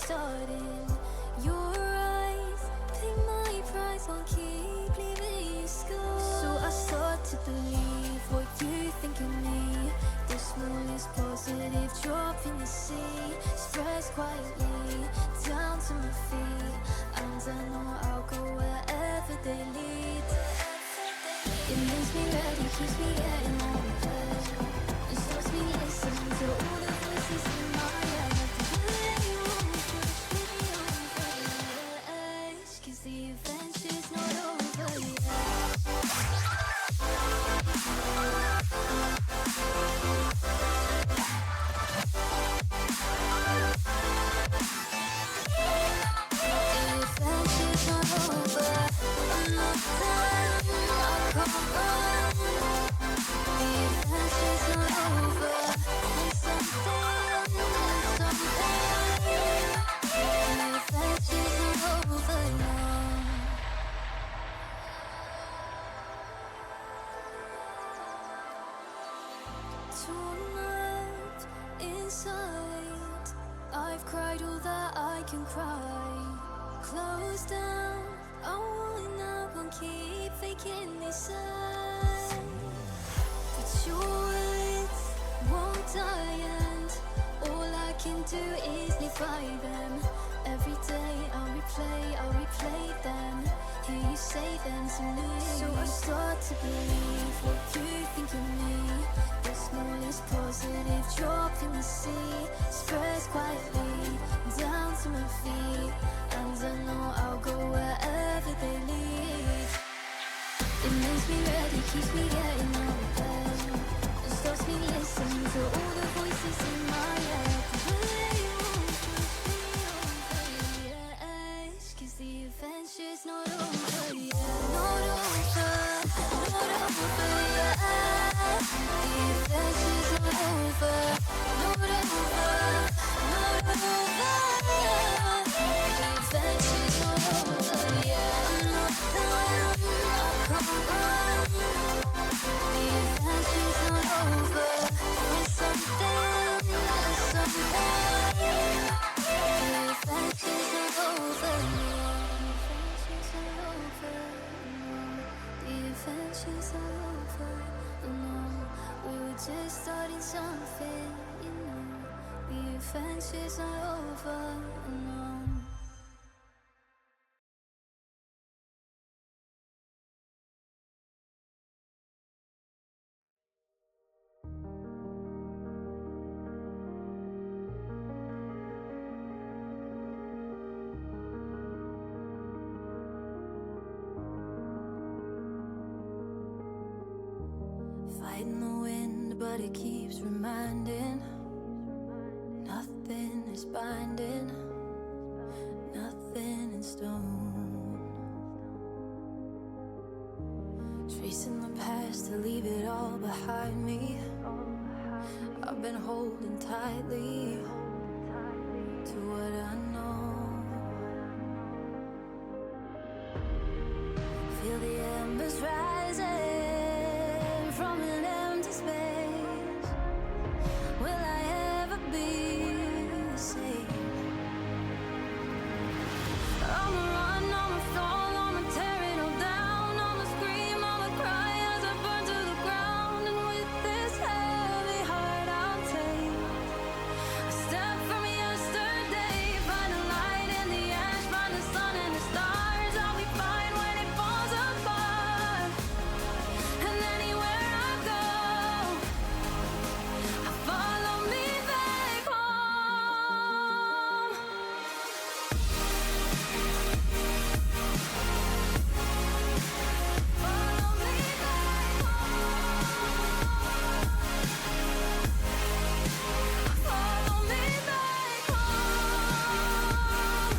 starting. Your eyes pay my price, I'll keep leaving you scarred. So I start to believe what you think of me. The smallest positive drop in the sea spreads quietly down to my feet, and I know I'll go wherever they lead. It makes me ready, keeps me getting out of bed, and stops me listening to all the voices in my head. They won't push me over the edge, 'cause the adventure's not over yet. I've cried all that I can cry. Close down, I won't now, won't keep faking this side. But your words won't die, and all I can do is live by them. Every day I'll replay them. Hear you say them to me. So I start to believe what you think of me. The smallest positive drop in the sea spreads quietly down to my feet, and I know I'll go wherever they lead. It makes me ready, keeps me getting out of bed, and stops me listening to all the voices in my head. They won't push me over the edge, 'cause the adventure's not over yet. Not over yet. The adventure's not over. Not over. Not over. The adventure's not over yet. Not done. I'll come on. The adventure's not over. There's something. The adventure's not over yet. The adventure's not over. We were just starting something, you know. The adventure's not over, no. Fighting the wind, but it keeps reminding nothing is binding, nothing in stone. Tracing the past to leave it all behind me. I've been holding tightly to what I know. Feel the embers rising from an empty space. Will I ever be the same? I'ma run, I'ma fall, I'ma tear it all down. I'ma scream, I'ma cry as I burn to the ground. And with this heavy heart I'll take a step from yesterday. Find a light in the ash, find the sun and the stars. I'll be fine when it falls apart. And anywhere I go, follow me back home. Follow me back home. Follow me back home.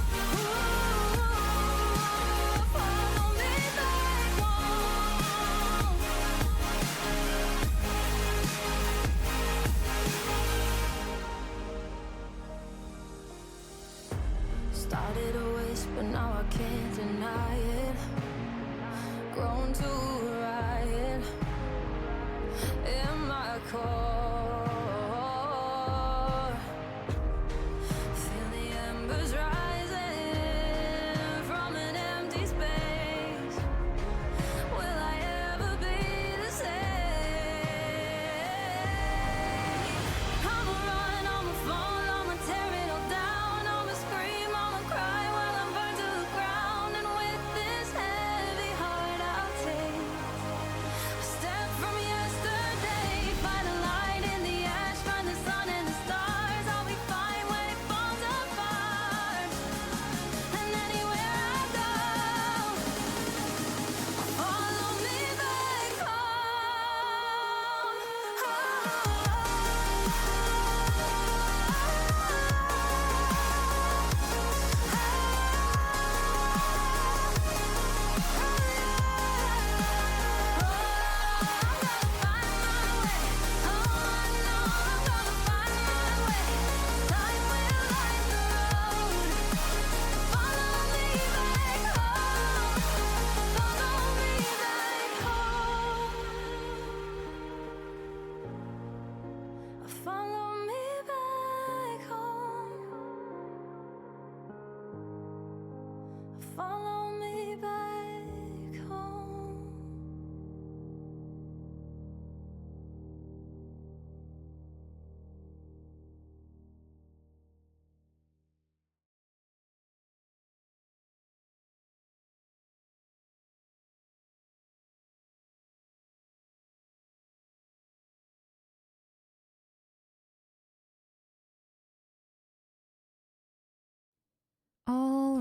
Follow me back home. Started a wish, but now I can't deny it. Grown to a riot in my core. Feel the embers rise.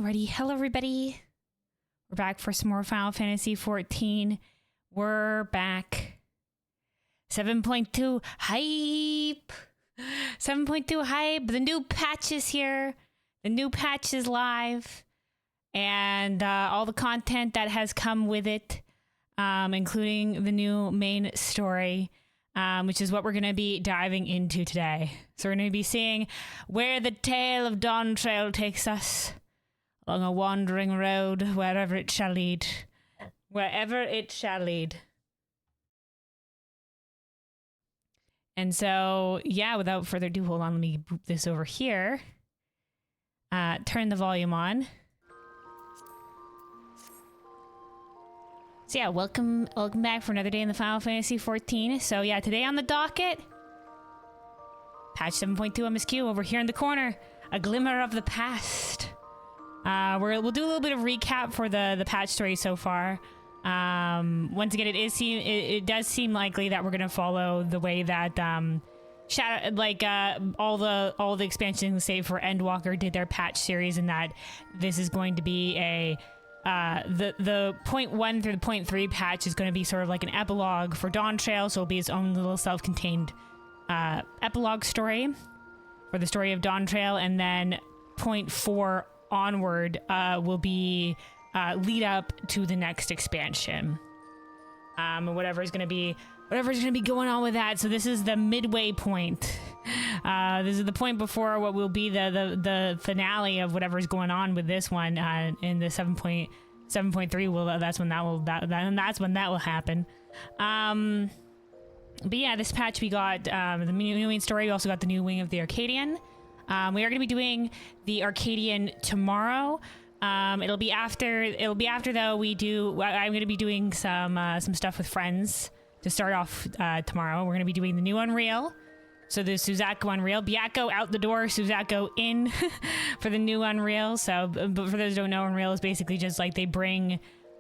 Alrighty, hello everybody. We're back for some more Final Fantasy XIV. We're back. 7.2 hype. 7.2 hype. The new patch is here. The new patch is live. And all the content that has come with it, including the new main story, which is what we're going to be diving into today. So we're going to be seeing where the tale of Dawntrail takes us. Along a wandering road, wherever it shall lead. Wherever it shall lead. And so, yeah, without further ado, hold on, let me boop this over here. Turn the volume on. So yeah, welcome back for another day in the Final Fantasy XIV. So yeah, today on the docket, patch 7.2 MSQ over here in the corner. A glimmer of the past. We'll do a little bit of recap for the patch story so far. Once again, it does seem likely that we're gonna follow the way that all the expansions save for Endwalker did their patch series, and that this is going to be a the point 1 through the point 3 patch is going to be sort of like an epilogue for Dawntrail, so it'll be its own little self-contained epilogue story for the story of Dawntrail, and then point 4 onward will be lead up to the next expansion, whatever's gonna be going on with that. So this is the midway point. This is the point before what will be the finale of whatever's going on with this one in the 7.3. Well, that's when that will happen. But yeah, this patch we got the new main story. We also got the new wing of the Arcadian. We are going to be doing the Arcadian tomorrow. It'll be after though I'm going to be doing some stuff with friends to start off tomorrow. We're going to be doing the new Unreal. So the Suzaku Unreal. Byakko out the door, Suzaku in for the new Unreal. So, but for those who don't know, Unreal is basically just like they bring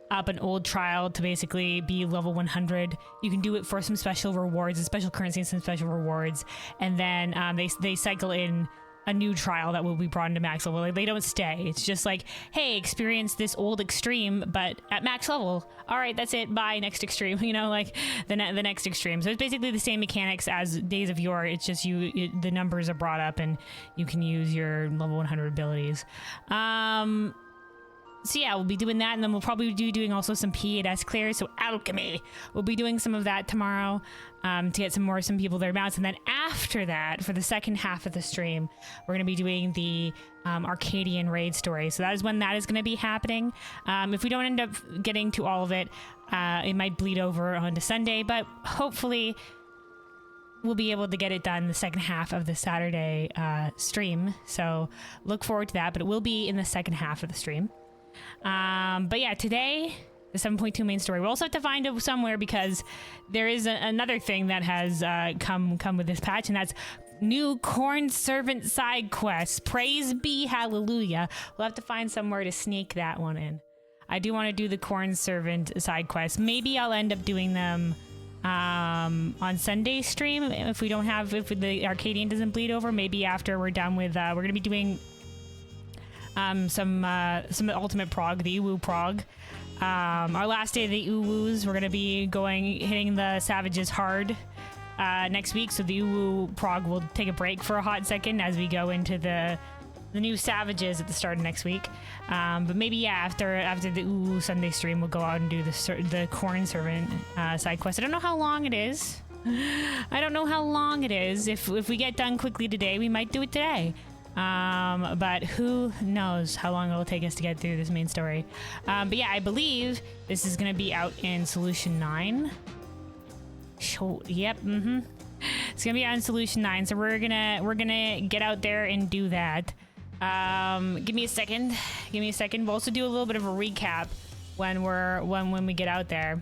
up an old trial to basically be level 100. You can do it for some special rewards, a special currency and some special rewards. And then they cycle in a new trial that will be brought into max level. Like, they don't stay. It's just like, hey, experience this old extreme, but at max level. All right, that's it. Bye, next extreme. You know, like the next extreme. So it's basically the same mechanics as Days of Yore. It's just the numbers are brought up and you can use your level 100 abilities. So yeah, we'll be doing that, and then we'll probably be doing also some P8S clears, so alchemy. We'll be doing some of that tomorrow to get some people their mounts, and then after that, for the second half of the stream, we're going to be doing the Arcadian raid story. So that is when that is going to be happening. If we don't end up getting to all of it, it might bleed over onto Sunday, but hopefully we'll be able to get it done the second half of the Saturday stream. So look forward to that, but it will be in the second half of the stream. But yeah, today, the 7.2 main story. We'll also have to find it somewhere because there is another thing that has come with this patch, and that's new Corn Servant side quests. Praise be hallelujah. We'll have to find somewhere to sneak that one in. I do want to do the Corn Servant side quests. Maybe I'll end up doing them on Sunday stream if the Arcadian doesn't bleed over. Maybe after we're done with we're gonna be doing some ultimate prog, the Uwu prog. Our last day of the Uwus, we're gonna be hitting the savages hard next week, so the Uwu prog will take a break for a hot second as we go into the new savages at the start of next week. But maybe yeah, after the Uwu Sunday stream, we'll go out and do the Corn Servant side quest. I don't know how long it is. If we get done quickly today, we might do it today. But who knows how long it will take us to get through this main story. But yeah, I believe this is gonna be out in Solution 9. Yep, It's gonna be out in Solution 9, so we're gonna get out there and do that. Give me a second. We'll also do a little bit of a recap when we get out there.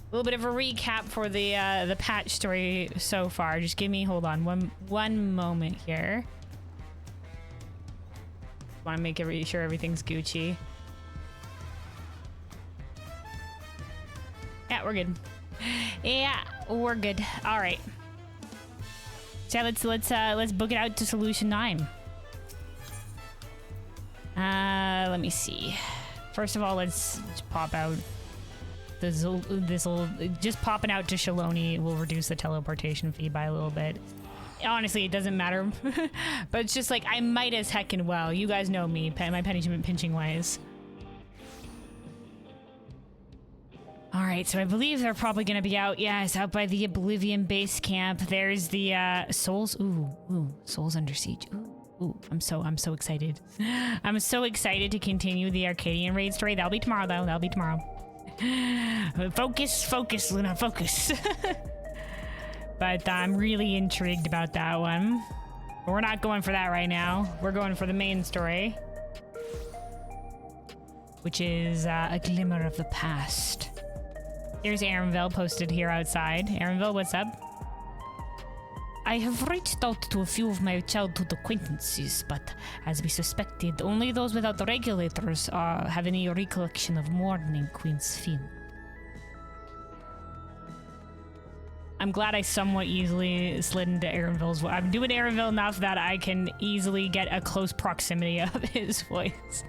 A little bit of a recap for the patch story so far. Just hold on one moment here. Want to make sure everything's Gucci. Yeah, we're good. All right. So yeah, let's book it out to Solution 9. Let me see. First of all, let's just pop out this will just popping out to Shaloni will reduce the teleportation fee by a little bit. Honestly, it doesn't matter. But it's just like I might as heckin' well. You guys know me, my punishment pinching ways. All right, so I believe they're probably going to be out. Yeah, it's out by the Oblivion base camp. There's the Souls. Ooh, Souls Under Siege. Ooh, I'm so excited. I'm so excited to continue the Arcadian raid story. That'll be tomorrow, though. That'll be tomorrow. Focus, Luna, focus. But I'm really intrigued about that one. But we're not going for that right now. We're going for the main story, which is A Glimmer of the Past. Here's Arenville posted here outside. Arenville, what's up? I have reached out to a few of my childhood acquaintances, but as we suspected, only those without the regulators have any recollection of mourning Queen Sphene. I'm glad I somewhat easily slid into Arenville's. I'm doing Arenville enough that I can easily get a close proximity of his voice.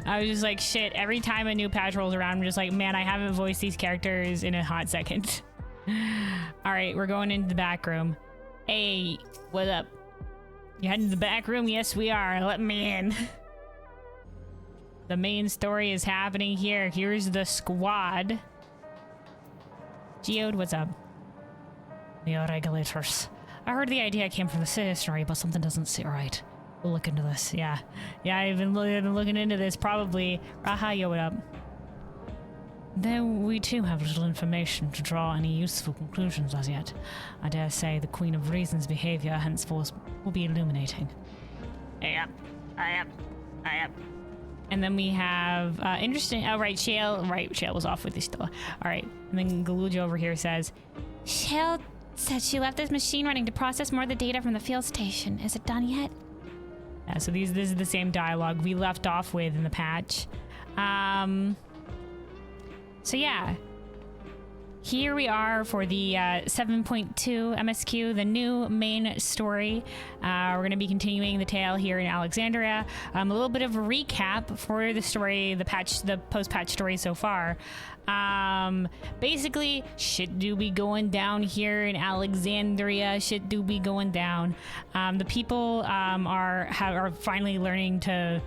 I was just like, shit, every time a new patch rolls around, I'm just like, man, I haven't voiced these characters in a hot second. All right, we're going into the back room. Hey, what up? You heading to the back room? Yes, we are. Let me in. The main story is happening here. Here's the squad. Geode, what's up? The regulators. I heard the idea came from the citizenry, but something doesn't sit right. We'll look into this. Yeah, I've been looking into this. Probably. Raha, yo, what up? Then we too have little information to draw any useful conclusions as yet. I dare say the Queen of Reason's behavior henceforth will be illuminating. I am. And then we have interesting. Oh, right, Shale. Right, Shale was off with this still. All right, and then Galuja over here says, Shale said she left this machine running to process more of the data from the field station. Is it done yet? Yeah, so this is the same dialogue we left off with in the patch. So yeah, here we are for the 7.2 MSQ, the new main story. We're going to be continuing the tale here in Alexandria. A little bit of a recap for the story, the post-patch story so far. Basically, shit do be going down here in Alexandria. Shit do be going down. The people are finally learning to.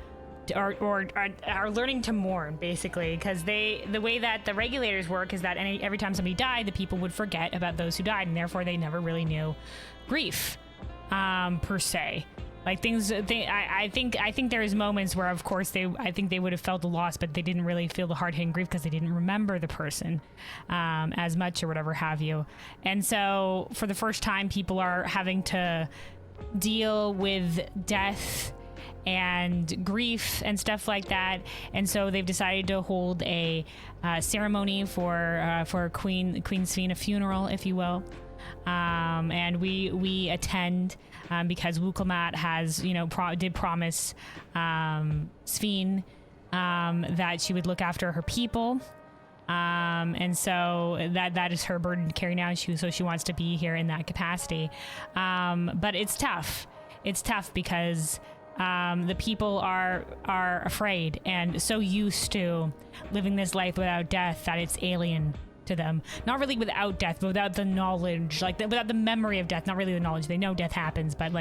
Are learning to mourn, basically, because the way that the regulators work is that every time somebody died, the people would forget about those who died, and therefore they never really knew grief, per se. Like I think there's moments where, of course, I think they would have felt the loss, but they didn't really feel the hard-hitting grief because they didn't remember the person as much or whatever have you. And so, for the first time, people are having to deal with death and grief and stuff like that, and so they've decided to hold a ceremony for Queen Sphene, a funeral, if you will, and we attend because Wukelmat has did promise Sphene that she would look after her people, and so that is her burden to carry now. So she wants to be here in that capacity, but it's tough. It's tough because the people are afraid and so used to living this life without death that it's alien to them. Not really without death, but without the knowledge, without the memory of death. Not really the knowledge. They know death happens, but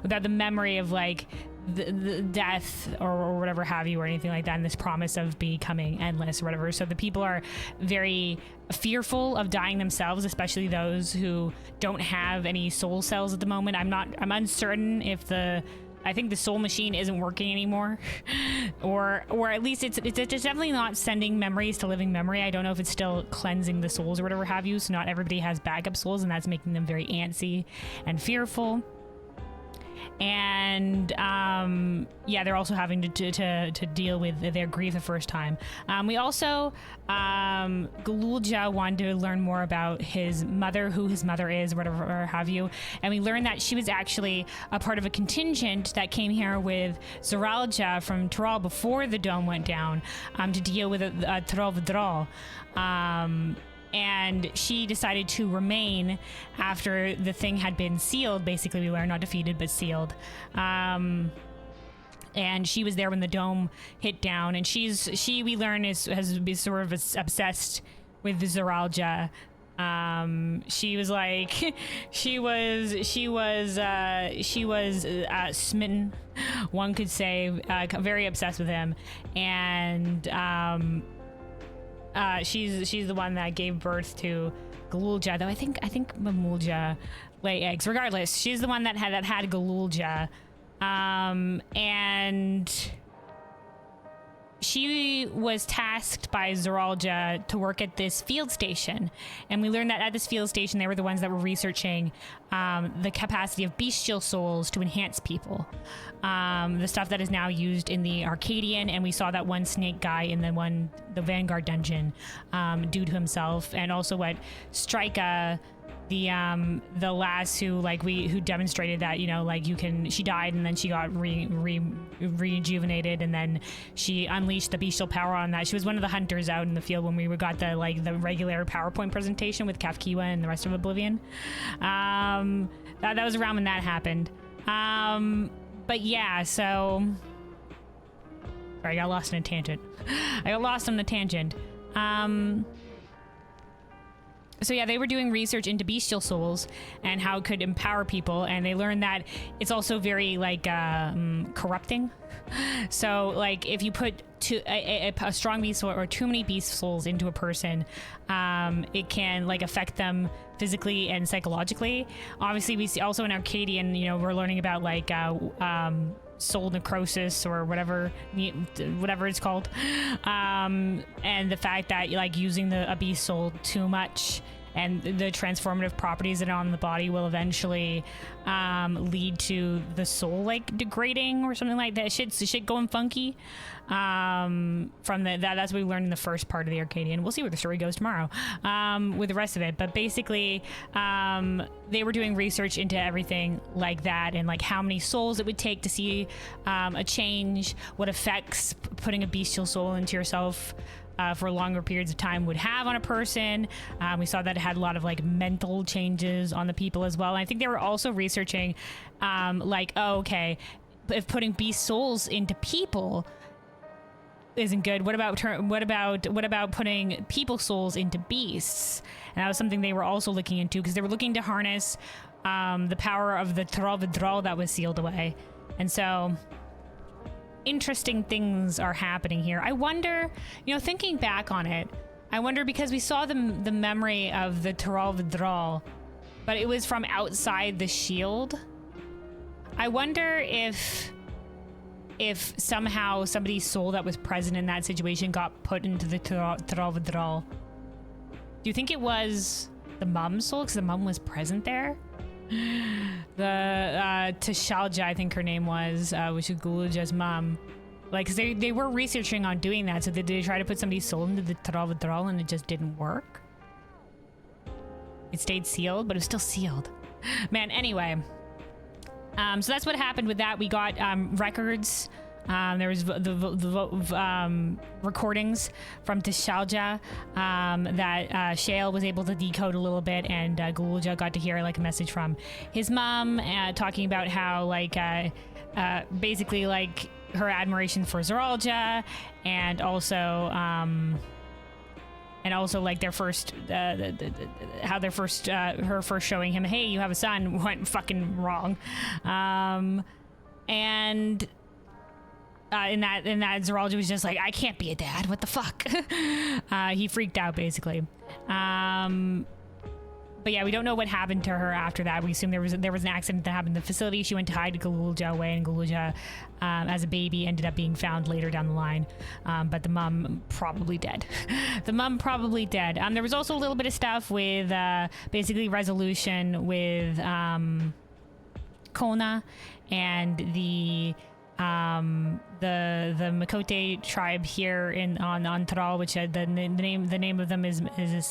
without the memory of the death or whatever have you, or anything like that, and this promise of becoming endless or whatever. So the people are very fearful of dying themselves, especially those who don't have any soul cells at the moment. I'm uncertain if I think the soul machine isn't working anymore, or at least it's definitely not sending memories to living memory. I don't know if it's still cleansing the souls or whatever have you. So not everybody has backup souls, and that's making them very antsy and fearful. And they're also having to deal with their grief the first time. We also Galulja wanted to learn more about his mother, who his mother is, whatever have you, and we learned that she was actually a part of a contingent that came here with Zoralja from Tyrol before the dome went down, to deal with Tyrol Vidral. and she decided to remain after the thing had been sealed. Basically, we were not defeated, but sealed. And she was there when the dome hit down, and we learn has been sort of obsessed with Zoralia. She was like, she was smitten, one could say, very obsessed with him, and she's the one that gave birth to Galulja, though I think Mamulja lay eggs. Regardless, she's the one that had Galulja, and she was tasked by Zoralia to work at this field station, and we learned that at this field station they were the ones that were researching the capacity of bestial souls to enhance people, the stuff that is now used in the Arcadian, and we saw that one snake guy in the Vanguard dungeon do to himself, and also what Strika, the lass who demonstrated that, you know, like she died and then she got rejuvenated, and then she unleashed the bestial power on that. She was one of the hunters out in the field when we got the regular PowerPoint presentation with Kafkiwa and the rest of Oblivion. That was around when that happened. But yeah, so sorry, I got lost on a tangent. So yeah, they were doing research into bestial souls and how it could empower people, and they learned that it's also very corrupting. So like if you put a strong beast soul or too many beast souls into a person, it can affect them physically and psychologically. Obviously, we see also in Arcadian, you know, we're learning about soul necrosis or whatever it's called, and the fact that using a beast soul too much and the transformative properties that are on the body will eventually lead to the soul degrading or something like that. Shit going funky. That's what we learned in the first part of the Arcadian. We'll see where the story goes tomorrow with the rest of it. But basically, they were doing research into everything like that, and how many souls it would take to see a change, what effects putting a bestial soul into yourself for longer periods of time would have on a person. We saw that it had a lot of mental changes on the people as well. And I think they were also researching if putting beast souls into people isn't good, what about putting people souls into beasts? And that was something they were also looking into, because they were looking to harness the power of the Thrall that was sealed away. And so interesting things are happening here. I wonder, thinking back on it, because we saw the memory of the Thrall, but it was from outside the shield. I wonder if somehow somebody's soul that was present in that situation got put into the Thrall. Do you think it was the mum's soul, because the mum was present there? The Tashalja, I think her name was, which is Guluja's mom. Because they were researching on doing that, so did they try to put somebody's soul into the Thrall and it just didn't work? It stayed sealed, but it was still sealed. Man, anyway. So that's what happened with that. We got records. There was the recordings from Tashalja that Shale was able to decode a little bit, and Galulja got to hear a message from his mom talking about how basically her admiration for Zoralia, and also their first how their first her first showing him, hey, you have a son, went fucking wrong, and in that Zoralia was just like, I can't be a dad, what the fuck. He freaked out basically. But yeah, we don't know what happened to her after that. We assume there was an accident that happened in the facility. She went to hide Galulja away, and Galulja, as a baby, ended up being found later down the line. But the mom probably dead. There was also a little bit of stuff with basically resolution with Kona and the the Makote tribe here on Taral, which the name of them is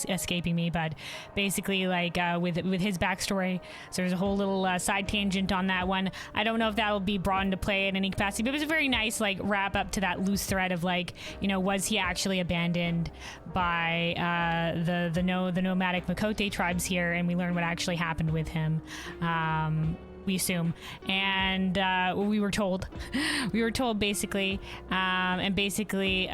escaping me, but basically like with his backstory. So there's a whole little side tangent on that one. I don't know if that'll be brought into play in any capacity, but it was a very nice like wrap up to that loose thread of like, you know, was he actually abandoned by the nomadic Makote tribes here, and we learn what actually happened with him. We assume, and we were told basically, and basically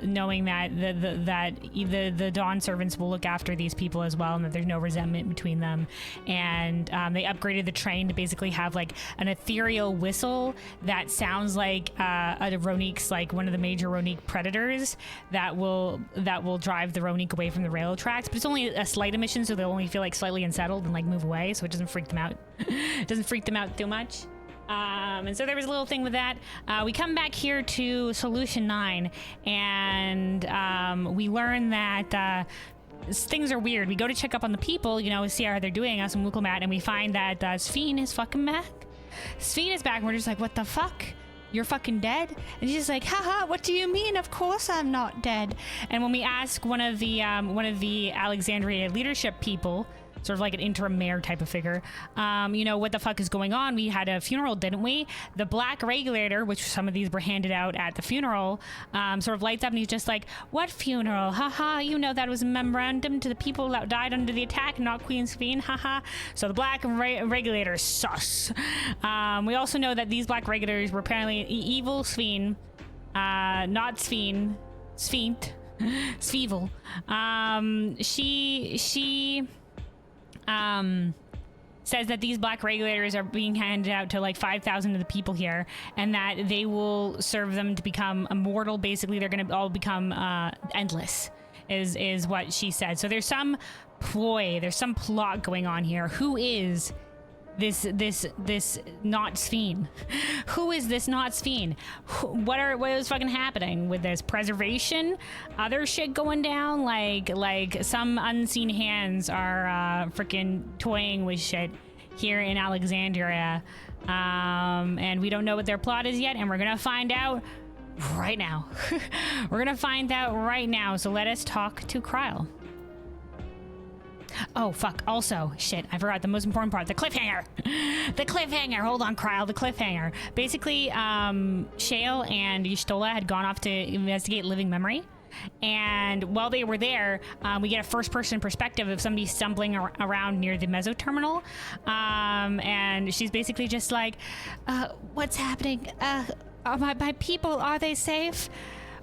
knowing that the Dawn servants will look after these people as well, and that there's no resentment between them. And they upgraded the train to basically have like an ethereal whistle that sounds like a Ronique's, like one of the major Ronique predators that will drive the Ronique away from the rail tracks. But it's only a slight emission, so they'll only feel like slightly unsettled and like move away, so it doesn't freak them out. It doesn't freak them out too much. And so there was a little thing with that. We come back here to Solution 9, and we learn that things are weird. We go to check up on the people, you know, see how they're doing, us and Wukelmat, and we find that Sphene is fucking back. Sphene is back, and we're just like, what the fuck? You're fucking dead? And she's like, haha, what do you mean? Of course I'm not dead. And when we ask one of the Alexandria leadership people, sort of like an interim mayor type of figure, you know, what the fuck is going on? We had a funeral, didn't we? The black regulator, which some of these were handed out at the funeral, sort of lights up, and he's just like, what funeral? Haha, you know that was a memorandum to the people that died under the attack, not Queen Sphene, haha. So the black regulator, sus. We also know that these black regulators were apparently evil Sphene, not Sphene, Sphinct, Svevel. She says that these black regulators are being handed out to like 5,000 of the people here, and that they will serve them to become immortal. Basically, they're going to all become endless, is what she said. So there's some ploy, there's some plot going on here. Who is this not Sphene? Who is this not Sphene? What is fucking happening with this preservation? Other shit going down? Like some unseen hands are freaking toying with shit here in Alexandria, and we don't know what their plot is yet, and we're gonna find out right now. We're gonna find out right now. So let us talk to Kryle. Oh, fuck. Also, shit, I forgot the most important part. The cliffhanger. The cliffhanger. Hold on, Kryle. The cliffhanger. Basically, Shale and Y'shtola had gone off to investigate living memory. And while they were there, we get a first-person perspective of somebody stumbling around near the meso terminal. And she's basically just like, what's happening? Are my people, are they safe?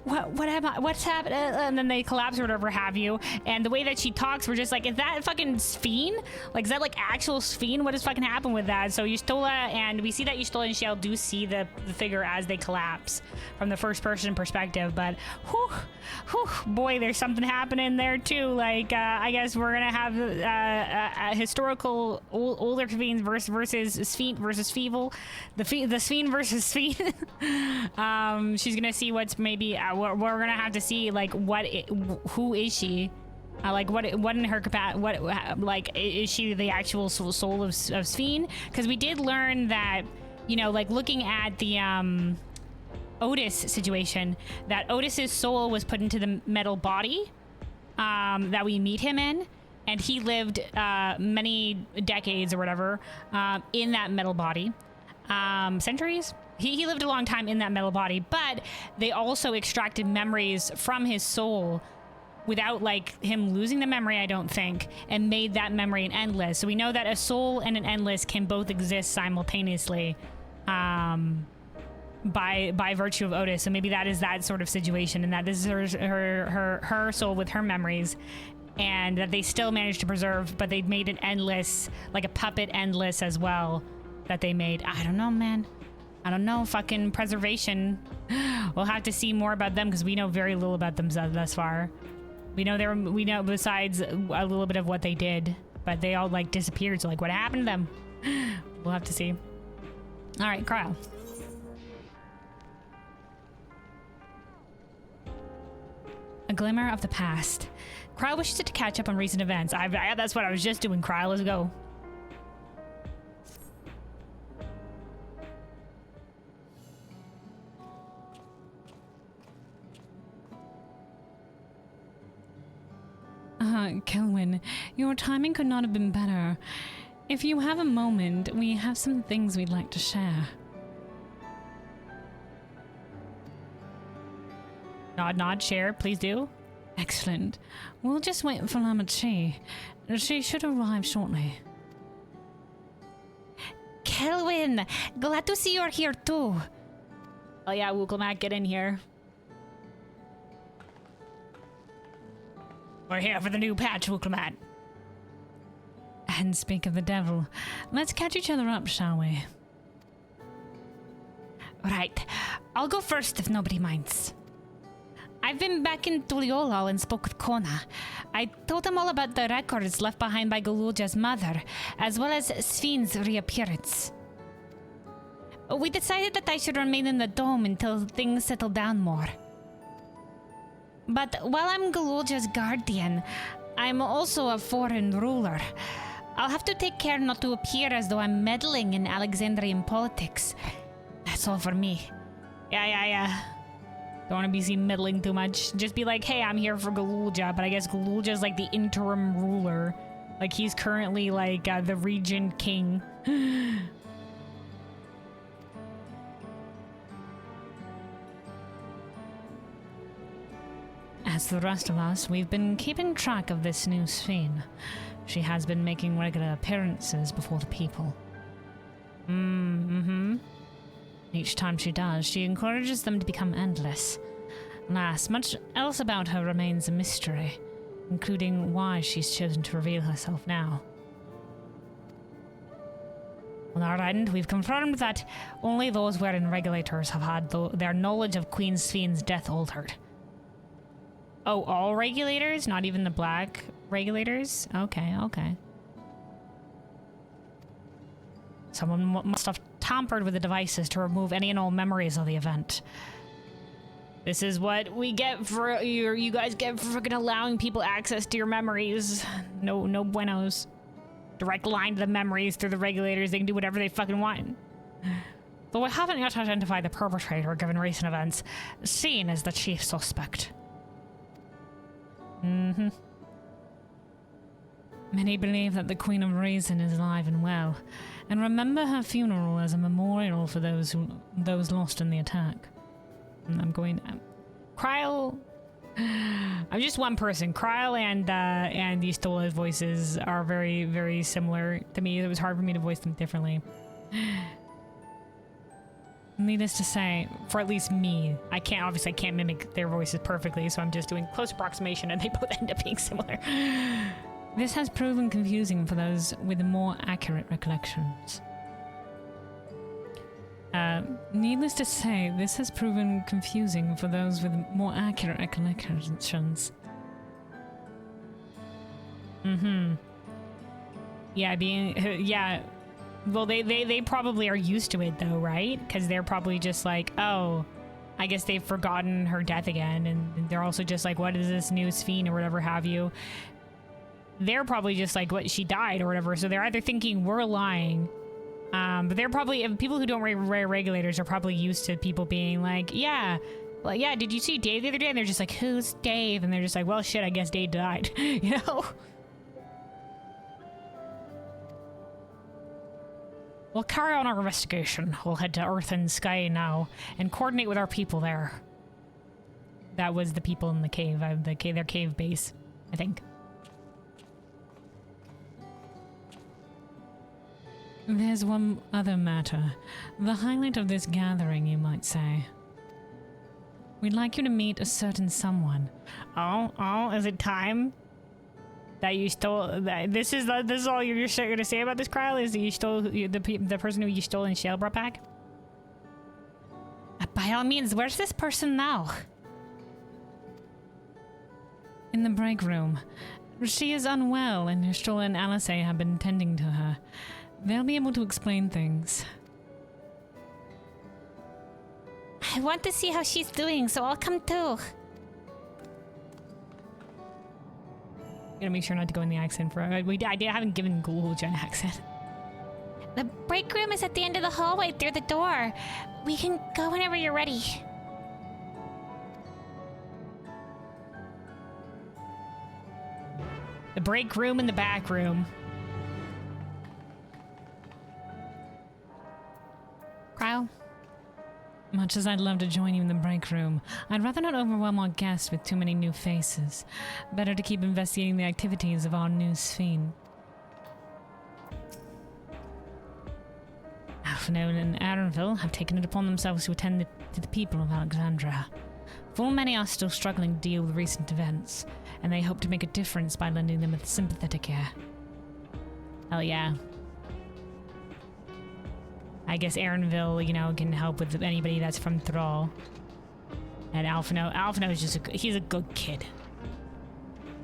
What's happening? And then they collapse or whatever have you. And the way that she talks, we're just like, is that fucking Sphene? Like, is that like actual Sphene? What has fucking happened with that? So Y'shtola, and we see that Y'shtola and Shale do see the figure as they collapse from the first person perspective. But whew, boy, there's something happening there too. Like, I guess we're gonna have a historical older Sphene versus Sphene versus Feeble. The Sphene versus Sphene. She's gonna see what's maybe we're gonna have to see, like, who is she? Like, what in her capacity? What, like, is she the actual soul of Sphene? Because we did learn that, you know, like looking at the Otis situation, that Otis's soul was put into the metal body that we meet him in, and he lived many decades or whatever in that metal body, centuries. He lived a long time in that metal body, but they also extracted memories from his soul without, like, him losing the memory, I don't think, and made that memory an endless. So we know that a soul and an endless can both exist simultaneously by virtue of Otis. So maybe that is that sort of situation, and that this is her soul with her memories, and that they still managed to preserve, but they made it endless, like a puppet endless as well, that they made. I don't know, man. I don't know, fucking preservation. We'll have to see more about them, because we know very little about them thus far. We know besides a little bit of what they did, but they all like disappeared. So like, what happened to them? We'll have to see. All right, Kryle. A glimmer of the past. Kryle wishes to catch up on recent events. That's what I was just doing, Kryle. Let's go. Kelwyn, your timing could not have been better. If you have a moment, we have some things we'd like to share. Nod, share, please do. Excellent. We'll just wait for Lamachi. She should arrive shortly. Kelwyn, glad to see you're here too. Oh yeah, Wukelmat, get in here. We're here for the new patch, Wukelmat. And speak of the devil, let's catch each other up, shall we? Right, I'll go first if nobody minds. I've been back in Tuliolal and spoke with Kona. I told him all about the records left behind by Galulja's mother, as well as Svin's reappearance. We decided that I should remain in the dome until things settle down more. But while I'm Galulja's guardian, I'm also a foreign ruler. I'll have to take care not to appear as though I'm meddling in Alexandrian politics. That's all for me. Yeah. Don't want to be seen meddling too much. Just be like, hey, I'm here for Galulja, but I guess Galulja's like the interim ruler. Like, he's currently like the regent king. As the rest of us, we've been keeping track of this new Sphene. She has been making regular appearances before the people. Each time she does, she encourages them to become endless. Alas, much else about her remains a mystery, including why she's chosen to reveal herself now. On our end, we've confirmed that only those wherein regulators have had their knowledge of Queen Sphene's death altered. Oh, all regulators? Not even the black regulators? Okay. Someone must have tampered with the devices to remove any and all memories of the event. This is what we get for you guys get for freaking allowing people access to your memories. No buenos. Direct line to the memories through the regulators. They can do whatever they fucking want. Though I haven't yet identified the perpetrator given recent events, seen as the chief suspect. Many believe that the Queen of Reason is alive and well, and remember her funeral as a memorial for those lost in the attack. I'm going... Kryl... I'm just one person. Kryl and Ystola's voices are very, very similar to me. It was hard for me to voice them differently. Needless to say, for at least me, I can't mimic their voices perfectly, so I'm just doing close approximation and they both end up being similar. This has proven confusing for those with more accurate recollections. Needless to say, this has proven confusing for those with more accurate recollections. Yeah, well, they probably are used to it though, right? Because they're probably just like, oh, I guess they've forgotten her death again, and they're also just like, what is this new Sphene or whatever have you? They're probably just like, what, she died or whatever, so they're either thinking we're lying, but they're probably, people who don't read regulators are probably used to people being like, yeah, did you see Dave the other day? And they're just like, who's Dave? And they're just like, well, shit, I guess Dave died, you know? We'll carry on our investigation. We'll head to Earth and Sky now and coordinate with our people there. That was the people in the cave, their cave base, I think. There's one other matter. The highlight of this gathering, you might say. We'd like you to meet a certain someone. Oh, is it time? That you stole... This is all you're going to say about this, Kryl? Is that you stole... The person who you stole and Shale brought back? By all means, where's this person now? In the break room. She is unwell, and Ystrel and Alice have been tending to her. They'll be able to explain things. I want to see how she's doing, so I'll come too. Gotta make sure not to go in the accent for... I haven't given Gulja an accent. The break room is at the end of the hallway through the door. We can go whenever you're ready. The break room and the back room. Cryo? Much as I'd love to join you in the break room, I'd rather not overwhelm our guests with too many new faces. Better to keep investigating the activities of our new Sphinx. Alphinaud and Arenville have taken it upon themselves to attend to the people of Alexandria. Full many are still struggling to deal with recent events, and they hope to make a difference by lending them a sympathetic ear. Hell yeah. I guess Arenville, you know, can help with anybody that's from Thrall. And Alphinaud is just he's a good kid.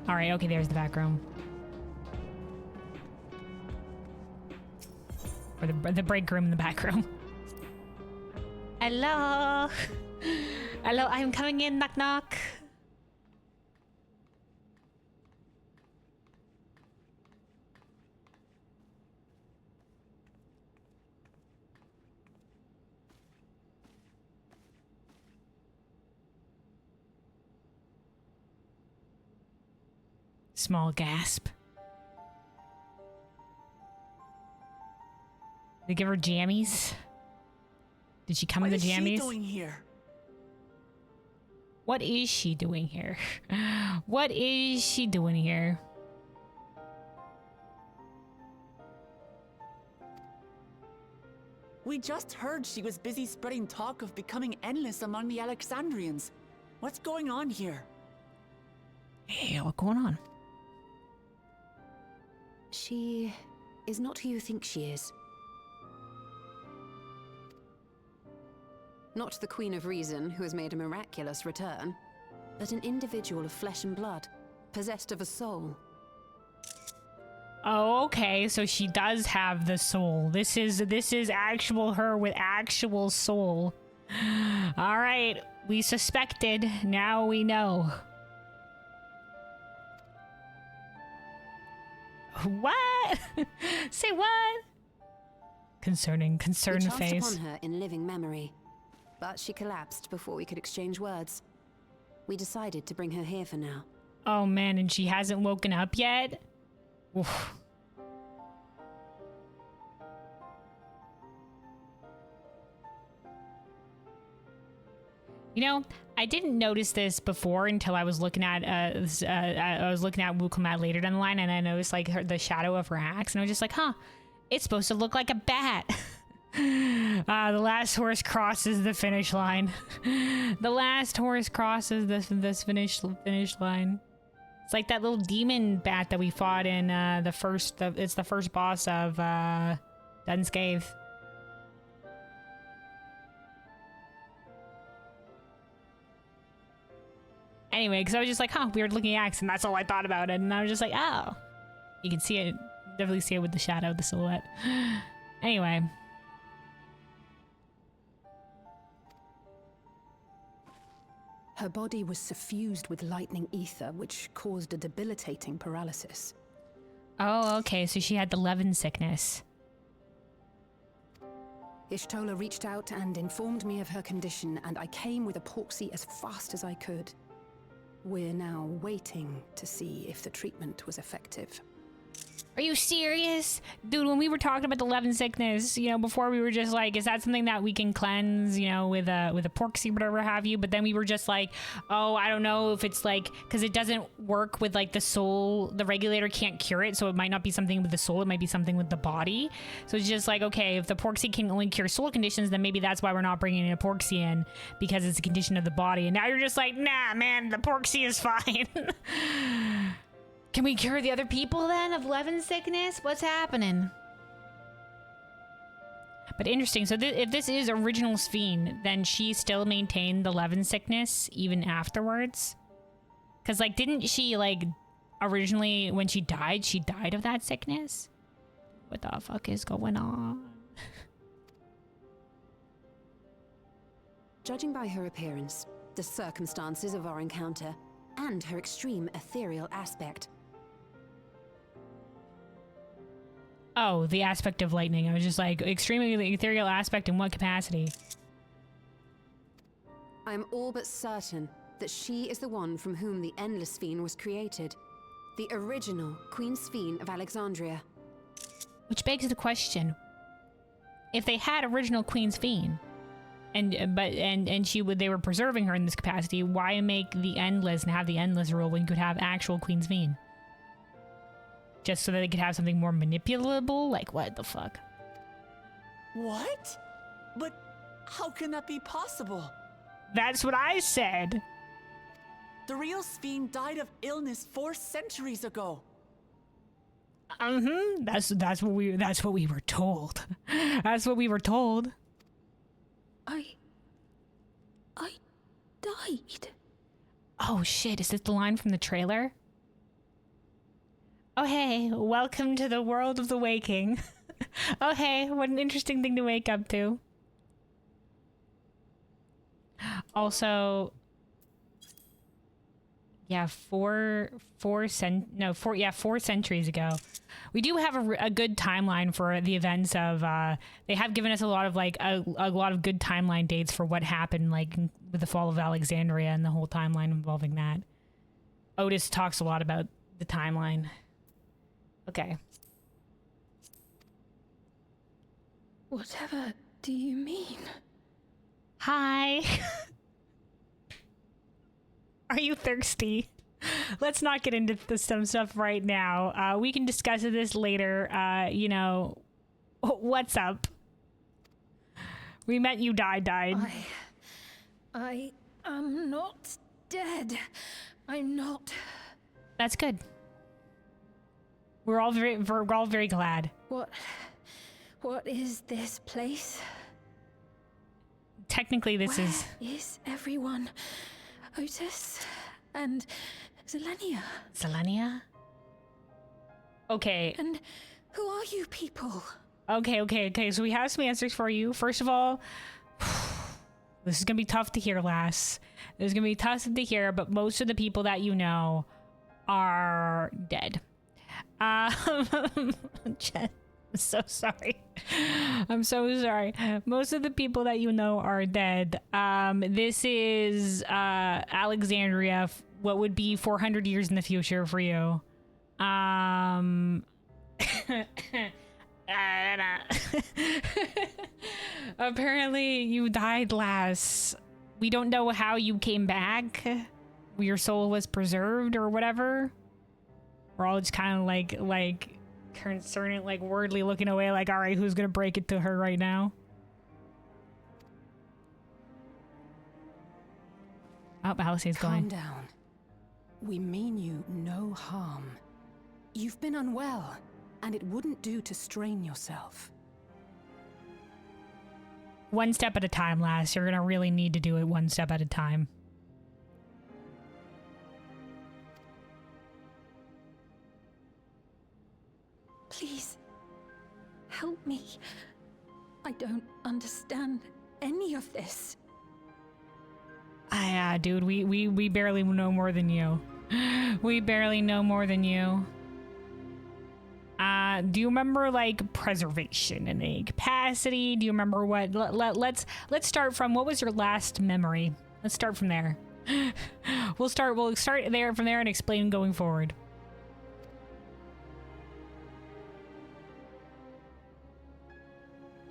Alright, okay, there's the back room. Or the break room in the back room. Hello! Hello, I'm coming in, knock knock. Small gasp. They give her jammies? Did she come in the jammies? What is she doing here? What is she doing here? What is she doing here? We just heard she was busy spreading talk of becoming endless among the Alexandrians. What's going on here? Hey, what's going on? She is not who you think she is. Not the Queen of Reason, who has made a miraculous return, but an individual of flesh and blood, possessed of a soul. Oh, okay, so she does have the soul. This is actual her with actual soul. All right, we suspected, now we know. What? Say what? Concerned We chanced face. upon her in living memory, but she collapsed before we could exchange words. We decided to bring her here for now. Oh man, and she hasn't woken up yet? Oof. You know, I didn't notice this before until I was looking at Wukomat later down the line, and I noticed like the shadow of her axe, and I was just like, huh, it's supposed to look like a bat. The last horse crosses the finish line. The last horse crosses this finish line. It's like that little demon bat that we fought in it's the first boss of Dunscathe. Anyway, because I was just like, huh, weird looking axe, and that's all I thought about it. And I was just like, oh. You can see it, definitely see it with the shadow, the silhouette. Anyway. Her body was suffused with lightning ether, which caused a debilitating paralysis. Oh, okay, so she had the Levin sickness. Ishtola reached out and informed me of her condition, and I came with a porksy as fast as I could. We're now waiting to see if the treatment was effective. Are you serious? Dude, when we were talking about the Levin sickness, you know, before we were just like, is that something that we can cleanse, you know, with a porksy, whatever have you? But then we were just like, oh, I don't know if it's like, because it doesn't work with like the soul, the regulator can't cure it, so it might not be something with the soul, it might be something with the body. So it's just like, okay, if the porksy can only cure soul conditions, then maybe that's why we're not bringing a porksy in, because it's a condition of the body. And now you're just like, nah, man, the porksy is fine. Can we cure the other people then of Levin sickness? What's happening? But interesting. So if this is original Sphinx, then she still maintained the Levin sickness even afterwards? Because, like, didn't she, like, originally when she died of that sickness? What the fuck is going on? Judging by her appearance, the circumstances of our encounter, and her extreme ethereal aspect, Oh, the aspect of lightning. I was just like, extremely ethereal aspect in what capacity? I am all but certain that she is the one from whom the Endless Fiend was created. The original Queen Sphene of Alexandria. Which begs the question: if they had original Queen Sphene, they were preserving her in this capacity, why make the Endless and have the Endless rule when you could have actual Queen Sphene? Just so that they could have something more manipulable? Like, what the fuck? What? But how can that be possible? That's what I said. The real Sphene died of illness 4 centuries ago. That's what we were told. That's what we were told. I died. Oh shit, is this the line from the trailer? Oh hey, welcome to the world of the waking. Oh hey, what an interesting thing to wake up to. Also, yeah, 4 centuries ago. We do have a good timeline for the events of, they have given us a lot of like, a lot of good timeline dates for what happened, like with the fall of Alexandria and the whole timeline involving that. Otis talks a lot about the timeline. Okay. Whatever do you mean? Hi. Are you thirsty? Let's not get into some stuff right now. We can discuss this later. You know, what's up? We met you died. I am not dead. I'm not. That's good. We're all very glad. What is this place? Technically, this Where is everyone? Otis and Zelenia. Selenia? Okay. And who are you people? Okay. So we have some answers for you. First of all, this is gonna be tough to hear, lass. This is gonna be tough to hear, but most of the people that you know are dead. Jen, I'm so sorry. I'm so sorry. Most of the people that you know are dead. This is Alexandria, what would be 400 years in the future for you. Apparently you died last. We don't know how you came back. Your soul was preserved or whatever. We're all just kind of like concerned, like wordly looking away, like, all right, who's gonna break it to her right now? Oh, Alice's going. Calm down. We mean you no harm. You've been unwell, and it wouldn't do to strain yourself. One step at a time, lass. You're gonna really need to do it one step at a time. Please, help me. I don't understand any of this. Yeah, dude, we barely know more than you. We barely know more than you. Do you remember like preservation in any capacity? Do you remember what? Let's start from, what was your last memory? Let's start from there. We'll start there from there and explain going forward.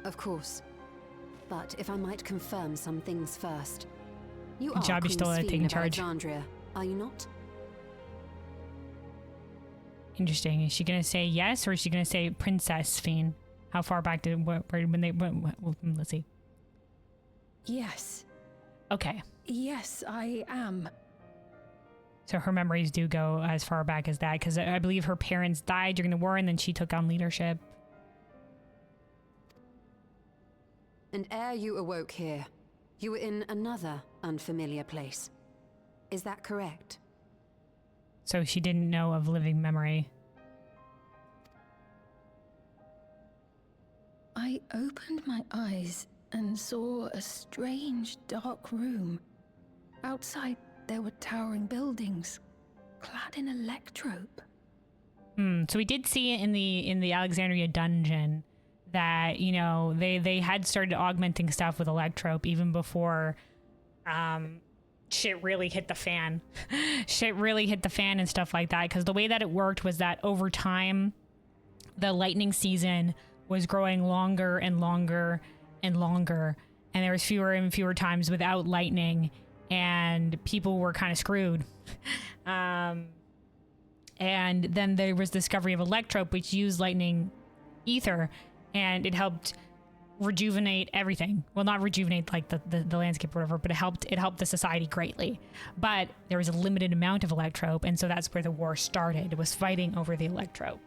Of course. But if I might confirm some things first. You Good are job, you're Queen still Sphene taking of charge. Alexandria, are you not? Interesting. Is she gonna say yes, or is she gonna say Princess Sphene? How far back did when they went? Let's see. Yes. Okay. Yes, I am. So her memories do go as far back as that, because I believe her parents died during the war, and then she took on leadership. And ere you awoke here, you were in another unfamiliar place. Is that correct? So she didn't know of living memory. I opened my eyes and saw a strange, dark room. Outside, there were towering buildings, clad in electrope. So we did see it in the Alexandria dungeon that, you know, they had started augmenting stuff with electrope even before shit really hit the fan. Shit really hit the fan and stuff like that, because the way that it worked was that over time, the lightning season was growing longer and longer and longer, and there was fewer and fewer times without lightning, and people were kind of screwed. And then there was discovery of Electrope, which used lightning ether, and it helped rejuvenate everything. Well, not rejuvenate like the landscape or whatever, but it helped the society greatly. But there was a limited amount of Electrope, and so that's where the war started. It was fighting over the Electrope.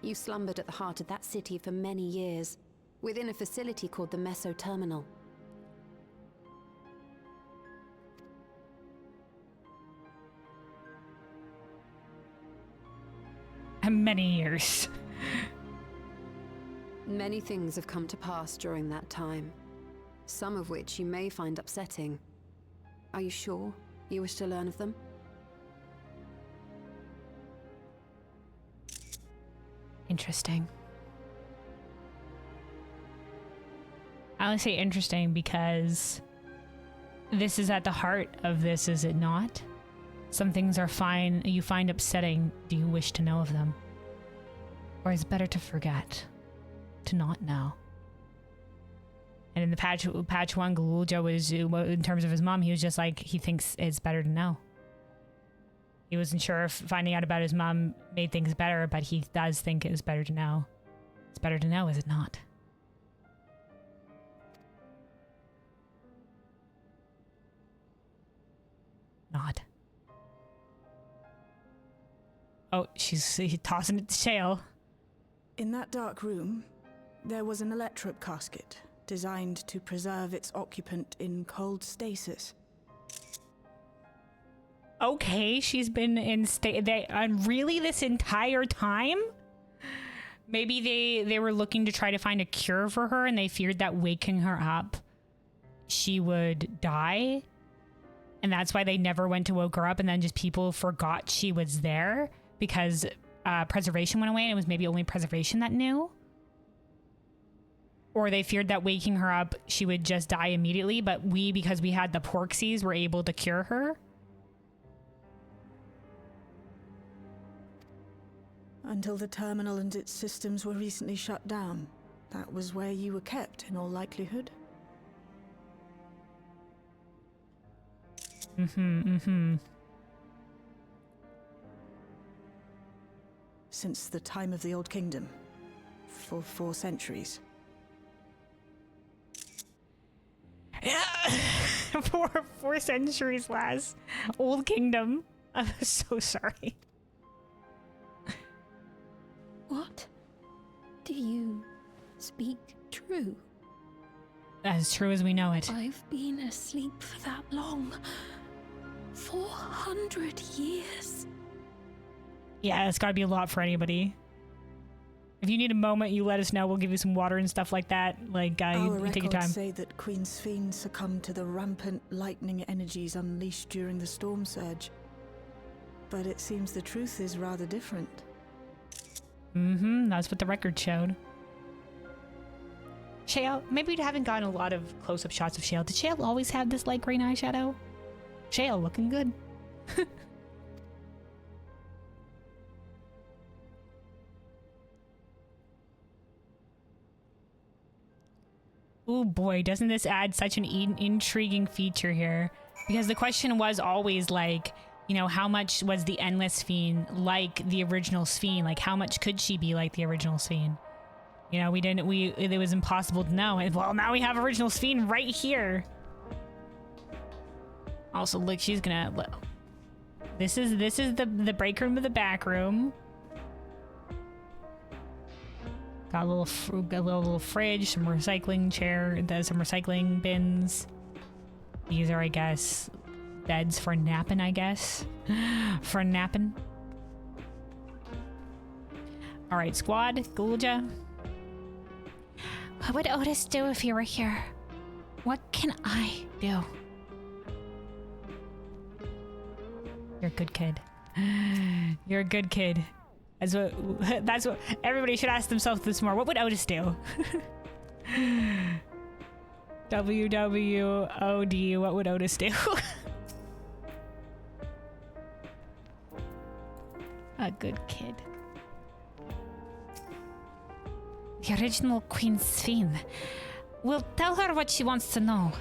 You slumbered at the heart of that city for many years, within a facility called the Meso Terminal. Many years. Many things have come to pass during that time, some of which you may find upsetting. Are you sure you wish to learn of them? Interesting. I only say interesting because this is at the heart of this, is it not? Some things are fine, you find upsetting. Do you wish to know of them? Or is it better to forget? To not know? And in the patch one, Galulja was, in terms of his mom, he was just like, he thinks it's better to know. He wasn't sure if finding out about his mom made things better, but he does think it is better to know. It's better to know, is it not? Not. Oh, she's tossing it to Shale. In that dark room, there was an electrope casket designed to preserve its occupant in cold stasis. Okay, she's been in really this entire time? Maybe they were looking to try to find a cure for her, and they feared that waking her up, she would die. And that's why they never went to woke her up, and then just people forgot she was there because preservation went away, and it was maybe only preservation that knew. Or they feared that waking her up, she would just die immediately, but because we had the Porksies, were able to cure her. Until the terminal and its systems were recently shut down. That was where you were kept, in all likelihood. Since the time of the Old Kingdom. For 4 centuries. Yeah. four centuries last. Old Kingdom. I'm so sorry. What? Do you speak true? As true as we know it. I've been asleep for that long. 400 years. Yeah, it's gotta be a lot for anybody. If you need a moment, you let us know. We'll give you some water and stuff like that. Like, Our you take your time. records say that Queen Sphene succumbed to the rampant lightning energies unleashed during the storm surge. But it seems the truth is rather different. That's what the record showed. Shale, maybe we haven't gotten a lot of close-up shots of Shale. Did Shale always have this light green eyeshadow? Shale looking good. Oh boy, doesn't this add such an intriguing feature here? Because the question was always like, you know, how much was the Endless Sphene like the original Sphene? Like, how much could she be like the original Sphene? You know, it was impossible to know. And well, now we have original Sphene right here. Also, look, she's gonna, this is the break room of the back room. Got a little fridge, some recycling some recycling bins. These are, I guess, beds for napping, I guess. For napping. Alright, squad, Galulja. What would Otis do if he were here? What can I do? You're a good kid. You're a good kid. That's what everybody should ask themselves this more. What would Otis do? WWOD, what would Otis do? A good kid. The original Queen Sphene. We'll tell her what she wants to know.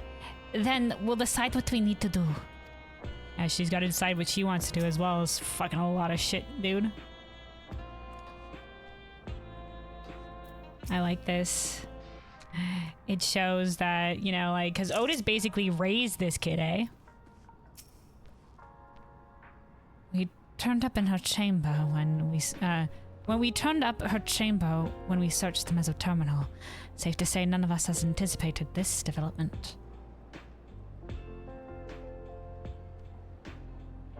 Then we'll decide what we need to do. Yeah, she's got to decide what she wants to do as well as fucking a lot of shit, dude. I like this. It shows that, you know, like, because Otis basically raised this kid, eh? We turned up in her chamber when we turned up her chamber when we searched the mesoterminal. Safe to say none of us has anticipated this development.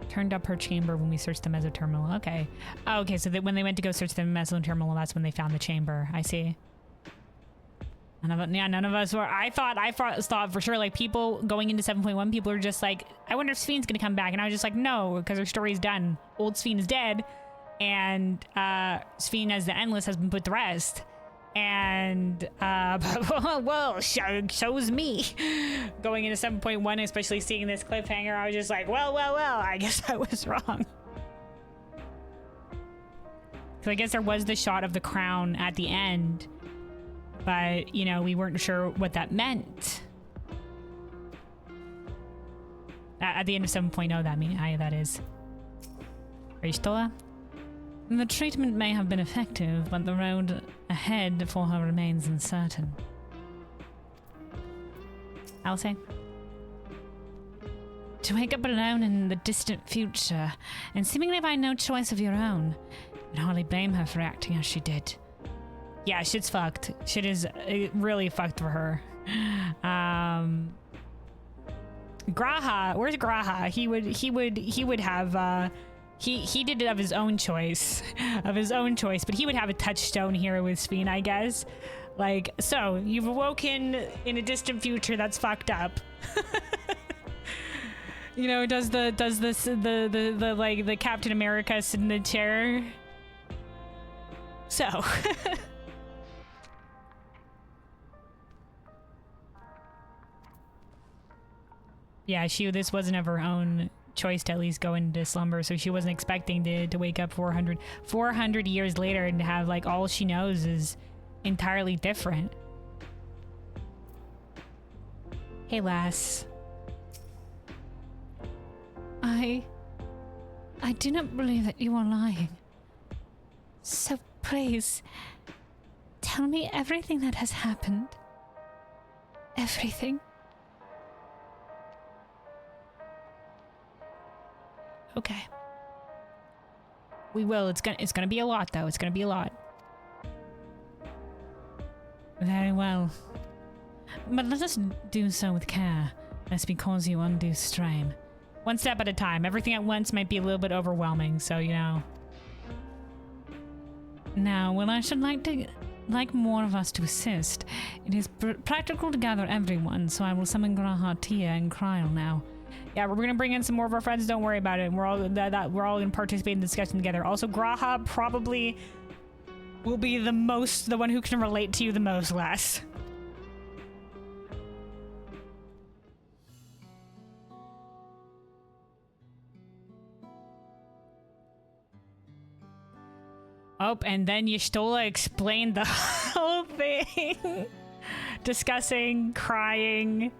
Turned up her chamber when we searched the mesoterminal. Okay. Oh, okay, so that when they went to go search the mesoterminal, that's when they found the chamber. I see. None of us were. I thought for sure, like, people going into 7.1, people are just like, I wonder if Sphene's gonna come back. And I was just like, no, because her story's done. Old Sphene is dead. And Sphene as the Endless has been put to rest. And, well, shows me. Going into 7.1, especially seeing this cliffhanger, I was just like, well, I guess I was wrong. So I guess there was the shot of the crown at the end, but, you know, we weren't sure what that meant. At the end of 7.0, that is. Are you still? The treatment may have been effective, but the road ahead for her remains uncertain. I'll say. To wake up alone in the distant future, and seemingly by no choice of your own, I'd hardly blame her for acting as she did. Yeah, shit's fucked. Shit is really fucked for her. Graha, where's Graha? He would have, he did it of his own choice, but he would have a touchstone here with Sphene, I guess. Like, so you've awoken in a distant future that's fucked up. You know, does the Captain America sit in the chair? So. Yeah, this wasn't of her own choice to at least go into slumber, so she wasn't expecting to wake up 400 years later and to have, like, all she knows is entirely different. Hey, lass. I do not believe that you are lying. So please, tell me everything that has happened. Everything. Okay. We will. It's gonna be a lot, though. It's gonna be a lot. Very well. But let us do so with care, lest we cause you undue strain. One step at a time. Everything at once might be a little bit overwhelming, so, you know. Now, well, I should like more of us to assist. It is practical to gather everyone, so I will summon Graha, Tia, and Kryl now. Yeah, we're gonna bring in some more of our friends. Don't worry about it. We're all gonna participate in the discussion together. Also, Graha probably will be the one who can relate to you the most, lass. Oh, and then Y'shtola explained the whole thing. Discussing, crying.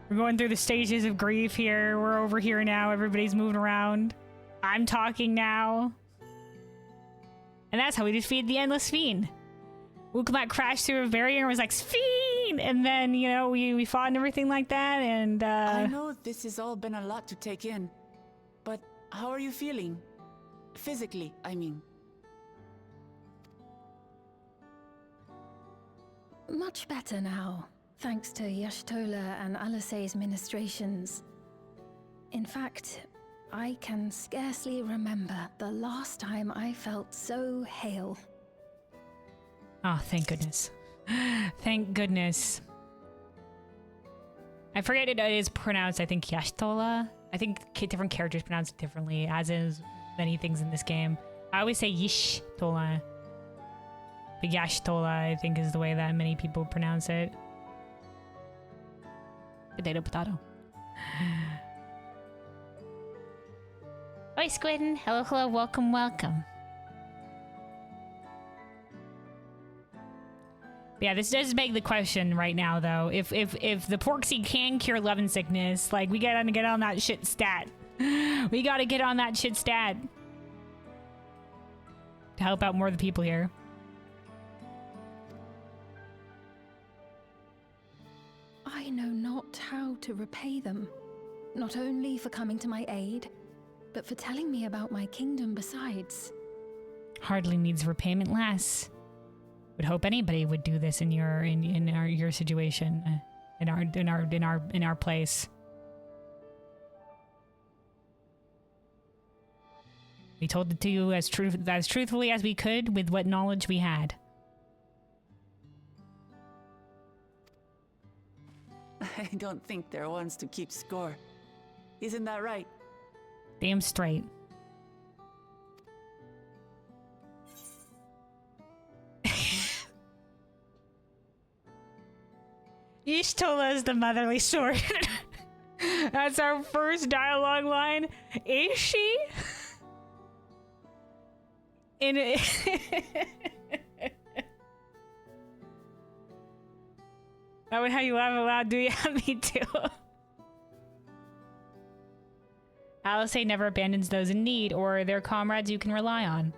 We're going through the stages of grief here. We're over here now. Everybody's moving around. I'm talking now. And that's how we defeated the Endless Sphene. Wukmat crashed through a barrier and was like, Sphene! And then, you know, we fought and everything like that, and I know this has all been a lot to take in, but how are you feeling? Physically, I mean. Much better now, thanks to Y'shtola and Alisei's ministrations. In fact, I can scarcely remember the last time I felt so hale. Oh, thank goodness. Thank goodness. I forget it is pronounced, I think, Y'shtola. I think different characters pronounce it differently, as is many things in this game. I always say Y'shtola. But Yashtola, I think, is the way that many people pronounce it. Potato, potato. Oi, Squidden. Hello, hello. Welcome, welcome. Yeah, this does beg the question right now, though. If the Porksy can cure love and sickness, like, we gotta get on that shit stat. We gotta get on that shit stat. To help out more of the people here. I know not how to repay them. Not only for coming to my aid, but for telling me about my kingdom besides. Hardly needs repayment less. Would hope anybody would do this in your situation, in our place. We told it to you as truthfully as we could with what knowledge we had. I don't think they're ones to keep score. Isn't that right? Damn straight. Ishtola is the motherly sword. That's our first dialogue line. Is she? In it. That would how you laugh out loud, do you? Me too. Alice never abandons those in need or their comrades you can rely on.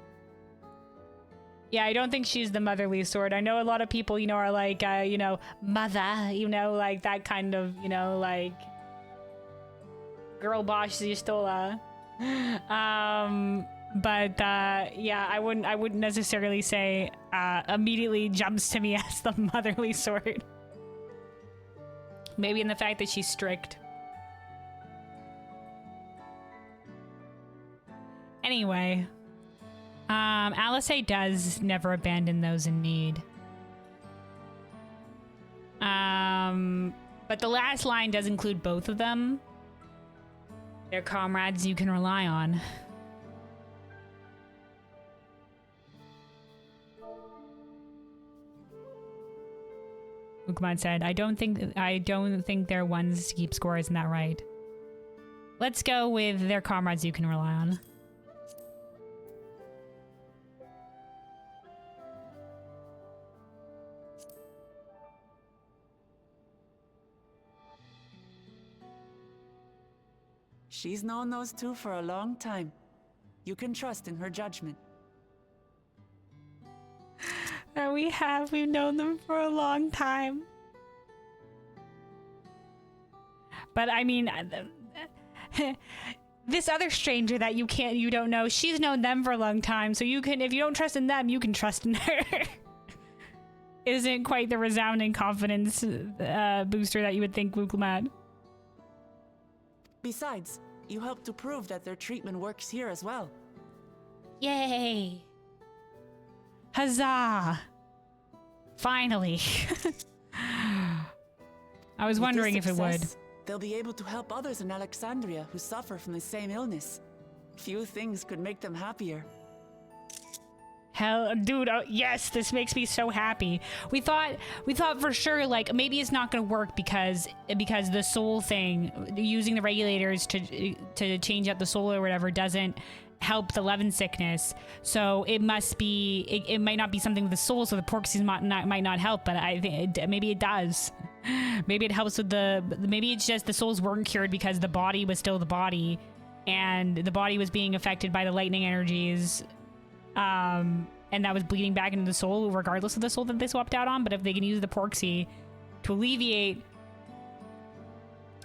Yeah, I don't think she's the motherly sort. I know a lot of people, are like, mother, like that kind of, like girl boss Zistola. But yeah, I wouldn't necessarily say immediately jumps to me as the motherly sort. Maybe in the fact that she's strict. Anyway. Alice does never abandon those in need. But the last line does include both of them. They're comrades you can rely on. Ukman said, I don't think they're ones to keep score, isn't that right? Let's go with their comrades you can rely on. She's known those two for a long time. You can trust in her judgment. We've known them for a long time. But I mean, this other stranger that you don't know, she's known them for a long time, so you can, if you don't trust in them, you can trust in her. Isn't quite the resounding confidence booster that you would think Wuklumad. Besides, you helped to prove that their treatment works here as well. Yay! Huzzah! Finally. I was wondering if it would. They'll be able to help others in Alexandria who suffer from the same illness. Few things could make them happier. Hell, dude, yes, this makes me so happy. We thought for sure, like, maybe it's not gonna work because the soul thing, using the regulators to change out the soul or whatever, doesn't help the Levin sickness. So it must be, it might not be something with the soul, so the Porksies might not help, but I think maybe it does. Maybe it helps with maybe it's just the souls weren't cured because the body was still the body, and the body was being affected by the lightning energies. And that was bleeding back into the soul, regardless of the soul that they swapped out on. But if they can use the Porksy to alleviate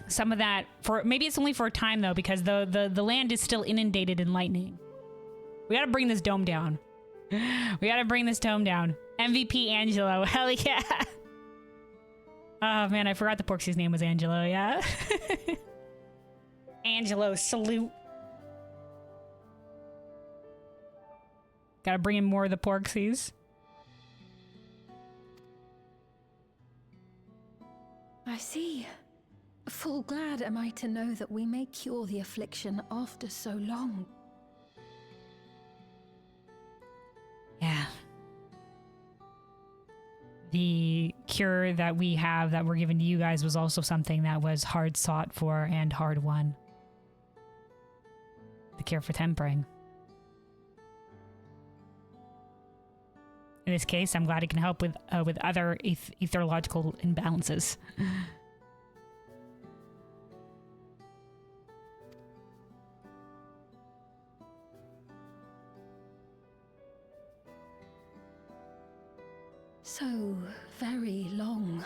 some of that, maybe it's only for a time though, because the land is still inundated in lightning. We gotta bring this dome down. We gotta bring this dome down. MVP Angelo, hell yeah! Oh man, I forgot the Porksy's name was Angelo. Yeah, Angelo, salute. Gotta bring in more of the Porksies. I see. Full glad am I to know that we may cure the affliction after so long. Yeah. the cure that we have that we're given to you guys was also something that was hard sought for and hard won. The cure for tempering. In this case, I'm glad it can help with other etherological imbalances. So very long.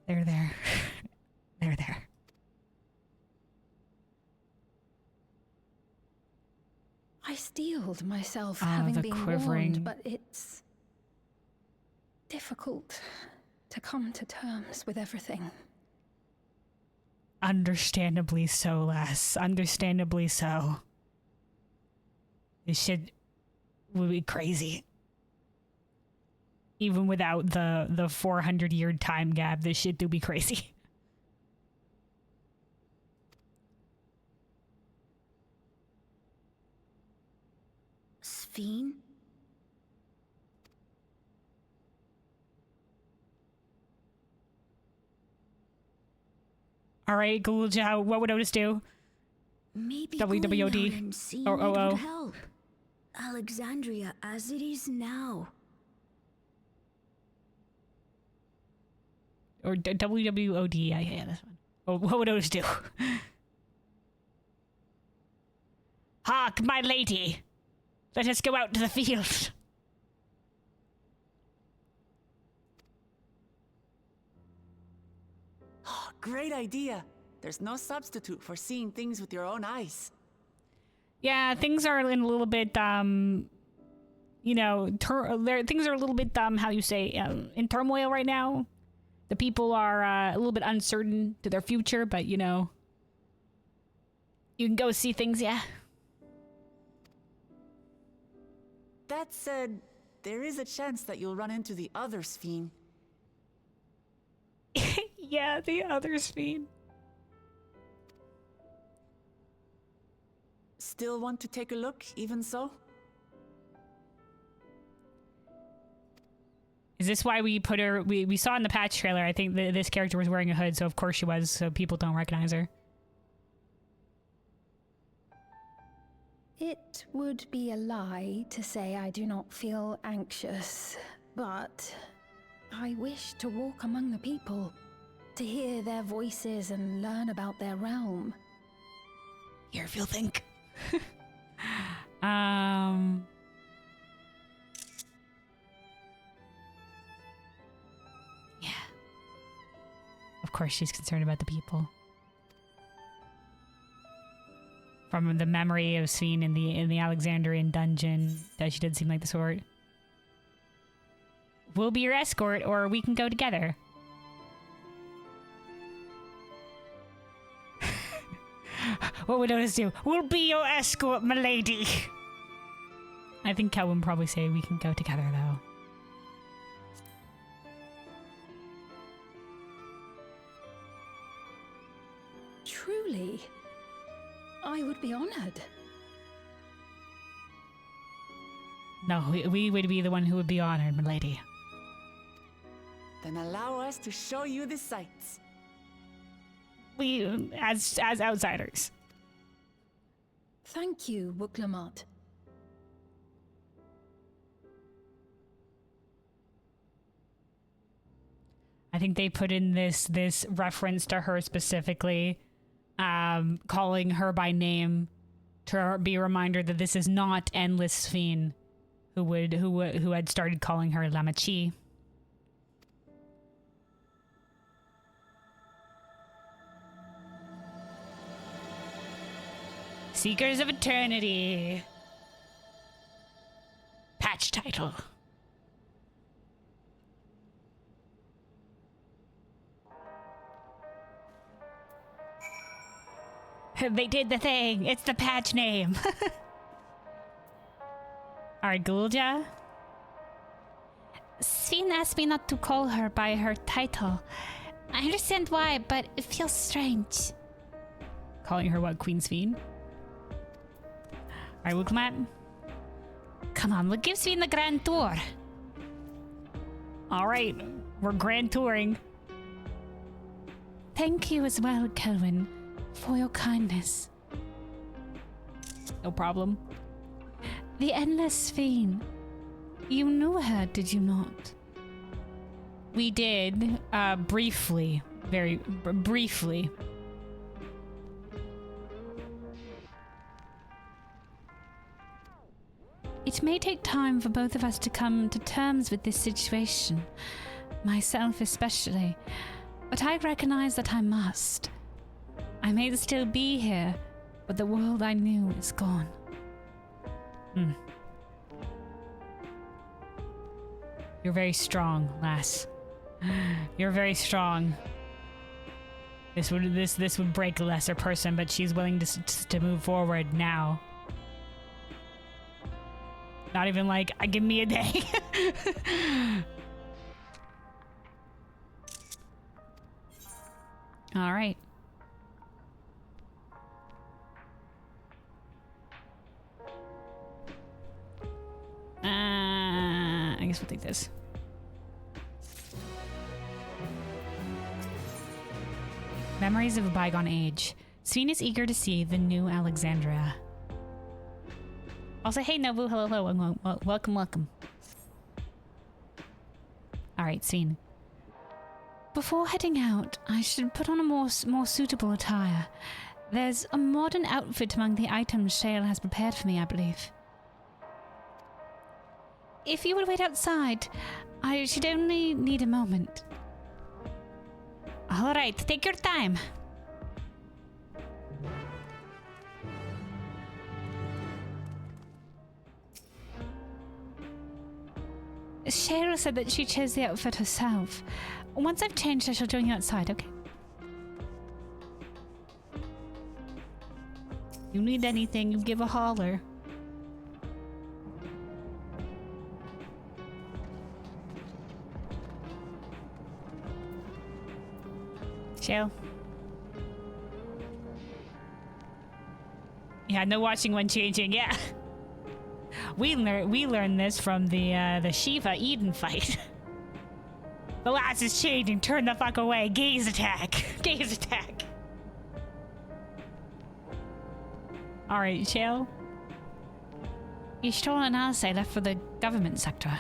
They're there. They're there. I steeled myself Ah, having the been quivering. warned, but it's difficult to come to terms with everything. Understandably so, lass. Understandably so. This shit would be crazy. Even without the 400-year time gap, this shit do be crazy. Sphene? All right, Gulja, what would Otis do? Maybe WWOD. going out and seeing Or it OO. would help. Alexandria as it is now. Or WWOD, yeah, this one. Oh, what would Otis do? Hark, my lady! Let us go out to the field. Great idea. There's no substitute for seeing things with your own eyes. Yeah, things are in a little bit, you know, things are a little bit, how you say, in turmoil right now. The people are a little bit uncertain to their future, but, you know, you can go see things, yeah. That said, there is a chance that you'll run into the other Sphene. Yeah, the other speed. Still want to take a look, even so? Is this why we put her... We saw in the patch trailer, I think this character was wearing a hood, so of course she was, so people don't recognize her. It would be a lie to say I do not feel anxious, but I wish to walk among the people, to hear their voices and learn about their realm. Here, if you'll think. Yeah. Of course she's concerned about the people. From the memory of Sphene in the Alexandrian dungeon, that she did seem like the sort. We'll be your escort, or we can go together. What would Otis do? We'll be your escort, milady. I think Kel would probably say we can go together, though. Truly, I would be honored. No, we would be the one who would be honored, milady. Then allow us to show you the sights. We, as outsiders. Thank you, Wuklamot. I think they put in this reference to her specifically, calling her by name to be a reminder that this is not Endless Sphene, who had started calling her Lamachi. Seekers of Eternity. Patch title. They did the thing. It's the patch name. Alright, Gulja. Sphene asked me not to call her by her title. I understand why, but it feels strange. Calling her what, Queen Sphene? Alright, Wukmat. Come on, we'll give Sphene the grand tour. All right, we're grand touring. Thank you as well, Kelvin, for your kindness. No problem. The Endless Fiend. You knew her, did you not? We did, briefly. Very briefly. It may take time for both of us to come to terms with this situation, myself especially, but I recognize that I must. I may still be here, but the world I knew is gone. You're very strong, lass. You're very strong. This would break a lesser person, but she's willing to move forward now. Not even like, give me a day. All right. I guess we'll take this. Memories of a bygone age. Sven is eager to see the new Alexandria. Also, hey Nobu, hello, welcome. Alright, Sven. Before heading out, I should put on a more suitable attire. There's a modern outfit among the items Shale has prepared for me, I believe. If you would wait outside, I should only need a moment. All right, take your time. Cheryl said that she chose the outfit herself. Once I've changed, I shall join you outside, okay? You need anything, you give a holler. Shale. Yeah, no watching when changing, yeah. We learned this from the Shiva Eden fight. The lass is changing, turn the fuck away, gaze attack. Gaze attack. Alright, Shale. Yishtol and Alice left for the government sector.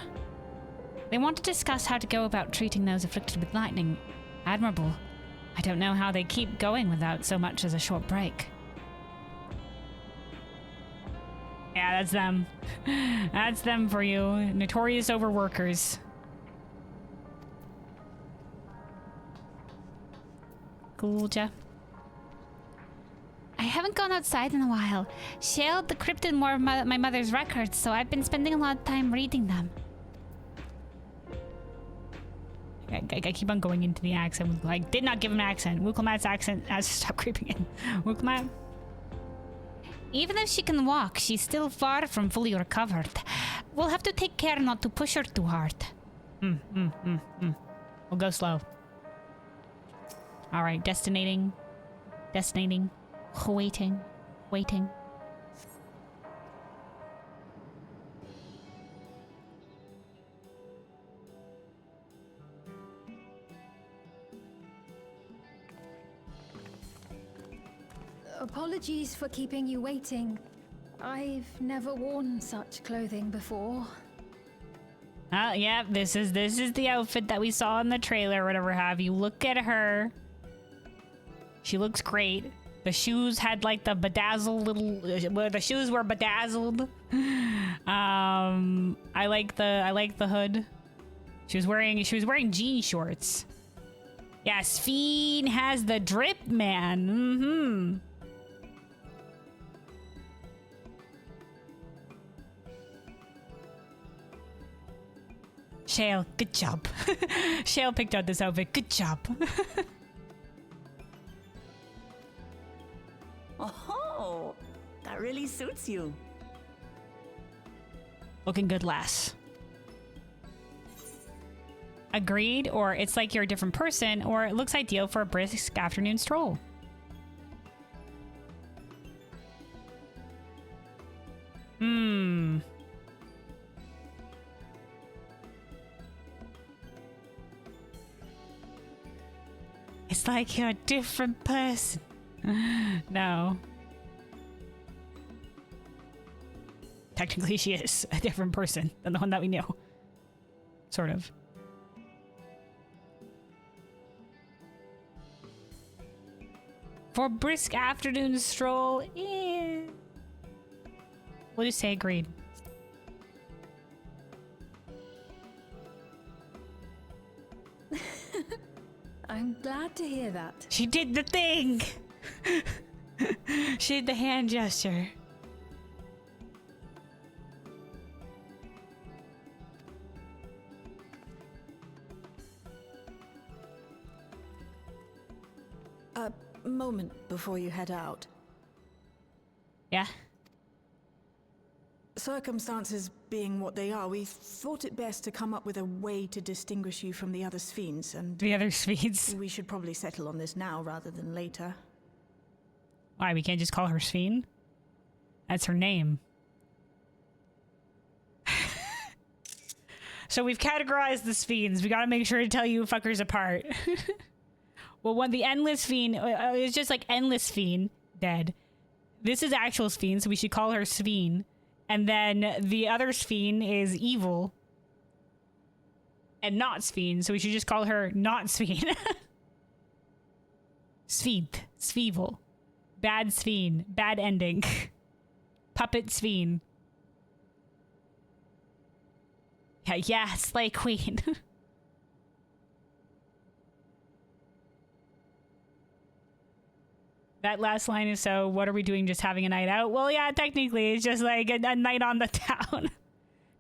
They want to discuss how to go about treating those afflicted with lightning. Admirable. I don't know how they keep going without so much as a short break. Yeah, that's them. That's them for you. Notorious overworkers. Cool, Jeff. I haven't gone outside in a while. Shale decrypted more of my mother's records, so I've been spending a lot of time reading them. I keep on going into the accent. I did not give him an accent. Wukelmat's accent has to stop creeping in. Wukelmat? Even though she can walk, she's still far from fully recovered. We'll have to take care not to push her too hard. We'll go slow. Alright, destinating. Waiting. Apologies for keeping you waiting. I've never worn such clothing before. Yeah, this is the outfit that we saw in the trailer or whatever have you. Look at her. She looks great. The shoes had like the bedazzled little the shoes were bedazzled. I like the hood. She was wearing jean shorts. Yeah, Sven has the drip, man. Shale, good job. Shale picked out this outfit. Good job. Oh, that really suits you. Looking good, lass. Agreed, or it's like you're a different person, or it looks ideal for a brisk afternoon stroll. It's like you're a different person. No. Technically, she is a different person than the one that we knew. Sort of. For a brisk afternoon stroll, we'll just say agreed. I'm glad to hear that. She did the thing! She did the hand gesture. A moment before you head out. Yeah? Circumstances being what they are, we thought it best to come up with a way to distinguish you from the other Sphenes, and The other speeds. we should probably settle on this now rather than later. Why, we can't just call her Sphene? That's her name. So we've categorized the Sphenes. We gotta make sure to tell you fuckers apart. Well, when the Endless Sphene, it's just like Endless Sphene, dead. This is actual Sphene, so we should call her Sphene. And then the other Sphene is evil. And not Sphene, so we should just call her not Sphene. Spheeth. Svevel. Bad Sphene. Bad ending. Puppet Sphene. Yeah, Slay Queen. That last line is, so what are we doing, just having a night out? Well, yeah, technically, it's just like a night on the town.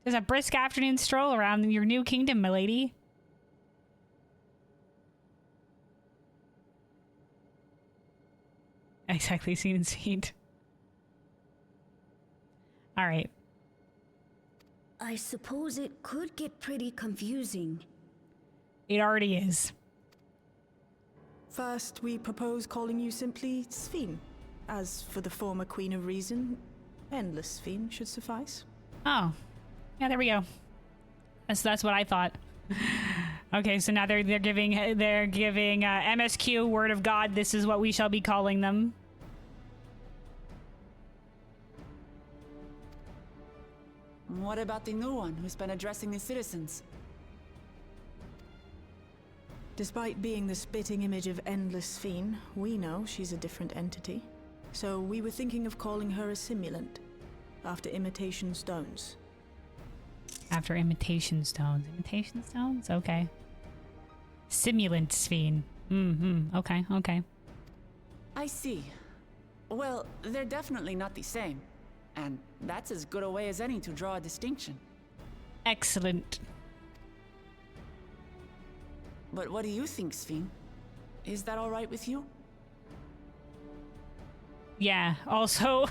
There's a brisk afternoon stroll around your new kingdom, milady. Exactly, seen and seen. All right. I suppose it could get pretty confusing. It already is. First, we propose calling you simply Sphene. As for the former Queen of Reason, Endless Sphene should suffice. Oh. Yeah, there we go. That's what I thought. Okay, so now they're giving MSQ, Word of God, this is what we shall be calling them. What about the new one who's been addressing the citizens? Despite being the spitting image of Endless Sphene, we know she's a different entity. So we were thinking of calling her a simulant, after Imitation Stones. After Imitation Stones. Imitation Stones? Okay. Simulant Sphene. Okay. I see. Well, they're definitely not the same. And that's as good a way as any to draw a distinction. Excellent. But what do you think, Sphene? Is that all right with you? Yeah, also...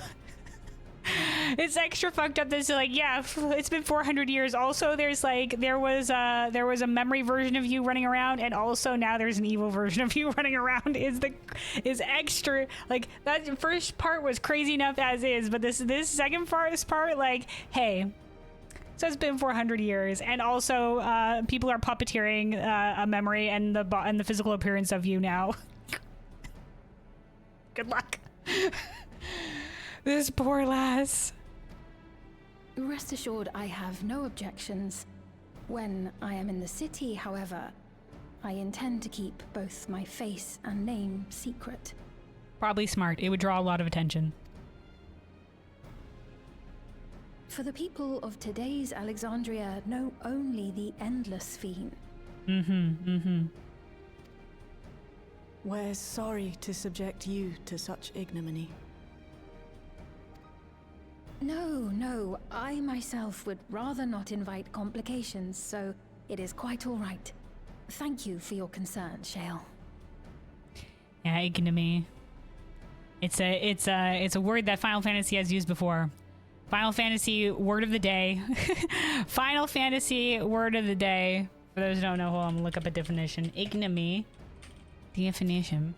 it's extra fucked up. This is like, yeah, it's been 400 years. Also, there was a memory version of you running around, and also now there's an evil version of you running around. Is extra, like, that first part was crazy enough as is, but this second part, like, hey, so it's been 400 years, and also people are puppeteering a memory and the physical appearance of you now. Good luck. This poor lass. Rest assured, I have no objections. When I am in the city, however, I intend to keep both my face and name secret. Probably smart. It would draw a lot of attention. For the people of today's Alexandria know only the Endless Sphene. We're sorry to subject you to such ignominy. No, I myself would rather not invite complications, so it is quite all right. Thank you for your concern, Shale. Yeah, ignominy. It's a word that Final Fantasy has used before. Final Fantasy word of the day. Final Fantasy word of the day. For those who don't know, hold on, I'm gonna look up a definition. Ignominy. Definition.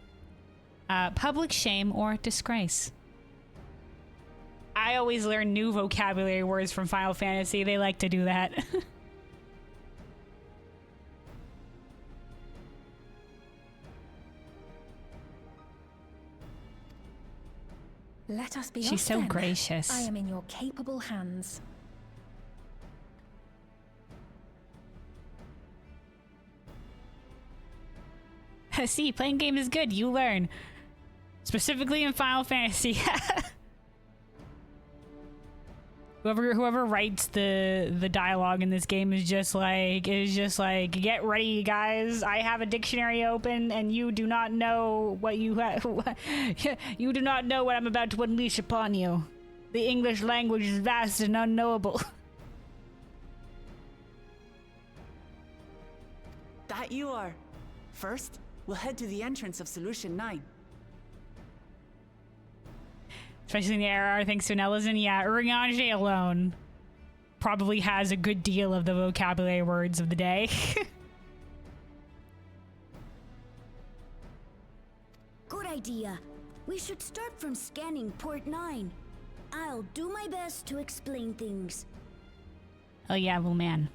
Public shame or disgrace. I always learn new vocabulary words from Final Fantasy. They like to do that. Let us be She's off so then. gracious. I am in your capable hands. See, playing game is good. You learn. Specifically in Final Fantasy. Whoever writes the dialogue in this game is just like get ready, guys. I have a dictionary open, and you do not know what you you do not know what I'm about to unleash upon you. The English language is vast and unknowable. That you are. First, we'll head to the entrance of Solution 9. Especially in the era thanks to Nelizin. Yeah, Urianger alone probably has a good deal of the vocabulary words of the day. Good idea. We should start from scanning Port 9. I'll do my best to explain things. Oh yeah, well man.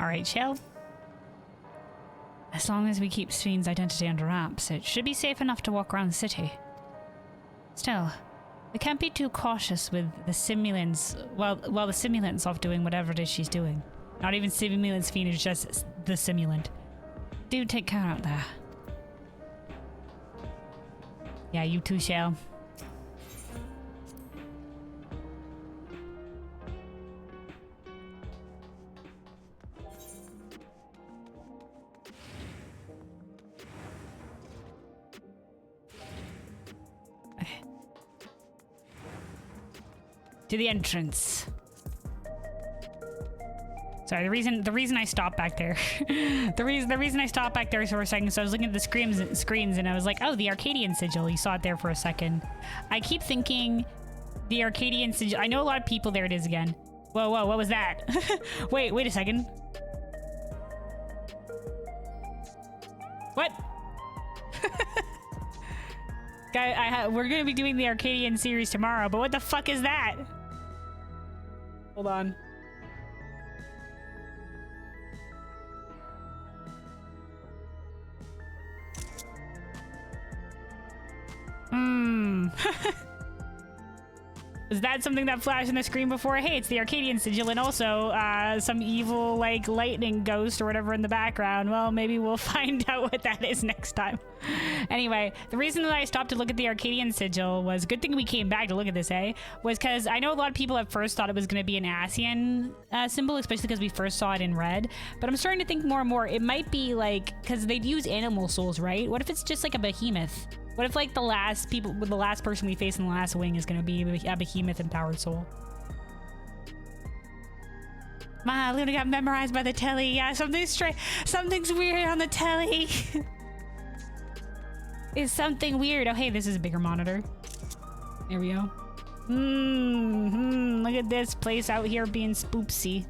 Alright, Shell. As long as we keep Sven's identity under wraps, it should be safe enough to walk around the city. Still, we can't be too cautious with the simulants while the simulant's off doing whatever it is she's doing. Not even simulant Sven, is just the simulant. Do take care out there. Yeah, you too, Shell. To the entrance. Sorry, the reason I stopped back there, the reason I stopped back there for a second, so I was looking at the screens and I was like, oh, the Arcadian sigil. You saw it there for a second. I keep thinking the Arcadian sigil. I know a lot of people. There it is again. Whoa, what was that? wait a second. What? Guy, we're gonna be doing the Arcadian series tomorrow, but what the fuck is that? Hold on. Is that something that flashed on the screen before? Hey, it's the Arcadian sigil, and also some evil, like, lightning ghost or whatever in the background. Well, maybe we'll find out what that is next time. Anyway, the reason that I stopped to look at the Arcadian sigil was, good thing we came back to look at this, was because I know a lot of people at first thought it was going to be an Ascian symbol, especially because we first saw it in red. But I'm starting to think more and more, it might be like, because they'd use animal souls, right? What if it's just like a behemoth? What if, like, the last person we face in the last wing is going to be a behemoth empowered soul? My Luna got memorized by the telly. Yeah, something's weird on the telly. Is something weird. Oh, hey, this is a bigger monitor. There we go. Look at this place out here being spoopsy.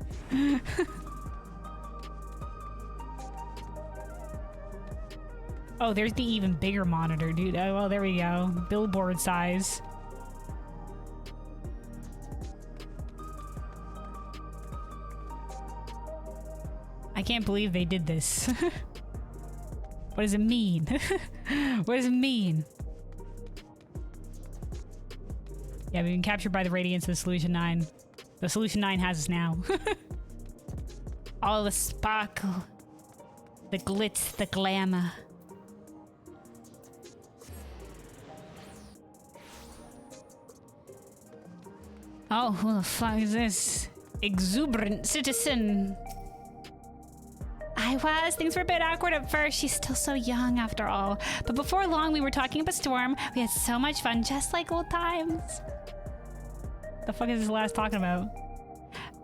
Oh, there's the even bigger monitor, dude. Oh, well, there we go. Billboard size. I can't believe they did this. What does it mean? What does it mean? Yeah, we've been captured by the radiance of the Solution 9. The Solution 9 has us now. All the sparkle, the glitz, the glamour. Oh, who the fuck is this? Exuberant citizen. I was. Things were a bit awkward at first. She's still so young after all. But before long, we were talking about Storm. We had so much fun, just like old times. The fuck is this last talking about?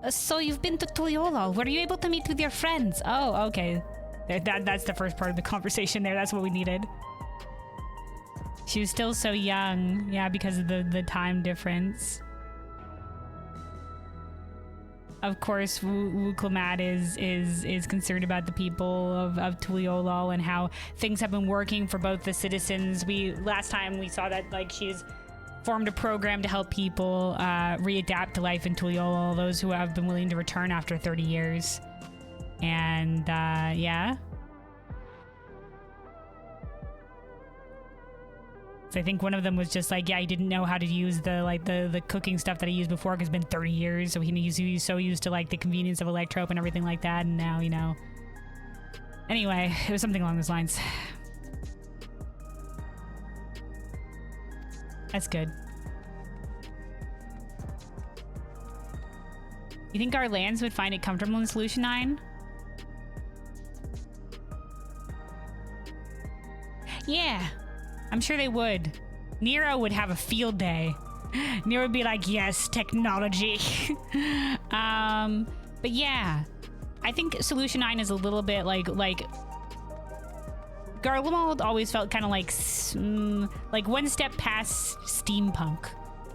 So you've been to Tuliolo. Were you able to meet with your friends? Oh, okay. That's the first part of the conversation there. That's what we needed. She was still so young. Yeah, because of the time difference. Of course, Wuklamat is concerned about the people of Tuliolol and how things have been working for both the citizens. Last time we saw that, like, she's formed a program to help people readapt to life in Tuliolo, those who have been willing to return after 30 years. And yeah. So I think one of them was just like, yeah, he didn't know how to use the cooking stuff that he used before because it's been 30 years. So he's so used to like the convenience of Electrope and everything like that. And now, you know. Anyway, it was something along those lines. That's good. You think our lands would find it comfortable in Solution 9? Yeah, I'm sure they would. Nero would have a field day. Nero would be like, yes, technology. But yeah, I think Solution 9 is a little bit like Garlemald always felt kind of like one step past steampunk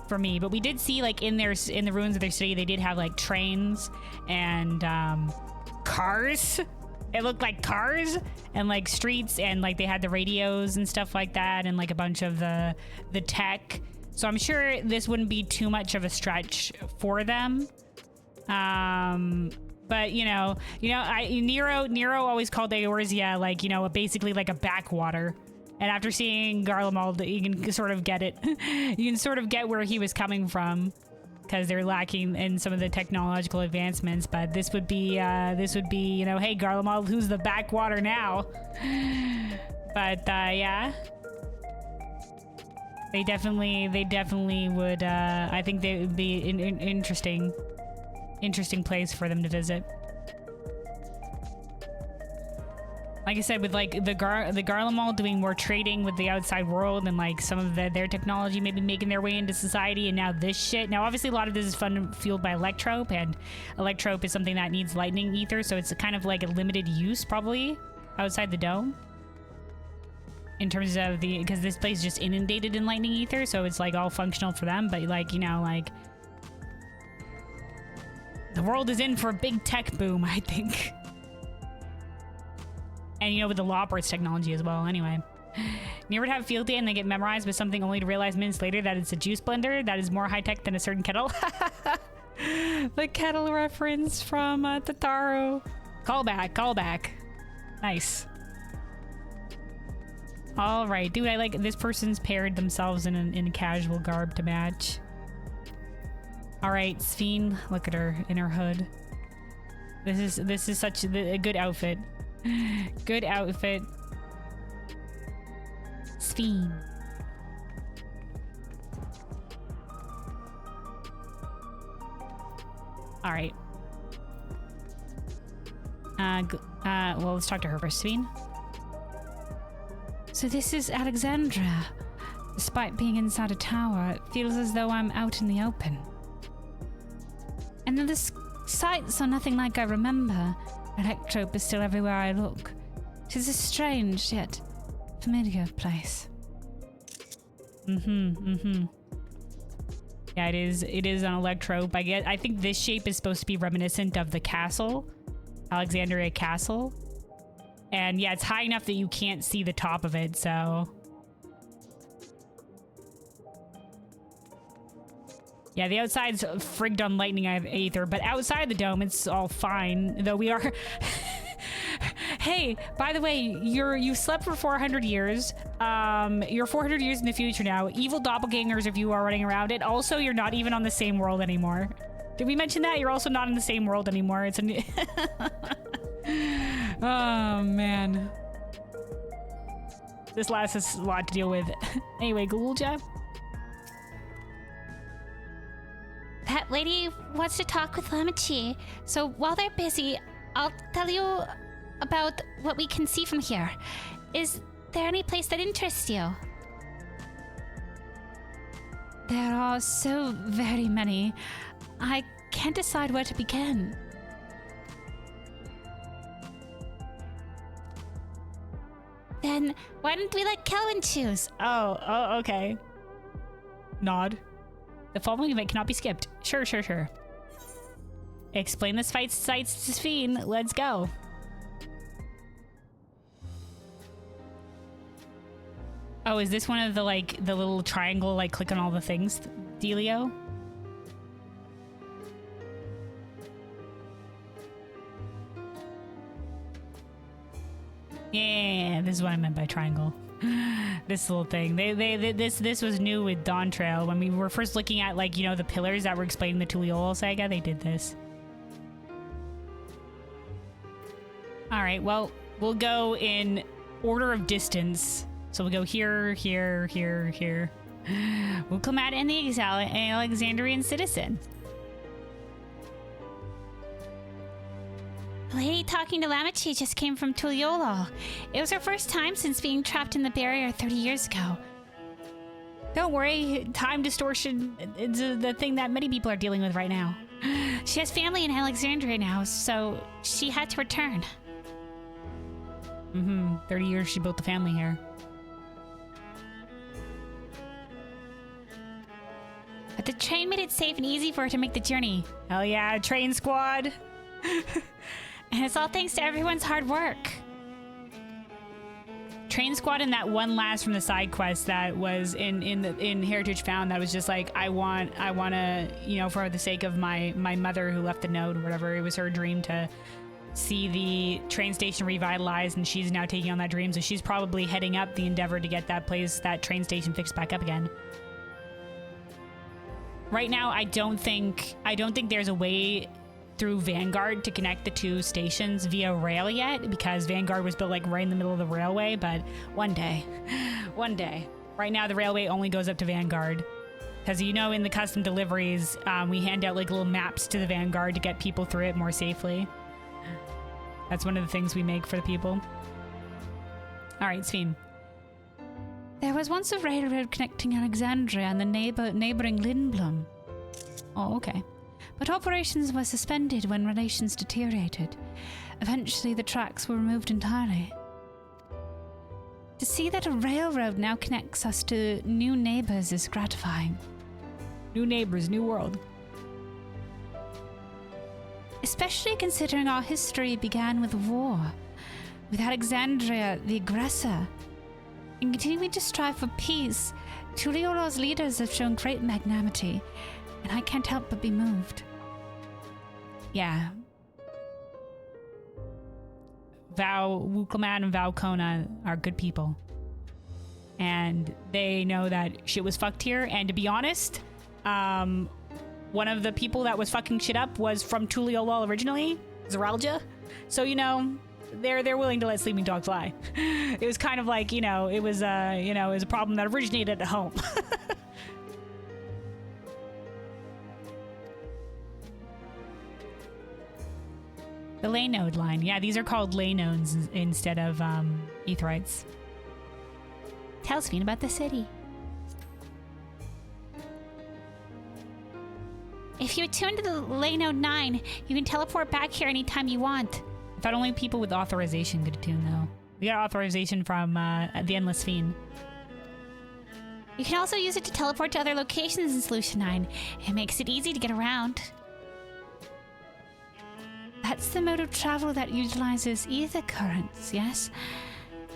for me. But we did see like in the ruins of their city, they did have like trains and cars. It looked like cars and like streets, and like they had the radios and stuff like that, and like a bunch of the tech. So I'm sure this wouldn't be too much of a stretch for them. But Nero always called Eorzea like, basically like a backwater. And after seeing Garlemald, you can sort of get it. You can sort of get where he was coming from, because they're lacking in some of the technological advancements. But this would be, hey Garlemald, who's the backwater now? But yeah, they definitely would. I think they would be an interesting place for them to visit. Like I said, with like the Garlemald doing more trading with the outside world, and like some of their technology maybe making their way into society, and now this shit. Now obviously a lot of this is fueled by Electrope, and Electrope is something that needs lightning ether, so it's kind of like a limited use probably outside the dome. In terms of because this place is just inundated in lightning ether, so it's like all functional for them, but like, like the world is in for a big tech boom, I think. And with the Lawport's technology as well, anyway. You ever have field day and they get memorized with something only to realize minutes later that it's a juice blender that is more high-tech than a certain kettle? The kettle reference from Tataru. Callback. Nice. All right, dude, I like this person's paired themselves in casual garb to match. All right, Sphene, look at her in her hood. This is such a good outfit. Good outfit. Sphene. All right. Well, let's talk to her first. Sphene. So this is Alexandria. Despite being inside a tower, it feels as though I'm out in the open. And then the sights are nothing like I remember. Electrope is still everywhere I look. It is a strange yet familiar place. Yeah, it is an Electrope. I think this shape is supposed to be reminiscent of the castle, Alexandria Castle. And yeah, it's high enough that you can't see the top of it, so. Yeah, the outside's frigged on lightning ether, but outside the dome, it's all fine. Though we are... Hey, by the way, you slept for 400 years. You're 400 years in the future now. Evil doppelgangers of you are running around it. Also, you're not even on the same world anymore. Did we mention that? You're also not in the same world anymore. It's a new... Oh, man. This last is a lot to deal with. Anyway, Gulja? That lady wants to talk with Lamachi, so while they're busy, I'll tell you about what we can see from here. Is there any place that interests you? There are so very many. I can't decide where to begin. Then why don't we let Kelvin choose? Oh, okay. Nod. The following event cannot be skipped. Sure. Explain this fight's sights to Sphene. Let's go. Oh, is this one of the, like, the little triangle, like, click on all the things dealio? Yeah, this is what I meant by triangle. This little thing. This was new with Dawntrail. When we were first looking at, like, you know, the pillars that were explaining the Tuliol saga, they did this. All right, well, we'll go in order of distance. So we'll go here, here, here, here. Wuklamat and the Alexandrian citizen. The lady talking to Lamachi just came from Tuliolo. It was her first time since being trapped in the barrier 30 years ago. Don't worry, time distortion is the thing that many people are dealing with right now. She has family in Alexandria now, so she had to return. 30 years she built a family here. But the train made it safe and easy for her to make the journey. Hell yeah, train squad. And it's all thanks to everyone's hard work. Train squad and that one last from the side quest that was in Heritage Found that was just like, I want to, you know, for the sake of my mother who left the note or whatever, it was her dream to see the train station revitalized, and she's now taking on that dream, so she's probably heading up the endeavor to get that train station fixed back up again. Right now, I don't think there's a way through Vanguard to connect the two stations via rail yet, because Vanguard was built like right in the middle of the railway, but one day. Right now, the railway only goes up to Vanguard. Because, you know, in the custom deliveries, we hand out like little maps to the Vanguard to get people through it more safely. That's one of the things we make for the people. All right, Sven. There was once a railroad connecting Alexandria and the neighboring Lindblom. Oh, okay. But operations were suspended when relations deteriorated. Eventually, the tracks were removed entirely. To see that a railroad now connects us to new neighbors is gratifying. New neighbors, new world. Especially considering our history began with war, with Alexandria the aggressor. In continuing to strive for peace, Tuliolo's leaders have shown great magnanimity, and I can't help but be moved. Yeah. Wuklamat and Kona are good people. And they know that shit was fucked here, and to be honest, one of the people that was fucking shit up was from Tuliolo originally, Zeralja. So, you know, they're willing to let sleeping dogs lie. It was kind of like, you know, it was a problem that originated at home. The Laynode line. Yeah, these are called Laynodes instead of Aetherites. Tell Sven about the city. If you attune to the Laynode 9, you can teleport back here anytime you want. I thought only people with authorization could attune, though. We got authorization from the Endless Fiend. You can also use it to teleport to other locations in Solution 9. It makes it easy to get around. That's the mode of travel that utilizes ether currents, yes?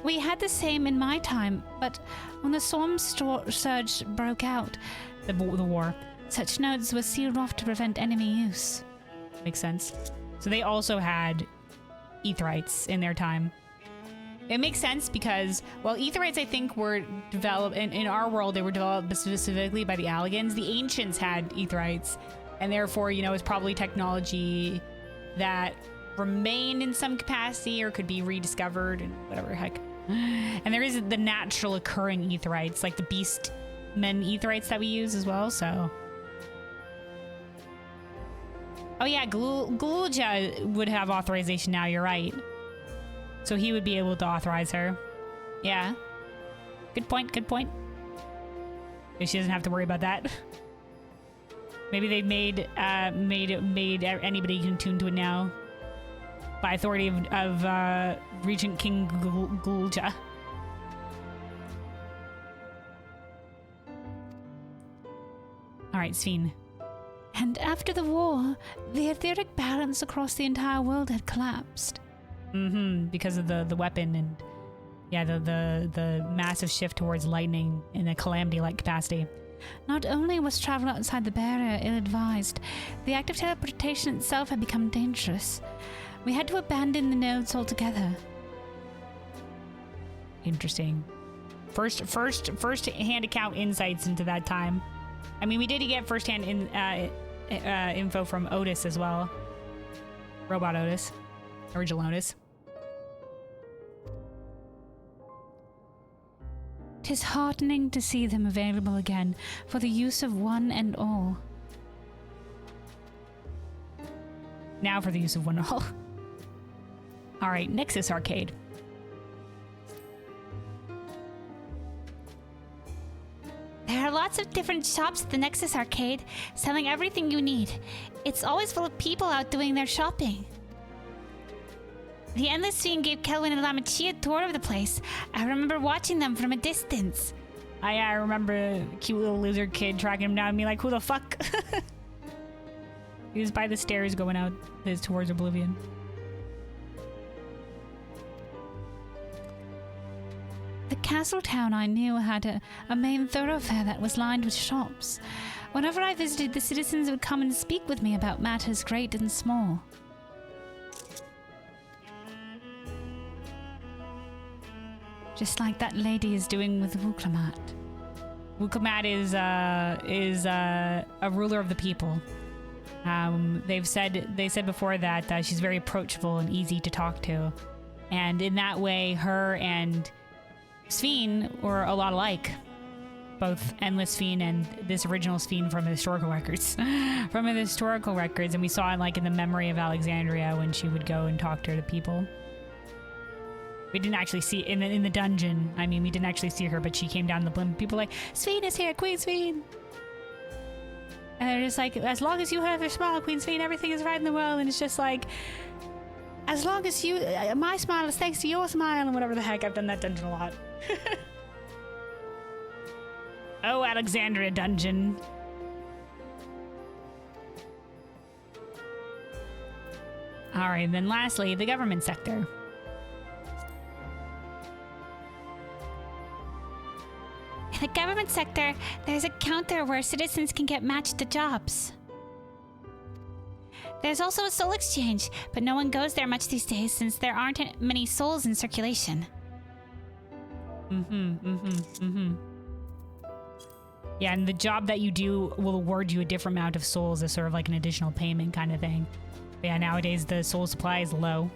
We had the same in my time, but when the storm surge broke out, The war. such nodes were sealed off to prevent enemy use. Makes sense. So they also had Aetherites in their time. It makes sense because, well, Aetherites, I think, were developed, in our world, they were developed specifically by the Allagans. The Ancients had Aetherites, and therefore, you know, it's probably technology that remained in some capacity or could be rediscovered and whatever the heck. And there is the natural occurring Aetherites, like the Beastmen Aetherites that we use as well, so... Oh yeah, Glulja would have authorization now, you're right. So he would be able to authorize her. Yeah. Good point, good point. She doesn't have to worry about that. Maybe they made anybody can tune to it now. By authority of Regent King Glulja. Alright, Sven. And after the war, the etheric balance across the entire world had collapsed. Because of the weapon and Yeah, the massive shift towards lightning in a calamity-like capacity. Not only was travel outside the barrier ill-advised, the act of teleportation itself had become dangerous. We had to abandon the nodes altogether. Interesting. First-hand account insights into that time. I mean, we did get first-hand info from Otis as well. Robot Otis. Original Otis. 'Tis heartening to see them available again for the use of one and all. Now for the use of one and all. Alright, Nexus Arcade. There are lots of different shops at the Nexus Arcade, selling everything you need. It's always full of people out doing their shopping. The Endless Fiend gave Kelvin and Lamachi a tour of the place. I remember watching them from a distance. I remember a cute little lizard kid tracking him down and being like, who the fuck? He was by the stairs going out towards Oblivion. The castle town I knew had a main thoroughfare that was lined with shops. Whenever I visited, the citizens would come and speak with me about matters great and small. Just like that lady is doing with Wuklamat. Wuklamat is a ruler of the people. They said before that she's very approachable and easy to talk to, and in that way, her and Sphene were a lot alike. Both Endless Fiend and this original Sphene from historical records. From the historical records, and we saw it like in the Memory of Alexandria when she would go and talk to the people. We didn't actually see in the dungeon. I mean, we didn't actually see her, but she came down the blimp. People were like, Sphene is here, Queen Sphene. And they're just like, as long as you have a smile, Queen Sphene, everything is right in the world. And it's just like, as long as you, my smile is thanks to your smile, and whatever the heck. I've done that dungeon a lot. Oh, Alexandria dungeon. All right, and then lastly, the government sector. In the government sector, there's a counter where citizens can get matched to jobs. There's also a soul exchange, but no one goes there much these days since there aren't many souls in circulation. Yeah, and the job that you do will award you a different amount of souls as sort of like an additional payment kind of thing. But yeah, nowadays the soul supply is low.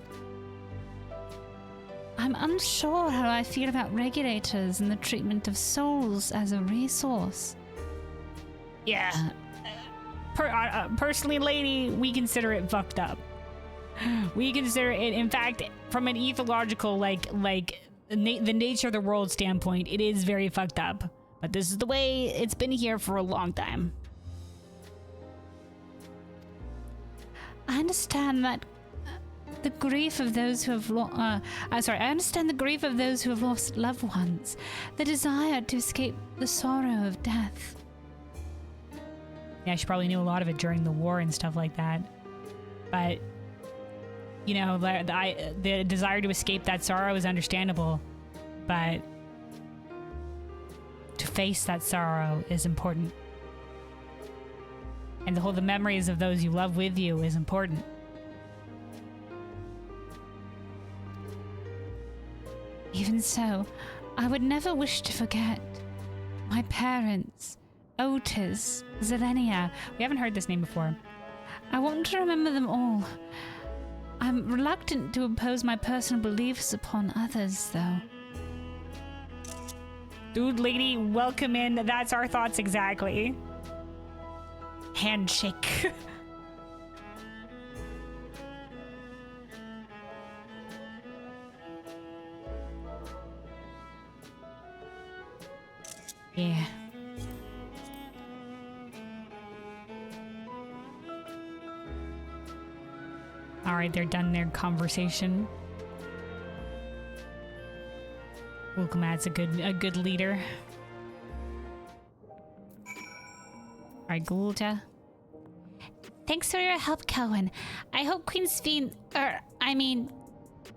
I'm unsure how I feel about regulators and the treatment of souls as a resource. Yeah. Personally, lady, we consider it fucked up. We consider it, in fact, from an ethological, the nature of the world standpoint, it is very fucked up. But this is the way it's been here for a long time. I understand that the grief of those who have I understand the grief of those who have lost loved ones, the desire to escape the sorrow of death. Yeah, she probably knew a lot of it during the war and stuff like that. But, you know, the desire to escape that sorrow is understandable. But to face that sorrow is important. And to hold the memories of those you love with you is important. Even so, I would never wish to forget my parents, Otis, Zelenia. We haven't heard this name before. I want to remember them all. I'm reluctant to impose my personal beliefs upon others, though. Dude, lady, welcome in. That's our thoughts exactly. Handshake. Yeah. All right, they're done their conversation. Wuklamat's a good leader. All right, Gulta. Thanks for your help, Kelvin. I hope Queen Sphene,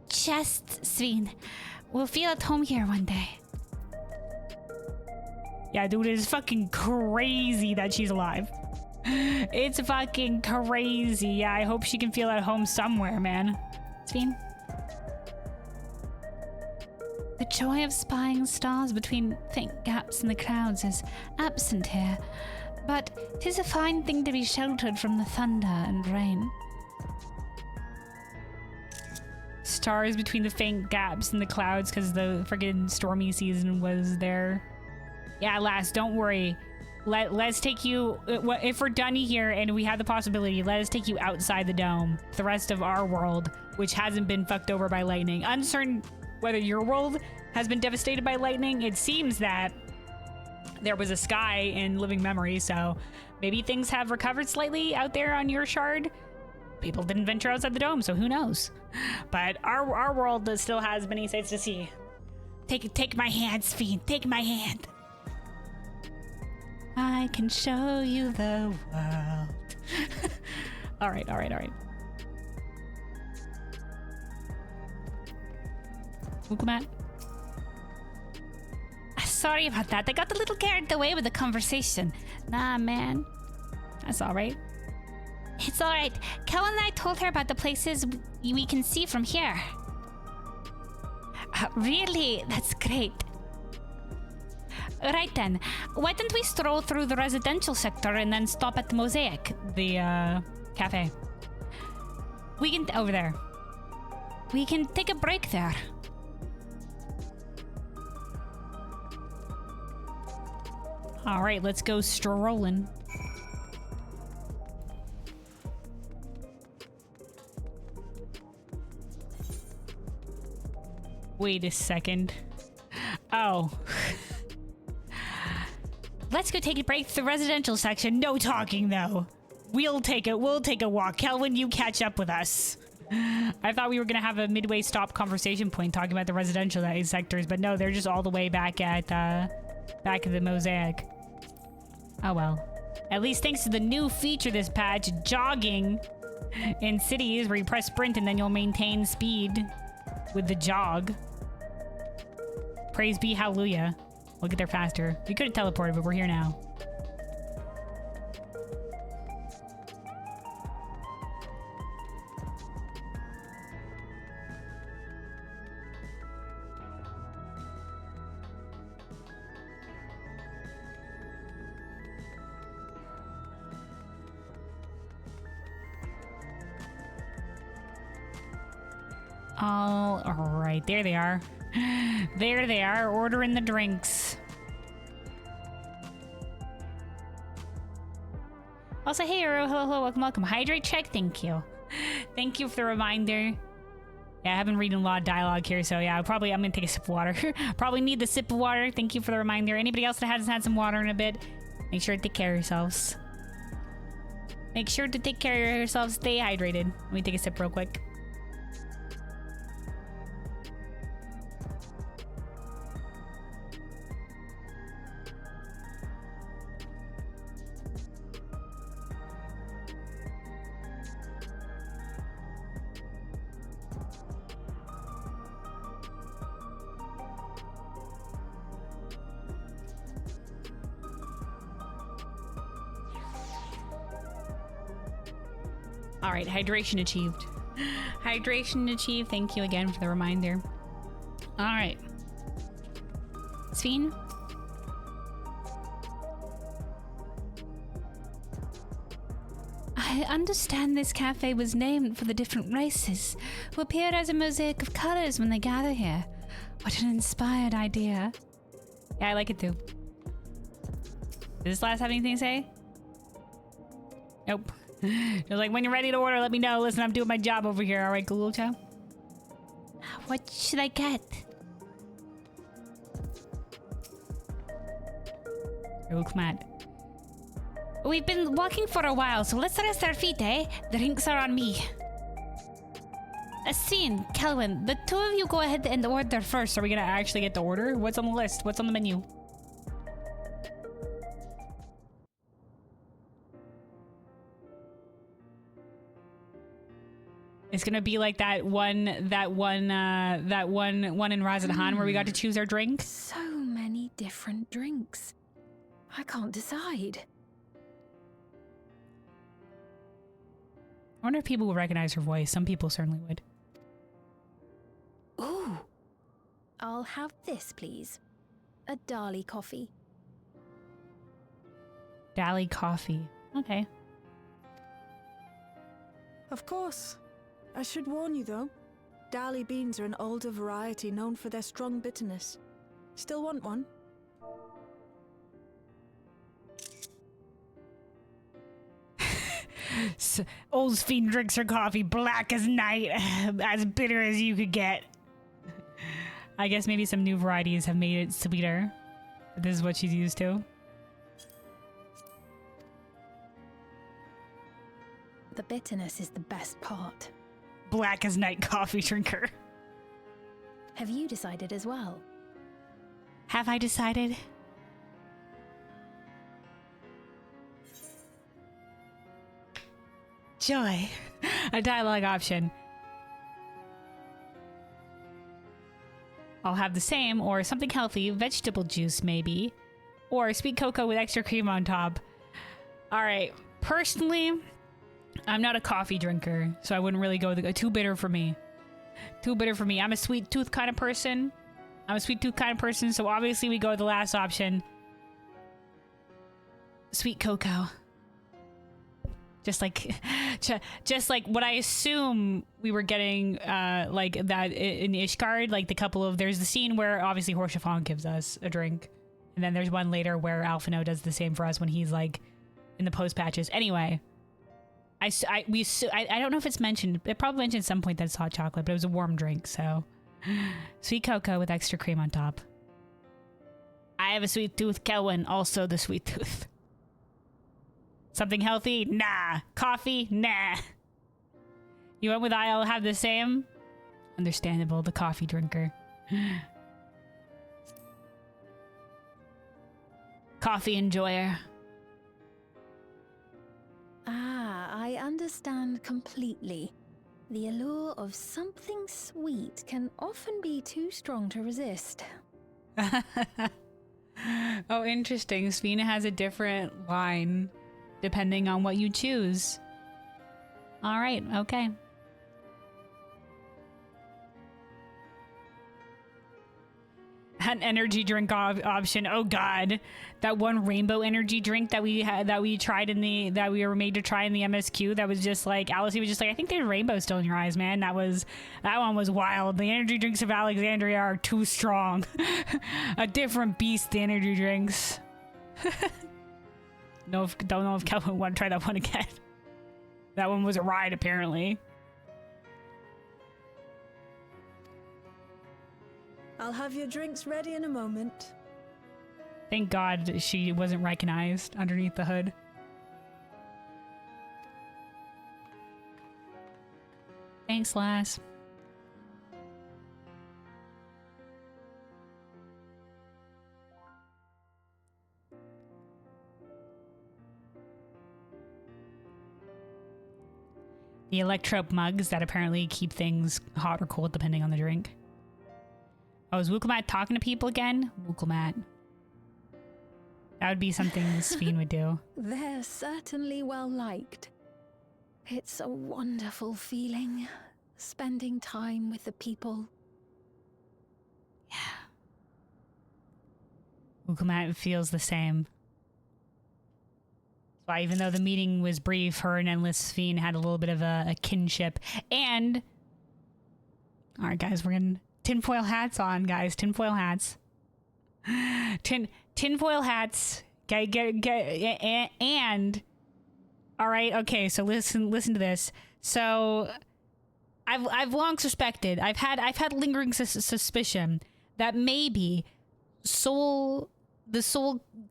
just Sphene, we'll feel at home here one day. Yeah, dude, it's fucking crazy that she's alive. It's fucking crazy. Yeah, I hope she can feel at home somewhere, man. Sven? The joy of spying stars between faint gaps in the clouds is absent here, but 'tis a fine thing to be sheltered from the thunder and rain. Stars between the faint gaps in the clouds because the friggin' stormy season was there. Yeah, lass, don't worry. Let's take you, if we're done here and we have the possibility, let us take you outside the dome, the rest of our world, which hasn't been fucked over by lightning. Uncertain whether your world has been devastated by lightning. It seems that there was a sky in living memory, so maybe things have recovered slightly out there on your shard. People didn't venture outside the dome, so who knows? But our world still has many sights to see. Take my hand, Sven. Take my hand. I can show you the world. All right. Ukumat. Sorry about that. I got a little carried away with the conversation. Nah, man. That's all right. It's alright. Kel and I told her about the places we can see from here. Really? That's great. Right then, why don't we stroll through the residential sector and then stop at the Mosaic? The cafe. We can... over there. We can take a break there. All right, let's go strolling. Wait a second. Oh. Let's go take a break to the residential section. No talking, though. We'll take a walk. Kelvin, you catch up with us. I thought we were gonna have a midway stop conversation point talking about the residential sectors, but no, they're just all the way back at the Mosaic. Oh well. At least thanks to the new feature this patch, jogging in cities, where you press sprint and then you'll maintain speed with the jog. Praise be, hallelujah. We'll get there faster. We could have teleported, but we're here now. All right, there they are. There they are, ordering the drinks. Also, hey, hello, welcome. Hydrate check, thank you. Thank you for the reminder. Yeah, I haven't read a lot of dialogue here, so yeah, I'm gonna take a sip of water. Probably need the sip of water. Thank you for the reminder. Anybody else that hasn't had some water in a bit, make sure to take care of yourselves. Make sure to take care of yourselves. Stay hydrated. Let me take a sip real quick. All right, hydration achieved. Hydration achieved. Thank you again for the reminder. All right. Sven? I understand this cafe was named for the different races who appear as a mosaic of colors when they gather here. What an inspired idea. Yeah, I like it too. Does this last have anything to say? Nope. It was like, when you're ready to order, let me know. Listen, I'm doing my job over here. All right, cool, chow? What should I get? It looks mad. We've been walking for a while, so let's rest our feet, eh? The drinks are on me. Sven, Kelvin, the two of you go ahead and order first. Are we gonna actually get the order? What's on the list? What's on the menu? It's gonna be like that one in Razadhan where we got to choose our drink. So many different drinks. I can't decide. I wonder if people will recognize her voice. Some people certainly would. Ooh. I'll have this, please. A Dali coffee. Dali coffee. Okay. Of course. I should warn you, though. Dali beans are an older variety known for their strong bitterness. Still want one? Old Fiend drinks her coffee black as night, as bitter as you could get. I guess maybe some new varieties have made it sweeter. But this is what she's used to. The bitterness is the best part. Black as night coffee drinker. Have you decided as well? Have I decided? Joy. A dialogue option. I'll have the same, or something healthy, vegetable juice maybe, or sweet cocoa with extra cream on top. Alright, personally, I'm not a coffee drinker, so I wouldn't really go with too bitter for me. Too bitter for me. I'm a sweet tooth kind of person. So obviously we go with the last option. Sweet cocoa. Just like what I assume we were getting, like that in Ishgard, like there's the scene where obviously Horsefang gives us a drink. And then there's one later where Alphino does the same for us when he's like in the post patches. Anyway, I don't know if it's mentioned. It probably mentioned at some point that it's hot chocolate, but it was a warm drink. So sweet cocoa with extra cream on top. I have a sweet tooth, Kelwyn, also the sweet tooth. Something healthy? Nah. Coffee? Nah. You went with I'll have the same? Understandable, the coffee drinker. Coffee enjoyer. I understand completely. The allure of something sweet can often be too strong to resist. Oh, interesting. Svina has a different line depending on what you choose. All right, okay. An energy drink option. Oh God, that one rainbow energy drink that we had, that we were made to try in the MSQ. That was just like Alice was just like, I think there's rainbow still in your eyes, man. That one was wild. The energy drinks of Alexandria are too strong. A different beast. The energy drinks. Don't know if Kelvin want to try that one again. That one was a ride, apparently. I'll have your drinks ready in a moment. Thank God she wasn't recognized underneath the hood. Thanks, lass. The electrope mugs that apparently keep things hot or cold depending on the drink. Oh, is Wukelmat talking to people again? Wukelmat. That would be something Sphene would do. They're certainly well liked. It's a wonderful feeling, spending time with the people. Yeah. Wukelmat feels the same. So even though the meeting was brief, her and Endless Sphene had a little bit of a kinship. And... Alright guys, we're gonna... Tinfoil hats on, guys. Tinfoil hats. Tinfoil hats. And all right, okay. So listen to this. So I've long suspected. I've had lingering suspicion that maybe the soul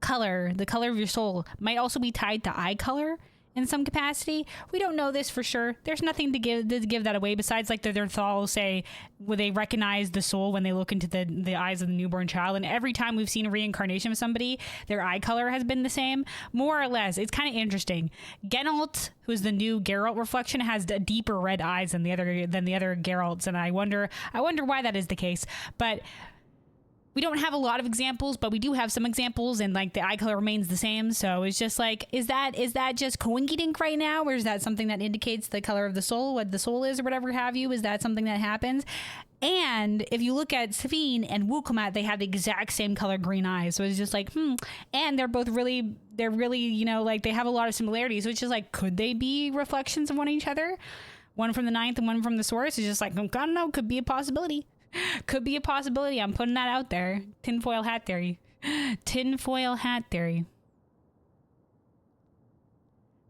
color, the color of your soul, might also be tied to eye color, in some capacity. We don't know this for sure. There's nothing to give that away besides like their Thal say where they recognize the soul when they look into the eyes of the newborn child, and every time we've seen a reincarnation of somebody, their eye color has been the same, more or less. It's kind of interesting. Geralt, who's the new Geralt reflection, has deeper red eyes than the other Geralts, and I wonder why that is the case. But we don't have a lot of examples, but we do have some examples, and like the eye color remains the same. So it's just like, is that just coinkydink right now, or is that something that indicates the color of the soul, what the soul is, or whatever have you? Is that something that happens? And if you look at Sphene and Wukomat, they have the exact same color green eyes. So it's just like, and they're really, you know, like they have a lot of similarities. So it's just like, could they be reflections of one each other? One from the ninth and one from the source. It's just like, I don't know, could be a possibility. Could be a possibility. I'm putting that out there. Tinfoil hat theory. Tinfoil hat theory.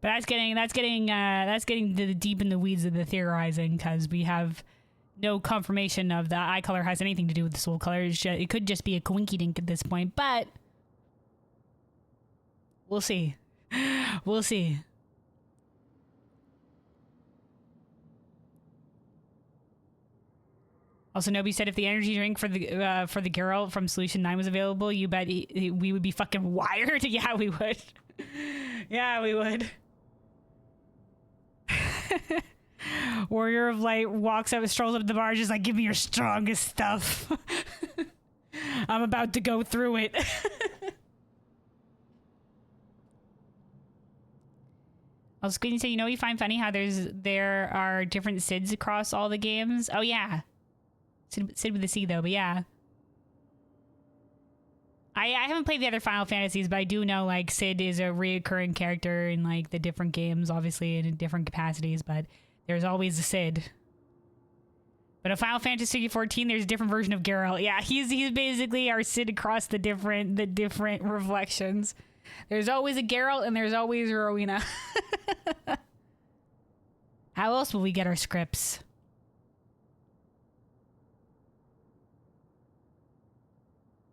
But that's getting deep in the weeds of the theorizing, because we have no confirmation of the eye color has anything to do with the soul color. It could just be a coinkydink at this point, but we'll see. We'll see. Also, Nobi said if the energy drink for the Geralt from Solution 9 was available, you bet we would be fucking wired. Yeah, we would. Yeah, we would. Warrior of Light strolls up to the bar, just like, give me your strongest stuff. I'm about to go through it. I was going to say, you know, you find funny how there are different Cids across all the games. Oh yeah. Sid with a C though, but yeah. I haven't played the other Final Fantasies, but I do know like Sid is a reoccurring character in like the different games, obviously in different capacities, but there's always a Sid. But in Final Fantasy XIV, there's a different version of Geralt. Yeah, he's basically our Sid across the different reflections. There's always a Geralt and there's always a Rowena. How else will we get our scripts?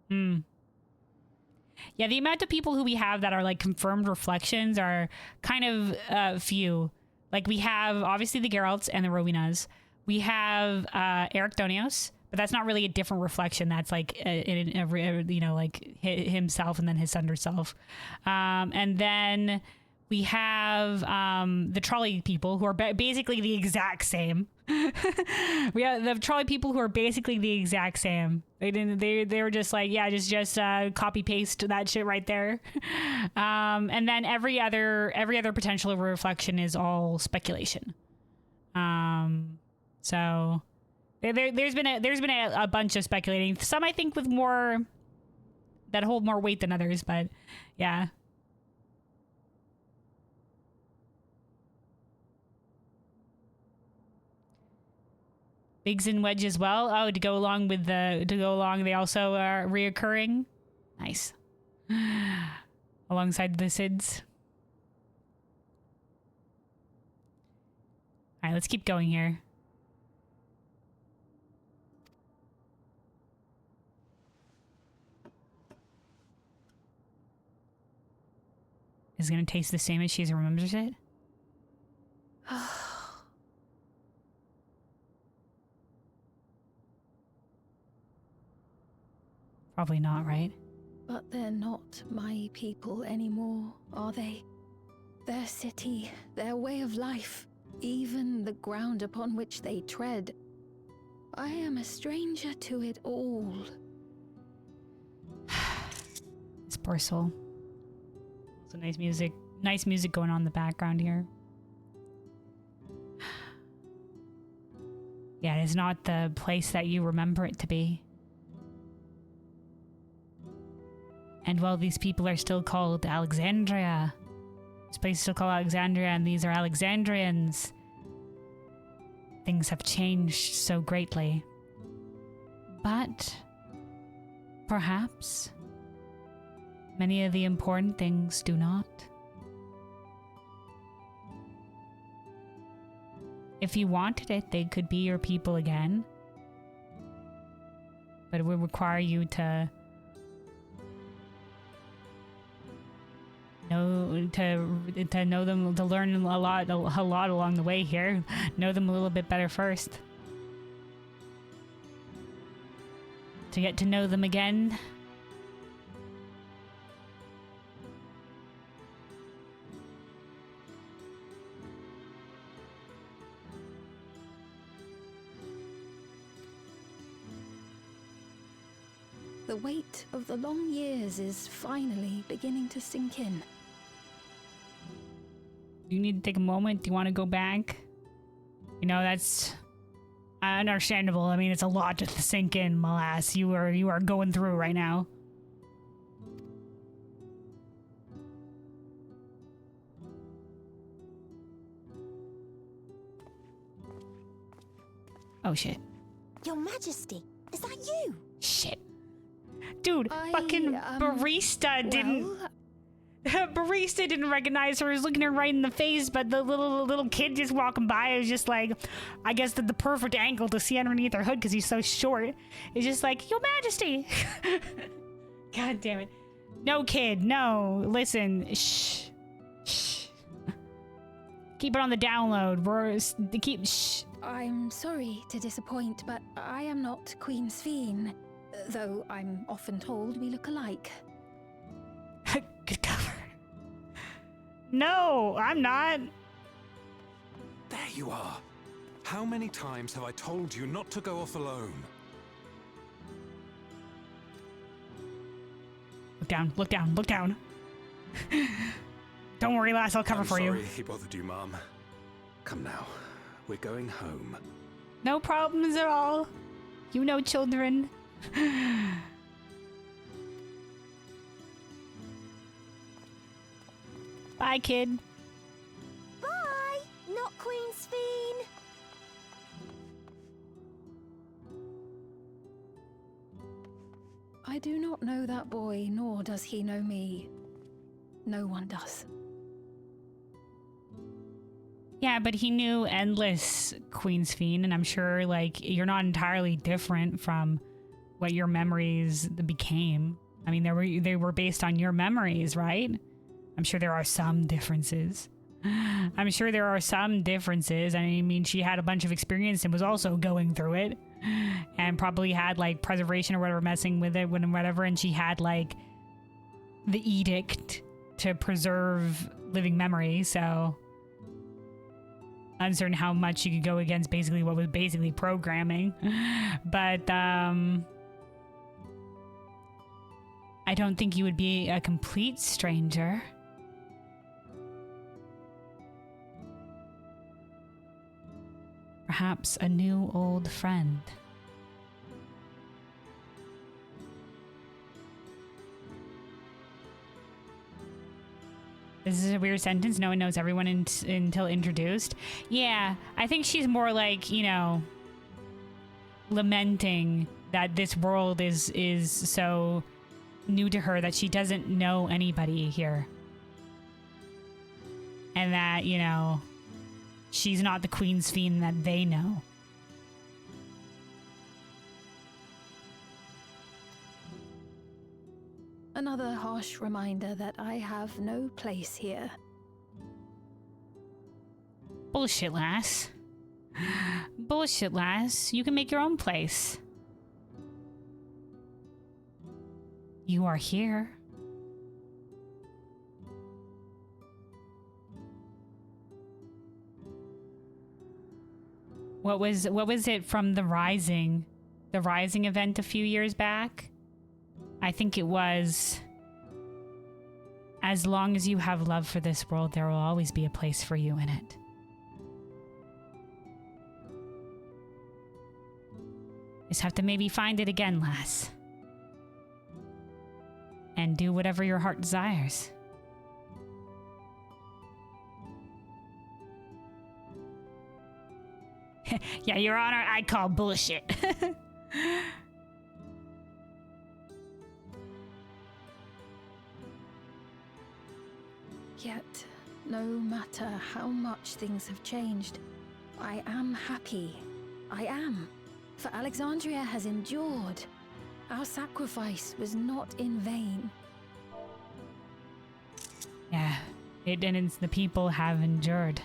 Yeah, the amount of people who we have that are like confirmed reflections are kind of few. Like we have obviously the Geralts and the Rowenas. We have Eric Donios, but that's not really a different reflection. That's like you know, like himself and then his Sunder self. And then we have the trolley people who are basically the exact same. We have the trolley people who are basically the exact same. They were just like, yeah, just copy paste that shit right there. And then every other potential reflection is all speculation. So there's been a bunch of speculating. Some I think with more that hold more weight than others, but yeah. Biggs and Wedge as well. Oh, to go along, they also are reoccurring. Nice. Alongside the Cids. All right, let's keep going here. Is it gonna taste the same as she remembers it? Probably not, right? But they're not my people anymore, are they? Their city, their way of life, even the ground upon which they tread. I am a stranger to it all. This poor soul. Also nice music going on in the background here. Yeah, it is not the place that you remember it to be. And while these people are still called Alexandria, this place is still called Alexandria, and these are Alexandrians, things have changed so greatly. But perhaps many of the important things do not. If you wanted it, they could be your people again. But it would require you to know them, to learn a lot along the way here. Know them a little bit better first. To get to know them again. The weight of the long years is finally beginning to sink in. You need to take a moment. Do you want to go back? You know, that's understandable. I mean, it's a lot to sink in, Molas. You are going through right now. Oh shit. Your Majesty, is that you? Shit. Dude, fucking barista didn't... barista didn't recognize her. He was looking her right in the face, but the little kid just walking by was just like, I guess the perfect angle to see underneath her hood because he's so short. It's just like, Your Majesty! God damn it. No, kid, no. Listen, shh. Shh. Keep it on the download. Shh. I'm sorry to disappoint, but I am not Queen Sphene. Though I'm often told we look alike. Good cover. No, I'm not. There you are. How many times have I told you not to go off alone? Look down, look down, look down. Don't worry, lass, I'll cover for you. Sorry he bothered you, Mom. Come now, we're going home. No problems at all. You know, children. Bye, kid. Bye, not Queen Sphene. I do not know that boy, nor does he know me. No one does. Yeah, but he knew Endless, Queen Sphene, and I'm sure, like, you're not entirely different from what your memories became. I mean, they were based on your memories, right? I'm sure there are some differences. I'm sure there are some differences. I mean, she had a bunch of experience and was also going through it, and probably had like preservation or whatever messing with it, whatever, and she had like the edict to preserve living memory, so uncertain how much you could go against basically what was basically programming. But I don't think you would be a complete stranger. Perhaps a new old friend. This is a weird sentence. No one knows everyone until introduced. Yeah, I think she's more like, you know, lamenting that this world is so new to her that she doesn't know anybody here. And that, you know, she's not the Queen Sphene that they know. Another harsh reminder that I have no place here. Bullshit, lass. Bullshit, lass. You can make your own place. You are here. What was it from the Rising event a few years back? I think it was, as long as you have love for this world, there will always be a place for you in it. Just have to maybe find it again, lass. And do whatever your heart desires. Yeah, Your Honor, I call bullshit. Yet, no matter how much things have changed, I am happy. I am. For Alexandria has endured. Our sacrifice was not in vain. Yeah, the people have endured,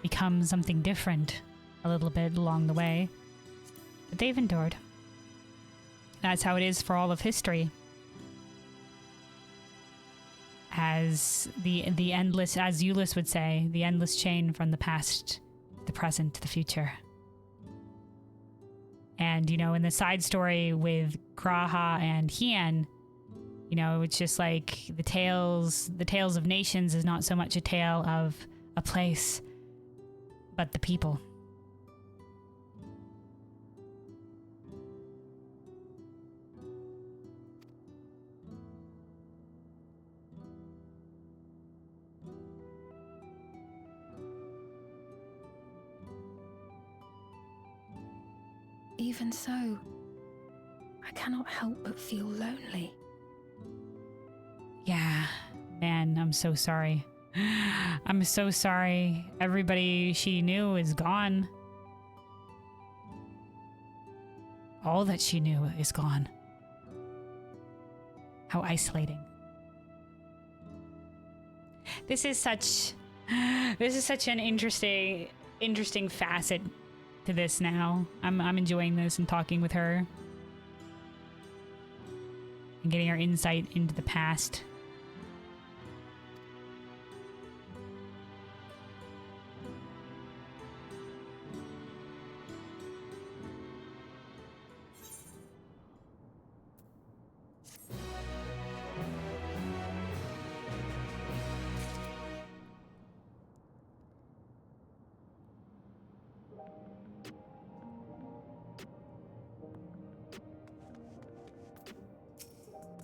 become something different a little bit along the way, but they've endured. That's how it is for all of history. As the endless, as Euless would say, the endless chain from the past, the present, to the future. And, you know, in the side story with Graha and Hien, you know, it's just like the tales of nations is not so much a tale of a place, but the people. Even so, I cannot help but feel lonely. Yeah, man, I'm so sorry. I'm so sorry. Everybody she knew is gone. All that she knew is gone. How isolating. This is such an interesting facet to this now. I'm enjoying this and talking with her and getting her insight into the past.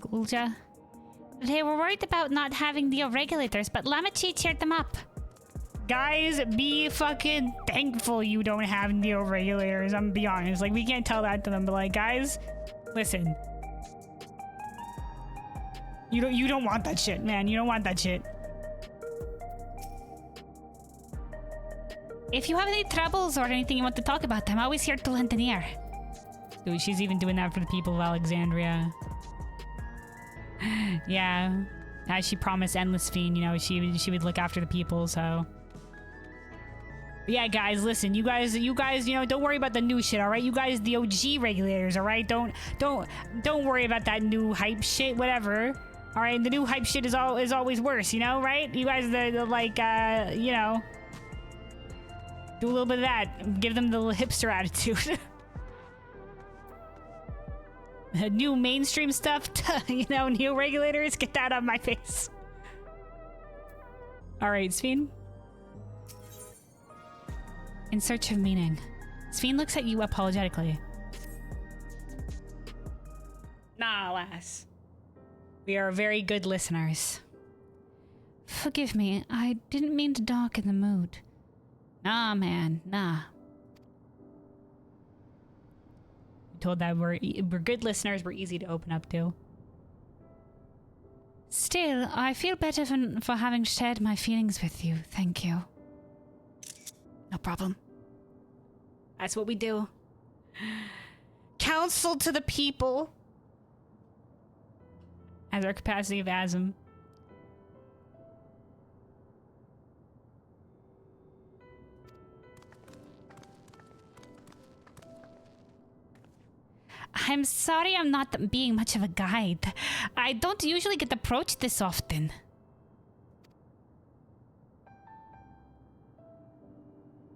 Gulja. They were worried about not having the regulators, but Lamachi cheered them up. Guys, be fucking thankful you don't have neo regulators. I'm gonna be honest. Like, we can't tell that to them, but like, guys, listen. You don't want that shit, man. You don't want that shit. If you have any troubles or anything you want to talk about, I'm always here to lend an ear. Dude, she's even doing that for the people of Alexandria. Yeah, as she promised Endless Fiend, you know, she would look after the people, so. But yeah, guys, listen, you guys, you know, don't worry about the new shit, all right? You guys, the OG regulators, all right? Don't worry about that new hype shit, whatever. All right, the new hype shit is always worse, you know, right? You guys, the like, you know, do a little bit of that. Give them the little hipster attitude. New mainstream stuff, you know, new regulators, get that out of my face. All right, Sphene. In search of meaning. Sphene looks at you apologetically. Nah, lass. We are very good listeners. Forgive me, I didn't mean to darken the mood. Nah, man, nah. Told that we're good listeners, we're easy to open up to. Still, I feel better for having shared my feelings with you. Thank you. No problem. That's what we do. Counsel to the people. As our capacity of asm. I'm sorry I'm not being much of a guide. I don't usually get approached this often.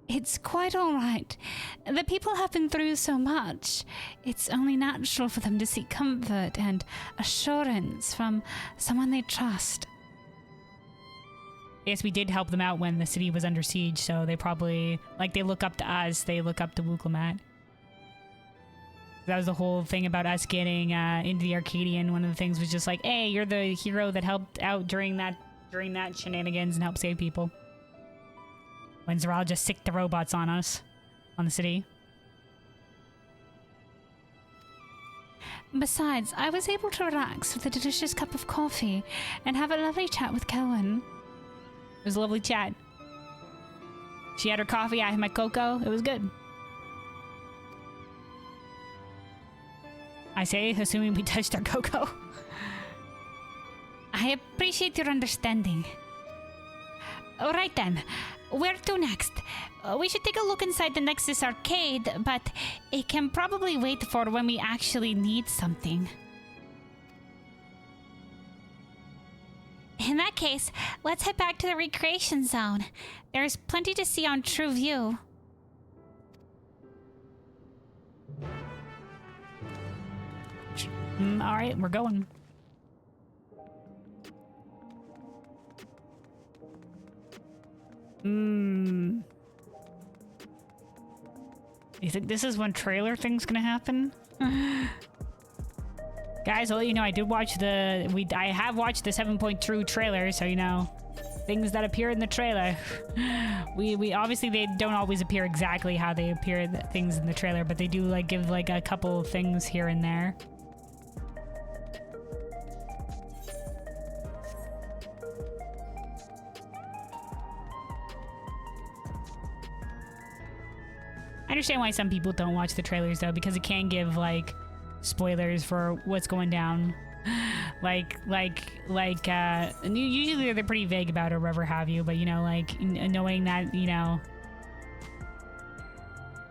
It's quite all right. The people have been through so much. It's only natural for them to seek comfort and assurance from someone they trust. Yes, we did help them out when the city was under siege, so they probably, like, they look up to us, they look up to Wuklamat. That was the whole thing about us getting into the Arcadian. One of the things was just like, hey, you're the hero that helped out during that shenanigans and helped save people. When Zeral just sicked the robots on us, on the city. Besides, I was able to relax with a delicious cup of coffee and have a lovely chat with Kelwyn. It was a lovely chat. She had her coffee, I had my cocoa. It was good. I say, assuming we touched our cocoa. I appreciate your understanding. Alright then, where to next? We should take a look inside the Nexus arcade, but it can probably wait for when we actually need something. In that case, let's head back to the recreation zone. There's plenty to see on True View. Alright, we're going. You think this is when trailer thing's gonna happen? Guys, I'll let you know I did watch I have watched the 7.2 trailer, so you know, things that appear in the trailer. We obviously they don't always appear exactly how they appear things in the trailer, but they do like give like a couple of things here and there. I understand why some people don't watch the trailers though, because it can give like spoilers for what's going down. And usually they're pretty vague about it or whatever have you, but you know, like knowing that, you know,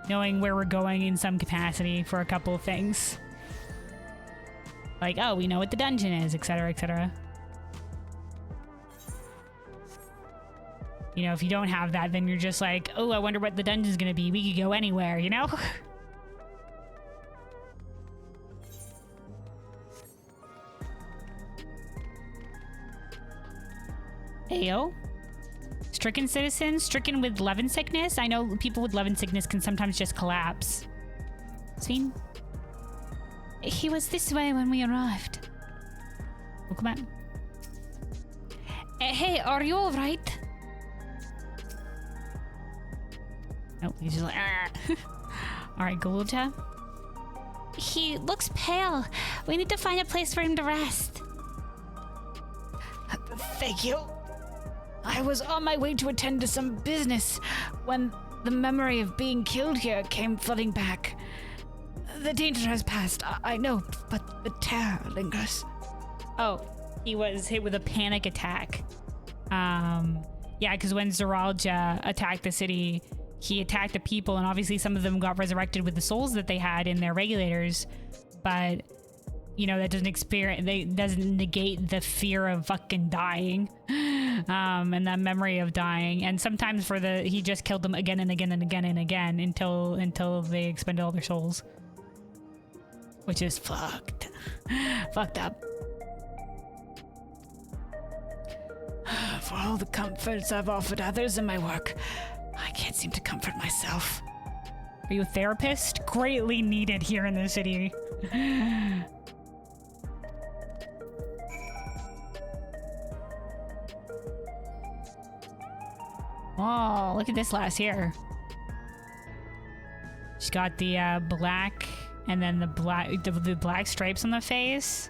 knowing where we're going in some capacity for a couple of things. Like, oh, we know what the dungeon is, etc., etc. You know, if you don't have that, then you're just like, oh, I wonder what the dungeon's gonna be. We could go anywhere, you know? Ayo. Stricken citizens? Stricken with Levin sickness? I know people with Levin sickness can sometimes just collapse. Seen? He was this way when we arrived. Oh, come on. Hey, are you alright? Nope, he's just like, alright, Gulta. He looks pale. We need to find a place for him to rest. Thank you. I was on my way to attend to some business when the memory of being killed here came flooding back. The danger has passed, I know, but the terror lingers. Oh, he was hit with a panic attack. Yeah, because when Zeralja attacked the city, he attacked the people, and obviously some of them got resurrected with the souls that they had in their regulators, but you know, that doesn't negate the fear of fucking dying, and that memory of dying. And sometimes he just killed them again and again and again and again until they expended all their souls, which is fucked up. For all the comforts I've offered others in my work, I can't seem to comfort myself. Are you a therapist? Greatly needed here in the city. Oh, look at this lass here. She's got the black, and then the black stripes on the face,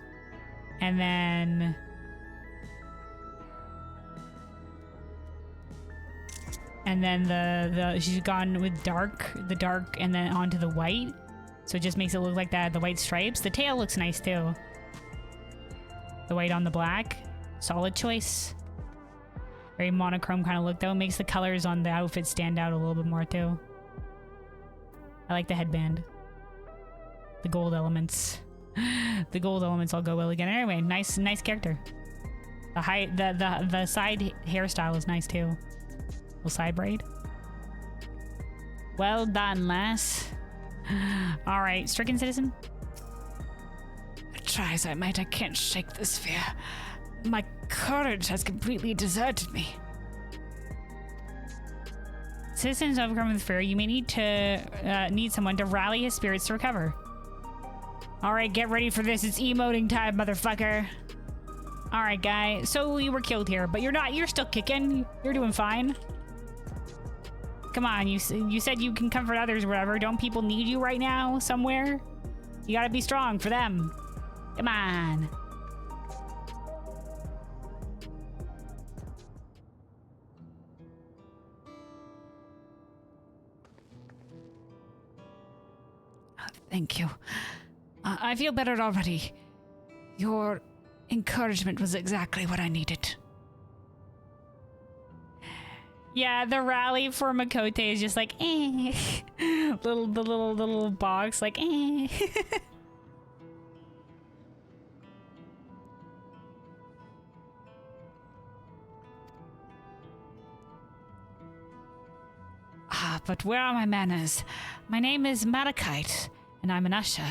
and then she's gone with the dark, and then onto the white, so it just makes it look like the white stripes. The tail looks nice too. The white on the black, solid choice. Very monochrome kind of look though. Makes the colors on the outfit stand out a little bit more too. I like the headband. The gold elements. The gold elements all go well again. Anyway, nice character. The side hairstyle is nice too. Little side braid. Well done, lass. Alright, stricken citizen. Try as I might, I can't shake this fear. My courage has completely deserted me. Citizens overcome with fear, you may need someone to rally his spirits to recover. Alright, get ready for this. It's emoting time, motherfucker. Alright, guy. So you were killed here, but you're not. You're still kicking. You're doing fine. Come on, you said you can comfort others or whatever. Don't people need you right now somewhere? You gotta be strong for them. Come on. Thank you. I feel better already. Your encouragement was exactly what I needed. Yeah, the rally for Makote is just like, eh. the little box, like, eh. But where are my manners? My name is Malachite, and I'm an usher.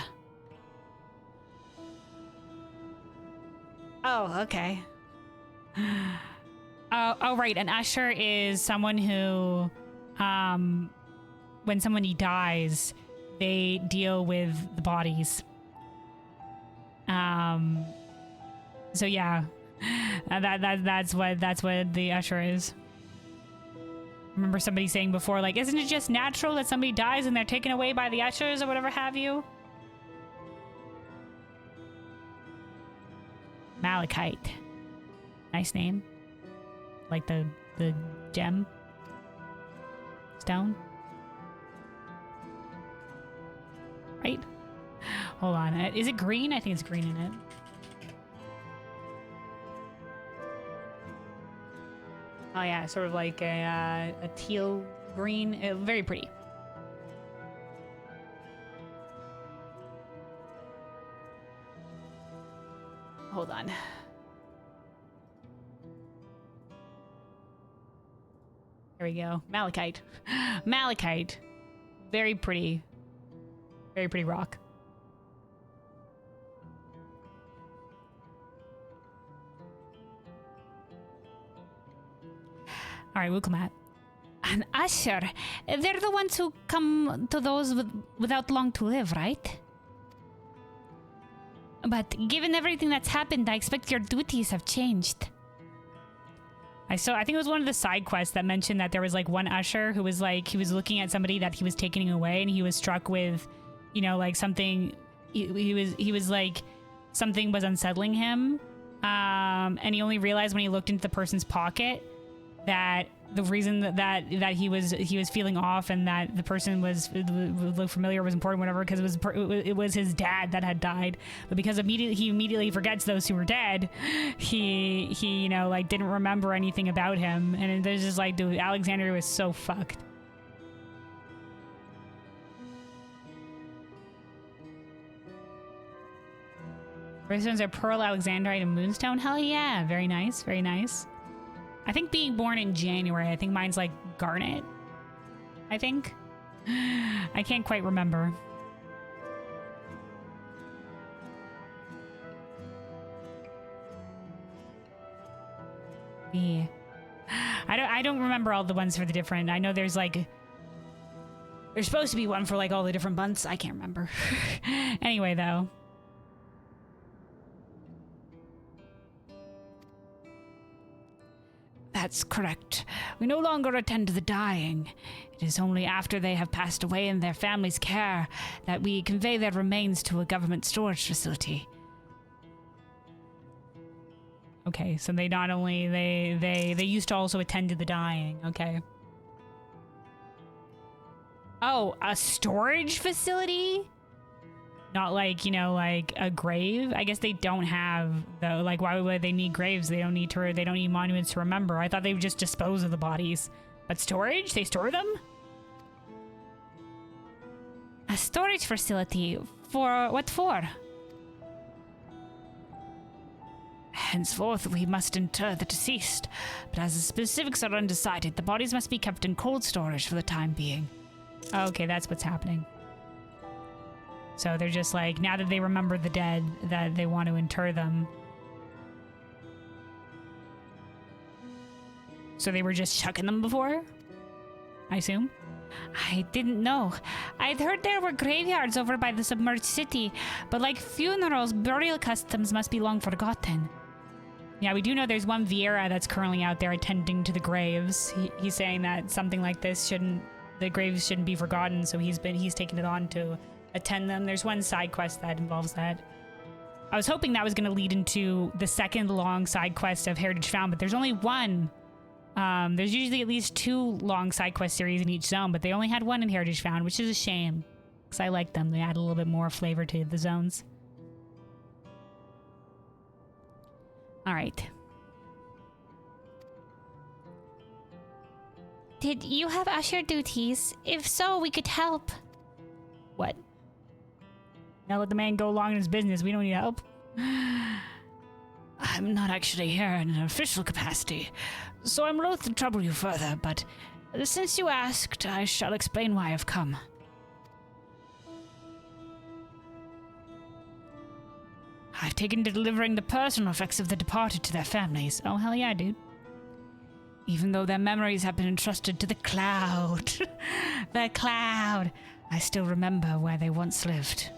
Oh, okay. Oh, right. An usher is someone who, when somebody dies, they deal with the bodies. So yeah, that's what the usher is. Remember somebody saying before, like, isn't it just natural that somebody dies and they're taken away by the ushers or whatever have you? Malachite. Nice name. Like the gem. Stone. Right? Hold on. Is it green? I think it's green in it. Oh yeah, sort of like a teal green. Very pretty. Hold on. There we go. Malachite. Malachite. Very pretty. Very pretty rock. All right, we'll come at. An usher. They're the ones who come to those without long to live, right? But given everything that's happened, I expect your duties have changed. I think it was one of the side quests that mentioned that there was like one usher who was like, he was looking at somebody that he was taking away and he was struck with, you know, like something, he was like, something was unsettling him. And he only realized when he looked into the person's pocket that the reason that he was feeling off and that the person was looked familiar, was important, whatever, because it was his dad that had died. But because he immediately forgets those who were dead, he you know, like didn't remember anything about him. And there's just like, dude, Alexandria was so fucked. Stones are Pearl, Alexandrite, and Moonstone. Hell yeah, very nice, very nice. I think being born in January, I think mine's like Garnet. I think. I can't quite remember. Yeah. I don't remember all the ones for the different. I know there's like, there's supposed to be one for like all the different months. I can't remember. Anyway, though. That's correct. We no longer attend to the dying. It is only after they have passed away in their family's care that we convey their remains to a government storage facility. Okay, so they not only they used to also attend to the dying. Okay. Oh, a storage facility? Not like, you know, like a grave. I guess they don't have though. Like, why would they need graves? They don't need monuments to remember. I thought they would just dispose of the bodies. But storage? They store them? A storage facility? For what for? Henceforth, we must inter the deceased, but as the specifics are undecided, the bodies must be kept in cold storage for the time being. Okay, that's what's happening. So they're just like, now that they remember the dead, that they want to inter them. So they were just chucking them before? I assume? I didn't know. I'd heard there were graveyards over by the submerged city, but like funerals, burial customs must be long forgotten. Yeah, we do know there's one Vieira that's currently out there attending to the graves. He's saying that something like this the graves shouldn't be forgotten, so he's taken it on to attend them. There's one side quest that involves that. I was hoping that was going to lead into the second long side quest of Heritage Found, but there's only one. There's usually at least 2 long side quest series in each zone, but they only had one in Heritage Found, which is a shame, because I like them. They add a little bit more flavor to the zones. All right. Did you have usher duties? If so, we could help. What? Now let the man go along in his business. We don't need help. I'm not actually here in an official capacity, so I'm loath to trouble you further, but since you asked, I shall explain why I've come. I've taken to delivering the personal effects of the departed to their families. Oh, hell yeah, dude. Even though their memories have been entrusted to the cloud. The cloud. I still remember where they once lived.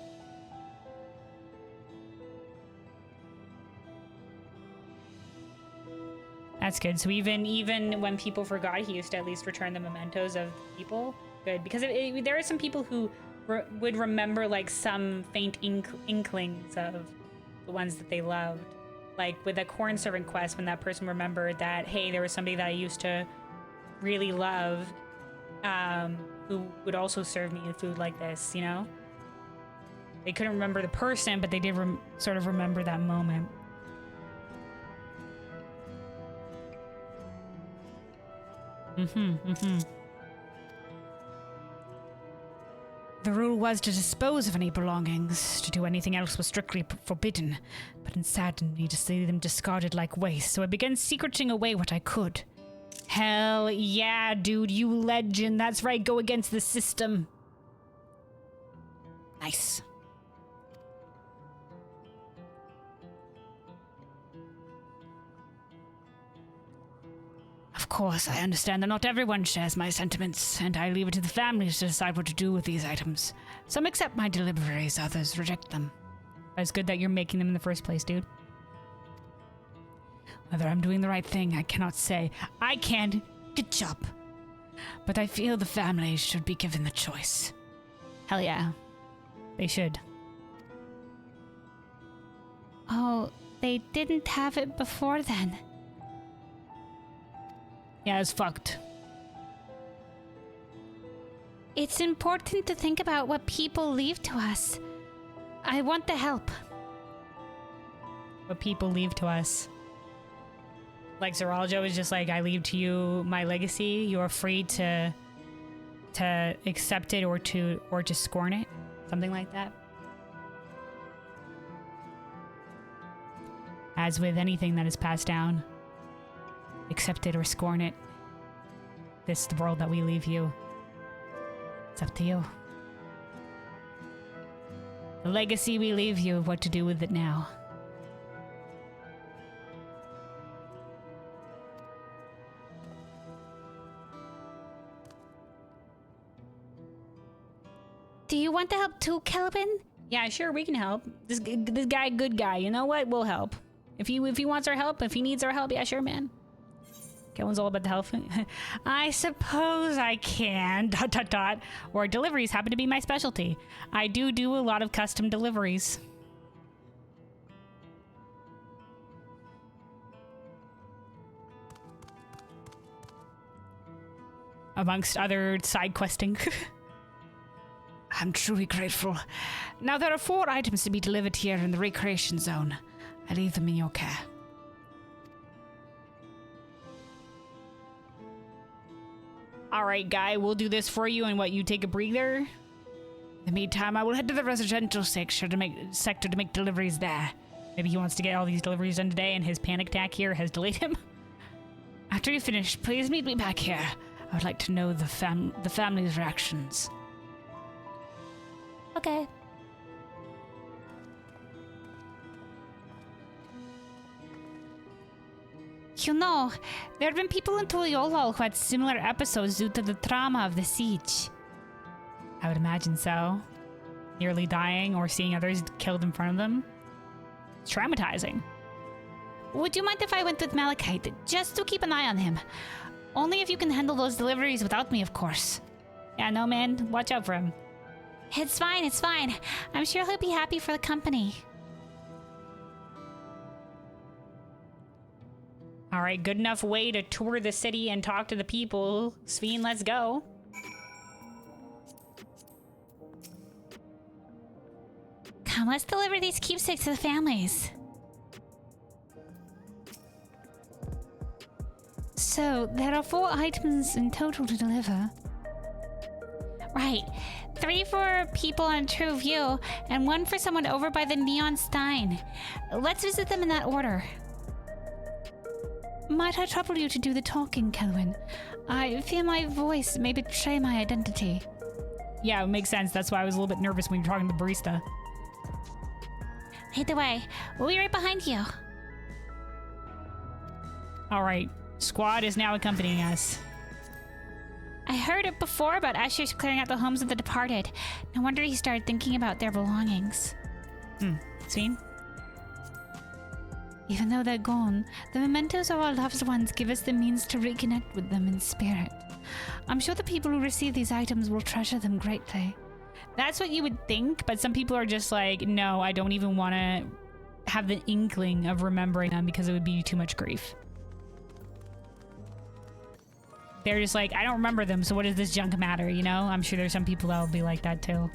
That's good. So even when people forgot, he used to at least return the mementos of people. Good, because there are some people who would remember like some faint inklings of the ones that they loved. Like with a corn servant quest, when that person remembered that, hey, there was somebody that I used to really love, who would also serve me food like this, you know? They couldn't remember the person, but they did sort of remember that moment. The rule was to dispose of any belongings. To do anything else was strictly forbidden, but it saddened me to see them discarded like waste, so I began secreting away what I could. Hell yeah, dude, you legend. That's right, go against the system. Nice. Of course, I understand that not everyone shares my sentiments, and I leave it to the families to decide what to do with these items. Some accept my deliveries, others reject them. It's good that you're making them in the first place, dude. Whether I'm doing the right thing, I cannot say. I can't. Good job. But I feel the families should be given the choice. Hell yeah. They should. Oh, they didn't have it before then. Yeah, it's fucked. It's important to think about what people leave to us. I want the help. What people leave to us. Like Zeraljo is just like, I leave to you my legacy. You are free to accept it or to scorn it. Something like that. As with anything that is passed down, accept it or scorn it. This is the world that we leave you. It's up to you. The legacy we leave you, what to do with it now. Do you want to help too, Kelvin? Yeah, sure, we can help. This guy, good guy. You know what? We'll help. If he wants our help, if he needs our help, yeah, sure, man. Kelvin's all about the help. I suppose I can. ... Or deliveries happen to be my specialty. I do a lot of custom deliveries. Amongst other side questing. I'm truly grateful. Now there are 4 items to be delivered here in the recreation zone. I leave them in your care. Alright, guy, we'll do this for you, and what, you take a breather? In the meantime, I will head to the residential sector to make deliveries there. Maybe he wants to get all these deliveries done today, and his panic attack here has delayed him. After you finish, please meet me back here. I would like to know the family's reactions. Okay. You know, there have been people in Tuliolol who had similar episodes due to the trauma of the siege. I would imagine so. Nearly dying or seeing others killed in front of them. It's traumatizing. Would you mind if I went with Malachite, just to keep an eye on him? Only if you can handle those deliveries without me, of course. Yeah, no, man. Watch out for him. It's fine, it's fine. I'm sure he'll be happy for the company. Alright, good enough way to tour the city and talk to the people. Sveen, let's go. Come, let's deliver these keepsakes to the families. So, there are 4 items in total to deliver. Right. 3 for people on True View, and 1 for someone over by the Neon Stein. Let's visit them in that order. Might I trouble you to do the talking, Kelwyn? I fear my voice may betray my identity. Yeah, it makes sense. That's why I was a little bit nervous when you were talking to the barista. Lead the way. We'll be right behind you. All right. Squad is now accompanying us. I heard it before about Asher's clearing out the homes of the departed. No wonder he started thinking about their belongings. Seen? Even though they're gone, the mementos of our loved ones give us the means to reconnect with them in spirit. I'm sure the people who receive these items will treasure them greatly. That's what you would think, but some people are just like, no, I don't even want to have the inkling of remembering them because it would be too much grief. They're just like, I don't remember them, so what does this junk matter, you know? I'm sure there's some people that will be like that too.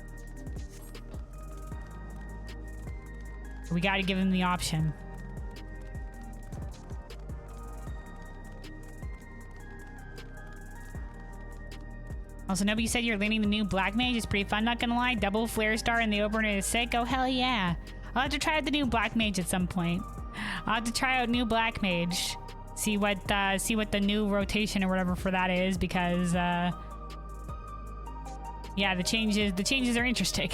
We got to give them the option. Also, nobody said you're learning the new Black Mage. It's pretty fun, not gonna lie. Double Flare Star and the opener is sick. Oh, hell yeah. I'll have to try out the new Black Mage at some point. I'll have to try out new Black Mage. See what the new rotation or whatever for that is, because yeah, the changes are interesting.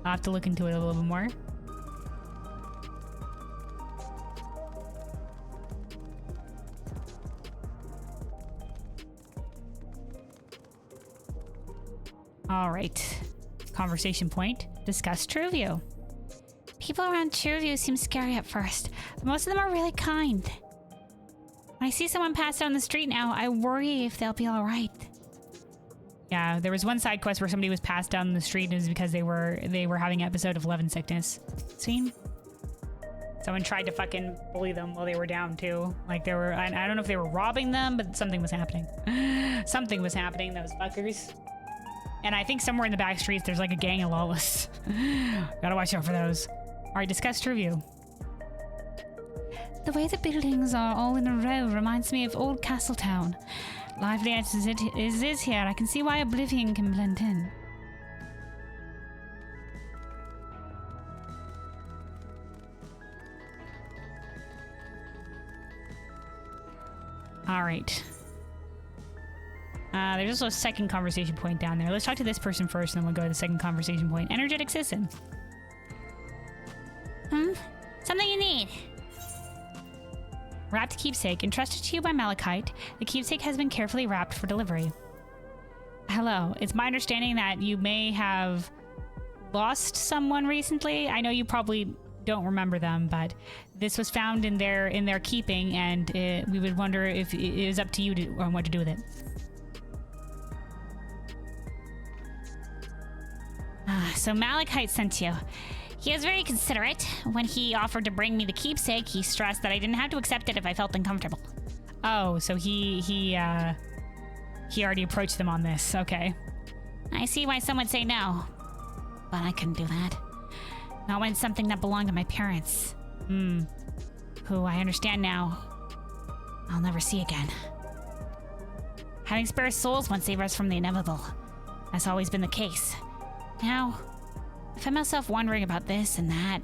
I'll have to look into it a little bit more. All right. Conversation point. Discuss True View. People around True View seem scary at first, but most of them are really kind. When I see someone pass down the street now, I worry if they'll be alright. Yeah, there was one side quest where somebody was passed down the street and it was because they were having an episode of love and sickness. Seen? Someone tried to fucking bully them while they were down too. Like they were, I don't know if they were robbing them, but something was happening. Something was happening, those fuckers. And I think somewhere in the back streets there's like a gang of lawless. Gotta watch out for those. All right, discuss True View. The way the buildings are all in a row reminds me of old Castletown. Lively as it is here, I can see why Oblivion can blend in. All right. There's also a second conversation point down there. Let's talk to this person first, and then we'll go to the second conversation point. Energetic Citizen. Something you need. Wrapped keepsake. Entrusted to you by Malachite, the keepsake has been carefully wrapped for delivery. Hello. It's my understanding that you may have lost someone recently. I know you probably don't remember them, but this was found in their keeping, and we would wonder if it is up to you on what to do with it. So Malachite sent you. He was very considerate. When he offered to bring me the keepsake, he stressed that I didn't have to accept it if I felt uncomfortable. Oh, so he already approached them on this. Okay. I see why some would say no, but I couldn't do that. Not when it's something that belonged to my parents. Who I understand now I'll never see again. Having spare souls won't save us from the inevitable. That's always been the case. Now, I find myself wondering about this and that.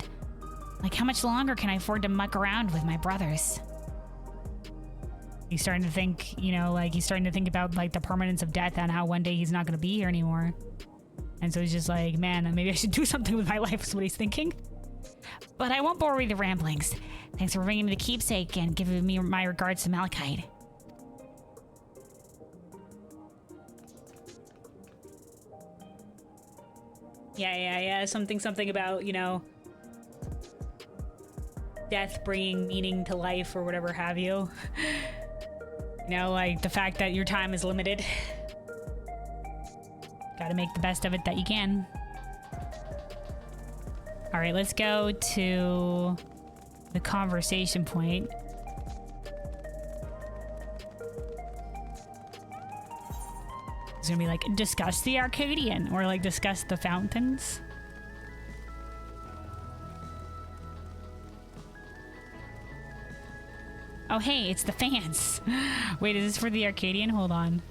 Like, how much longer can I afford to muck around with my brothers? He's starting to think, you know, like he's starting to think about like the permanence of death and how one day he's not going to be here anymore. And so he's just like, man, maybe I should do something with my life is what he's thinking. But I won't bore you with the ramblings. Thanks for bringing me the keepsake and giving me my regards to Malachite. Yeah. Something about, you know, death bringing meaning to life or whatever have you. You know, like the fact that your time is limited. Gotta make the best of it that you can. All right, let's go to the conversation point. It's gonna be like, discuss the Arcadian, or like discuss the fountains. Oh, hey, it's the fans. Wait, is this for the Arcadian? Hold on.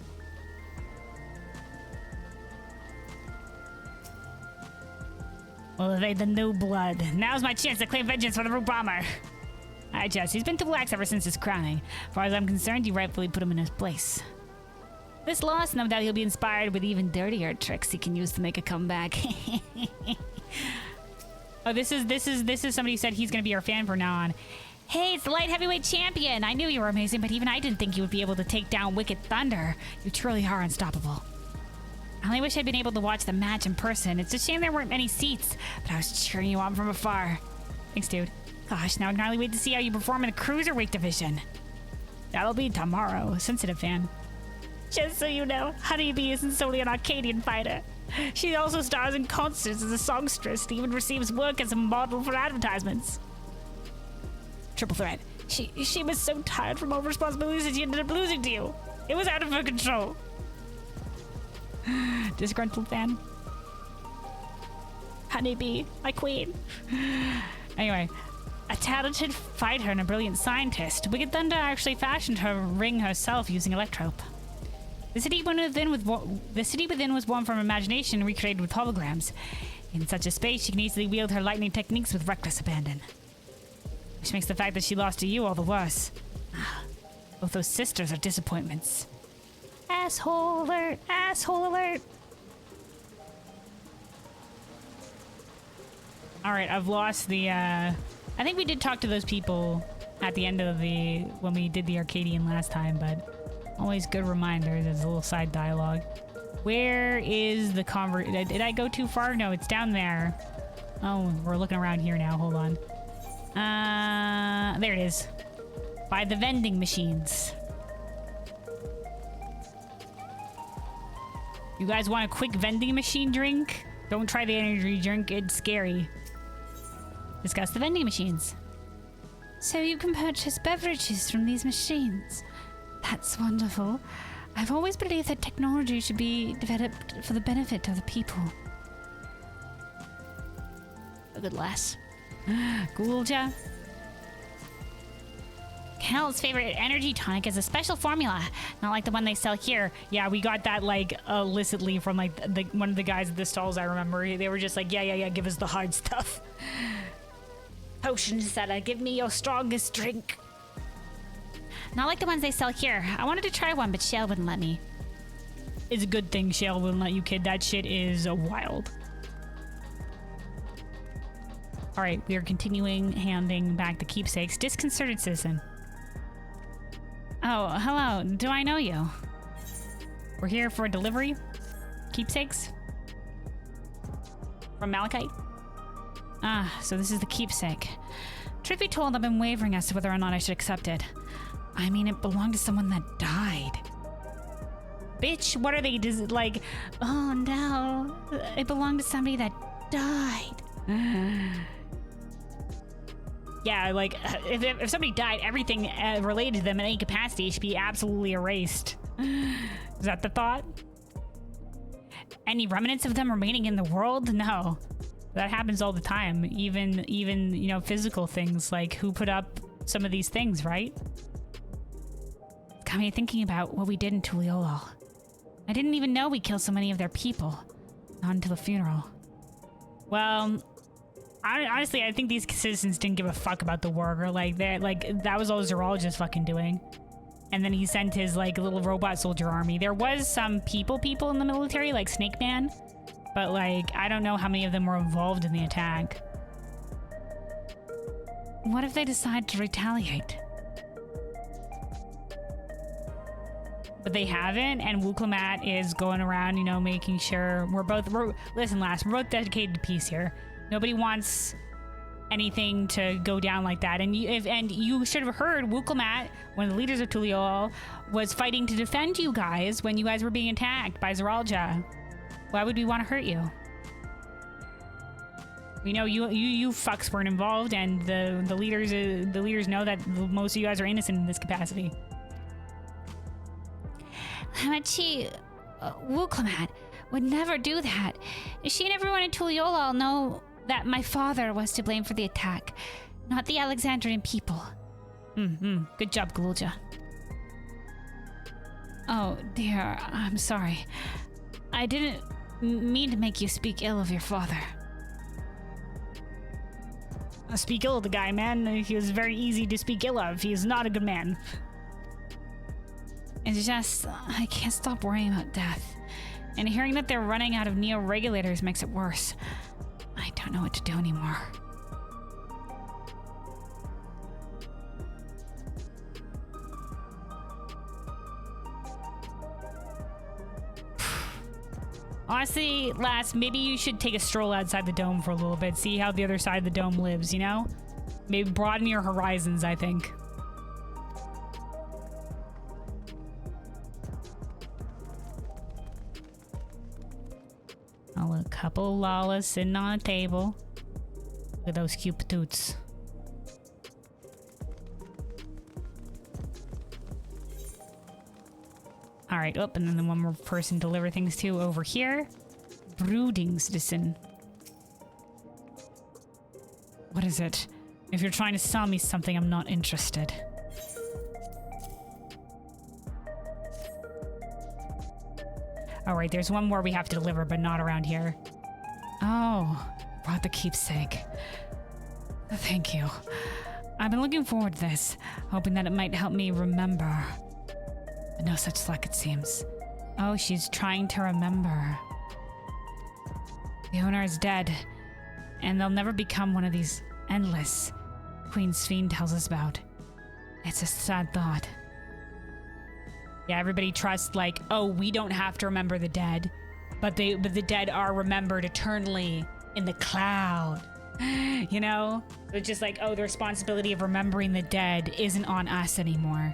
We'll evade the new blood. Now's my chance to claim vengeance for the Root Bomber. I just, he's been too lax ever since his crowning. As far as I'm concerned, you rightfully put him in his place. This loss, no doubt he'll be inspired with even dirtier tricks he can use to make a comeback. Oh, this is somebody who said he's gonna be our fan from now on. Hey, it's the light heavyweight champion! I knew you were amazing, but even I didn't think you would be able to take down Wicked Thunder. You truly are unstoppable. I only wish I'd been able to watch the match in person. It's a shame there weren't many seats, but I was cheering you on from afar. Thanks, dude. Gosh, now I can hardly wait to see how you perform in the Cruiserweight division. That'll be tomorrow. Sensitive fan. Just so you know, Honeybee isn't solely an Arcadian fighter. She also stars in concerts as a songstress and even receives work as a model for advertisements. Triple threat. She was so tired from all responsibilities that she ended up losing to you. It was out of her control. Disgruntled fan. Honeybee, my queen. Anyway, a talented fighter and a brilliant scientist, Wicked Thunder actually fashioned her ring herself using electrope. The city within was born from imagination and recreated with holograms. In such a space, she can easily wield her lightning techniques with reckless abandon. Which makes the fact that she lost to you all the worse. Both those sisters are disappointments. Asshole alert! Asshole alert! Alright, I've lost the, I think we did talk to those people at the end of when we did the Arcadian last time, but always good reminder, there's a little side dialogue. Where is the did I go too far? No, it's down there. Oh, we're looking around here now, hold on. There it is. By the vending machines. You guys want a quick vending machine drink? Don't try the energy drink, it's scary. Discuss the vending machines. So you can purchase beverages from these machines. That's wonderful. I've always believed that technology should be developed for the benefit of the people. A good lass. Gulja. Kel's favorite energy tonic is a special formula, not like the one they sell here. Yeah, we got that like illicitly from like one of the guys at the stalls. I remember they were just like, yeah, give us the hard stuff. Potions, Seta, give me your strongest drink. Not like the ones they sell here. I wanted to try one, but Shale wouldn't let me. It's a good thing Shale wouldn't let you, kid. That shit is wild. All right, we are continuing handing back the keepsakes. Disconcerted citizen. Oh, hello. Do I know you? We're here for a delivery. Keepsakes? From Malachite? Ah, so this is the keepsake. Truth be told, I've been wavering as to whether or not I should accept it. I mean, it belonged to someone that died. Bitch, what are they? Like, oh no. It belonged to somebody that died. Yeah, like, if somebody died, everything related to them in any capacity should be absolutely erased. Is that the thought? Any remnants of them remaining in the world? No. That happens all the time. Even you know, physical things, like who put up some of these things, right? It's got me thinking about what we did in Tuliolol. I didn't even know we killed so many of their people. Not until the funeral. Well, honestly, I think these citizens didn't give a fuck about the war, or like that was all Zoologist fucking doing. And then he sent his like little robot soldier army. There was some people in the military, like Snake Man, but like I don't know how many of them were involved in the attack. What if they decide to retaliate? But they haven't, and Wuklamat is going around, you know, making sure listen, lass, we're both dedicated to peace here. Nobody wants anything to go down like that. And you should have heard Wuklamat, one of the leaders of Tuliol, was fighting to defend you guys when you guys were being attacked by Zeralja. Why would we want to hurt you? We know you fucks weren't involved, and the leaders know that most of you guys are innocent in this capacity. Hamachi, Wuklamat would never do that. She and everyone in Tuliolal know that my father was to blame for the attack, not the Alexandrian people. Good job, Galulja. Oh, dear, I'm sorry. I didn't mean to make you speak ill of your father. Speak ill of the guy, man. He was very easy to speak ill of. He is not a good man. It's just, I can't stop worrying about death. And hearing that they're running out of neo-regulators makes it worse. I don't know what to do anymore. Honestly, Lass, maybe you should take a stroll outside the dome for a little bit. See how the other side of the dome lives, you know? Maybe broaden your horizons, I think. Oh, a couple of Lalas sitting on a table. Look at those cute patoots. Alright, and then the one more person to deliver things to over here. Broodingsdison. What is it? If you're trying to sell me something, I'm not interested. Alright, there's one more we have to deliver, but not around here. Oh, brought the keepsake. Thank you. I've been looking forward to this, hoping that it might help me remember. But no such luck, it seems. Oh, she's trying to remember. The owner is dead, and they'll never become one of these endless Queen Sphene tells us about. It's a sad thought. Yeah, everybody trusts, like, oh, we don't have to remember the dead, but the dead are remembered eternally in the cloud. You know? It's just like, oh, the responsibility of remembering the dead isn't on us anymore.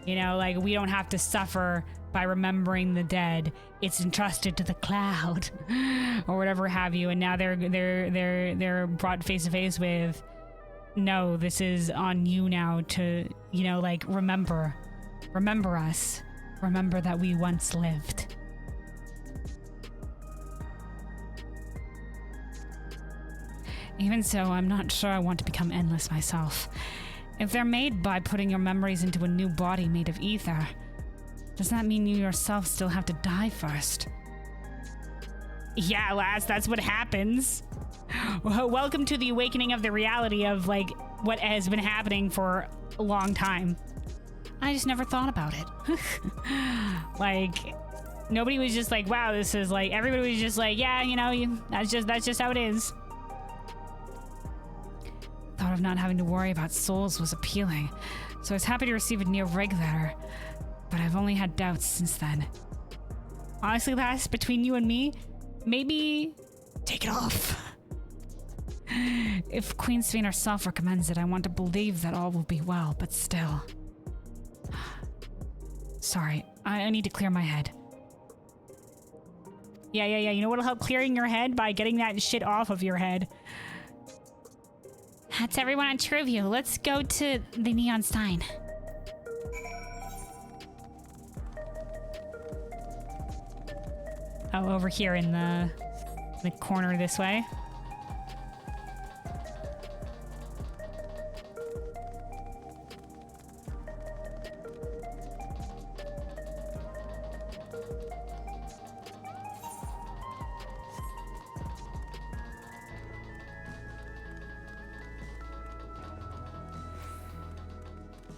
You know, like, we don't have to suffer by remembering the dead. It's entrusted to the cloud, or whatever have you. And now they're brought face to face with, no, this is on you now to, you know, like, remember us. Remember that we once lived. Even so, I'm not sure I want to become endless myself. If they're made by putting your memories into a new body made of ether, does that mean you yourself still have to die first? Yeah, lass, that's what happens. Well, welcome to the awakening of the reality of, like, what has been happening for a long time. I just never thought about it. Like, nobody was just like, wow, this is like, everybody was just like, yeah, you know, that's just how it is. Thought of not having to worry about souls was appealing, so I was happy to receive a neo-regulator, but I've only had doubts since then. Honestly, lass, between you and me, maybe take it off. If Queen Sphene herself recommends it, I want to believe that all will be well, but still. Sorry, I need to clear my head. Yeah. You know what'll help clearing your head? By getting that shit off of your head. That's everyone on Truview. Let's go to the Neon Stein. Oh, over here in the corner this way.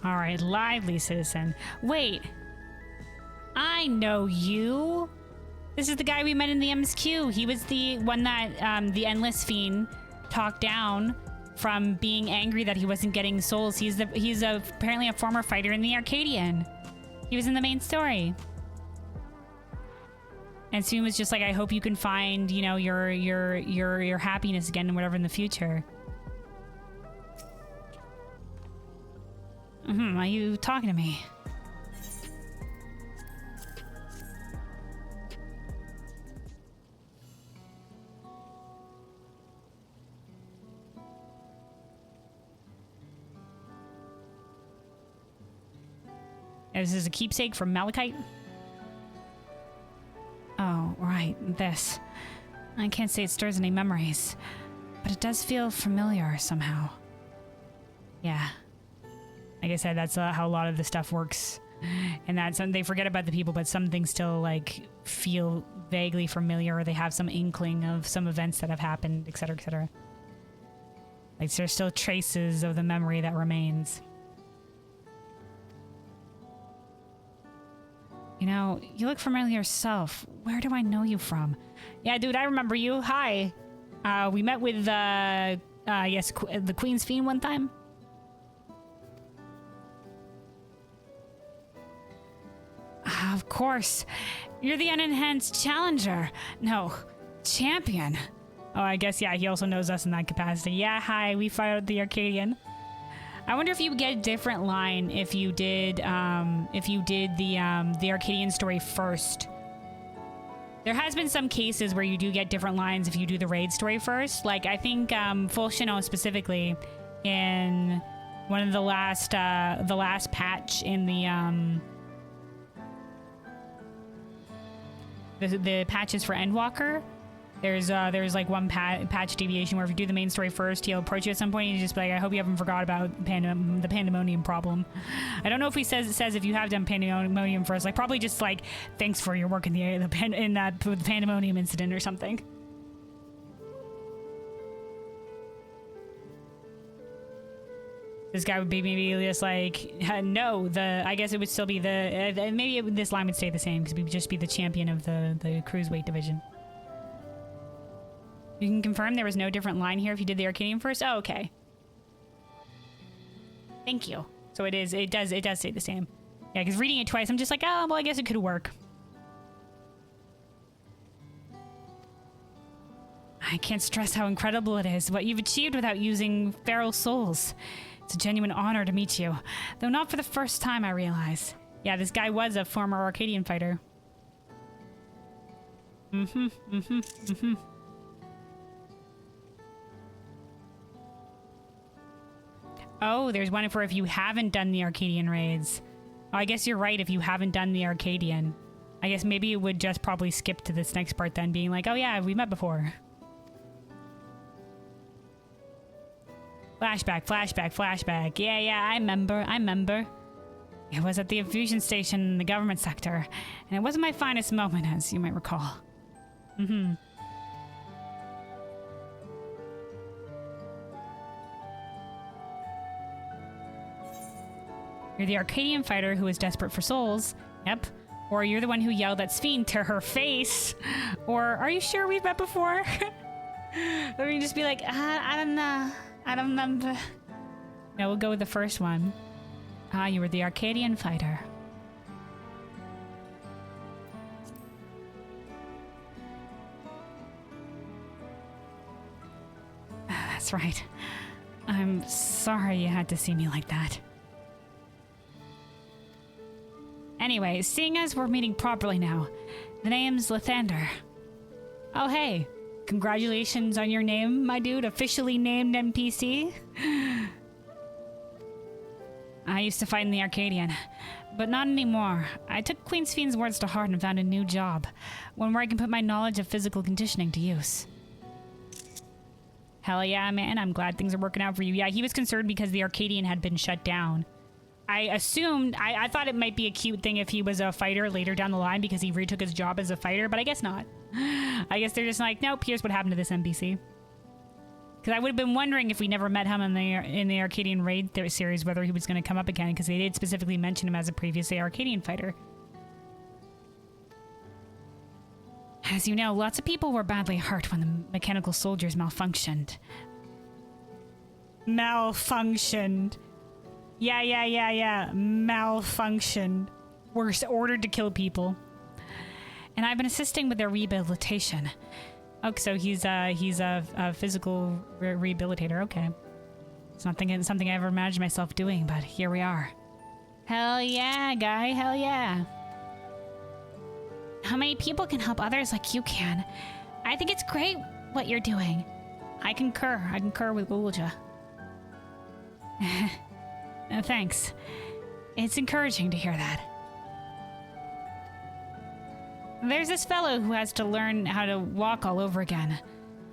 All right, lively citizen. Wait, I know you. This is the guy we met in the MSQ. He was the one that the Endless Fiend talked down from being angry that he wasn't getting souls. He's apparently a former fighter in the Arcadian. He was in the main story. And Soon was just like, I hope you can find, you know, your happiness again and whatever in the future. Are you talking to me? This is a keepsake from Malachite. Oh, right, this. I can't say it stirs any memories, but it does feel familiar somehow. Yeah. Like I said, that's how a lot of the stuff works. And that they forget about the people, but some things still like feel vaguely familiar, or they have some inkling of some events that have happened, etc., etc. Like there's still traces of the memory that remains. You know, you look familiar yourself. Where do I know you from? Yeah, dude, I remember you. Hi. We met with, the Queen's Fiend one time. Of course. You're the unenhanced challenger. No, champion. Oh, I guess, yeah, he also knows us in that capacity. Yeah, hi, we fired the Arcadian. I wonder if you would get a different line if you did the Arcadian story first. There has been some cases where you do get different lines if you do the raid story first. Like, I think, Full Shino specifically, in one of the last patch in the patches for Endwalker, there's like one patch deviation where if you do the main story first, he'll approach you at some point and you just be like, I hope you haven't forgot about the pandemonium problem. I don't know if he says if you have done pandemonium first, like probably just like thanks for your work in the pandemonium incident or something. This guy would be maybe just like, no, I guess it would still be maybe this line would stay the same because it would just be the champion of the cruiserweight division. You can confirm there was no different line here if you did the Arcadian first? Oh, okay. Thank you. So it does stay the same. Yeah, because reading it twice, I'm just like, oh, well, I guess it could work. I can't stress how incredible it is, what you've achieved without using feral souls. It's a genuine honor to meet you. Though not for the first time, I realize. Yeah, this guy was a former Arcadian fighter. Oh, there's one for if you haven't done the Arcadian raids. Oh, I guess you're right if you haven't done the Arcadian. I guess maybe it would just probably skip to this next part then, being like, oh yeah, we met before. Flashback. Yeah, I remember. It was at the infusion station in the government sector, and it wasn't my finest moment, as you might recall. You're the Arcadian fighter who is desperate for souls. Yep. Or you're the one who yelled at Sphene to her face. Or are you sure we've met before? Or you just be like, I don't know. I don't remember. No, we'll go with the first one. You were the Arcadian fighter. That's right. I'm sorry you had to see me like that. Anyway, seeing as we're meeting properly now, the name's Lathander. Oh, hey. Congratulations on your name, my dude. Officially named NPC. I used to fight in the Arcadian, but not anymore. I took Queen Sphene's words to heart and found a new job, one where I can put my knowledge of physical conditioning to use. Hell yeah, man. I'm glad things are working out for you. Yeah, he was concerned because the Arcadian had been shut down. I assumed, I thought it might be a cute thing if he was a fighter later down the line because he retook his job as a fighter, but I guess not. I guess they're just like, nope, here's what happened to this NPC. Because I would have been wondering if we never met him in the Arcadian Raid series, whether he was going to come up again, because they did specifically mention him as a previously Arcadian fighter. As you know, lots of people were badly hurt when the mechanical soldiers malfunctioned. Malfunctioned. Yeah. Malfunctioned. We're ordered to kill people. And I've been assisting with their rehabilitation. Oh, so he's a physical rehabilitator. Okay. It's not something I ever imagined myself doing, but here we are. Hell yeah, guy. Hell yeah. How many people can help others like you can? I think it's great what you're doing. I concur with Ulja. Thanks. It's encouraging to hear that. There's this fellow who has to learn how to walk all over again.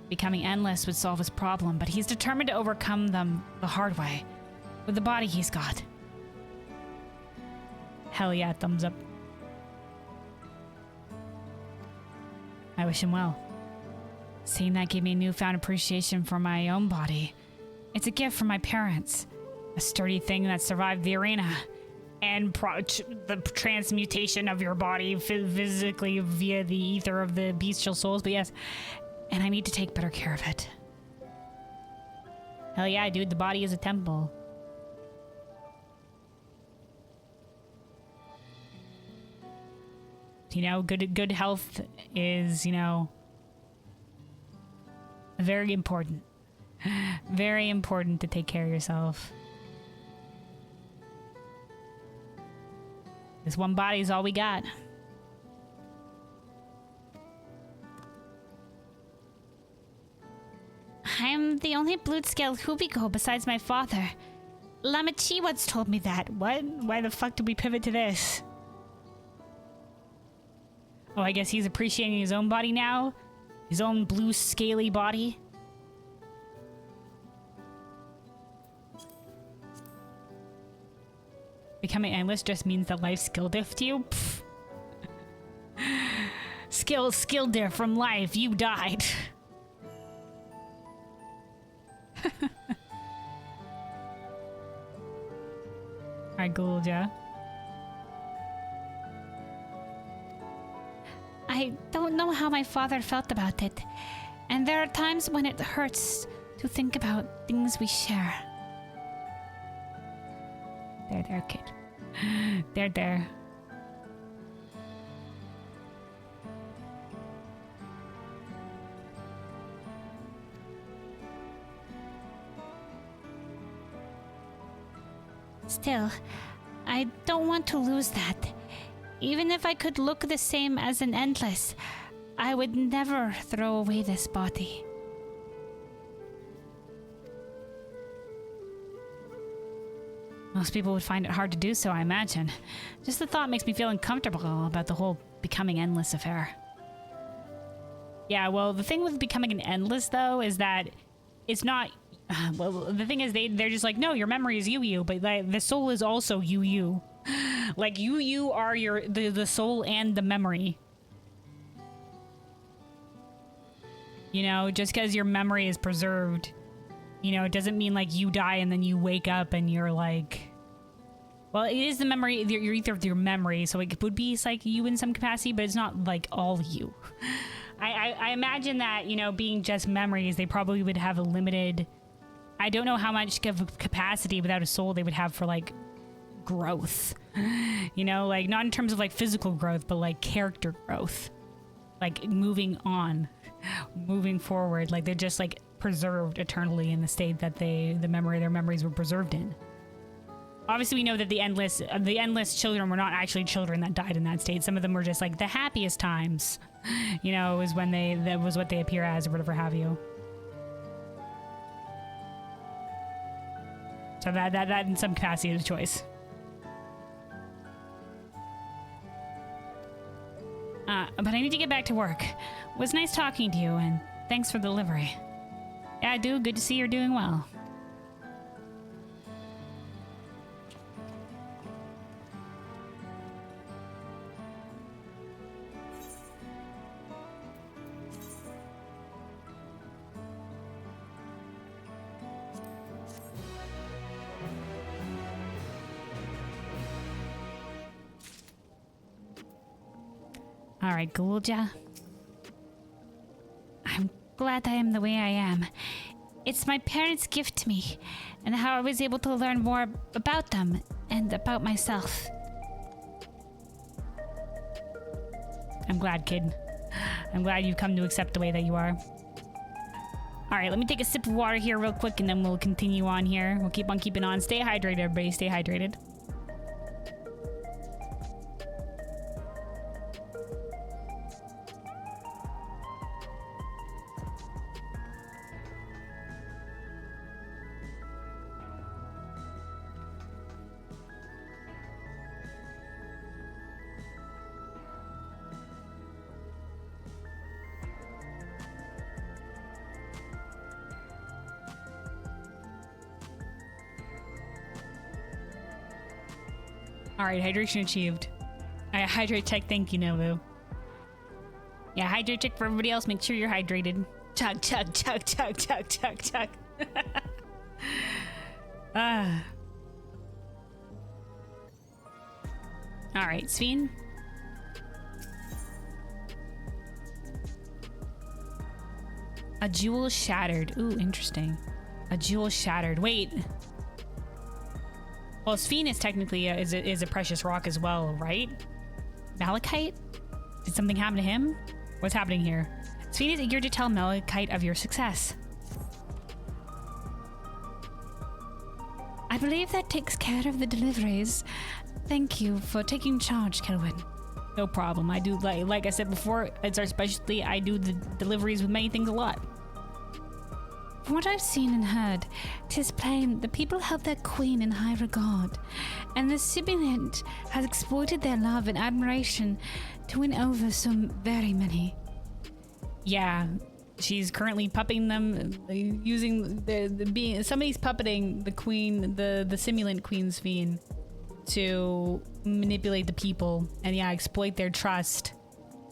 Becoming endless would solve his problem, but he's determined to overcome them the hard way, with the body he's got. Hell yeah, thumbs up. I wish him well. Seeing that gave me a newfound appreciation for my own body. It's a gift from my parents. A sturdy thing that survived the arena. And the transmutation of your body physically via the ether of the bestial souls, but yes. And I need to take better care of it. Hell yeah, dude, the body is a temple. You know, good health is, you know, very important. Very important to take care of yourself. This one body is all we got. I am the only blood-scaled Hubigo besides my father. Lamachi once told me that. What? Why the fuck did we pivot to this? Oh, I guess he's appreciating his own body now? His own blue scaly body? Becoming endless just means that life skill diffed you? Skill diff from life, you died. Alright, Gulja. I don't know how my father felt about it, and there are times when it hurts to think about things we share. There, kid. There. Still, I don't want to lose that. Even if I could look the same as an Endless, I would never throw away this body. Most people would find it hard to do so, I imagine. Just the thought makes me feel uncomfortable about the whole becoming endless affair. Yeah, well, the thing with becoming an endless, though, is that it's not... Well, the thing is, they're just like, no, your memory is you, but like, the soul is also you. Like, you are the soul and the memory. You know, just because your memory is preserved, you know, it doesn't mean like you die and then you wake up and you're like... Well, it is the memory, you're either your memory, so it would be like you in some capacity, but it's not like all you. I imagine that, you know, being just memories, they probably would have a limited... I don't know how much of capacity without a soul they would have for like growth. You know, like not in terms of like physical growth, but like character growth. Like moving on, moving forward. Like they're just like preserved eternally in the state that their memories were preserved in. Obviously, we know that the endless children were not actually children that died in that state. Some of them were just like the happiest times, you know, is when that was what they appear as or whatever have you. So that in some capacity is a choice. But I need to get back to work. It was nice talking to you, and thanks for the delivery. Yeah, I do. Good to see you're doing well. Alright, Gulja. I'm glad I am the way I am. It's my parents' gift to me, and how I was able to learn more about them and about myself. I'm glad, kid. I'm glad you've come to accept the way that you are. Alright, let me take a sip of water here real quick, and then we'll continue on here. We'll keep on keeping on. Stay hydrated, everybody. Stay hydrated. Alright, hydration achieved. Hydrate check, thank you, Nobu. Yeah, hydrate check for everybody else. Make sure you're hydrated. Chug, chug, chug, chug, chug, chug, chug. Alright, Sveen. A jewel shattered. Ooh, interesting. A jewel shattered. Wait. Well, Sveen is technically is a precious rock as well, right? Malachite? Did something happen to him? What's happening here? Sveen is eager to tell Malachite of your success. I believe that takes care of the deliveries. Thank you for taking charge, Kelwyn. No problem. I do, like I said before, it's our specialty. I do the deliveries with many things a lot. From what I've seen and heard, 'tis plain the people held their queen in high regard, and the sibilant has exploited their love and admiration to win over so very many. Yeah, she's currently pupping them, using somebody's puppeting the queen, the simulant queen Sveen, to manipulate the people and exploit their trust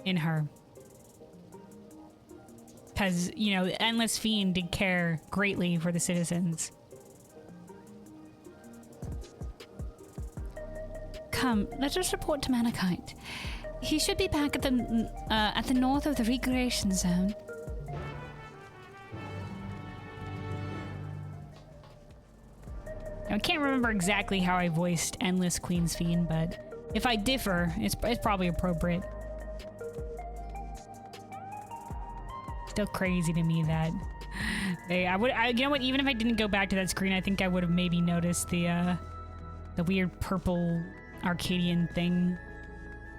in her. Because, you know, the Endless Fiend did care greatly for the citizens. Come, let us report to Malachite. He should be back at the north of the recreation zone. Now, I can't remember exactly how I voiced Endless Queen's Fiend, but if I differ, it's probably appropriate. Still crazy to me that you know what? Even if I didn't go back to that screen, I think I would have maybe noticed the weird purple Arcadian thing.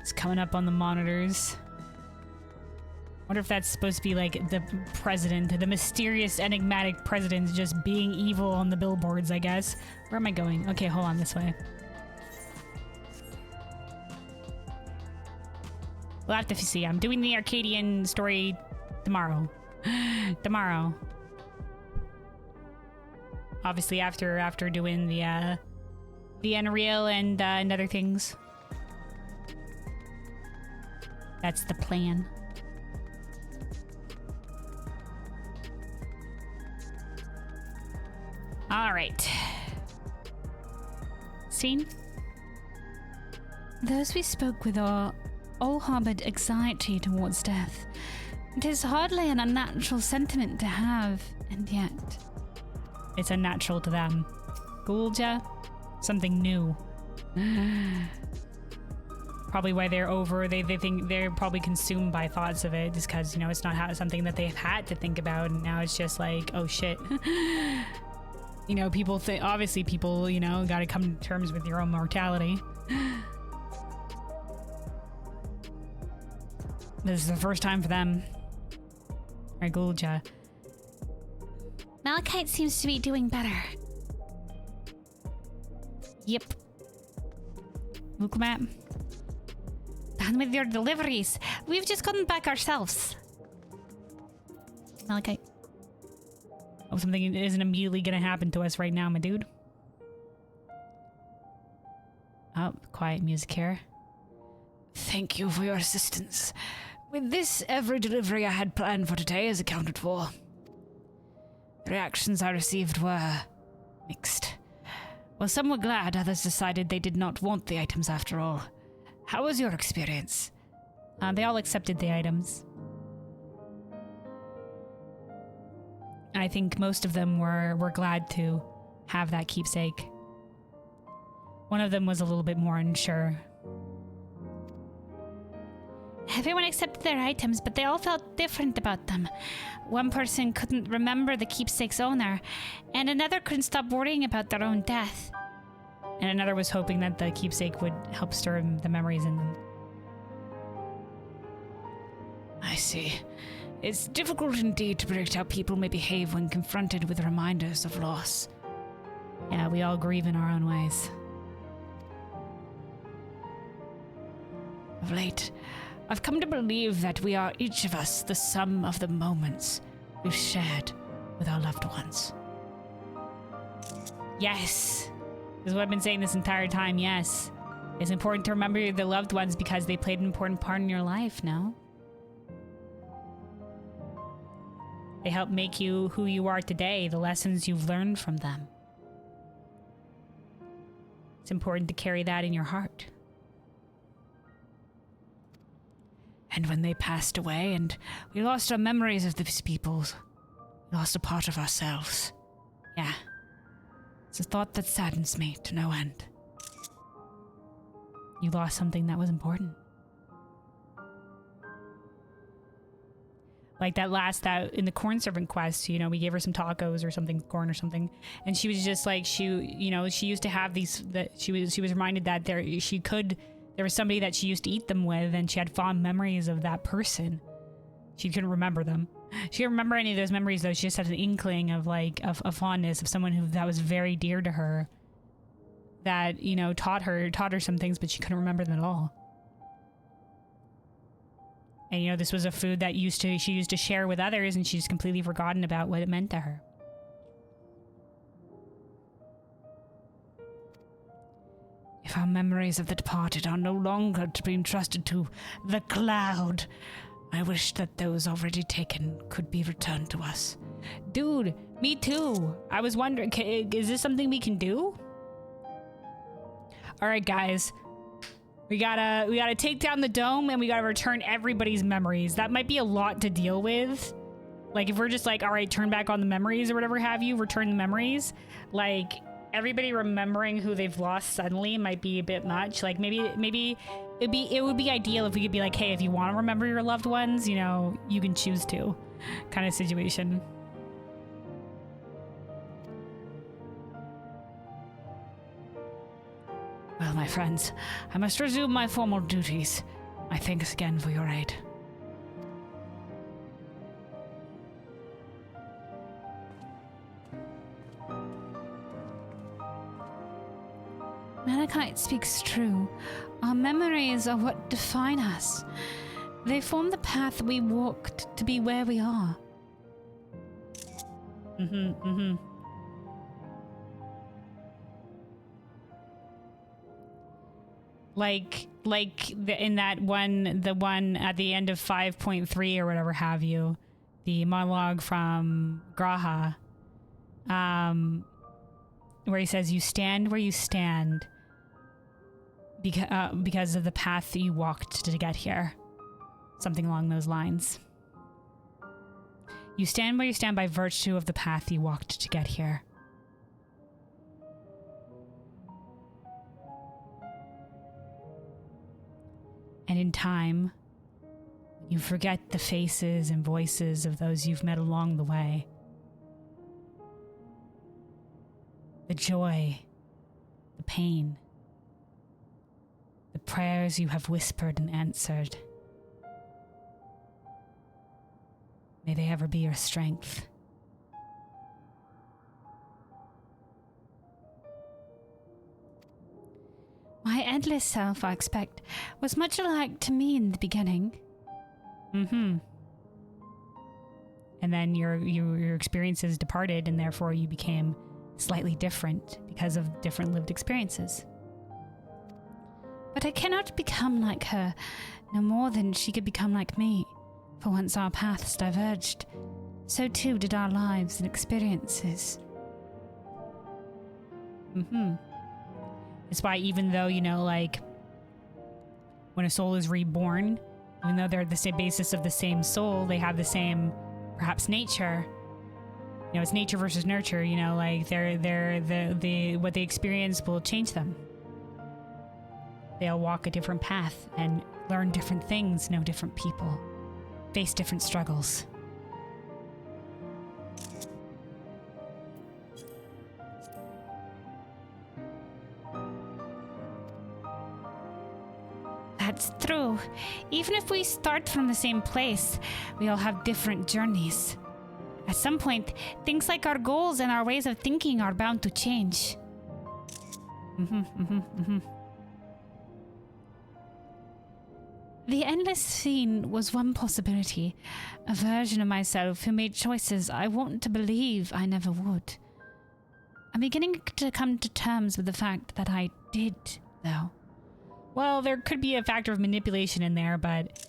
It's coming up on the monitors. Wonder if that's supposed to be like the president, the mysterious, enigmatic president just being evil on the billboards, I guess. Where am I going? Okay, hold on, this way. We'll have to see. I'm doing the Arcadian story tomorrow. Tomorrow. Obviously after doing the Unreal and other things. That's the plan. All right. Scene? Those we spoke with all harbored anxiety towards death. It is hardly an unnatural sentiment to have, and yet... It's unnatural to them. Gulja? Something new. Probably why they think they're probably consumed by thoughts of it, just because, you know, it's not something that they've had to think about, and now it's just like, oh shit. You know, obviously people, you know, gotta come to terms with your own mortality. This is the first time for them. Right, Gulja. Malachite seems to be doing better. Yep. Look, ma'am. Done with your deliveries. We've just gotten back ourselves. Malachite. Oh, something isn't immediately gonna happen to us right now, my dude. Oh, quiet music here. Thank you for your assistance. With this, every delivery I had planned for today is accounted for. The reactions I received were mixed. While some were glad, others decided they did not want the items after all. How was your experience? They all accepted the items. I think most of them were glad to have that keepsake. One of them was a little bit more unsure. Everyone accepted their items, but they all felt different about them. One person couldn't remember the keepsake's owner, and another couldn't stop worrying about their own death. And another was hoping that the keepsake would help stir the memories in them. I see. It's difficult indeed to predict how people may behave when confronted with reminders of loss. Yeah, we all grieve in our own ways. Of late, I've come to believe that we are each of us the sum of the moments we've shared with our loved ones. Yes! This is what I've been saying this entire time, yes. It's important to remember the loved ones because they played an important part in your life, no? They help make you who you are today, the lessons you've learned from them. It's important to carry that in your heart. And when they passed away and we lost our memories of these peoples, we lost a part of ourselves. Yeah. It's a thought that saddens me to no end. You lost something that was important. Like that in the corn servant quest, you know, we gave her some tacos or something, corn or something, and she was just like, she used to have these, that she was reminded that there was somebody that she used to eat them with, and she had fond memories of that person. She couldn't remember them. She didn't remember any of those memories though. She just had an inkling of a fondness of someone that was very dear to her, that, you know, taught her some things, but she couldn't remember them at all. And, you know, this was a food that she used to share with others, and she's completely forgotten about what it meant to her. If our memories of the departed are no longer to be entrusted to the cloud, I wish that those already taken could be returned to us. Dude, me too. I was wondering, is this something we can do? All right, guys. We gotta take down the dome, and we gotta return everybody's memories. That might be a lot to deal with. Like, if we're just like, all right, turn back on the memories or whatever have you, return the memories. Like, everybody remembering who they've lost suddenly might be a bit much. Like, maybe it would be ideal if we could be like, hey, if you want to remember your loved ones, you know, you can choose to, kind of situation. Well, my friends, I must resume my formal duties. My thanks again for your aid. Malachite speaks true. Our memories are what define us. They form the path we walked to be where we are. In that one, the one at the end of 5.3 or whatever have you, the monologue from Graha, where he says, "You stand where you stand because of the path that you walked to get here," something along those lines. You stand where you stand by virtue of the path you walked to get here. And in time, you forget the faces and voices of those you've met along the way. The joy, the pain, the prayers you have whispered and answered. May they ever be your strength. My endless self, I expect, was much alike to me in the beginning. And then your experiences departed, and therefore you became slightly different because of different lived experiences. But I cannot become like her, no more than she could become like me. For once our paths diverged, so too did our lives and experiences. It's why, even though, you know, like, when a soul is reborn, even though they're the same basis of the same soul, they have the same, perhaps, nature. You know, it's nature versus nurture, you know, like, what they experience will change them. They'll walk a different path and learn different things, know different people, face different struggles. That's true. Even if we start from the same place, we all have different journeys. At some point, things like our goals and our ways of thinking are bound to change. The Endless Scene was one possibility, a version of myself who made choices I want to believe I never would. I'm beginning to come to terms with the fact that I did, though. Well, there could be a factor of manipulation in there, but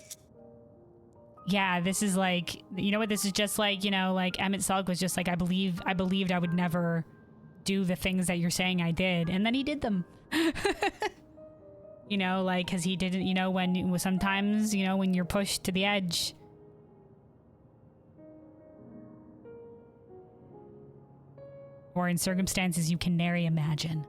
yeah, this is like, you know what? This is just like, you know, like Emmett Selk was just like, I believed I would never do the things that you're saying I did, and then he did them. You know, like, because he didn't, you know, when sometimes, you know, when you're pushed to the edge. Or in circumstances you can nary imagine.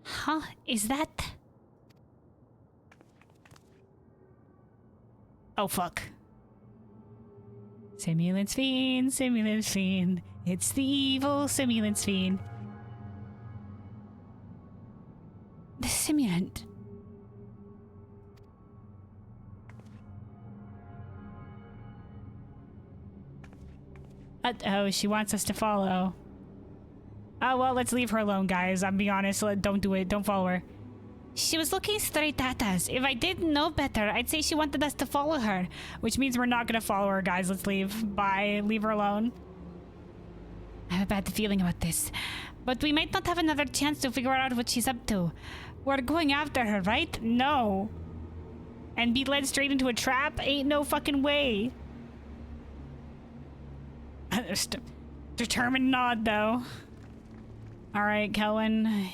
Huh? Is that... Oh, fuck. Simulant's fiend, Simulant's fiend. It's the evil Simulant's fiend. The simulant. Uh-oh, she wants us to follow. Oh, well, let's leave her alone, guys. I'm being honest. Don't do it. Don't follow her. She was looking straight at us. If I didn't know better, I'd say she wanted us to follow her. Which means we're not going to follow her, guys. Let's leave. Bye. Leave her alone. I have a bad feeling about this. But we might not have another chance to figure out what she's up to. We're going after her, right? No. And be led straight into a trap? Ain't no fucking way. Determined nod, though. Alright, Kelwyn.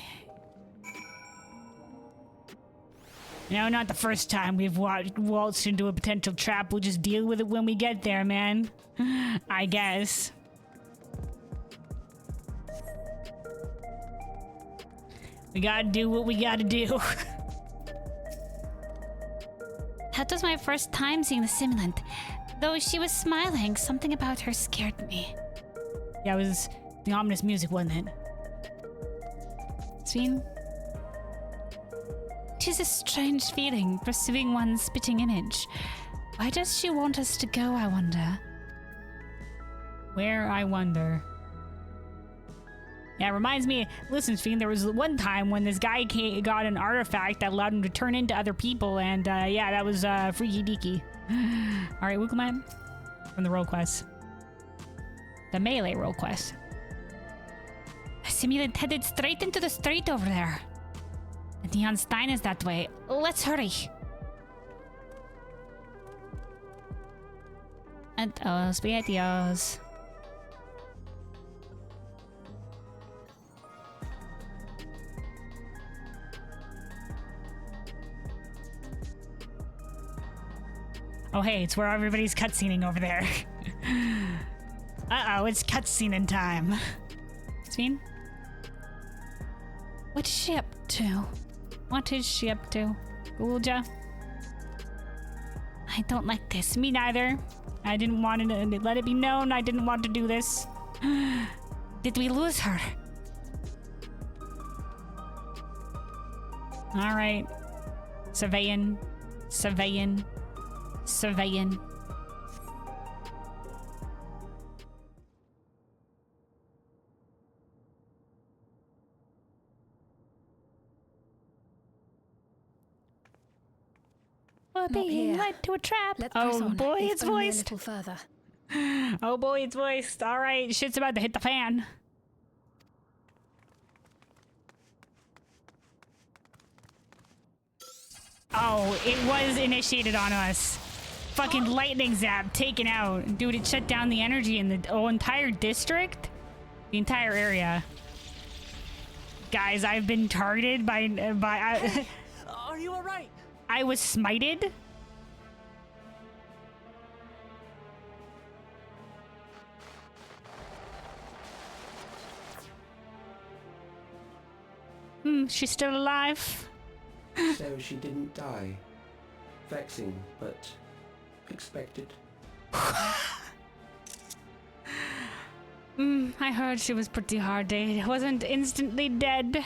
No, not the first time we've waltzed into a potential trap. We'll just deal with it when we get there, man. I guess. We gotta do what we gotta do. That was my first time seeing the simulant. Though she was smiling, something about her scared me. Yeah, it was the ominous music, wasn't it? Seen? It is a strange feeling, pursuing one's spitting image. Why does she want us to go, I wonder? Where, I wonder. Yeah, it reminds me, listen, Fiend, there was one time when this guy got an artifact that allowed him to turn into other people, and yeah, that was freaky deaky. Alright, Wukelman, from the role quest. The melee role quest. A simulant headed straight into the street over there. The Neon Stein is that way. Let's hurry. And oh, spaghettios. Oh hey, it's where everybody's cutscening over there. Uh-oh, it's cutscening time. Seen? What is she up to? What is she up to? Gulja? I don't like this. Me neither. I didn't want to let it be known I didn't want to do this. Did we lose her? Alright. Surveying. Surveying. Surveying. Not Being here. led to a trap. Let's press Oh on. boy, If it's only a voiced. little further. Oh boy, it's voiced. Alright, shit's about to hit the fan. Oh, it was initiated on us. Fucking lightning zap taken out. Dude, it shut down the energy in the entire district? The entire area. Guys, I've been targeted by Hey, are you alright? I was smited. She's still alive. So she didn't die. Vexing, but expected. I heard she was pretty hardy. Wasn't instantly dead.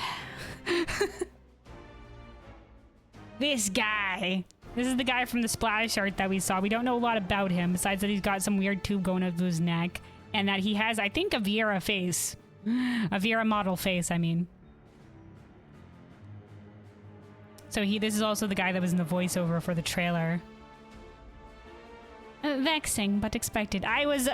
This guy. This is the guy from the splash art that we saw. We don't know a lot about him, besides that he's got some weird tube going up his neck. And that he has, I think, a Viera face. A Viera model face, I mean. So this is also the guy that was in the voiceover for the trailer. Vexing, but expected. that was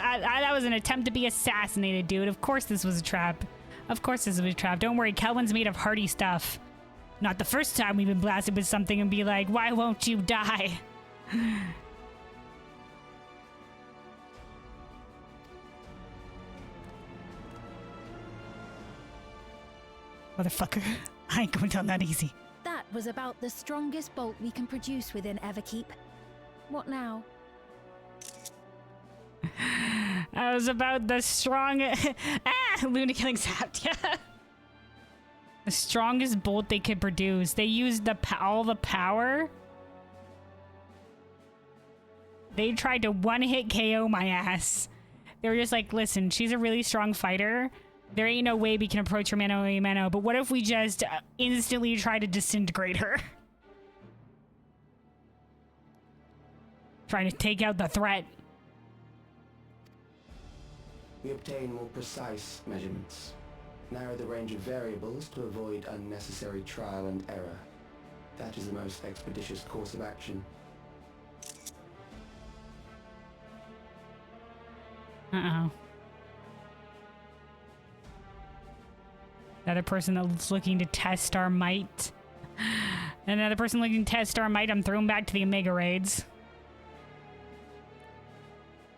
an attempt to be assassinated, dude. Of course this was a trap. Of course this was a trap. Don't worry, Kelvin's made of hardy stuff. Not the first time we've been blasted with something and be like, why won't you die? Motherfucker. I ain't going down that easy. That was about the strongest bolt we can produce within Everkeep. What now? I was about the strong... Luna killing zapped, yeah. The strongest bolt they could produce. They used all the power. They tried to one-hit KO my ass. They were just like, listen, she's a really strong fighter. There ain't no way we can approach her mano a mano, but what if we just instantly try to disintegrate her? Trying to take out the threat. We obtain more precise measurements. Narrow the range of variables to avoid unnecessary trial and error. That is the most expeditious course of action. Uh-oh. Another person that's looking to test our might. Another person looking to test our might. I'm thrown back to the Omega Raids.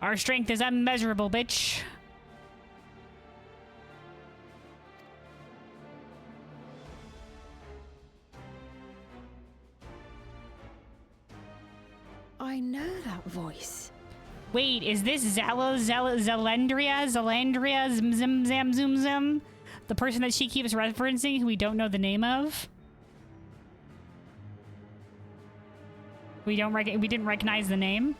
Our strength is unmeasurable, bitch. I know that voice. Wait, is this Zelendria, Zim Zam Zoom Zim? The person that she keeps referencing who we don't know the name of? We didn't recognize the name?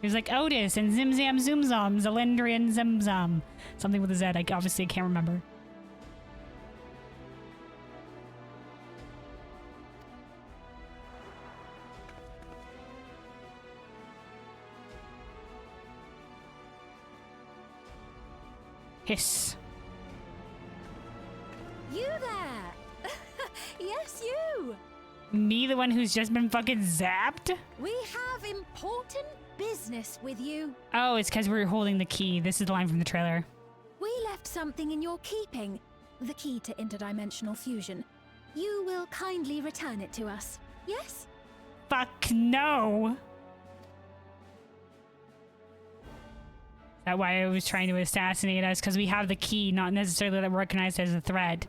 It was like Otis and Zim Zam Zoom Zom, Zelendria and Zim Zam. Something with a Z, I obviously can't remember. Hiss. You there! Yes, you! Me, the one who's just been fucking zapped? We have important business with you. Oh, it's because we're holding the key. This is the line from the trailer. We left something in your keeping. The key to interdimensional fusion. You will kindly return it to us, yes? Fuck no! That's why I was trying to assassinate us, because we have the key, not necessarily that we're recognized as a threat.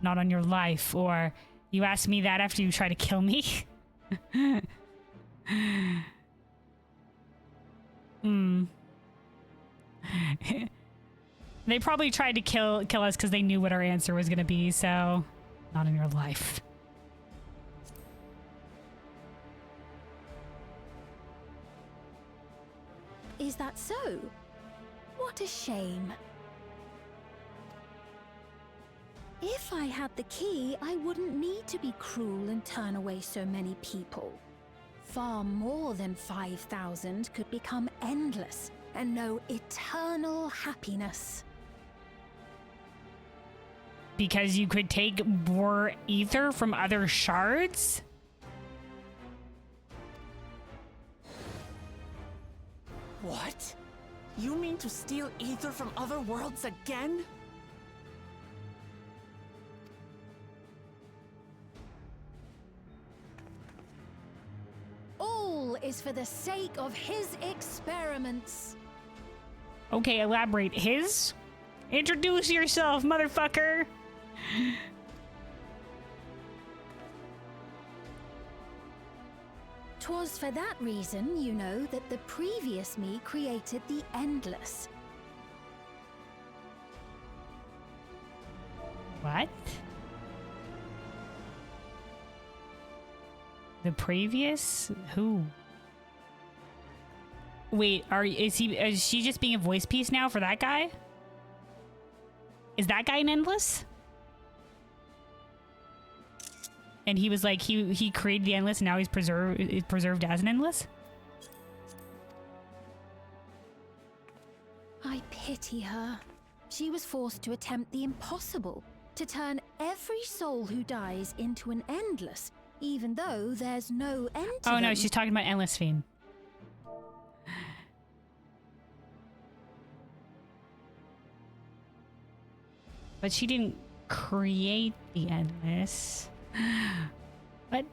Not on your life, or you asked me that after you try to kill me? They probably tried to kill us because they knew what our answer was going to be, so not in your life. Is that so? What a shame. If I had the key, I wouldn't need to be cruel and turn away so many people. Far more than 5,000 could become endless and know eternal happiness. Because you could take more ether from other shards? What? You mean to steal ether from other worlds again? All is for the sake of his experiments. Okay, elaborate. His? Introduce yourself, motherfucker! 'Twas for that reason, you know, that the previous me created the Endless. What? The previous? Who? Wait, is she just being a voice piece now for that guy? Is that guy an Endless? And he was like, he created the Endless and now he's preserved as an Endless? I pity her. She was forced to attempt the impossible, to turn every soul who dies into an Endless, even though there's no end to Oh no, them. she's talking about Endless Fiend. But she didn't create the endless. What?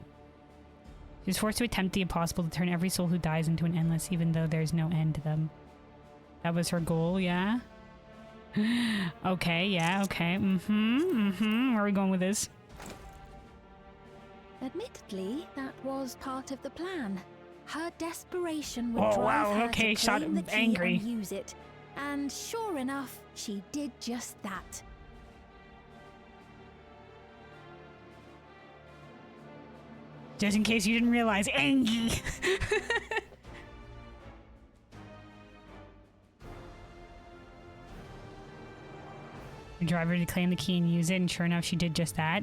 She was forced to attempt the impossible to turn every soul who dies into an endless, even though there's no end to them. That was her goal, yeah? Okay, yeah, okay. Where are we going with this? Admittedly, that was part of the plan. Her desperation would Oh, drive wow, her okay, to shot claim the key angry. and use it. And sure enough, she did just that. Just in case you didn't realize, Angie! The driver to claim the key and use it, and sure enough, she did just that.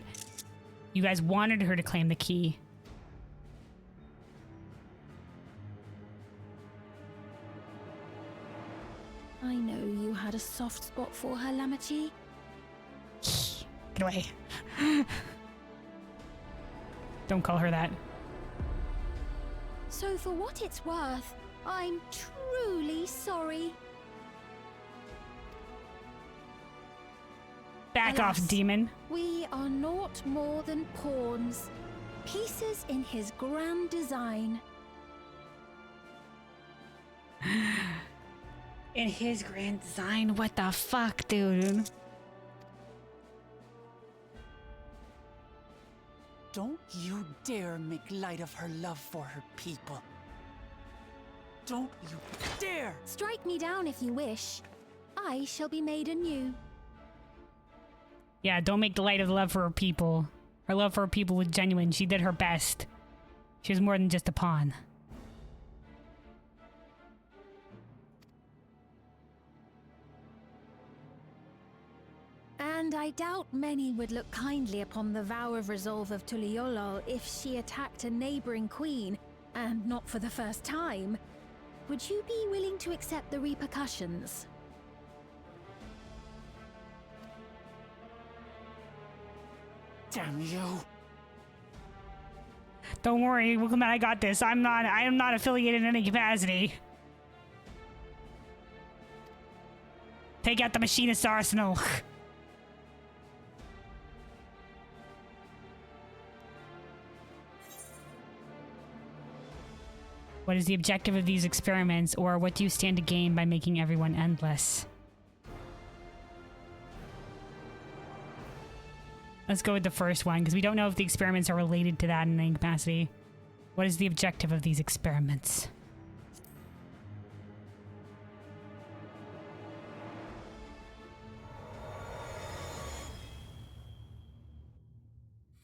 You guys wanted her to claim the key. I know you had a soft spot for her, Lamachi. Get away. Don't call her that. So for what it's worth, I'm truly sorry. Back Alas, off, demon. We are naught more than pawns. Pieces in his grand design. In his grand design? What the fuck, dude? Don't you dare make light of her love for her people. Don't you dare! Strike me down if you wish. I shall be made anew. Yeah, don't make the light of the love for her people. Her love for her people was genuine. She did her best. She was more than just a pawn. And I doubt many would look kindly upon the vow of resolve of Tuliolol if she attacked a neighboring queen, and not for the first time. Would you be willing to accept the repercussions? Damn you. Don't worry, Wilkman, I got this. I am not affiliated in any capacity. Take out the machinist arsenal. What is the objective of these experiments, or what do you stand to gain by making everyone endless? Let's go with the first one, because we don't know if the experiments are related to that in any capacity. What is the objective of these experiments?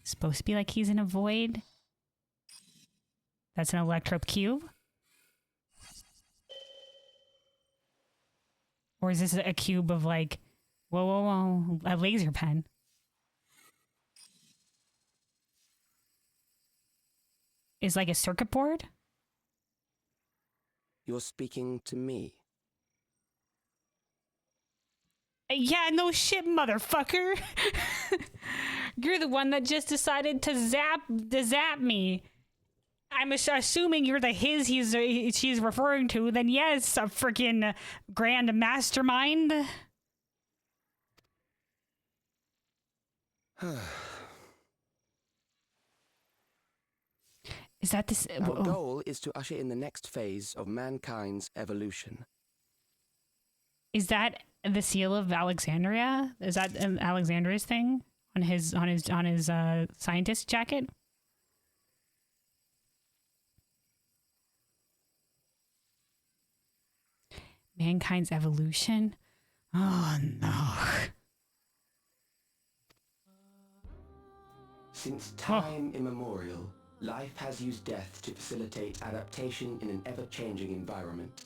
Supposed to be like he's in a void? That's an electro cube? Or is this a cube of like, whoa, a laser pen? Is like a circuit board? You're speaking to me. Yeah, no shit, motherfucker. You're the one that just decided to zap me. I'm assuming you're the she's referring to. Then yes, a freaking grand mastermind. Is that this? Our goal is to usher in the next phase of mankind's evolution. Is that the seal of Alexandria? Is that Alexandria's thing on his scientist jacket? Mankind's evolution? Oh no. Since time immemorial, life has used death to facilitate adaptation in an ever-changing environment.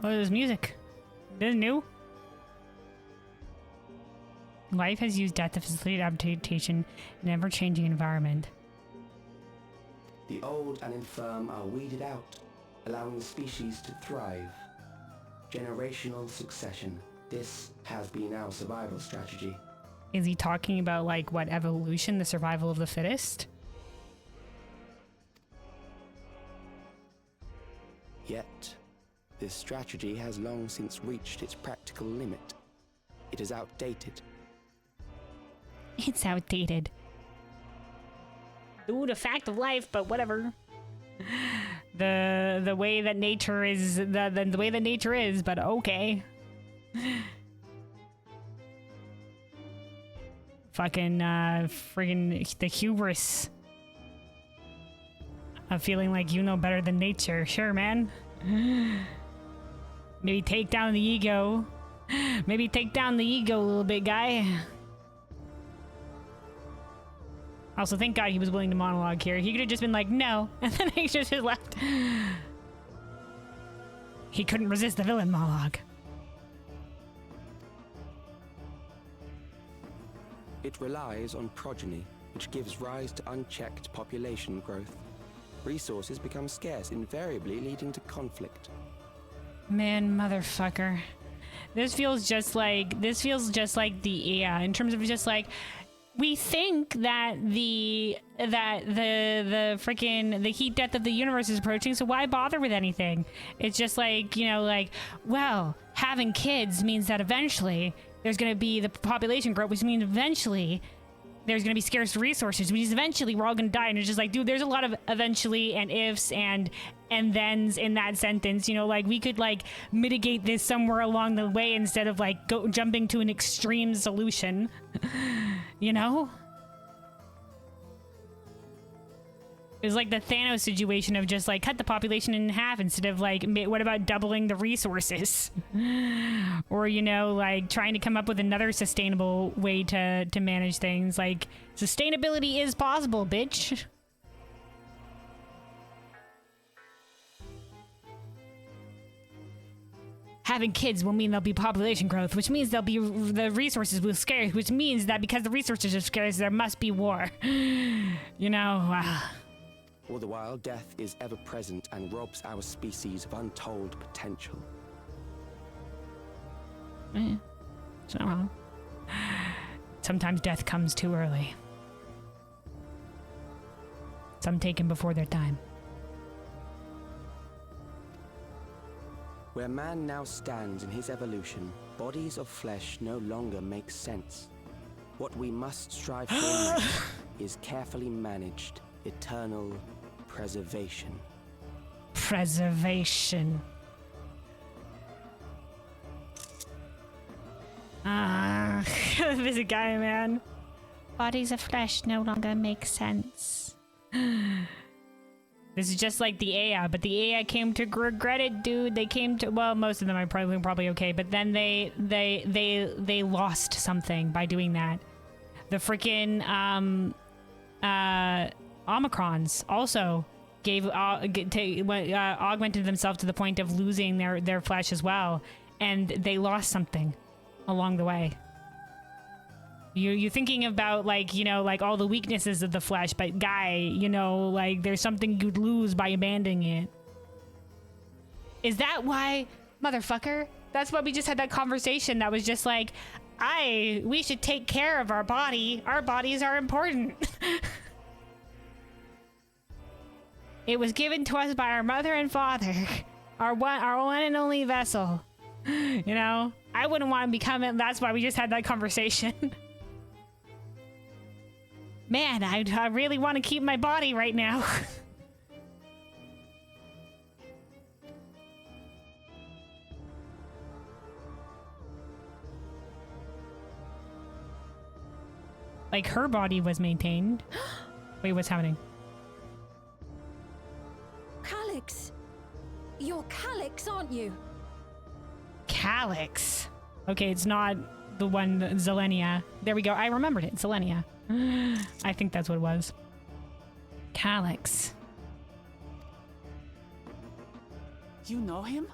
What is this music? This is new? Life has used death to facilitate adaptation in an ever-changing environment. The old and infirm are weeded out, allowing the species to thrive. Generational succession. This has been our survival strategy. Is he talking about, like, what, evolution, the survival of the fittest? Yet, this strategy has long since reached its practical limit. It is outdated. It's outdated. Dude, a fact of life, but whatever. The way that nature is the way that nature is, but okay. Fucking friggin' the hubris of feeling like you know better than nature. Sure, man. Maybe take down the ego. Maybe take down the ego a little bit, guy. Also, thank God he was willing to monologue here. He could have just been like, no, and then he just left. He couldn't resist the villain monologue. It relies on progeny, which gives rise to unchecked population growth. Resources become scarce, invariably leading to conflict. Man, motherfucker. This feels just like the in terms of just like, we think that the freaking the heat death of the universe is approaching, so why bother with anything? It's just like, you know, like, well, having kids means that eventually there's going to be the population growth, which means eventually there's going to be scarce resources, which means eventually we're all going to die. And it's just like, dude, there's a lot of eventually and ifs and thens in that sentence. You know, like, we could like mitigate this somewhere along the way instead of like jumping to an extreme solution. You know? It's like the Thanos situation of just like cut the population in half instead of like, what about doubling the resources? Or, you know, like trying to come up with another sustainable way to manage things. Like, sustainability is possible, bitch. Having kids will mean there'll be population growth, which means there'll be the resources will scarce, which means that because the resources are scarce, there must be war. You know, All the while, death is ever present and robs our species of untold potential. It's not wrong. Sometimes death comes too early. Some taken before their time. Where man now stands in his evolution, bodies of flesh no longer make sense. What we must strive for next is carefully managed, eternal preservation. Preservation. This guy, man. Bodies of flesh no longer make sense. This is just like the AI, but the AI came to regret it, dude. They came to, well, most of them are probably okay, but then they lost something by doing that. The freaking Omicrons also augmented themselves to the point of losing their flesh as well, and they lost something along the way. You're thinking about, like, you know, like all the weaknesses of the flesh, but guy, you know, like there's something you'd lose by abandoning it. Is that why, motherfucker? That's why we just had that conversation that was just like, we should take care of our body. Our bodies are important. It was given to us by our mother and father. Our one and only vessel. You know? I wouldn't want to become it. That's why we just had that conversation. Man, I really want to keep my body right now. Like, her body was maintained. Wait, what's happening? Calyx! You're Calyx, aren't you? Calyx. Okay, it's not the one, Zelenia. There we go. I remembered it. Zelenia. I think that's what it was. Calyx. You know him?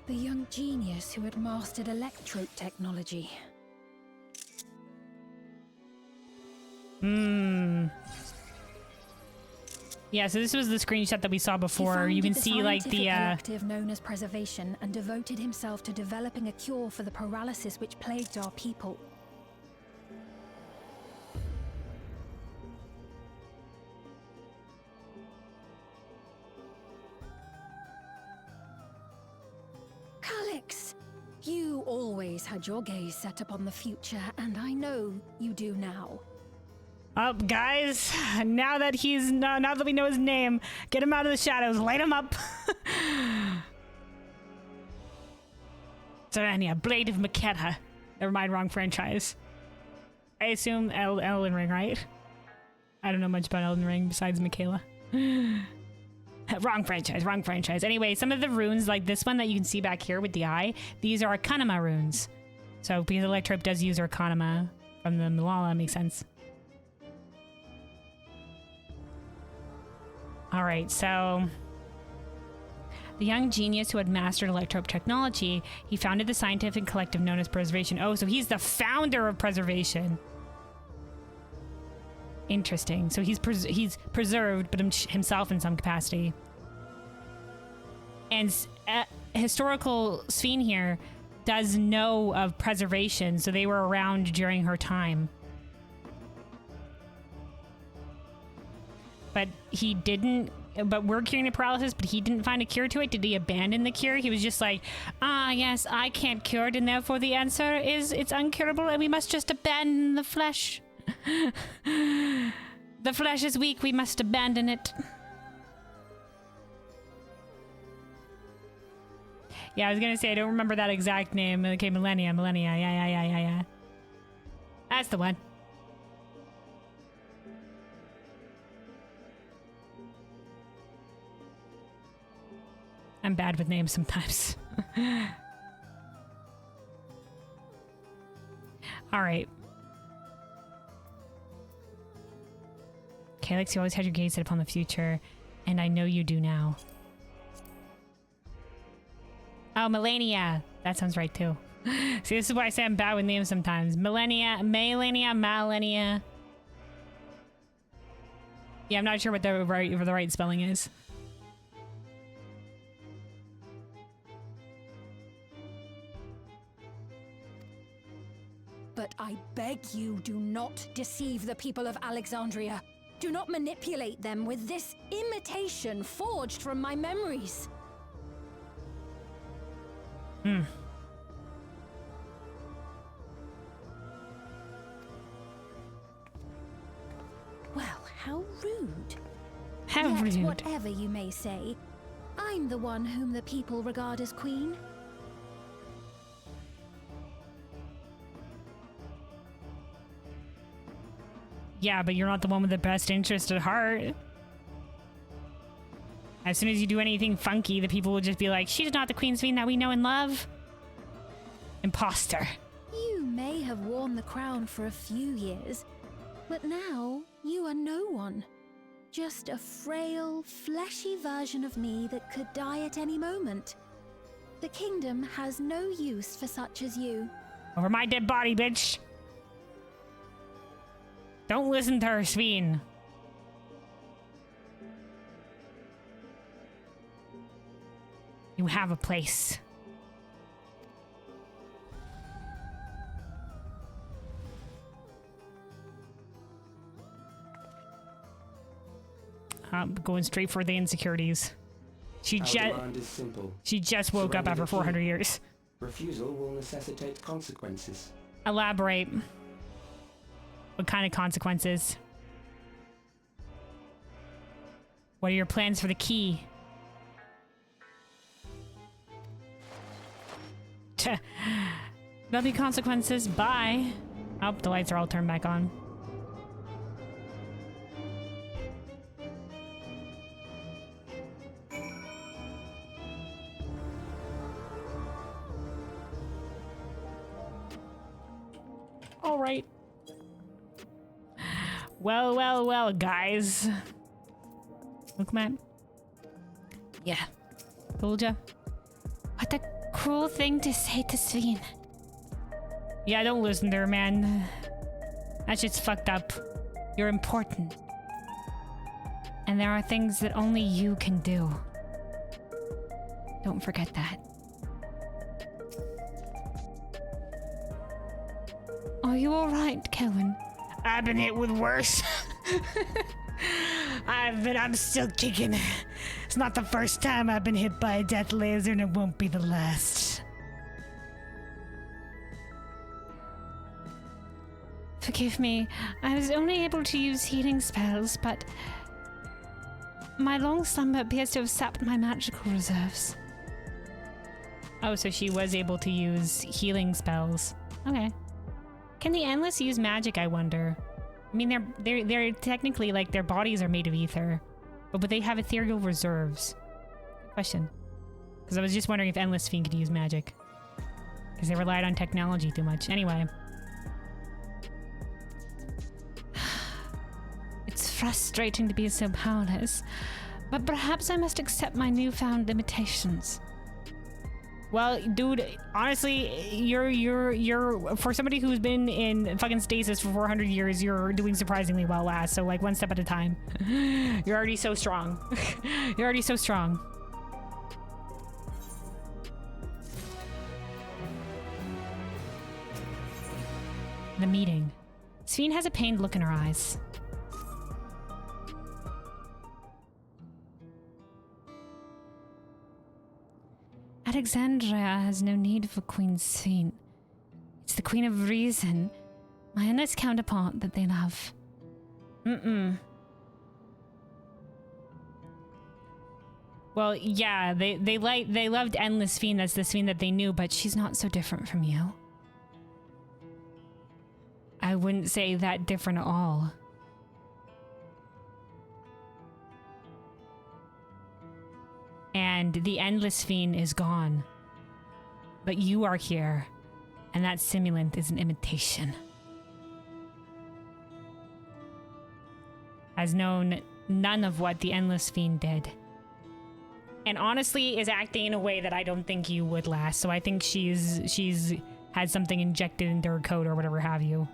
The young genius who had mastered electrote technology. Yeah, so this was the screenshot that we saw before. You can see like the collective known as Preservation and devoted himself to developing a cure for the paralysis which plagued our people. You always had your gaze set upon the future, and I know you do now. Up, guys. Now that we know his name, get him out of the shadows. Light him up. Serenia, Blade of Maketa. Never mind, wrong franchise. I assume Elden Ring, right? I don't know much about Elden Ring besides Michaela. Wrong franchise. Anyway, some of the runes, like this one that you can see back here with the eye, these are Arcanima runes. So because Electrope does use Arcanima from the Malala, makes sense. Alright, so the young genius who had mastered electrope technology, he founded the scientific collective known as Preservation. Oh, so he's the founder of Preservation. Interesting. So he's preserved, but himself in some capacity. And historical Sphene here does know of Preservation, so they were around during her time. But he didn't. But we're curing the paralysis, but he didn't find a cure to it. Did he abandon the cure? He was just like, yes, I can't cure it, and therefore the answer is it's uncurable, and we must just abandon the flesh. The flesh is weak, we must abandon it. Yeah, I was gonna say, I don't remember that exact name. Okay, Millennia. Yeah. That's the one. I'm bad with names sometimes. All right. Calyx, you always had your gaze set upon the future, and I know you do now. Oh, Melania. That sounds right, too. See, this is why I say I'm bad with names sometimes. Malenia. Yeah, I'm not sure what the right spelling is. But I beg you, do not deceive the people of Alexandria. Do not manipulate them with this imitation forged from my memories. Well, how rude. How rude. Whatever you may say, I'm the one whom the people regard as queen. Yeah, but you're not the one with the best interest at heart. As soon as you do anything funky, the people will just be like, she's not the Queen Sphene that we know and love. Imposter. You may have worn the crown for a few years, but now you are no one. Just a frail, fleshy version of me that could die at any moment. The kingdom has no use for such as you. Over my dead body, bitch. Don't listen to her, Sphene. You have a place. I'm going straight for the insecurities. She just woke up after 400 years. Refusal will necessitate consequences. Elaborate. What kind of consequences? What are your plans for the key? There'll be consequences. Bye. Oh, the lights are all turned back on. All right. Well, guys. Look, man. Yeah. Told ya. What a cruel thing to say to Sphene. Yeah, don't listen to her, man. That shit's fucked up. You're important. And there are things that only you can do. Don't forget that. Are you alright, Kellen? I've been hit with worse. I'm still kicking. It's not the first time I've been hit by a death laser, and it won't be the last. Forgive me, I was only able to use healing spells, but my long slumber appears to have sapped my magical reserves. Oh, so she was able to use healing spells. Okay. Can the Endless use magic, I wonder? I mean, they're technically, like, their bodies are made of ether. But would they have ethereal reserves? Good question. Because I was just wondering if Endless Fiend could use magic. Because they relied on technology too much. Anyway. It's frustrating to be so powerless, but perhaps I must accept my newfound limitations. Well, dude, honestly, you're for somebody who's been in fucking stasis for 400 years, you're doing surprisingly well, lass. So, like, one step at a time. You're already so strong. You're already so strong. The meeting. Sphene has a pained look in her eyes. Alexandria has no need for Queen Sphene. It's the Queen of Reason, my endless counterpart that they love. Well, yeah, they loved Endless Fiend. That's the Sphene that they knew, but She's not so different from you. I wouldn't say that different at all. And the Endless Fiend is gone. But you are here, and that simulant is an imitation. Has known none of what the Endless Fiend did. And honestly is acting in a way that I don't think you would last. So I think she's had something injected into her code or whatever have you.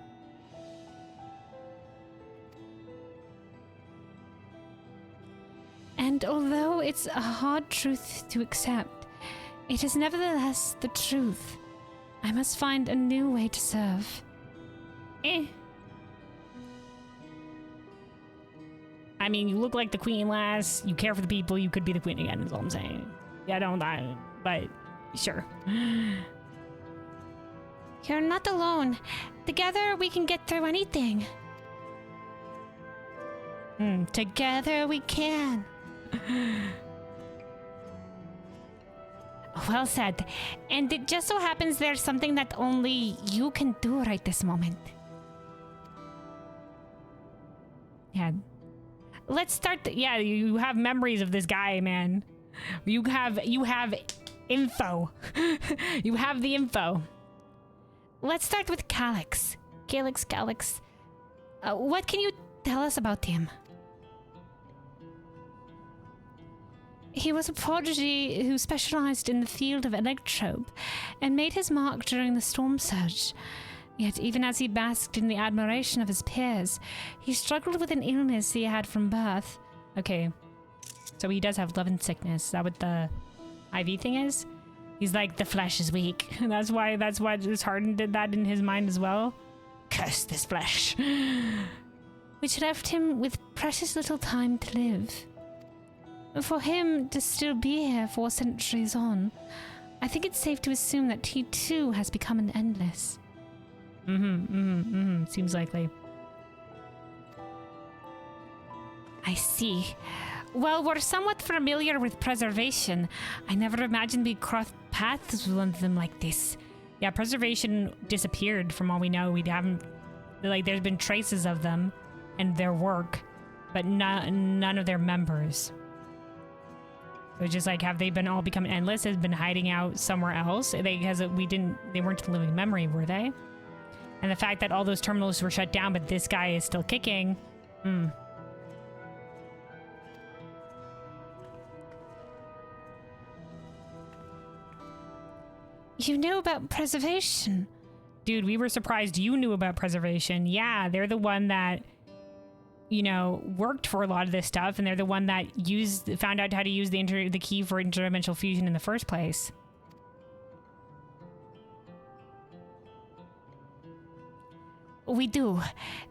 And although it's a hard truth to accept, it is nevertheless the truth. I must find a new way to serve. I mean, you look like the queen, lass. You care for the people. You could be the queen again, is all I'm saying. Yeah, but sure. You're not alone. Together we can get through anything. Together we can. Well said. And it just so happens there's something that only you can do right this moment. Yeah. Let's start. Yeah, you have memories of this guy, man. You have info. You have the info. Let's start with Calyx. Calyx. What can you tell us about him? He was a prodigy who specialized in the field of electrope and made his mark during the storm surge. Yet even as he basked in the admiration of his peers, he struggled with an illness he had from birth. Okay. So he does have love and sickness. Is that what the IV thing is? He's like, the flesh is weak. That's why Disheartened did that in his mind as well. Curse this flesh. Which left him with precious little time to live. For him to still be here 4 centuries on, I think it's safe to assume that he too has become an endless. Seems likely. I see. Well, we're somewhat familiar with preservation. I never imagined we'd cross paths with one of them like this. Yeah, preservation disappeared from all we know. We haven't, like, there's been traces of them and their work, but none of their members. So it's just like, have they been all become endless? Has been hiding out somewhere else? They weren't in living memory, were they? And the fact that all those terminals were shut down, but this guy is still kicking. You know about preservation? Dude, we were surprised you knew about preservation. Yeah, they're the one that, you know, worked for a lot of this stuff, and they're the one that found out how to use the key for interdimensional fusion in the first place. We do.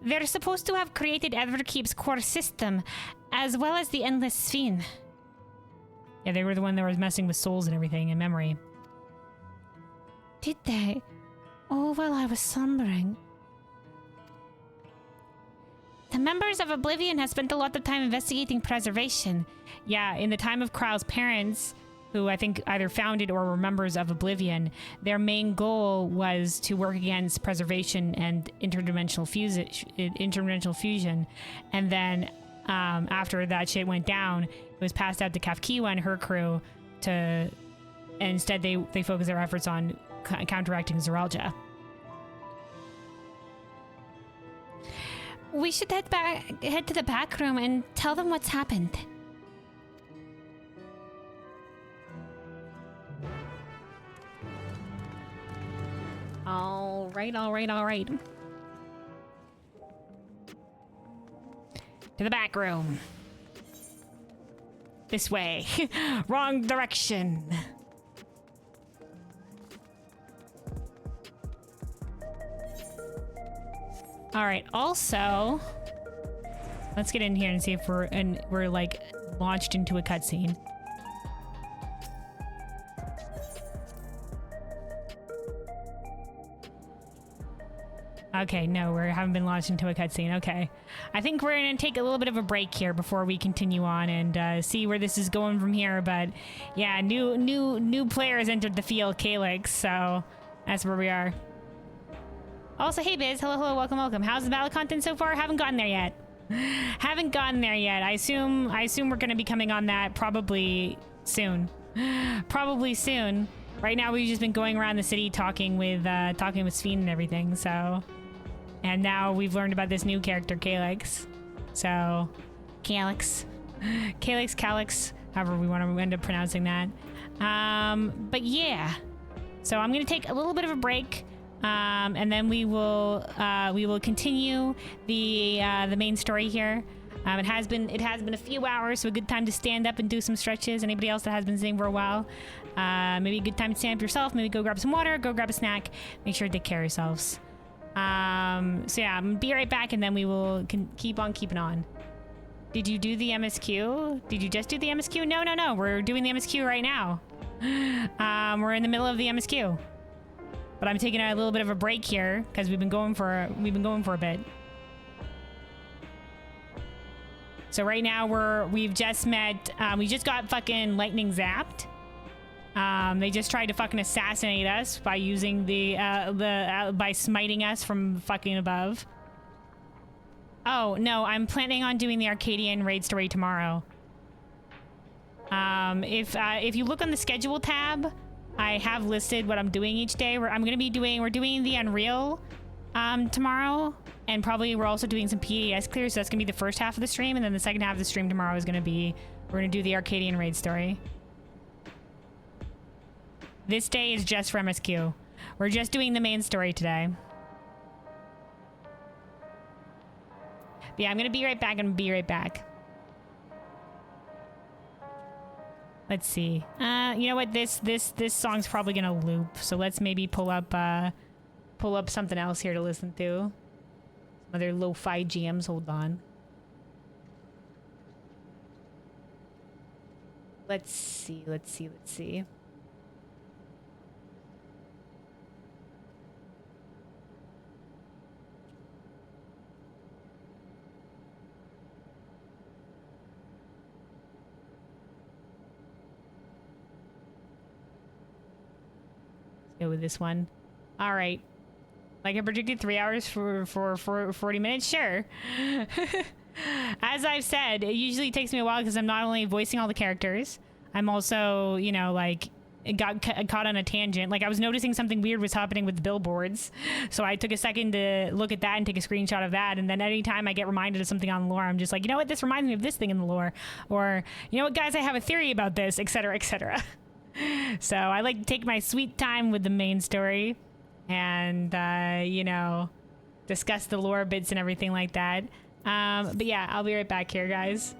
They're supposed to have created Everkeep's core system, as well as the Endless Sphene. Yeah, they were the one that was messing with souls and everything and memory. Did they? Oh, well, I was slumbering. The members of Oblivion have spent a lot of time investigating preservation. Yeah, in the time of Krau's parents, who I think either founded or were members of Oblivion, their main goal was to work against preservation and interdimensional fusion. And then after that shit went down, it was passed out to Kafkiwa and her crew and instead they focused their efforts on counteracting Zeralja. We should head to the back room and tell them what's happened. All right. To the back room. This way. Wrong direction. All right. Also, let's get in here and see if we're like launched into a cutscene. Okay, no, we haven't been launched into a cutscene. Okay. I think we're going to take a little bit of a break here before we continue on and see where this is going from here. But yeah, new players entered the field, Calyx, so that's where we are. Also, hey Biz, hello, welcome. How's the battle content so far? Haven't gotten there yet. I assume we're going to be coming on that probably soon. Right now we've just been going around the city talking with Sphene and everything, so... And now we've learned about this new character, Calyx. So... Calyx, however we want to end up pronouncing that. But yeah. So I'm going to take a little bit of a break, and then we will continue the main story here. It has been a few hours, so a good time to stand up and do some stretches. Anybody else that has been sitting for a while, maybe a good time to stand up yourself. Maybe go grab some water, go grab a snack. Make sure to take care of yourselves. So yeah, I'm gonna be right back, and then we will keep on keeping on. Did you do the MSQ? Did you just do the MSQ? No. We're doing the MSQ right now. We're in the middle of the MSQ, but I'm taking a little bit of a break here because we've been going for a bit. So right now we just got fucking lightning zapped. They just tried to fucking assassinate us by using by smiting us from fucking above. Oh no, I'm planning on doing the Arcadian raid story tomorrow. If you look on the schedule tab, I have listed what I'm doing each day. We're doing the Unreal tomorrow. And probably we're also doing some PAS clears, so that's gonna be the first half of the stream, and then the second half of the stream tomorrow is gonna be, we're gonna do the Arcadian raid story. This day is just for MSQ. We're just doing the main story today. But yeah, I'm gonna be right back. Let's see. You know what? This song's probably gonna loop, so let's maybe pull up something else here to listen to. Some other lo-fi jams. Hold on. Let's see. Go with this one. All right. Like I predicted, 3 hours for 40 minutes? Sure. As I've said, it usually takes me a while because I'm not only voicing all the characters, I'm also, you know, like, got caught on a tangent. Like, I was noticing something weird was happening with the billboards. So I took a second to look at that and take a screenshot of that. And then anytime I get reminded of something on the lore, I'm just like, you know what? This reminds me of this thing in the lore. Or, you know what, guys? I have a theory about this, etc., etc. So I like to take my sweet time with the main story and, you know, discuss the lore bits and everything like that. But yeah, I'll be right back here, guys.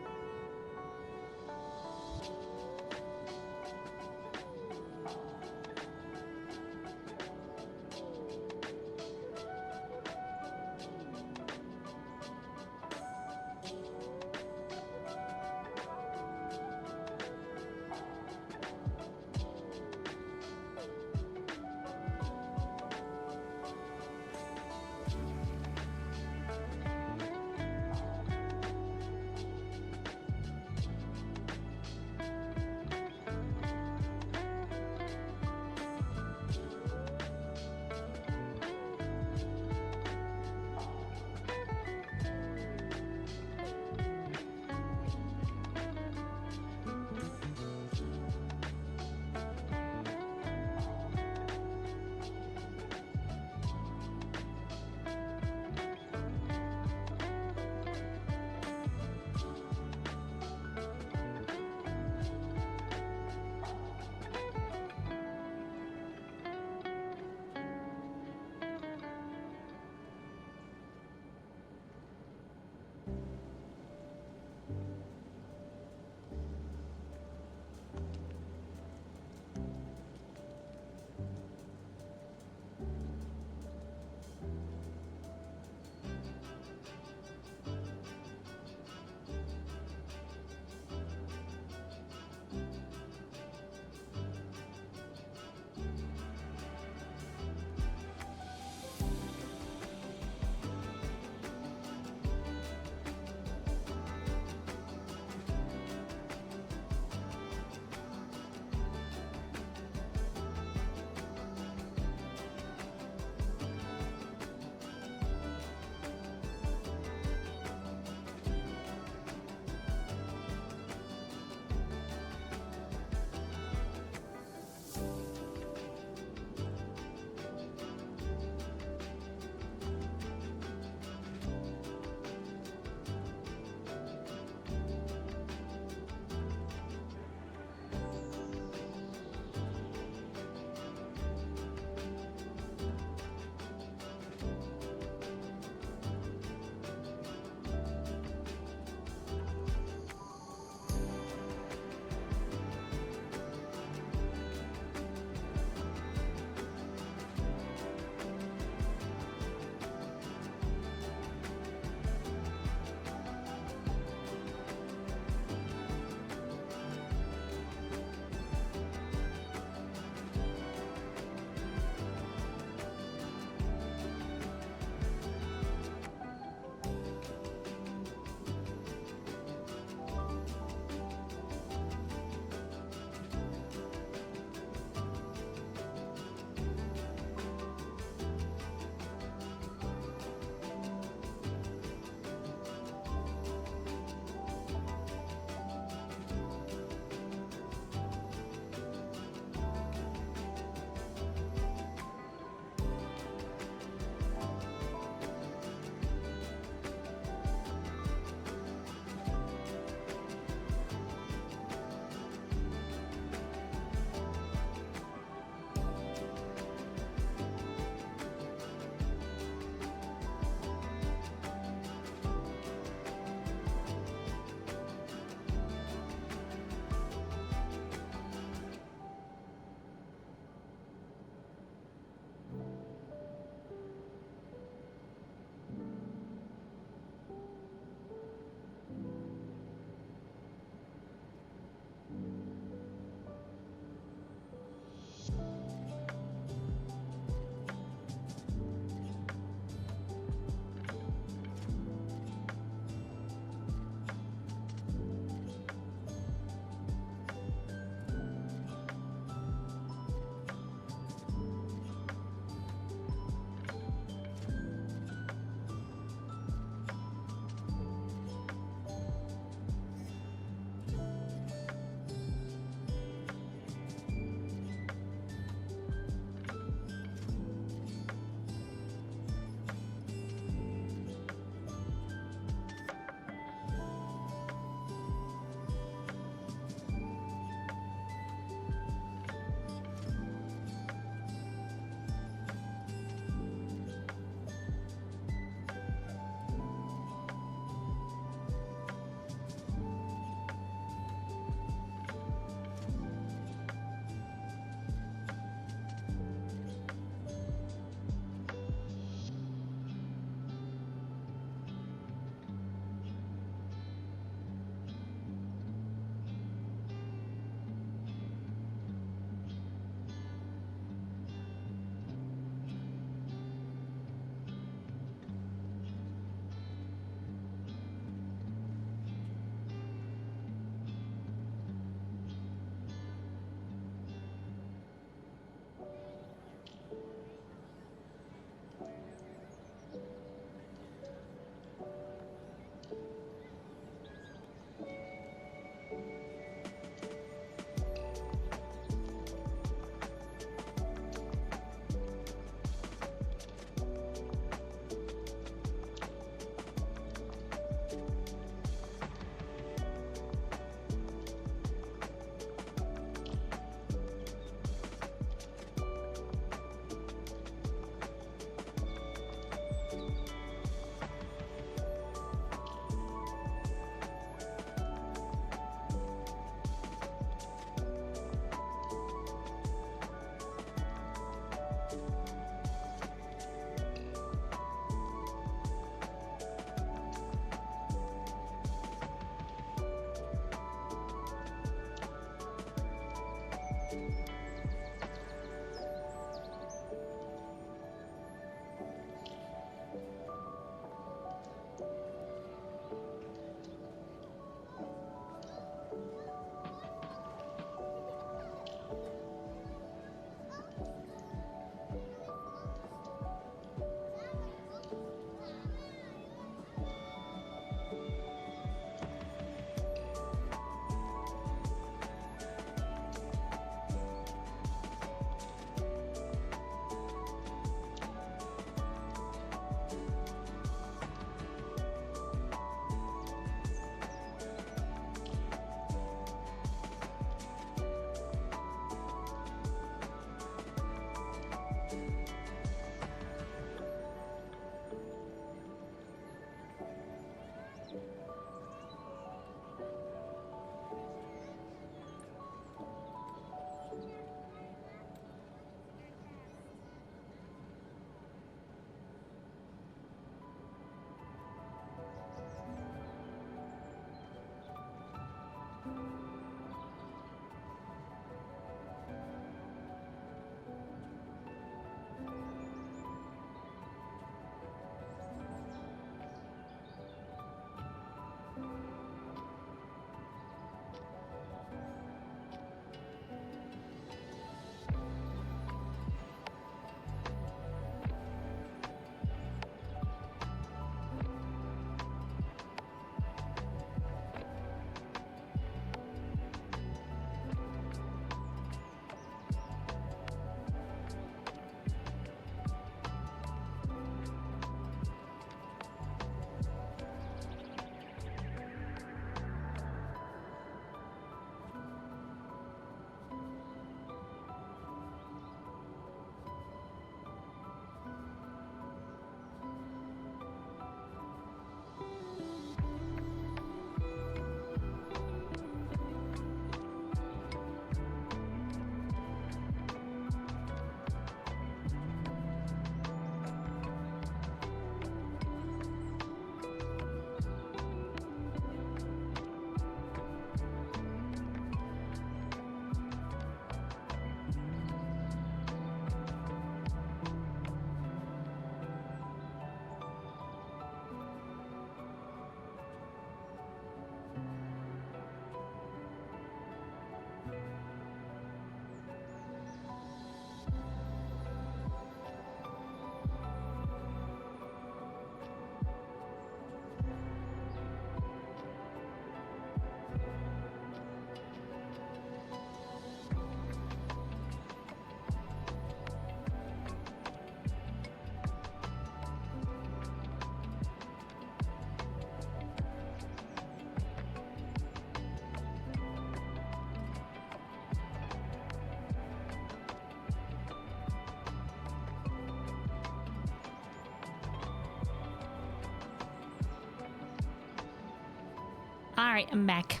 Alright, I'm back.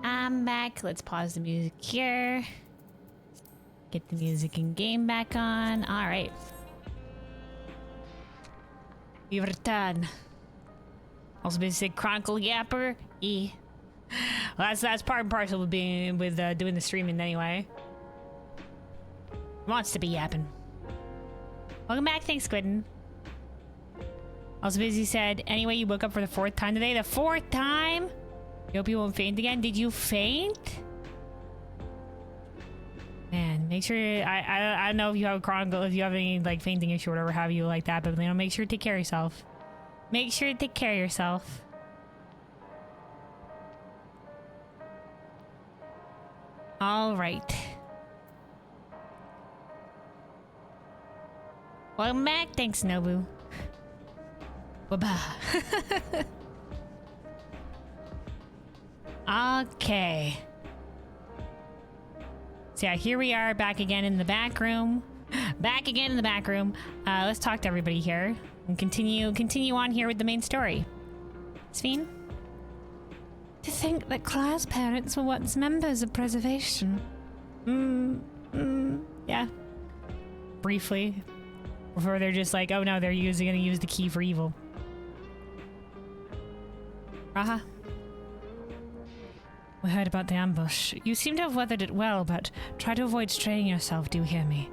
I'm back. Let's pause the music here. Get the music and game back on. Alright. We've returned. Also been sick Chronicle Yapper. Well, that's part and parcel with being doing the streaming anyway. Wants to be yapping. Welcome back, thanks, Squidden. Also busy said, anyway, you woke up for the 4th time today. The 4th time? You hope you won't faint again. Did you faint? Man, make sure I don't know if you have a chronicle, if you have any like fainting issue or whatever have you like that, but make sure to take care of yourself. Make sure to take care of yourself. All right. Welcome back. Thanks, Nobu. Bye-bye. Okay. So yeah, here we are back again in the back room. Back again in the back room. Let's talk to everybody here and continue on here with the main story. Sphene? To think that Claire's parents were once members of Preservation. Yeah. Briefly. Before they're just like, oh no, they're gonna use the key for evil. Raha? We heard about the ambush. You seem to have weathered it well, but try to avoid straining yourself, do you hear me?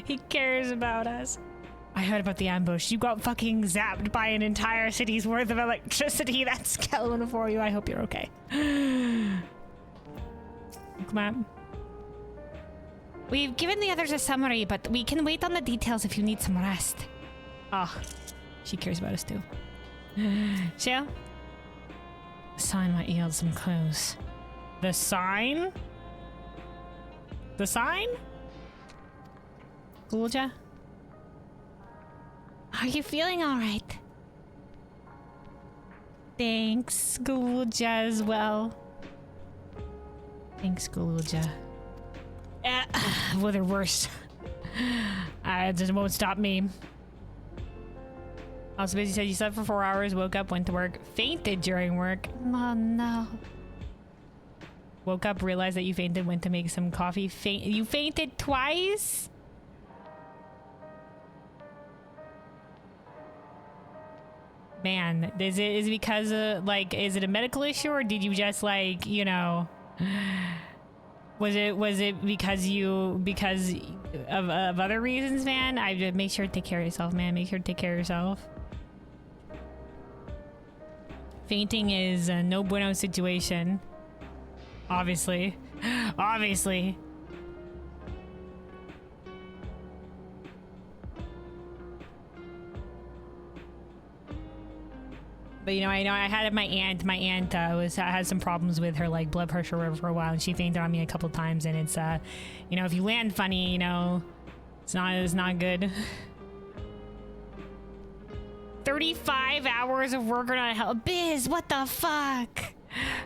He cares about us. I heard about the ambush. You got fucking zapped by an entire city's worth of electricity. That's Kelvin for you. I hope you're okay. Come on. We've given the others a summary, but we can wait on the details if you need some rest. Oh, she cares about us too. Shale? The sign might yield some clues. The sign? The sign? Gulja? Are you feeling all right? Thanks, Gulja, as well. Thanks, Gulja. Well, they're worse. It just won't stop me. Also busy said you slept for 4 hours, woke up, went to work, fainted during work. Oh no. Woke up, realized that you fainted, went to make some coffee. You fainted twice? Man, is it because of, like, is it a medical issue, or did you just, like, you know, was it because of other reasons, man? I just make sure to take care of yourself, man. Make sure to take care of yourself. Fainting is a no bueno situation. Obviously. Obviously. But you know, I had my aunt had some problems with her like blood pressure or whatever for a while, and she fainted on me a couple times, and it's you know, if you land funny, you know, it's not good. 35 hours of work on a hell. Biz, what the fuck?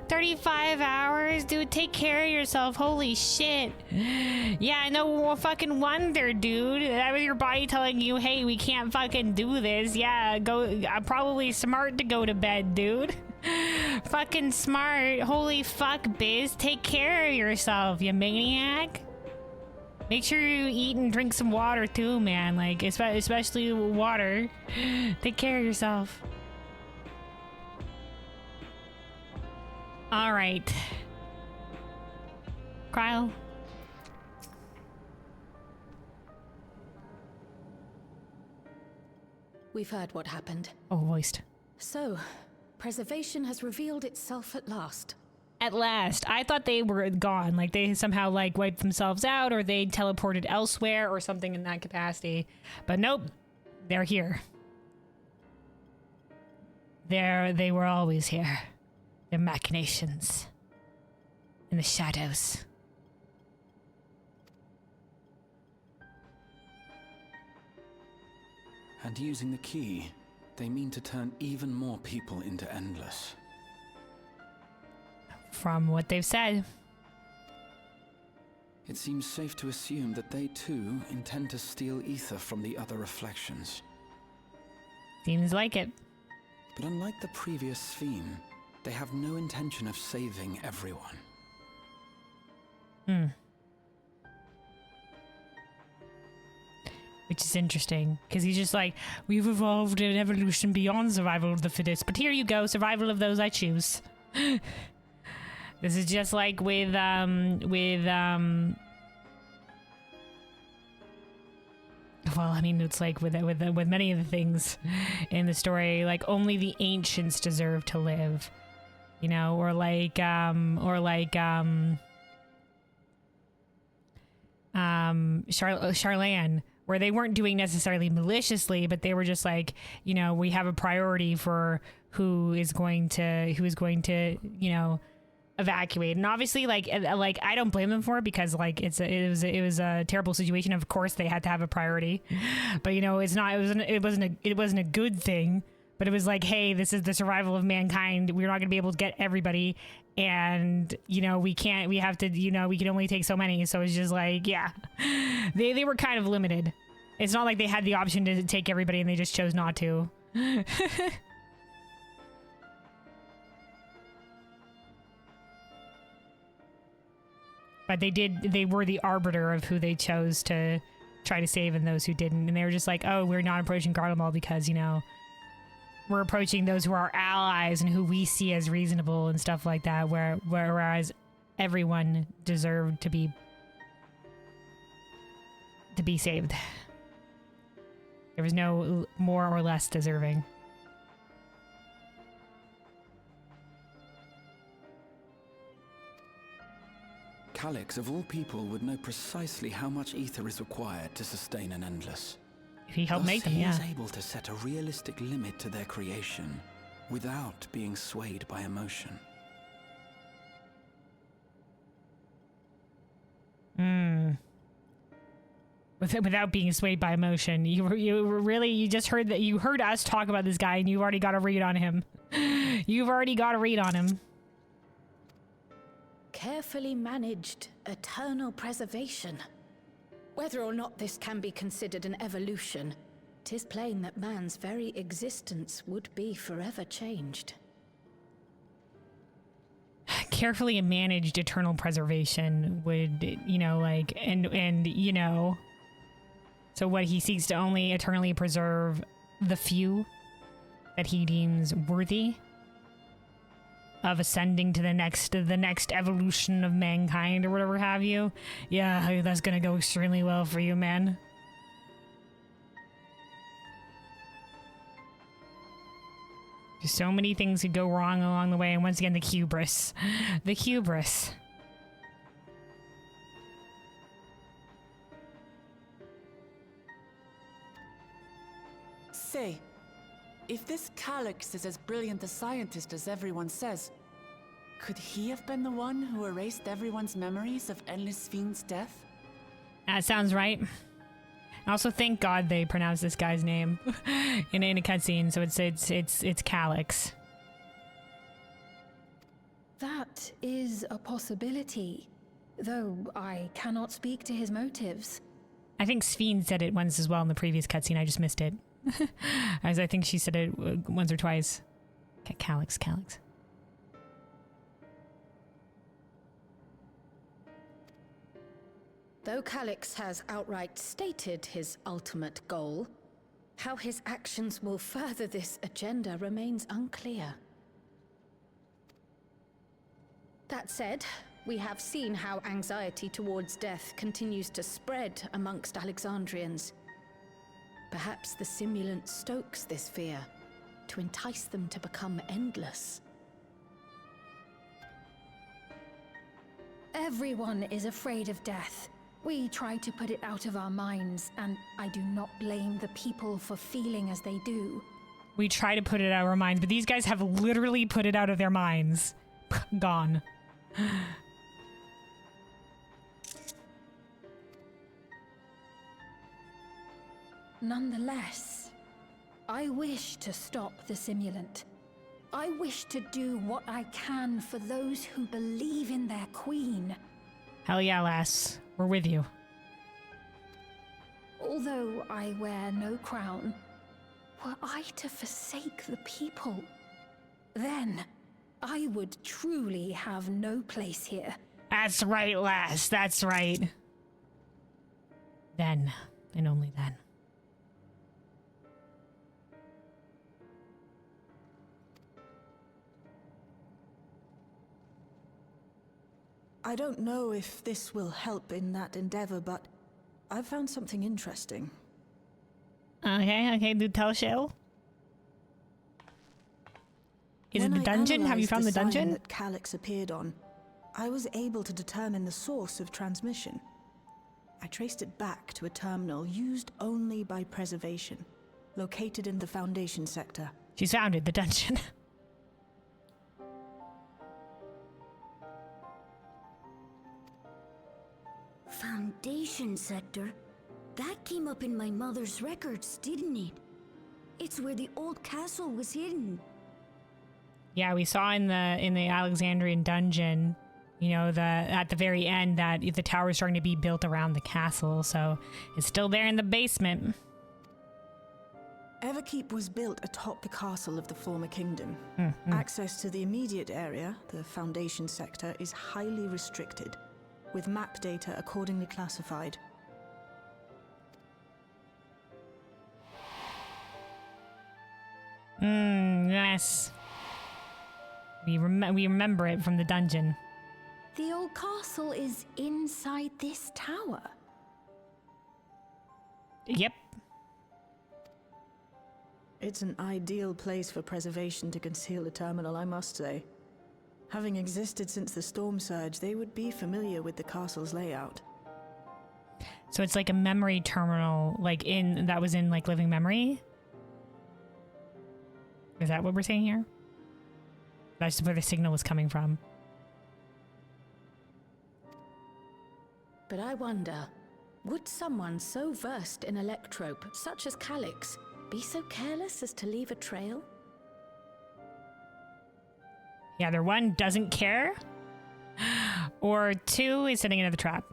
35 hours? Dude, take care of yourself. Holy shit. Yeah, no fucking wonder, dude. That was your body telling you, hey, we can't fucking do this. Yeah, go. Probably smart to go to bed, dude. Fucking smart. Holy fuck, Biz. Take care of yourself, you maniac. Make sure you eat and drink some water too, man. Like, especially water. Take care of yourself. All right. Cryle. We've heard what happened. Oh, voiced. So, Preservation has revealed itself at last. At last. I thought they were gone. Like, they somehow, like, wiped themselves out, or they teleported elsewhere or something in that capacity. But nope. They're here. They were always here. Their machinations. In the shadows. And using the key, they mean to turn even more people into Endless. From what they've said. It seems safe to assume that they too intend to steal ether from the other reflections. Seems like it. But unlike the previous Sphene, they have no intention of saving everyone. Which is interesting, because he's just like, we've evolved an evolution beyond survival of the fittest, but here you go, survival of those I choose. This is just like with well, I mean, it's like with many of the things in the story, like only the ancients deserve to live, you know, or like Charlene, where they weren't doing necessarily maliciously, but they were just like, you know, we have a priority for who is going to, you know, evacuate. And obviously, like I don't blame them for it, because like it was a terrible situation. Of course they had to have a priority, but you know, it wasn't a good thing. But it was like, hey, this is the survival of mankind. We're not going to be able to get everybody, and you know, we have to, you know, we can only take so many. So it's just like, yeah, they were kind of limited. It's not like they had the option to take everybody and they just chose not to. But they were the arbiter of who they chose to try to save and those who didn't. And they were just like, oh, we're not approaching Garlemald because, you know, we're approaching those who are our allies and who we see as reasonable and stuff like that, whereas everyone deserved to be saved. There was no more or less deserving. Calyx, of all people, would know precisely how much ether is required to sustain an endless. If he helped make them, he yeah. is able to set a realistic limit to their creation without being swayed by emotion. Without being swayed by emotion. You just heard that. You heard us talk about this guy and you've already got a read on him. You've already got a read on him. Carefully managed eternal preservation. Whether or not this can be considered an evolution, 'tis plain that man's very existence would be forever changed. Carefully managed eternal preservation would, you know, like, and you know, so what, he seeks to only eternally preserve the few that he deems worthy of ascending to the next evolution of mankind or whatever have you. Yeah, that's gonna go extremely well for you, man. Just so many things could go wrong along the way, and once again, the hubris. The hubris. Say, if this Calyx is as brilliant a scientist as everyone says, could he have been the one who erased everyone's memories of Endless Fiend's death? That sounds right. Also, thank God they pronounced this guy's name in a cutscene, so it's Calyx. That is a possibility, though I cannot speak to his motives. I think Sphene said it once as well in the previous cutscene. I just missed it. As I think she said it once or twice. Okay, Calyx. Though Calyx has outright stated his ultimate goal, how his actions will further this agenda remains unclear. That said, we have seen how anxiety towards death continues to spread amongst Alexandrians. Perhaps the simulant stokes this fear to entice them to become endless. Everyone is afraid of death. We try to put it out of our minds, and I do not blame the people for feeling as they do. We try to put it out of our minds, but these guys have literally put it out of their minds. Gone. Nonetheless, I wish to stop the simulant. I wish to do what I can for those who believe in their queen. Hell yeah, lass. We're with you. Although I wear no crown, were I to forsake the people, then I would truly have no place here. That's right, lass. That's right. Then, and only then. I don't know if this will help in that endeavor, but I've found something interesting. Okay, do tell, Shell. Is it the dungeon? Have you found the dungeon? That Calyx appeared on, I was able to determine the source of transmission. I traced it back to a terminal used only by preservation, located in the Foundation sector. She's found it, the dungeon. Foundation sector? That came up in my mother's records, didn't it? It's where the old castle was hidden. Yeah, we saw in the Alexandrian dungeon, you know, at the very end that the tower is starting to be built around the castle, so it's still there in the basement. Everkeep was built atop the castle of the former kingdom. Access to the immediate area, the Foundation sector, is highly restricted, with map data accordingly classified. Yes. We remember it from the dungeon. The old castle is inside this tower. Yep. It's an ideal place for preservation to conceal the terminal, I must say. Having existed since the storm surge, they would be familiar with the castle's layout. So it's like a memory terminal, like that was in like living memory? Is that what we're saying here? That's where the signal was coming from. But I wonder, would someone so versed in electrope, such as Calyx, be so careless as to leave a trail? Yeah, either one, doesn't care, or two, is setting another trap.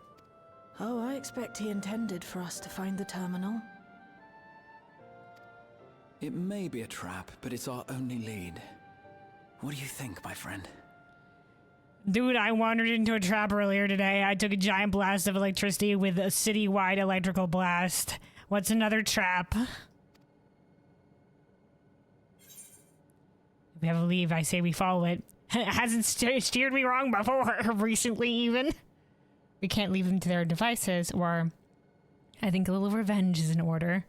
Oh, I expect he intended for us to find the terminal. It may be a trap, but it's our only lead. What do you think, my friend? Dude, I wandered into a trap earlier today. I took a giant blast of electricity with a city-wide electrical blast. What's another trap? If we have a leave, I say we follow it. It hasn't steered me wrong before, recently even. We can't leave them to their devices, or I think a little revenge is in order.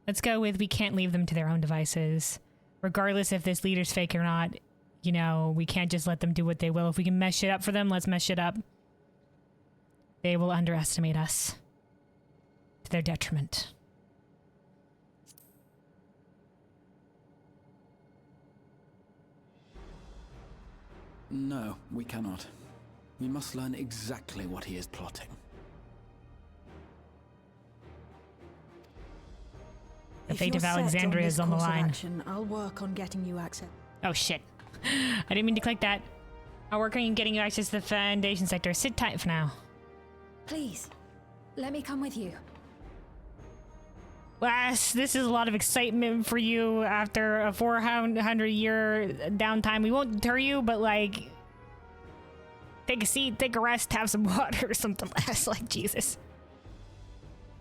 Let's go with we can't leave them to their own devices. Regardless if this leader's fake or not, you know, we can't just let them do what they will. If we can mess shit up for them, let's mess shit up. They will underestimate us to their detriment. No, we cannot. We must learn exactly what he is plotting. The fate of Alexandria is on the line. I'll work on getting you access. Oh shit. I didn't mean to click that. I'll work on getting you access to the Foundation sector. Sit tight for now. Please, let me come with you. Lass, this is a lot of excitement for you after a 400-year downtime. We won't deter you, but like, take a seat, take a rest, have some water or something. Lass, like Jesus.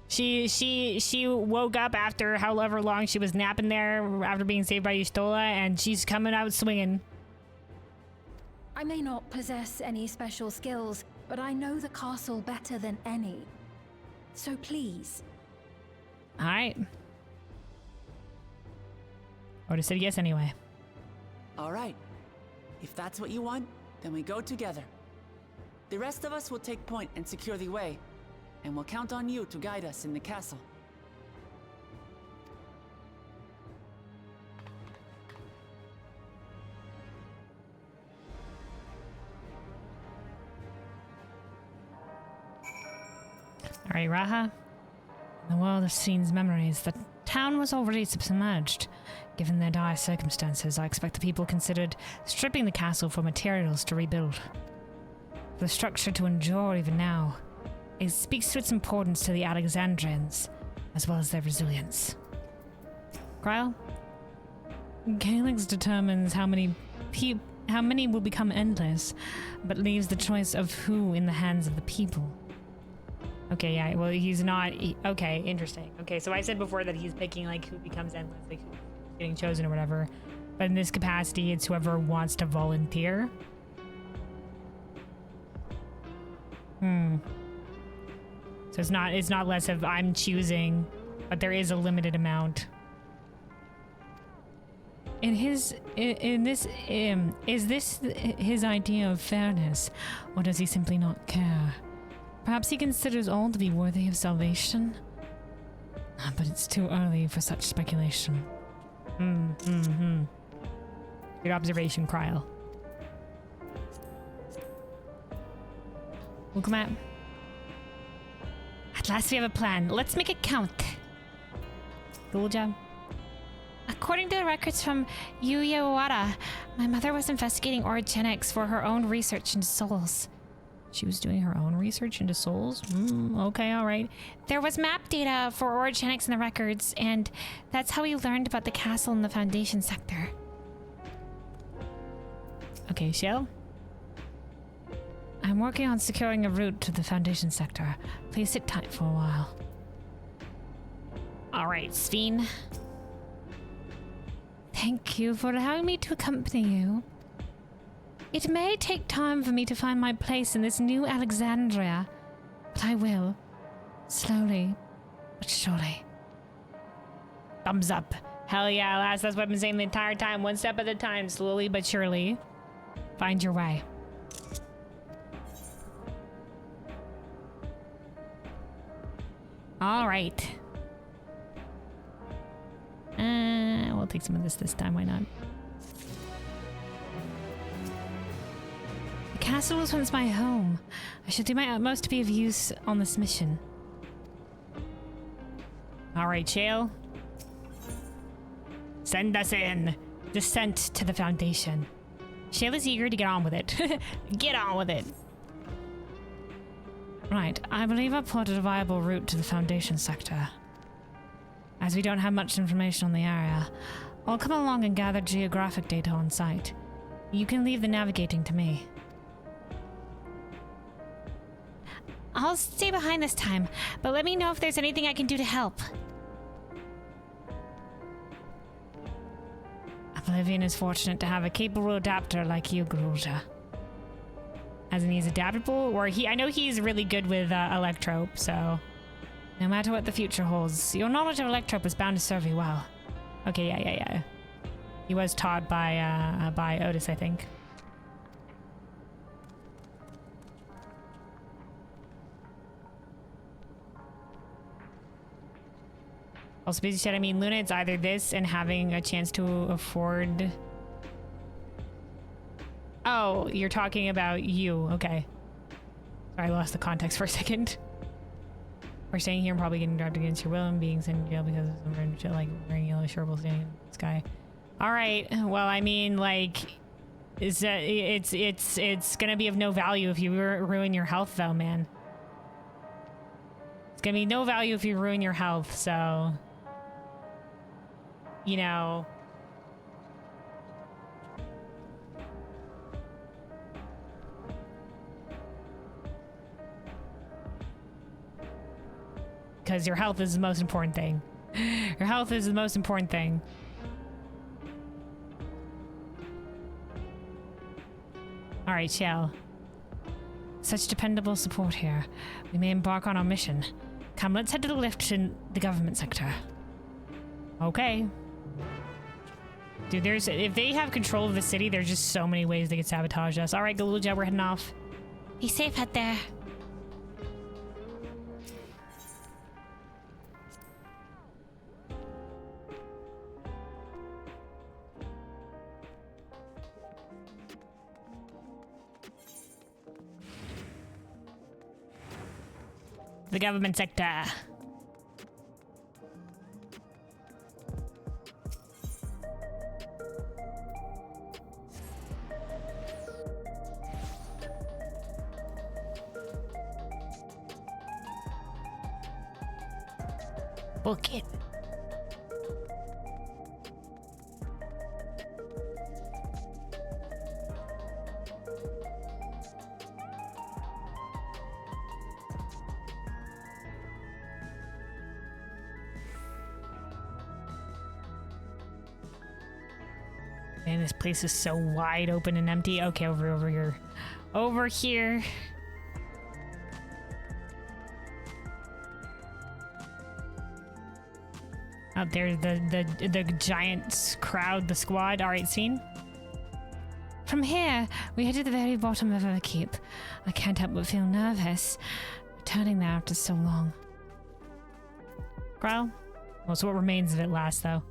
She woke up after however long she was napping there after being saved by Yustola, and she's coming out swinging. I may not possess any special skills, but I know the castle better than any. So please. All right. I would have said yes anyway. All right. If that's what you want, then we go together. The rest of us will take point and secure the way, and we'll count on you to guide us in the castle. All right, Raha. In the world of Scene's memories, the town was already submerged. Given their dire circumstances, I expect the people considered stripping the castle for materials to rebuild. the structure to endure even now. It speaks to its importance to the Alexandrians, as well as their resilience. Kryle? Calyx determines how many will become endless, but leaves the choice of who in the hands of the people. Okay, yeah, well, he's not... okay, interesting. Okay, so I said before that he's picking, like, who becomes endless, like, who's getting chosen or whatever. But in this capacity, it's whoever wants to volunteer. So it's not less of I'm choosing, but there is a limited amount. Is this his idea of fairness, or does he simply not care? Perhaps he considers all to be worthy of salvation? But it's too early for such speculation. Good observation, Kryle. Welcome out. At last we have a plan. Let's make it count. Good job. According to the records from Yuyawara, my mother was investigating orogenics for her own research into souls. She was doing her own research into souls? Okay, alright. There was map data for orogenics in the records, and that's how we learned about the castle in the Foundation sector. Okay, Shell? I'm working on securing a route to the Foundation sector. Please sit tight for a while. Alright, Sveen. Thank you for allowing me to accompany you. It may take time for me to find my place in this new Alexandria, but I will. Slowly, but surely. Thumbs up. Hell yeah, lass. That's what I've been saying the entire time. One step at a time, slowly but surely. Find your way. Alright. We'll take some of this time, why not? The castle was once my home. I should do my utmost to be of use on this mission. Alright, Shale. Send us in. Descent to the Foundation. Shale is eager to get on with it. Get on with it. Right, I believe I've plotted a viable route to the Foundation sector. As we don't have much information on the area, I'll come along and gather geographic data on site. You can leave the navigating to me. I'll stay behind this time, but let me know if there's anything I can do to help. Oblivion is fortunate to have a capable adapter like you, Garuja. As in he's adaptable, or I know he's really good with Electrope, so... No matter what the future holds, your knowledge of Electrope is bound to serve you well. Okay, yeah. He was taught by Otis, I think. Also, busy chat, I mean, Luna, it's either this and having a chance to afford... Oh, you're talking about you. Okay. Sorry, I lost the context for a second. We're staying here and probably getting dragged against your will and being sent to jail because of some random shit like wearing yellow sherble standing in the sky. Alright, well, I mean, like... it's gonna be of no value if you ruin your health, though, man. It's gonna be no value if you ruin your health, so... You know... Because your health is the most important thing. Your health is the most important thing. Alright, Shell. Such dependable support here. We may embark on our mission. Come, let's head to the lift in the government sector. Okay. Dude, if they have control of the city, there's just so many ways they could sabotage us. Alright, Galuja, we're heading off. Be safe out there. The government sector. Book it. Man, this place is so wide open and empty. Okay, over here. Over here. Out there, the giant crowd, the squad. Alright, scene. From here, we head to the very bottom of our keep. I can't help but feel nervous, returning there after so long. Growl? Well, so what remains of it lasts, though?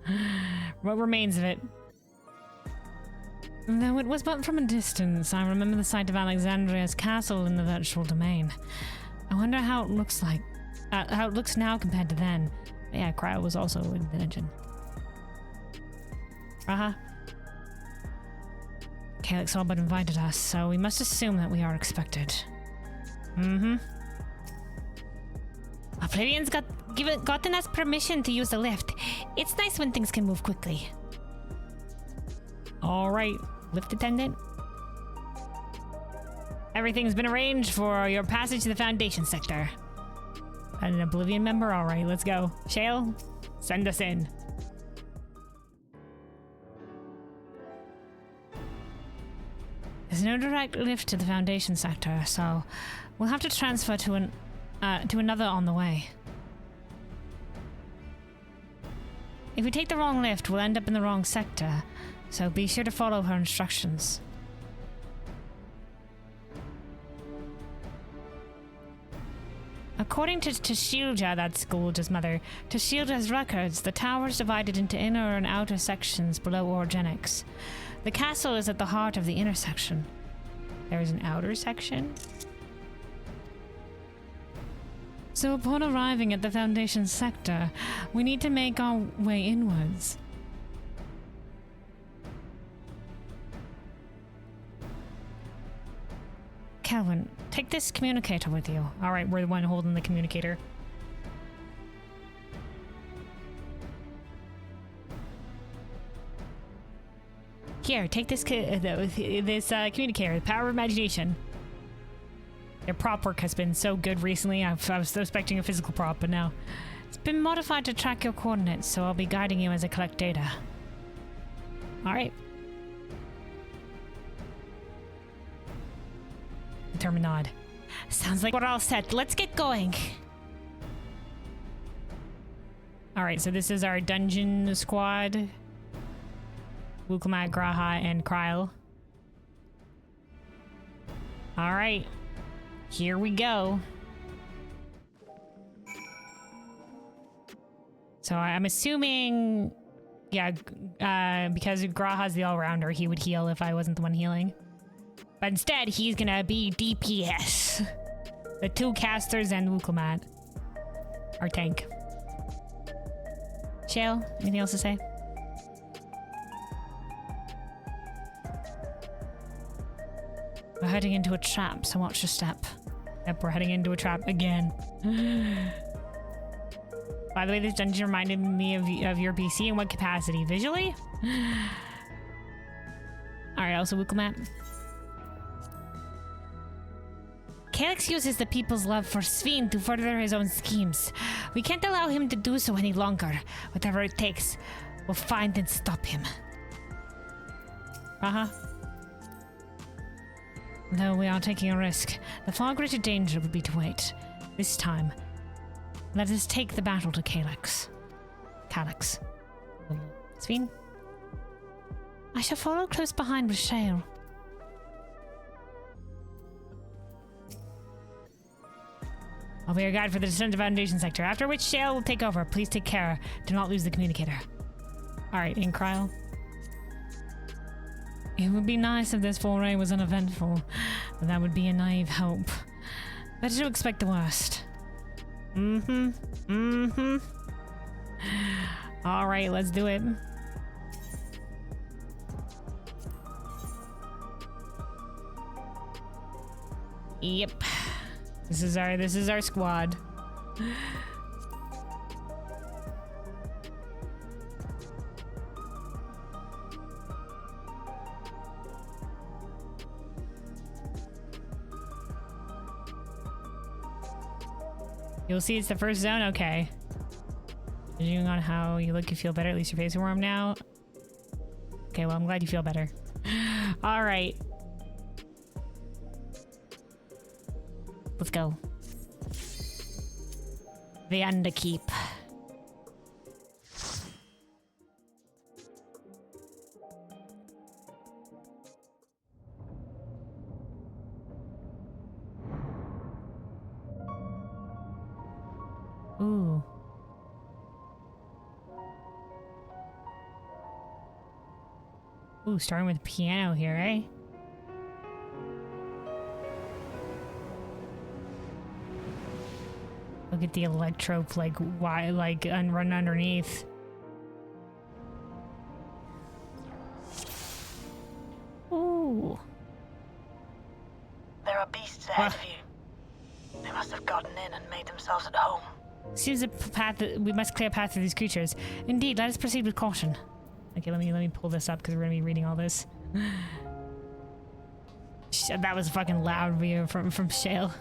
What remains of it? Though it was but from a distance, I remember the sight of Alexandria's castle in the virtual domain. I wonder how it looks like, how it looks now compared to then. Yeah, Cryo was also in the engine. Calyx all but invited us, so we must assume that we are expected. Oblivian's gotten us permission to use the lift. It's nice when things can move quickly. Alright, lift attendant. Everything's been arranged for your passage to the Foundation sector. An Oblivion member? Alright, let's go. Shale, send us in. There's no direct lift to the Foundation sector, so we'll have to transfer to another on the way. If we take the wrong lift, we'll end up in the wrong sector, so be sure to follow her instructions. According to Tashilja, that's Gulja's mother, Tashilja's records, the tower is divided into inner and outer sections below Orogenics. The castle is at the heart of the inner section. There is an outer section? So upon arriving at the Foundation sector, we need to make our way inwards. Calvin, take this communicator with you. Alright, we're the one holding the communicator. Here, take this communicator, the power of imagination. Their prop work has been so good recently. I was expecting a physical prop, but now it's been modified to track your coordinates, so I'll be guiding you as I collect data. Alright. Determined nod. Sounds like we're all set. Let's get going. Alright, so this is our dungeon squad. Wuklamat, Graha, and Kryl. Alright. Here we go. So I'm assuming... Yeah, because Graha's the all-rounder, he would heal if I wasn't the one healing. But instead, he's gonna be DPS. The two casters and Wuklamat. Our tank. Shale, anything else to say? We're heading into a trap, so watch your step. Yep, we're heading into a trap again. By the way, this dungeon reminded me of your PC. In what capacity? Visually? Alright, also Wuklamat. Calyx uses the people's love for Sphene to further his own schemes. We can't allow him to do so any longer. Whatever it takes, we'll find and stop him. Though we are taking a risk, the far greater danger would be to wait. This time, let us take the battle to Calyx. Sphene? I shall follow close behind with Shale. I'll be your guide for the descent to Foundation sector, after which Shale will take over. Please take care. Do not lose the communicator. Alright, in Kryl. It would be nice if this foray was uneventful, but that would be a naive hope. Better to expect the worst. Alright, let's do it. Yep. This is our squad. You'll see it's the first zone? Okay. Judging on how you look, you feel better. At least your face is warm now. Okay, well, I'm glad you feel better. All right. Let's go. The Underkeep. Ooh. Ooh, starting with piano here, eh? Look at the electrope, like, why, like, run underneath. Ooh. There are beasts ahead of you. They must have gotten in and made themselves at home. Seems a path that we must clear a path through these creatures. Indeed, let us proceed with caution. Okay, let me pull this up because we're gonna be reading all this. That was a fucking loud view from Shale.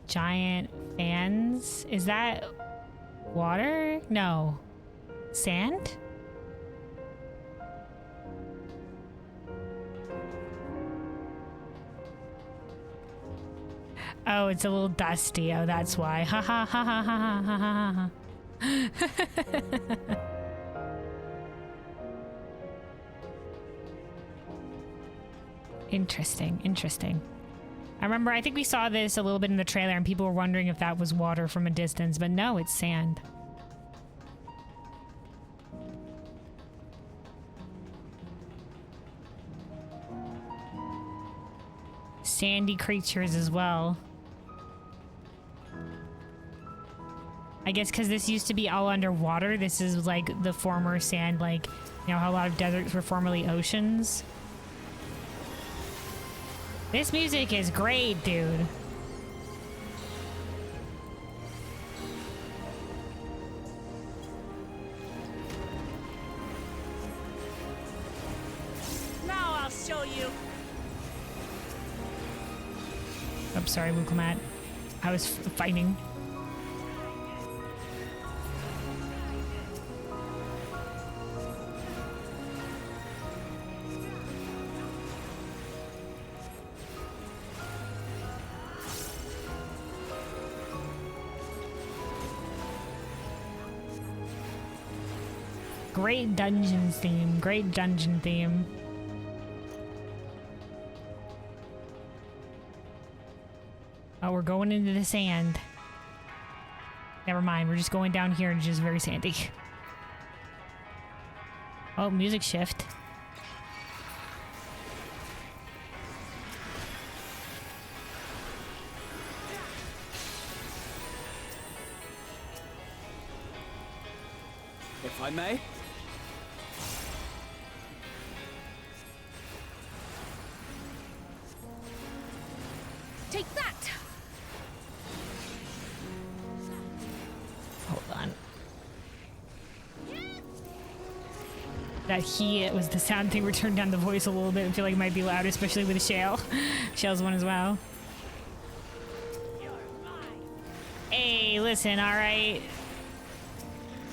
Giant fans? Is that water? No. Sand? Oh, it's a little dusty. Oh, that's why. Ha ha ha ha ha ha ha ha. Interesting, interesting. I think we saw this a little bit in the trailer and people were wondering if that was water from a distance, but no, it's sand. Sandy creatures as well. I guess because this used to be all underwater, this is like the former sand, like, you know how a lot of deserts were formerly oceans? This music is great, dude. Now I'll show you. I'm sorry, Wukamat. I was fighting. Great dungeon theme. Great dungeon theme. Oh, we're going into the sand. Never mind, we're just going down here and it's just very sandy. Oh, music shift. If I may? Take that! Hold on. That it was the sound thing. We turned down the voice a little bit. I feel like it might be loud, especially with Shale. Shale's one as well. Hey, listen, alright?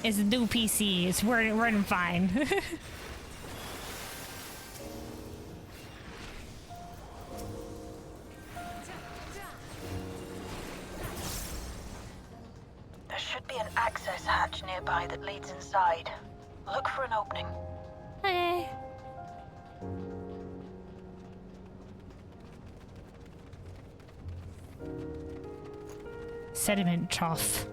It's a new PC. It's running fine. There should be an access hatch nearby that leads inside. Look for an opening. Okay. Sediment trough.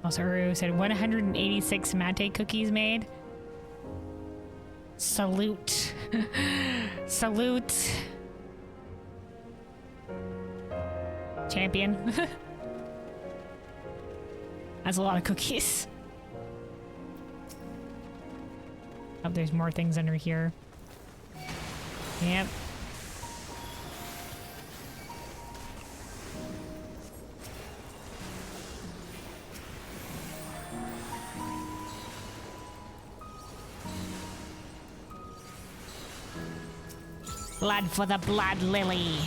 Also, Uru said 186 mate cookies made. Salute. Salute. Champion. That's a lot of cookies. Oh, there's more things under here. Yep. Blood for the blood lily.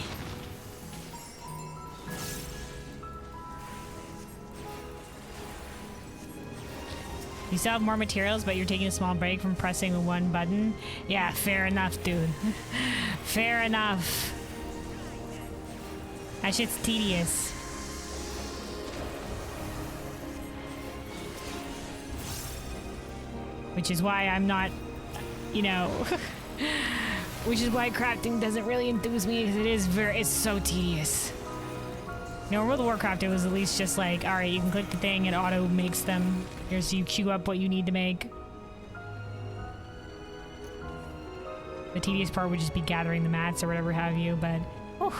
You still have more materials, but you're taking a small break from pressing one button? Yeah, fair enough, dude. Fair enough. That shit's tedious. Which is why I'm not, you know... which is why crafting doesn't really enthuse me, because it's so tedious. You know, World of Warcraft, it was at least just like, alright, you can click the thing, it auto makes them. Here's you queue up what you need to make. The tedious part would just be gathering the mats or whatever have you, but... But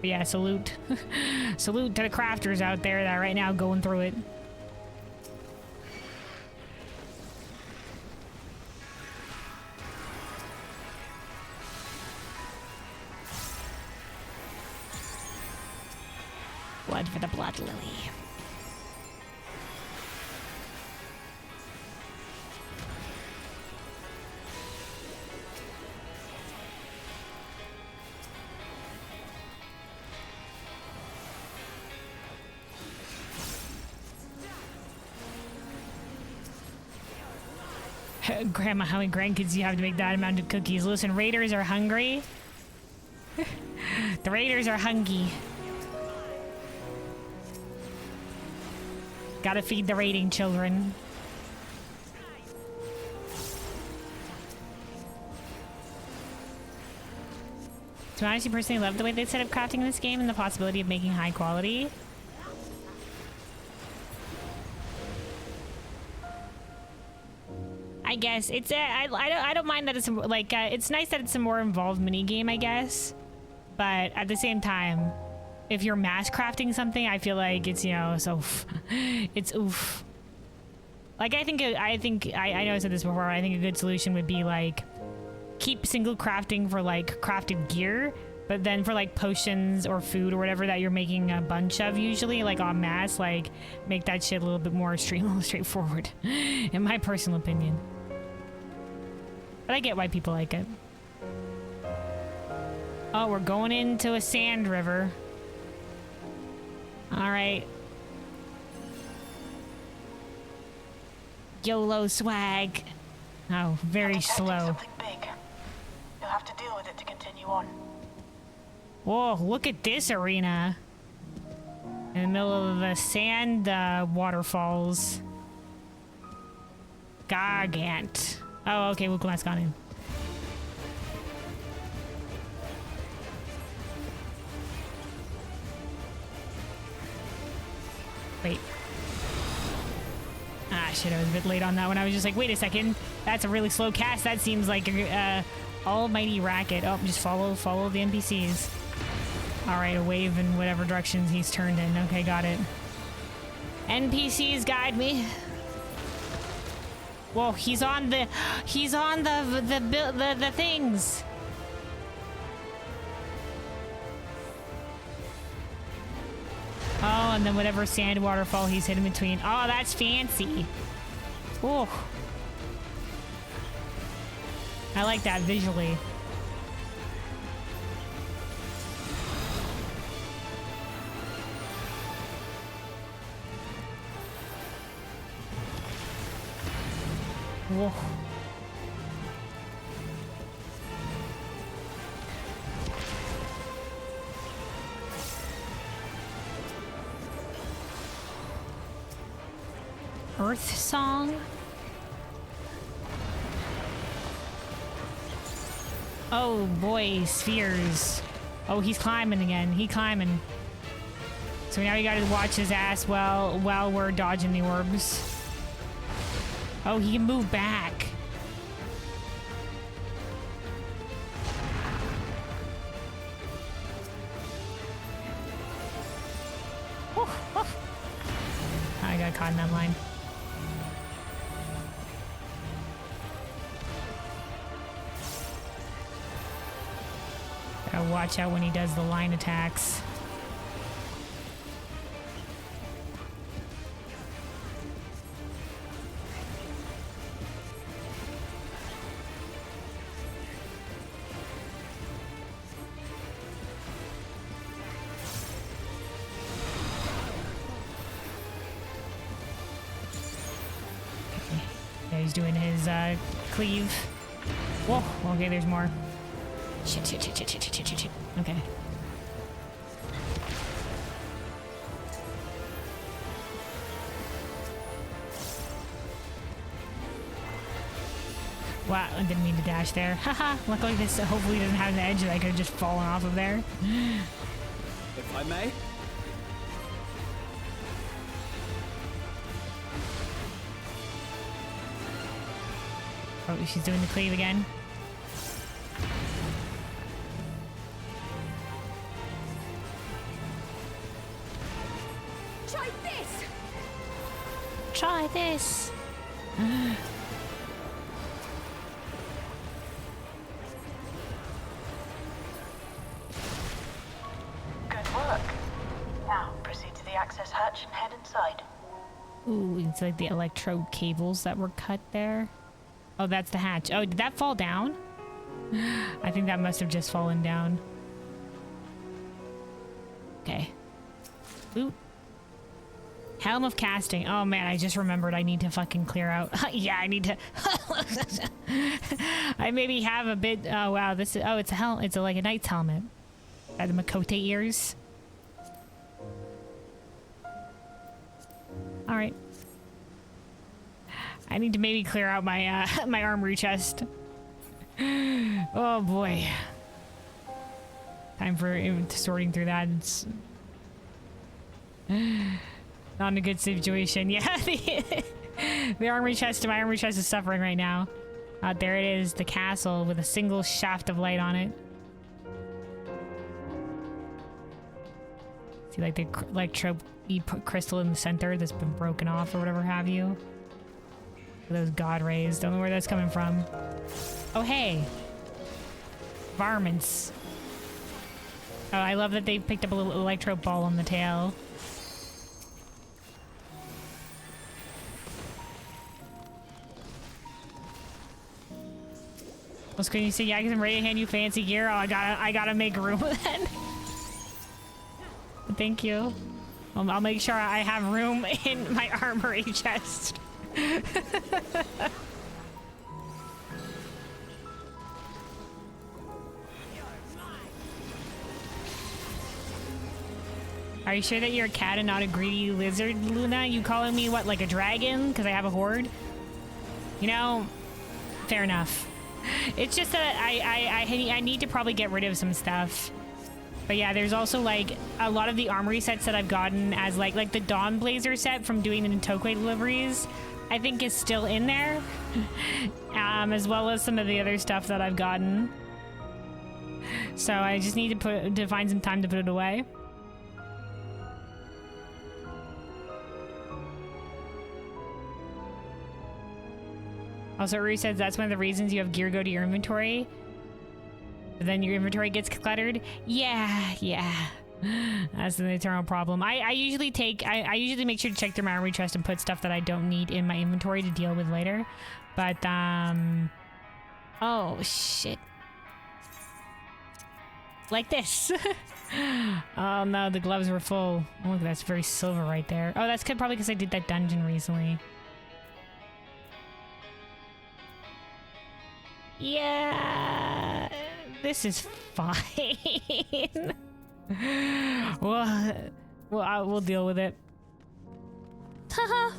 yeah, salute. Salute to the crafters out there that are right now going through it. Blood for the blood lily. Grandma, how many grandkids do you have to make that amount of cookies? Listen, raiders are hungry. The raiders are hungry. Gotta feed the raiding children. So I honestly personally love the way they set up crafting in this game and the possibility of making high quality. I guess it's I don't mind that it's like it's nice that it's a more involved mini game, I guess, but at the same time, if you're mass crafting something, I feel like it's, you know, so it's oof. Like I know I said this before. I think a good solution would be like keep single crafting for like crafted gear, but then for like potions or food or whatever that you're making a bunch of, usually like en masse, like make that shit a little bit more straightforward, in my personal opinion. But I get why people like it. Oh, we're going into a sand river. All right. YOLO swag. Oh, very slow. Something big. You'll have to deal with it to continue on. Whoa, look at this arena. In the middle of the sand waterfalls. Gargant. Oh, okay, Wukong's gone in. Wait. Ah, shit, I was a bit late on that one. I was just like, wait a second. That's a really slow cast. That seems like a almighty racket. Oh, just follow the NPCs. Alright, a wave in whatever directions he's turned in. Okay, got it. NPCs guide me. Whoa, he's on the things. Oh, and then whatever sand waterfall he's hidden between. Oh, that's fancy. Oh. I like that visually. Whoa. Earth song? Oh boy, spheres. Oh, he's climbing again. He's climbing. So now you gotta watch his ass while we're dodging the orbs. Oh, he can move back. I got caught in that line. Gotta watch out when he does the line attacks. Yeah, he's doing his cleave. Whoa, okay, there's more. Shit. Okay. Wow, I didn't mean to dash there. Haha, luckily this hopefully doesn't have an edge that I could have just fallen off of there. If I may? Oh, she's doing the cleave again. Try this! Try this. Good work. Now, proceed to the access hatch and head inside. Ooh, it's like the electrode cables that were cut there. Oh, that's the hatch. Oh, did that fall down? I think that must have just fallen down. Okay. Ooh. Helm of casting. Oh man, I just remembered I need to fucking clear out. Yeah, I need to. I maybe have a bit. Oh wow, this is. Oh, it's a helm. It's like a knight's helmet. Got the Makote ears. All right. I need to maybe clear out my my armory chest. Oh boy. Time for sorting through that. It's not in a good situation. Yeah, the armory chest, my armory chest is suffering right now. There it is, the castle with a single shaft of light on it. See, like the electro crystal in the center that's been broken off or whatever have you. Those god rays. Don't know where that's coming from. Oh, hey. Varmints. Oh, I love that they picked up a little electro ball on the tail. What's can you say? Yeah, I'm ready to hand you fancy gear. Oh, I gotta make room then. Thank you. I'll make sure I have room in my armory chest. Are you sure that you're a cat and not a greedy lizard, Luna? You calling me what, like a dragon? Because I have a horde? You know, fair enough. It's just that I need to probably get rid of some stuff. But yeah, there's also like a lot of the armory sets that I've gotten as like the Dawn Blazer set from doing the Nintokwe deliveries, I think is still in there. As well as some of the other stuff that I've gotten. So I just need to find some time to put it away. Also, Rui says that's one of the reasons you have gear go to your inventory. But then your inventory gets cluttered. Yeah. That's an eternal problem. I usually make sure to check through my armory chest and put stuff that I don't need in my inventory to deal with later. But, oh, shit. Like this. Oh, no, the gloves were full. Oh, look, that's very silver right there. Oh, that's probably because I did that dungeon recently. Yeah, this is fine. We'll deal with it. Haha.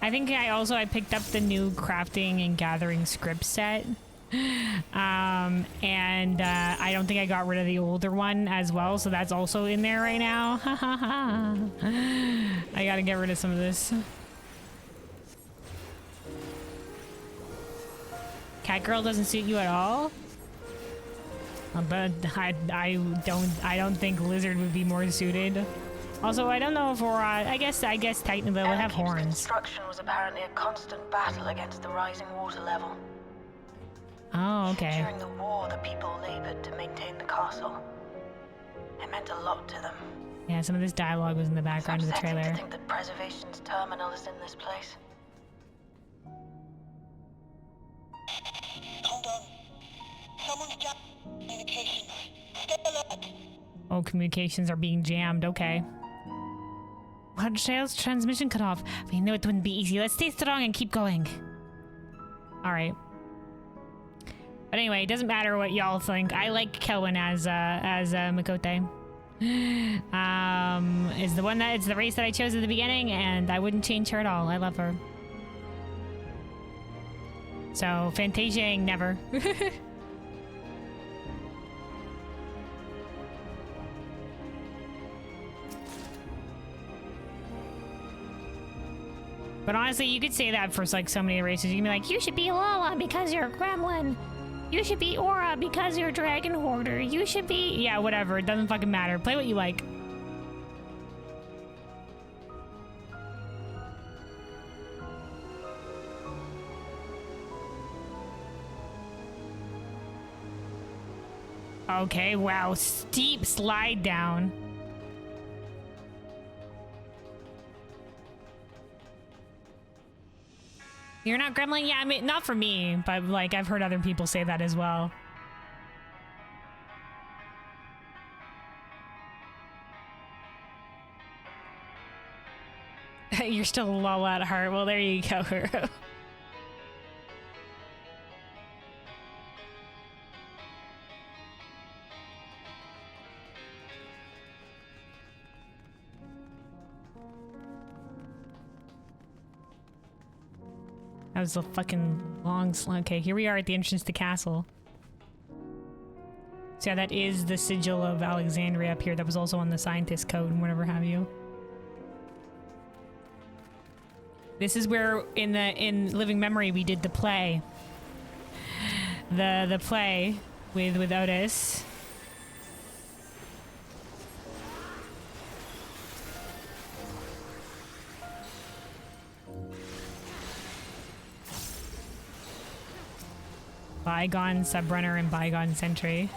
I think I picked up the new crafting and gathering script set. And I don't think I got rid of the older one as well, so that's also in there right now. I gotta get rid of some of this. Catgirl doesn't suit you at all? But I don't think Lizard would be more suited. Also, I don't know if we're, I guess technically they would have horns. Construction was apparently a constant battle against the rising water level. Oh, okay. During the war, the people labored to maintain the castle. It meant a lot to them. Yeah, some of this dialogue was in the background of the Upsetting trailer. to think that Preservation's terminal is in this place. Hold on. Someone's jammed communications. Stay alert. Oh, communications are being jammed. Okay. Dawntrail's transmission cut off. We know it wouldn't be easy. Let's stay strong and keep going. All right. But anyway, it doesn't matter what y'all think. I like Kelwyn as Mikote. Is the one that it's the race that I chose at the beginning, and I wouldn't change her at all. I love her. So Fantasia never. But honestly, you could say that for like so many races. You can be like, you should be Lala because you're a gremlin. You should be Aura because you're a dragon hoarder. You should be... Yeah, whatever. It doesn't fucking matter. Play what you like. Okay, wow. Steep slide down. You're not gremlin? Yeah, I mean, not for me, but like I've heard other people say that as well. You're still Lala at heart. Well, there you go, Hero. That was a fucking long slug. Okay, here we are at the entrance to the castle. So yeah, that is the sigil of Alexandria up here. That was also on the scientist code and whatever have you. This is where in living memory we did the play. The play with Otis. Bygone Subrunner and Bygone Sentry.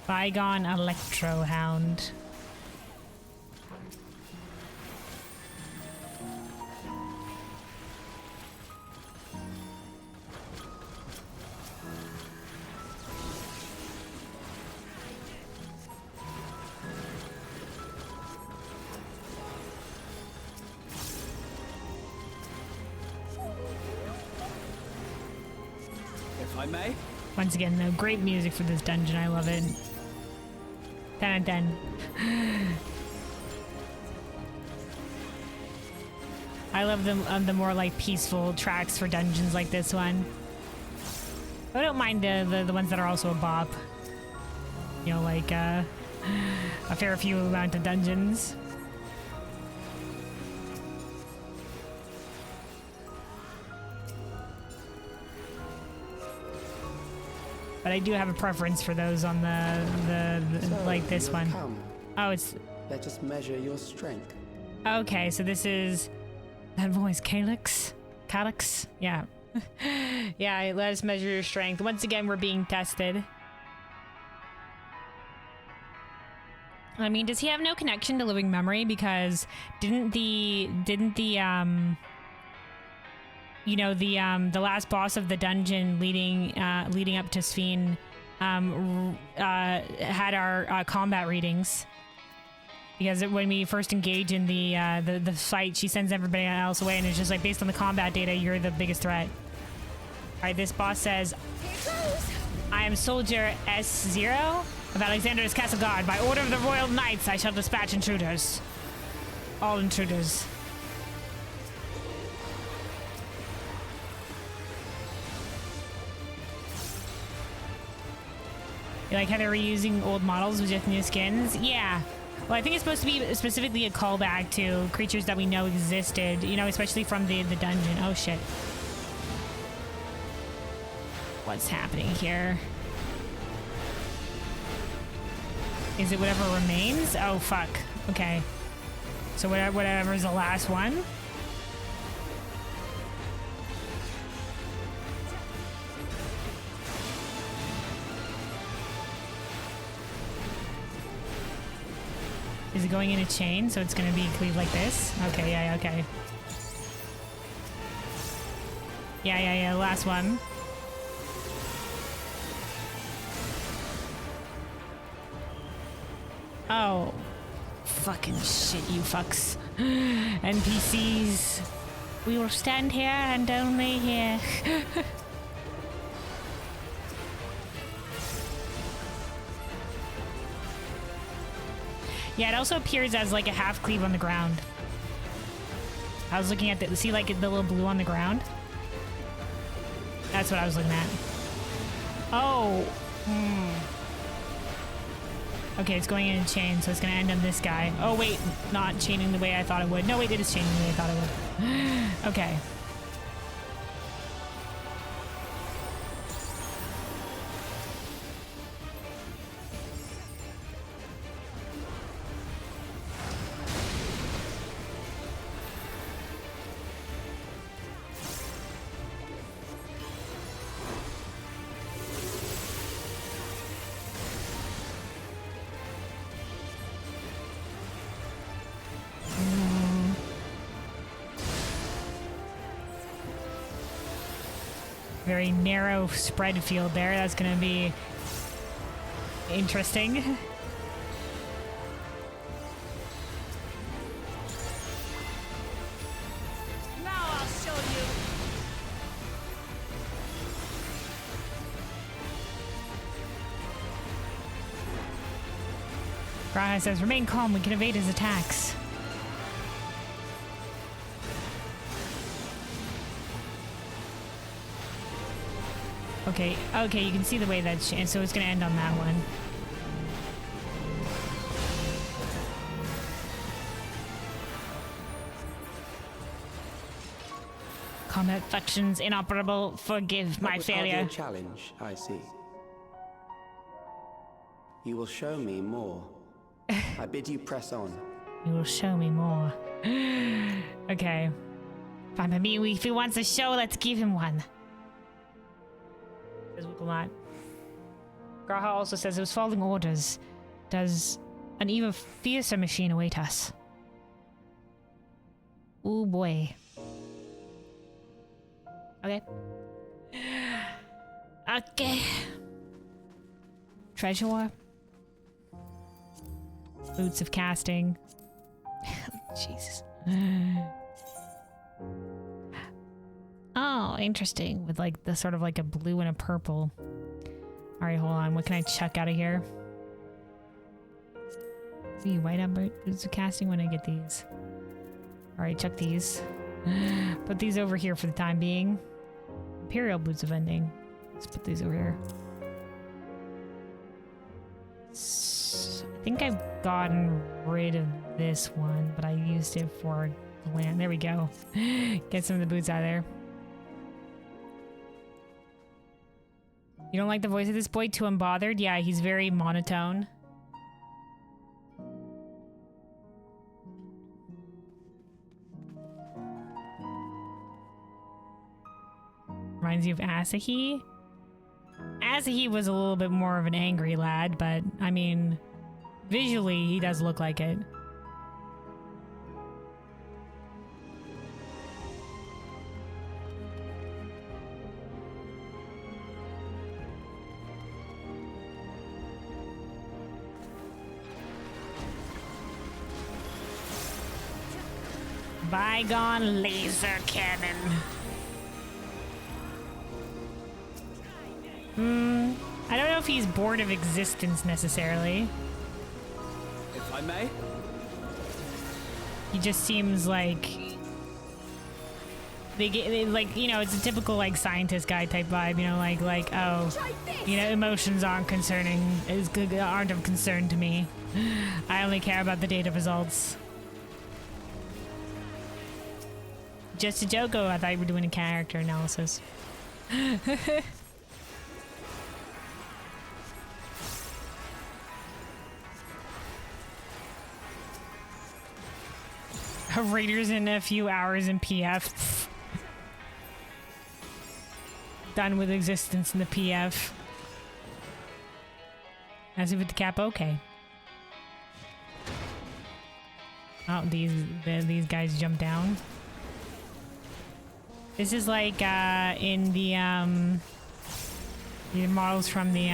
Bygone Electro Hound. If I may. Once again, though, great music for this dungeon. I love it. 10 out of 10. I love the more like peaceful tracks for dungeons like this one. I don't mind the ones that are also a bop. You know, like a fair few amount of dungeons. But I do have a preference for those on the So, like this you have one. come. Oh, it's... Let us measure your strength. Okay, so this is... That voice, Calyx? Calyx? Yeah. Yeah, let us measure your strength. Once again, we're being tested. I mean, does he have no connection to living memory? Because didn't the you know, the last boss of the dungeon leading up to Sphene had our combat readings, because when we first engage in the fight, she sends everybody else away, and it's just like, based on the combat data, you're the biggest threat. All right, this boss says, I am Soldier S0. of Alexander's castle guard. By order of the royal knights, I shall dispatch intruders. All intruders. You like how they're reusing old models with just new skins? Yeah. Well, I think it's supposed to be specifically a callback to creatures that we know existed, you know, especially from the dungeon. Oh, shit. What's happening here? Is it whatever remains? Oh, fuck. Okay. So whatever's the last one? Is it going in a chain, so it's gonna be cleaved like this? Okay, yeah, okay. Yeah, last one. Oh. Fucking shit, you fucks. NPCs. We will stand here and only here. Yeah, it also appears as like a half cleave on the ground. I was looking at the, see like the little blue on the ground? That's what I was looking at. Oh. Okay, it's going in a chain, so it's gonna end on this guy. Oh wait, not chaining the way I thought it would. No, wait, it is chaining the way I thought it would. Okay. Very narrow spread field there. That's gonna be interesting. Now I'll show you. Graha says, remain calm, we can evade his attacks. Okay, you can see the way that's changed, so it's gonna end on that one. Combat functions inoperable. Forgive my failure. A challenge, I see. You will show me more. I bid you press on. You will show me more. Okay. Fine by me. If he wants a show, let's give him one. Says Wukalat. Graha also says it was following orders. Does an even fiercer machine await us? Ooh boy. Okay. Okay. Treasure. Boots of casting. Jesus. Oh, interesting. With like the sort of like a blue and a purple. Alright, hold on. What can I chuck out of here? See, white up boots of casting when I get these. Alright, chuck these. Put these over here for the time being. Imperial boots of ending. Let's put these over here. I think I've gotten rid of this one, but I used it for the land. There we go. Get some of the boots out of there. You don't like the voice of this boy? Too unbothered? Yeah, he's very monotone. Reminds you of Asahi? Asahi was a little bit more of an angry lad, but I mean, visually he does look like it. Bygone laser cannon. I don't know if he's bored of existence necessarily. If I may? He just seems like like, you know, it's a typical like scientist guy type vibe, you know, like oh, you know, emotions aren't aren't of concern to me. I only care about the data results. Just a joke. Oh, I thought you were doing a character analysis. Raiders in a few hours in PF. Done with existence in the PF. As if with the cap, okay. Oh, these guys jump down. This is like in the models from the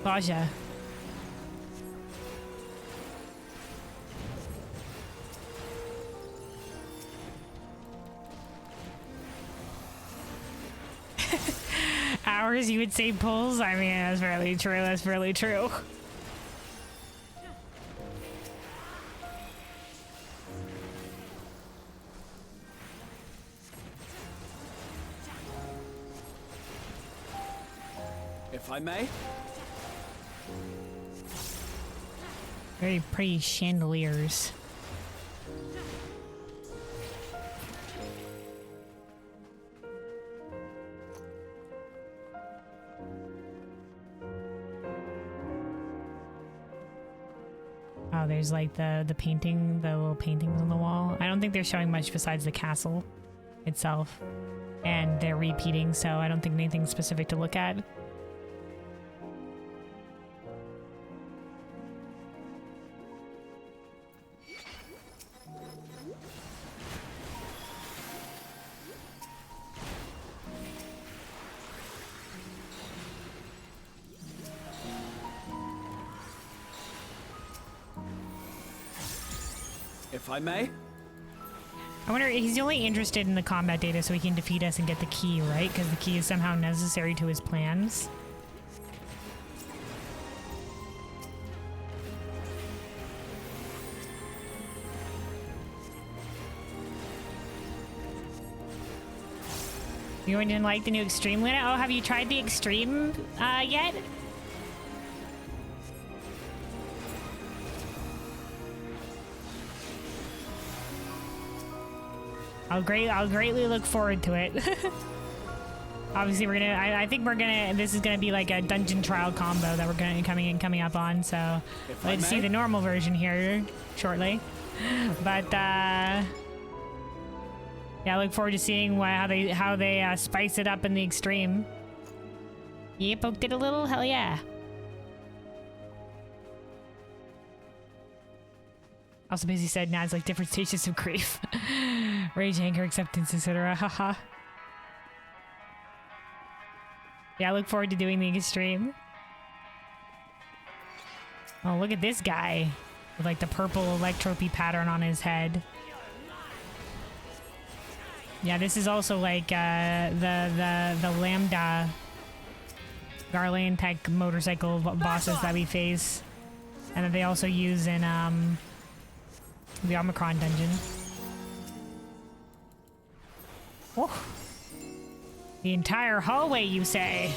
Baja. Hours, you would say pulls? I mean, that's fairly true. That's fairly true. If I may? Very pretty chandeliers. Oh, there's like the painting, the little paintings on the wall. I don't think they're showing much besides the castle itself. And they're repeating, so I don't think anything specific to look at. If I may? I wonder, he's only interested in the combat data so he can defeat us and get the key, right? Because the key is somehow necessary to his plans. You didn't like the new Extreme, Luna? Oh, have you tried the Extreme yet? I'll greatly look forward to it. Obviously, we're gonna. I think we're gonna. This is gonna be like a dungeon trial combo that we're gonna coming up on. So let's see the normal version here shortly. But yeah, I look forward to seeing how they spice it up in the extreme. Yeah, poked it a little. Hell yeah. Also, Busy said, "Nah, it's like different stages of grief, rage, anger, acceptance, etc." Haha. Yeah, I look forward to doing the extreme. Oh, look at this guy with like the purple electropy pattern on his head. Yeah, this is also like the Lambda Garland tech motorcycle bosses that we face, and that they also use in the Omicron dungeon. Oh. The entire hallway, you say?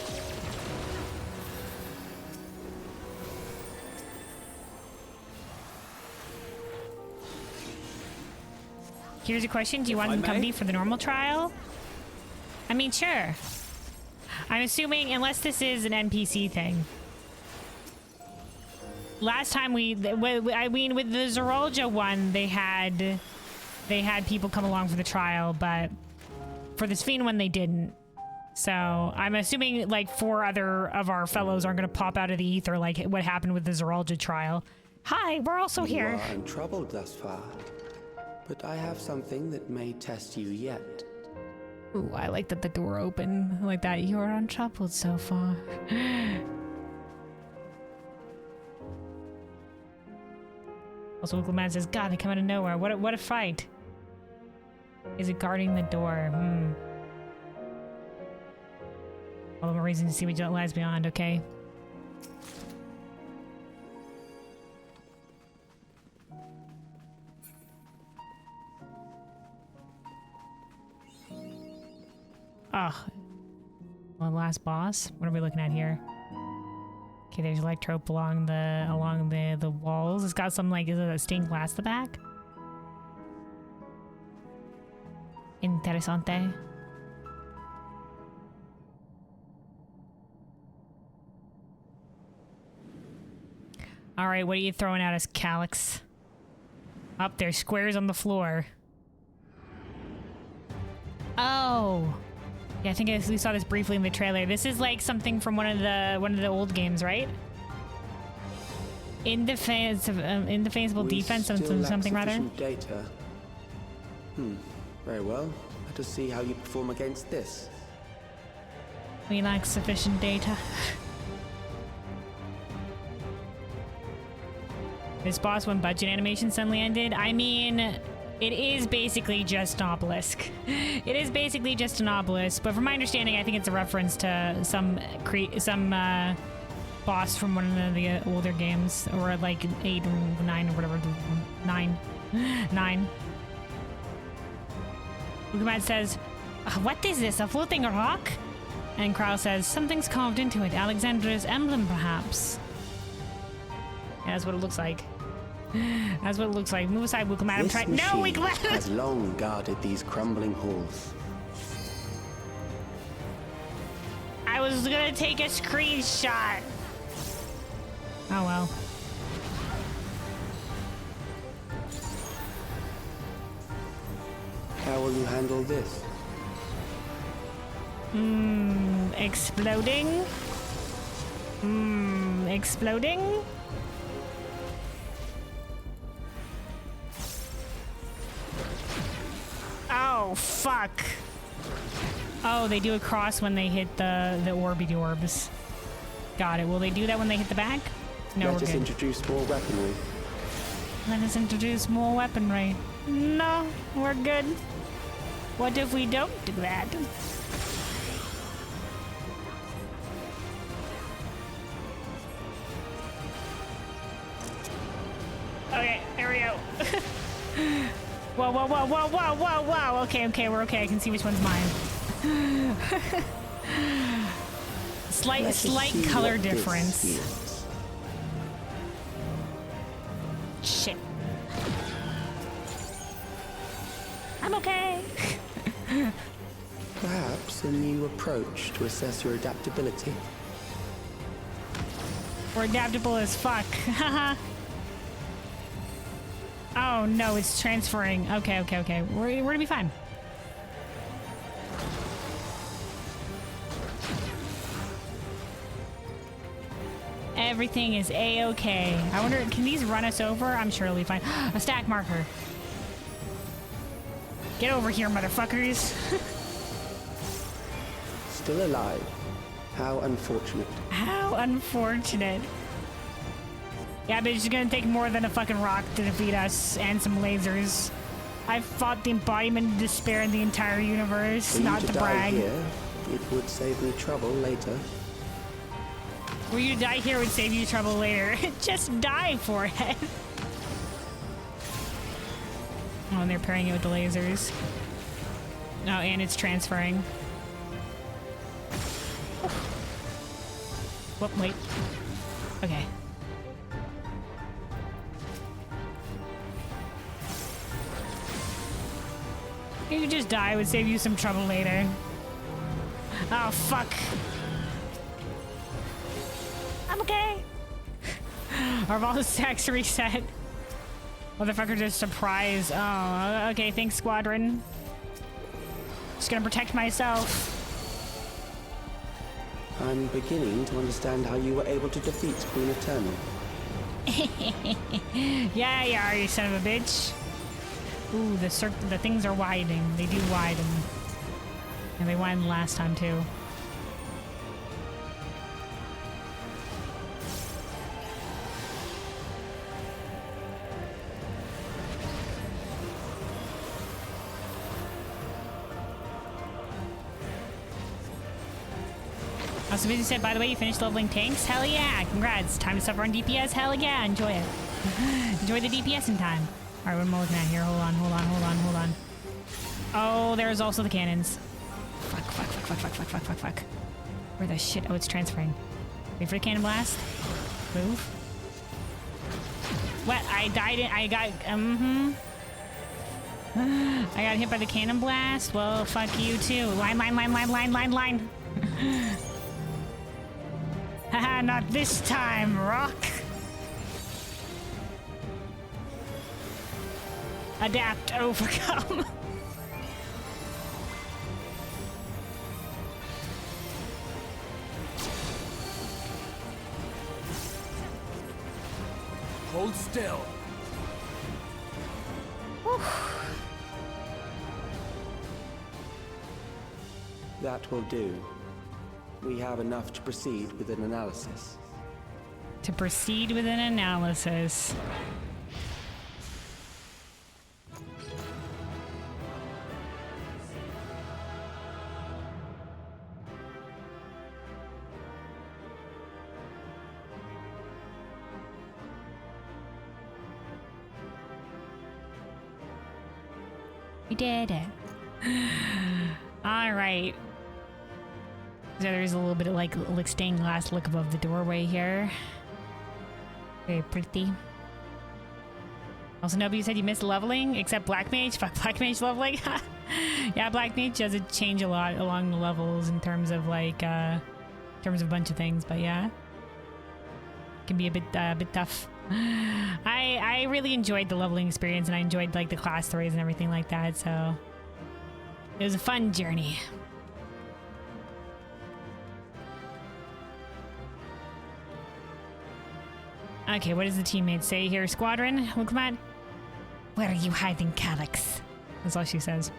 Here's a question. Do you want them company for the normal trial? I mean, sure. I'm assuming, unless this is an NPC thing. Last time I mean, with the Zeralja one, they had people come along for the trial, but for the Sphene one, they didn't. So I'm assuming like 4 other of our fellows aren't going to pop out of the ether like what happened with the Zeralja trial. Hi, we're also here. You are untroubled thus far, but I have something that may test you yet. Ooh, I like that the door opened like that. You're untroubled so far. Also, Uncle Man says, God, they come out of nowhere. What a fight. Is it guarding the door? All the more reason to see what lies beyond, okay? Oh. Well, last boss? What are we looking at here? Okay, there's electrope along the walls. It's got some, like, is it a stained glass at the back? Interesante. Alright, what are you throwing at us, Calyx? Up there's squares on the floor. Oh. Yeah, I think we saw this briefly in the trailer. This is like something from one of the old games, right? Indefensible defense, something rather. Data. Very well. Let us see how you perform against this. We lack sufficient data. This boss when budget animation suddenly ended. I mean, it is basically just an obelisk. It is basically just an obelisk, but from my understanding, I think it's a reference to some boss from one of the older games, or like 8 or 9 or whatever. 9. Lugamad says, "What is this? A floating rock?" And Krau says, "Something's carved into it. Alexandra's emblem, perhaps." Yeah, that's what it looks like. That's what it looks like. Move aside, Wiggleman. I'm trying. No, Wiggleman! Has long guarded these crumbling halls. I was gonna take a screenshot. Oh well. How will you handle this? Exploding? Exploding? Oh, fuck. Oh, they do a cross when they hit the orby orbs. Got it. Will they do that when they hit the back? No, we're good. Let us introduce more weaponry. Let us introduce more weaponry. No, we're good. What if we don't do that? Okay, there we go. Whoa, whoa, whoa, whoa, whoa, whoa, whoa. Okay, we're okay. I can see which one's mine. Slight color difference. Shit. I'm okay. Perhaps a new approach to assess your adaptability. We're adaptable as fuck. Haha. Oh no, it's transferring. Okay. We're gonna be fine. Everything is A-okay. I wonder, can these run us over? I'm sure it'll be fine. A stack marker. Get over here, motherfuckers. Still alive. How unfortunate. How unfortunate. Yeah, but it's gonna take more than a fucking rock to defeat us and some lasers. I've fought the embodiment of despair in the entire universe, not to brag. Here, it would save me trouble later. For you to die here would save you trouble later. Just die for it. Oh, and they're pairing it with the lasers. Oh, and it's transferring. Whoop, wait. Okay. You just die, would save you some trouble later. Oh, fuck. I'm okay. Are all the stacks reset? Motherfucker just surprised. Oh, okay, thanks, Squadron. Just gonna protect myself. I'm beginning to understand how you were able to defeat Queen Eternal. Yeah, you are, you son of a bitch. Ooh, the things are widening. They do widen. And they widened last time, too. Also, Busy said, by the way, you finished leveling tanks? Hell yeah, congrats. Time to suffer on DPS? Hell yeah, enjoy it. Enjoy the DPS in time. Alright, what am I looking at here? Hold on. Oh, there's also the cannons. Fuck. Where the shit? Oh, it's transferring. Wait for the cannon blast. Move. What? I died in. I got. I got hit by the cannon blast. Well, fuck you too. Line. Haha, not this time, Rock. Adapt, overcome. Hold still. That will do. We have enough to proceed with an analysis. To proceed with an analysis. We did it. All right. So there's a little bit of like stained glass look above the doorway here. Very pretty. Also, Nobu, you said you missed leveling, except Black Mage. Fuck Black Mage leveling. Yeah, Black Mage doesn't change a lot along the levels in terms of like, in terms of a bunch of things, but yeah. Can be a bit tough. I really enjoyed the leveling experience, and I enjoyed like the class stories and everything like that, so it was a fun journey. Okay, what does the teammate say here? Squadron, look at. Where are you hiding, Calyx? That's all she says.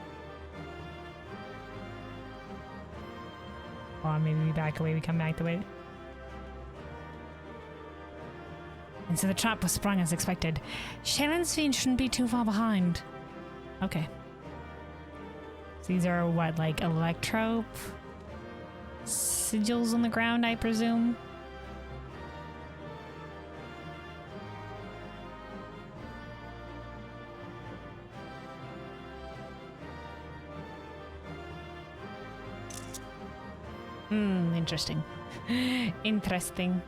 Oh, maybe we back away. We come back the way. And so the trap was sprung as expected. Sharon's fiend shouldn't be too far behind. Okay. So these are what, like electro sigils on the ground, I presume? Interesting. Interesting.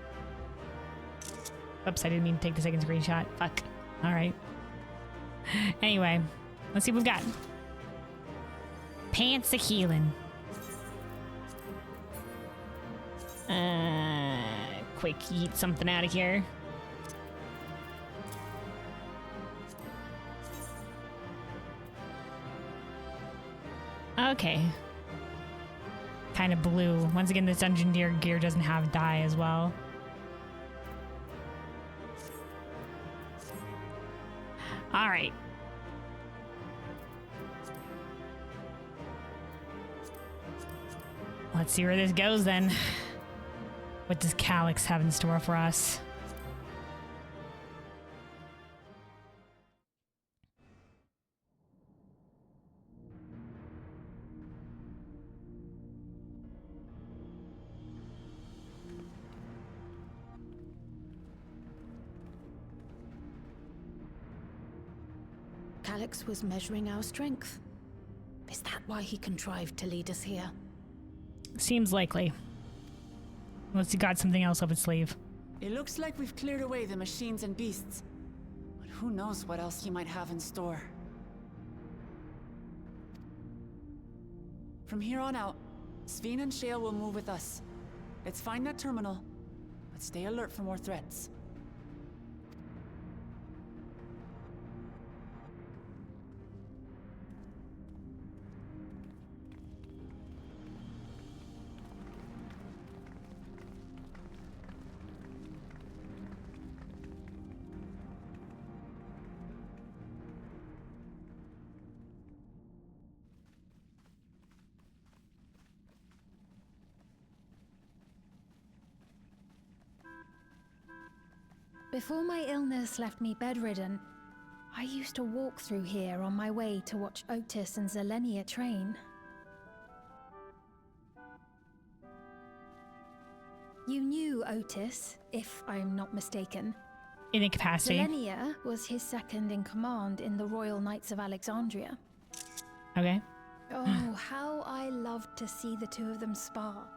Oops, I didn't mean to take the second screenshot. Fuck. Alright. Anyway, let's see what we've got. Pants of healing. Quick eat something out of here. Okay. Kind of blue. Once again, this dungeon gear doesn't have dye as well. All right. Let's see where this goes then. What does Calyx have in store for us? Calyx was measuring our strength. Is that why he contrived to lead us here? Seems likely. Unless he got something else up his sleeve. It looks like we've cleared away the machines and beasts. But who knows what else he might have in store. From here on out, Sveen and Shale will move with us. Let's find that terminal, but stay alert for more threats. Before my illness left me bedridden, I used to walk through here on my way to watch Otis and Zelenia train. You knew Otis, if I'm not mistaken. In a capacity. Zelenia was his second in command in the Royal Knights of Alexandria. Okay. Oh, how I loved to see the two of them spar.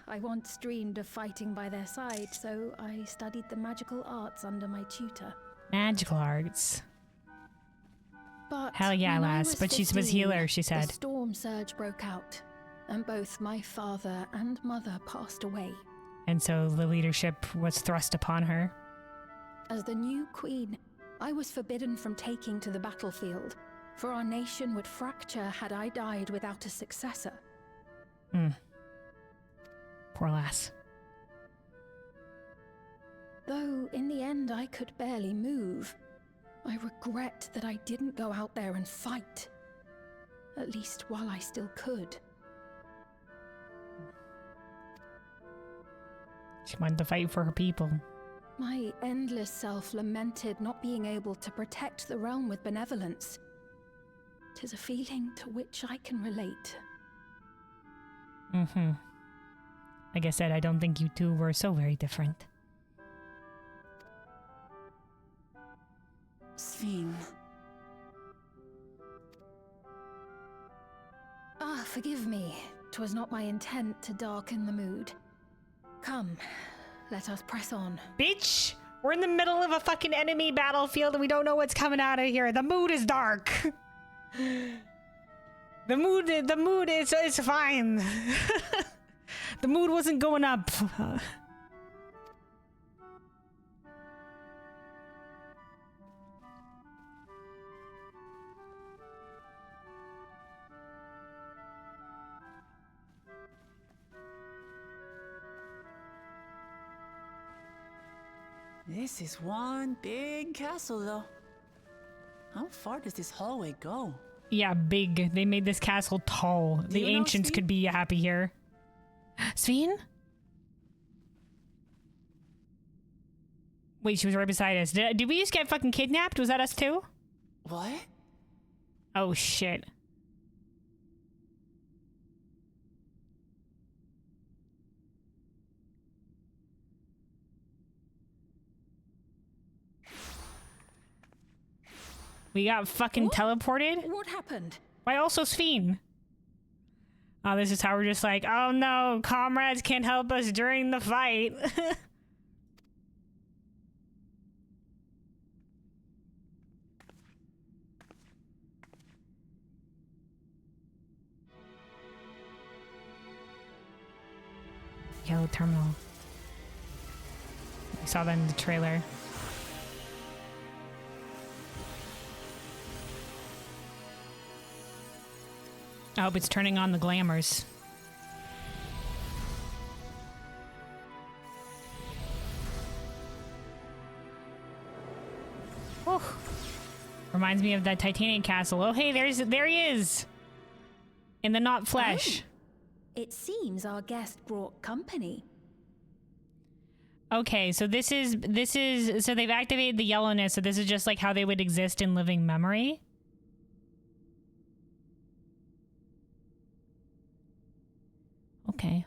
I once dreamed of fighting by their side, so I studied the magical arts under my tutor. Magical arts. But hell yeah, when I lass. was But she was 15, healer, she said. The storm surge broke out, and both my father and mother passed away. And so the leadership was thrust upon her. As the new queen, I was forbidden from taking to the battlefield, for our nation would fracture had I died without a successor. Poor lass. Though in the end I could barely move, I regret that I didn't go out there and fight. At least while I still could. She wanted to fight for her people. My endless self lamented not being able to protect the realm with benevolence. 'Tis a feeling to which I can relate. Like I said, I don't think you two were so very different. Sphene. Ah, forgive me. 'Twas not my intent to darken the mood. Come, let us press on. Bitch! We're in the middle of a fucking enemy battlefield and we don't know what's coming out of here. The mood is dark. The mood is fine. The mood wasn't going up. This is one big castle, though. How far does this hallway go? Yeah, big. They made this castle tall. The ancients could be happy here. Sphene? Wait, she was right beside us. Did we just get fucking kidnapped? Was that us too? What? Oh, shit. We got fucking teleported? What happened? Why also Sphene? Oh, this is how we're just like, oh no, comrades can't help us during the fight. Yellow terminal. I saw that in the trailer. I hope it's turning on the glamours. Whew. Reminds me of that Titanic castle. Oh, hey, there he is. In the not flesh. Oh, it seems our guest brought company. Okay, so this is so they've activated the yellowness, so this is just like how they would exist in living memory. Okay.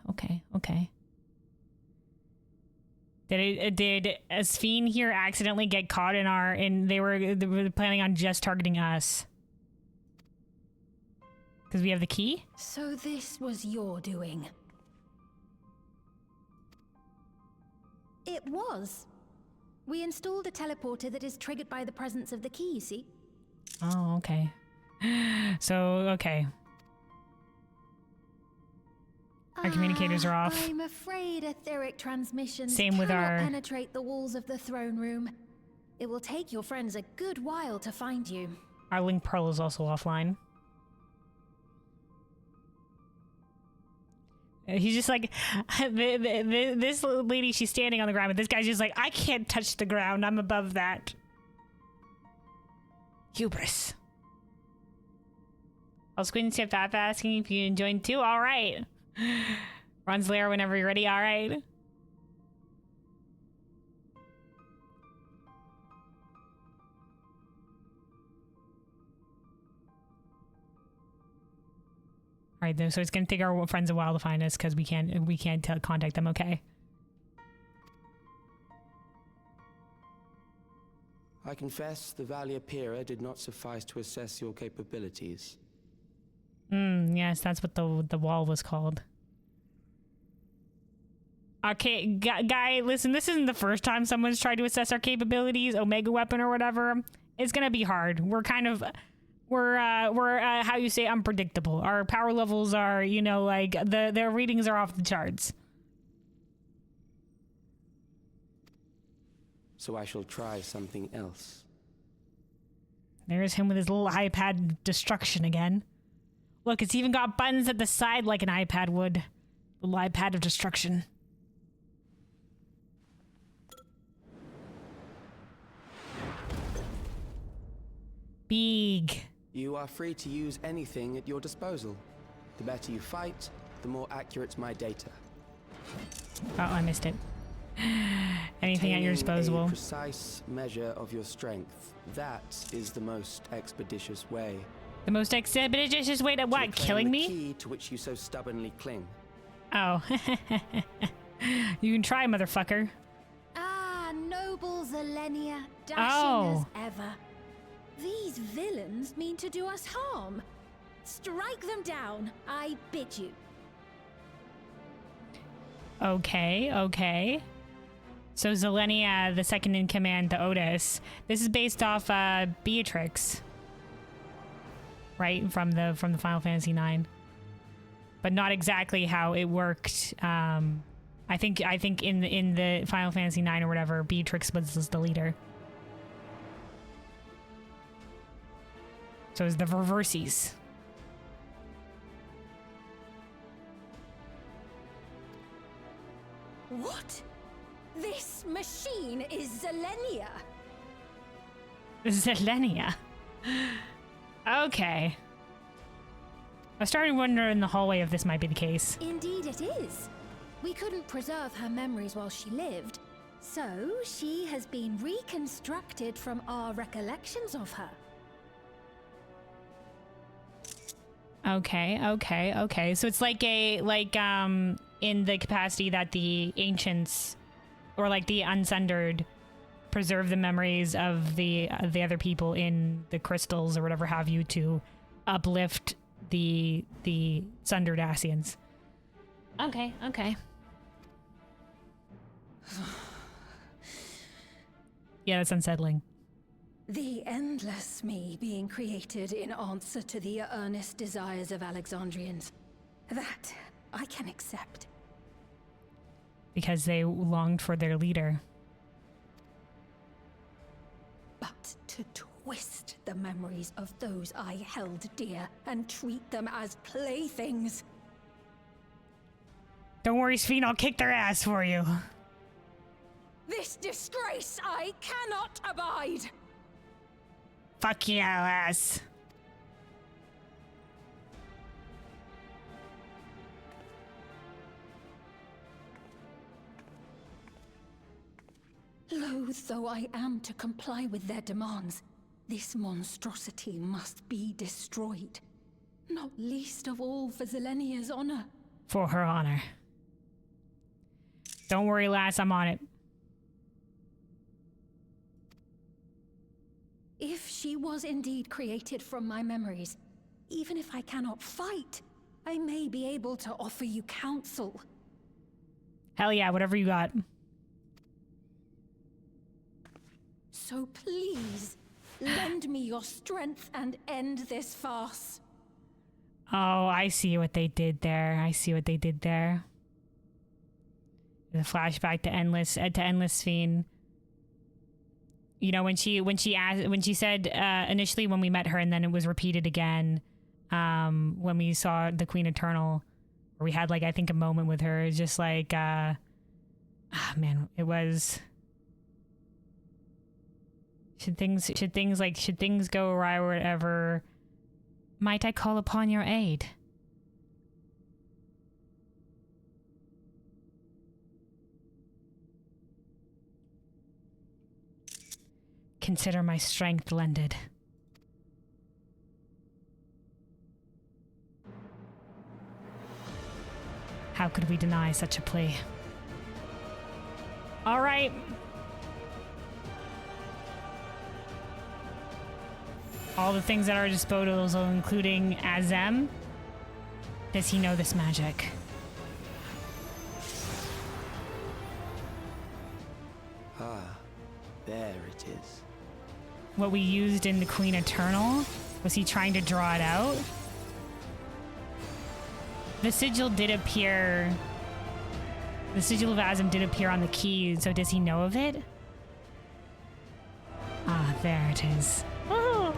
Did Sphene here accidentally get caught in they were planning on just targeting us? Because we have the key? So this was your doing. It was. We installed a teleporter that is triggered by the presence of the key, you see? Oh, okay. So, okay. Our communicators are off. I'm afraid etheric transmissions Same with cannot our... penetrate the walls of the throne room. It will take your friends a good while to find you. Our link pearl is also offline. He's just like, this lady, she's standing on the ground, but this guy's just like, I can't touch the ground. I'm above that. Hubris. I'll squint and see if that's asking if you can join too. All right. Ron's lair whenever you're ready. All right. All right, so it's gonna take our friends a while to find us because we can't contact them. Okay. I confess the Valiapira did not suffice to assess your capabilities. Yes, that's what the wall was called. Okay, guy, listen, this isn't the first time someone's tried to assess our capabilities, Omega Weapon or whatever. It's gonna be hard. We're how you say, unpredictable. Our power levels are, you know, like, their readings are off the charts. So I shall try something else. There's him with his little iPad destruction again. Look, it's even got buttons at the side like an iPad would. Little iPad of destruction. Big. You are free to use anything at your disposal. The better you fight, the more accurate my data. Oh, I missed it. Anything at your disposal. A precise measure of your strength. That is the most expeditious way. The most expeditious way to what? Killing me? The key to which you so stubbornly cling. Oh. You can try, motherfucker. Ah, noble Zelenia, dashing Oh. as ever. These villains mean to do us harm. Strike them down, I bid you. Okay, okay. So Zelenia, the second in command to Otis. This is based off Beatrix. Right? From the Final Fantasy IX. But not exactly how it worked. I think in the Final Fantasy IX or whatever, Beatrix was the leader. So it's the reverses. What? This machine is Zelenia. Zelenia. Okay. I started wondering in the hallway if this might be the case. Indeed it is. We couldn't preserve her memories while she lived, so she has been reconstructed from our recollections of her. Okay. So it's like in the capacity that the ancients or like the unsundered preserve the memories of the other people in the crystals or whatever have you to uplift the sundered Asians. Okay. Yeah, that's unsettling. The endless me being created in answer to the earnest desires of Alexandrians. That I can accept. Because they longed for their leader. But to twist the memories of those I held dear and treat them as playthings. Don't worry, Sphene, I'll kick their ass for you. This disgrace I cannot abide! Fuck you, ass. Loath though I am to comply with their demands, this monstrosity must be destroyed. Not least of all for Zelenia's honor. For her honor. Don't worry, lass, I'm on it. If she was indeed created from my memories, even if I cannot fight, I may be able to offer you counsel. Hell yeah, whatever you got. So please, lend me your strength and end this farce. Oh, I see what they did there. The flashback to Endless Sphene. You know, when she said initially when we met her, and then it was repeated again when we saw the Queen Eternal, where we had like I think a moment with her. It's just like man, it was. Should things go awry or whatever, might I call upon your aid? Consider my strength lended. How could we deny such a plea? All right. all the things at our disposal, including Azem. Does he know this magic? Ah, there it is. What we used in the Queen Eternal? Was he trying to draw it out? The sigil did appear. The sigil of Azem did appear on the key, so does he know of it? Ah, there it is. Oh.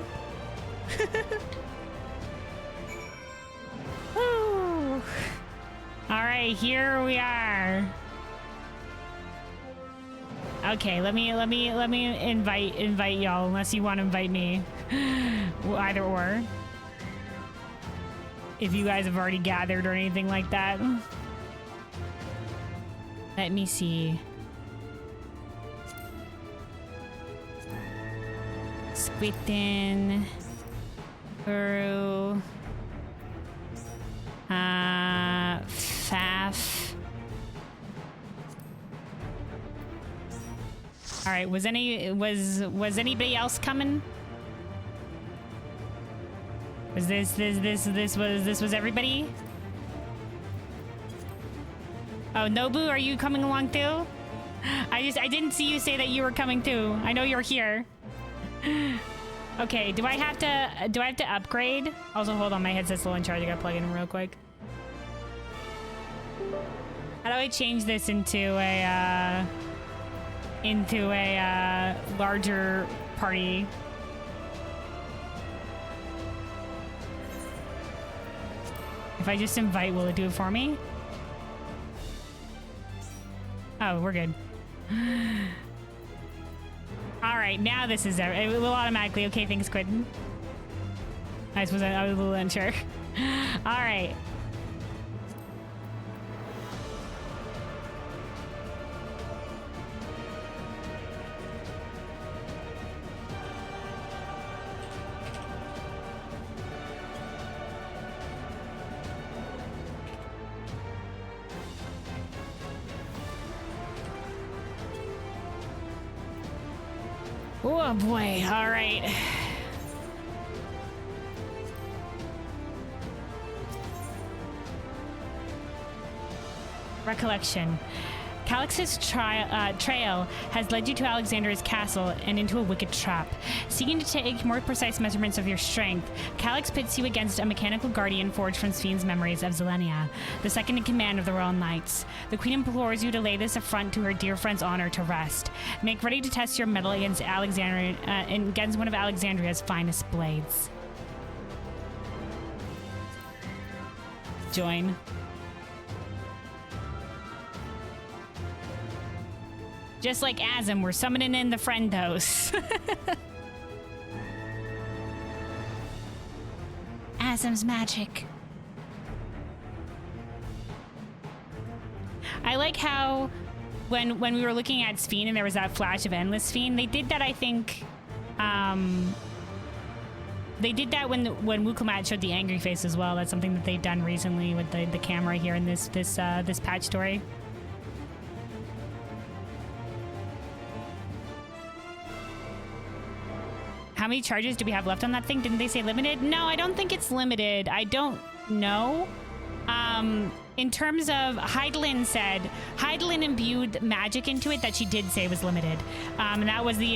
Woo. All right, here we are. Okay, let me invite y'all, unless you want to invite me. Either or. If you guys have already gathered or anything like that. Let me see. Squitten. Guru. Faf. All right, was anybody else coming? Was this was everybody? Oh, Nobu, are you coming along too? I didn't see you say that you were coming too. I know you're here. Okay, do I have to upgrade? Also, hold on, my headset's still in charge. I gotta plug it in real quick. How do I change this into a larger party? If I just invite, will it do it for me? Oh, we're good. All right, now this is it will automatically. Okay, thanks, Quentin. I was a little unsure. All right. Oh boy, all right. Recollection. Calix's trail has led you to Alexandria's castle and into a wicked trap. Seeking to take more precise measurements of your strength, Calix pits you against a mechanical guardian forged from Sphne's memories of Zelenia, the second in command of the Royal Knights. The Queen implores you to lay this affront to her dear friend's honor to rest. Make ready to test your mettle against against one of Alexandria's finest blades. Join. Just like Azem, we're summoning in the friendos. Azem's magic. I like how when we were looking at Sphene and there was that flash of endless Sphene, they did that, I think. They did that when Wukumat showed the angry face as well. That's something that they've done recently with the camera here in this patch story. How many charges do we have left on that thing? Didn't they say limited? No, I don't think it's limited. I don't know. In terms of Heidelin said, Heidelin imbued magic into it that she did say was limited. And that was the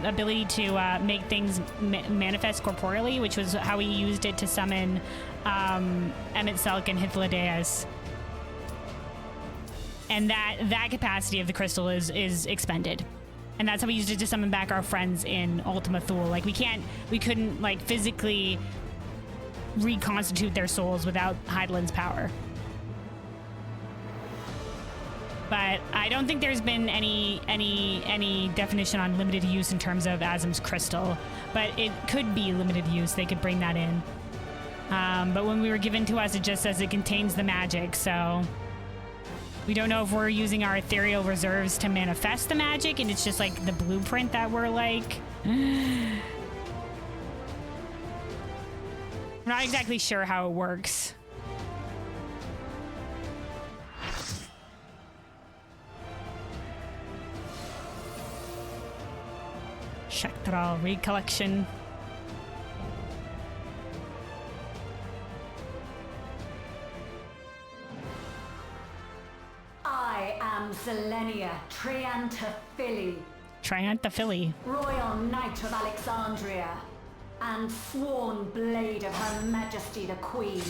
ability to make things manifest corporeally, which was how he used it to summon Emmett Selk and Hythlodaeus. And that capacity of the crystal is expended. And that's how we used it to summon back our friends in Ultima Thule. Like we couldn't like physically reconstitute their souls without Heidelin's power. But I don't think there's been any definition on limited use in terms of Azem's crystal. But it could be limited use. They could bring that in. But when we were given to us, it just says it contains the magic. So we don't know if we're using our ethereal reserves to manifest the magic, and it's just like the blueprint that we're like. We're not exactly sure how it works. Shaktaral recollection. I am Zelenia Triantaphili, Triantaphili. Royal Knight of Alexandria, and sworn blade of Her Majesty the Queen.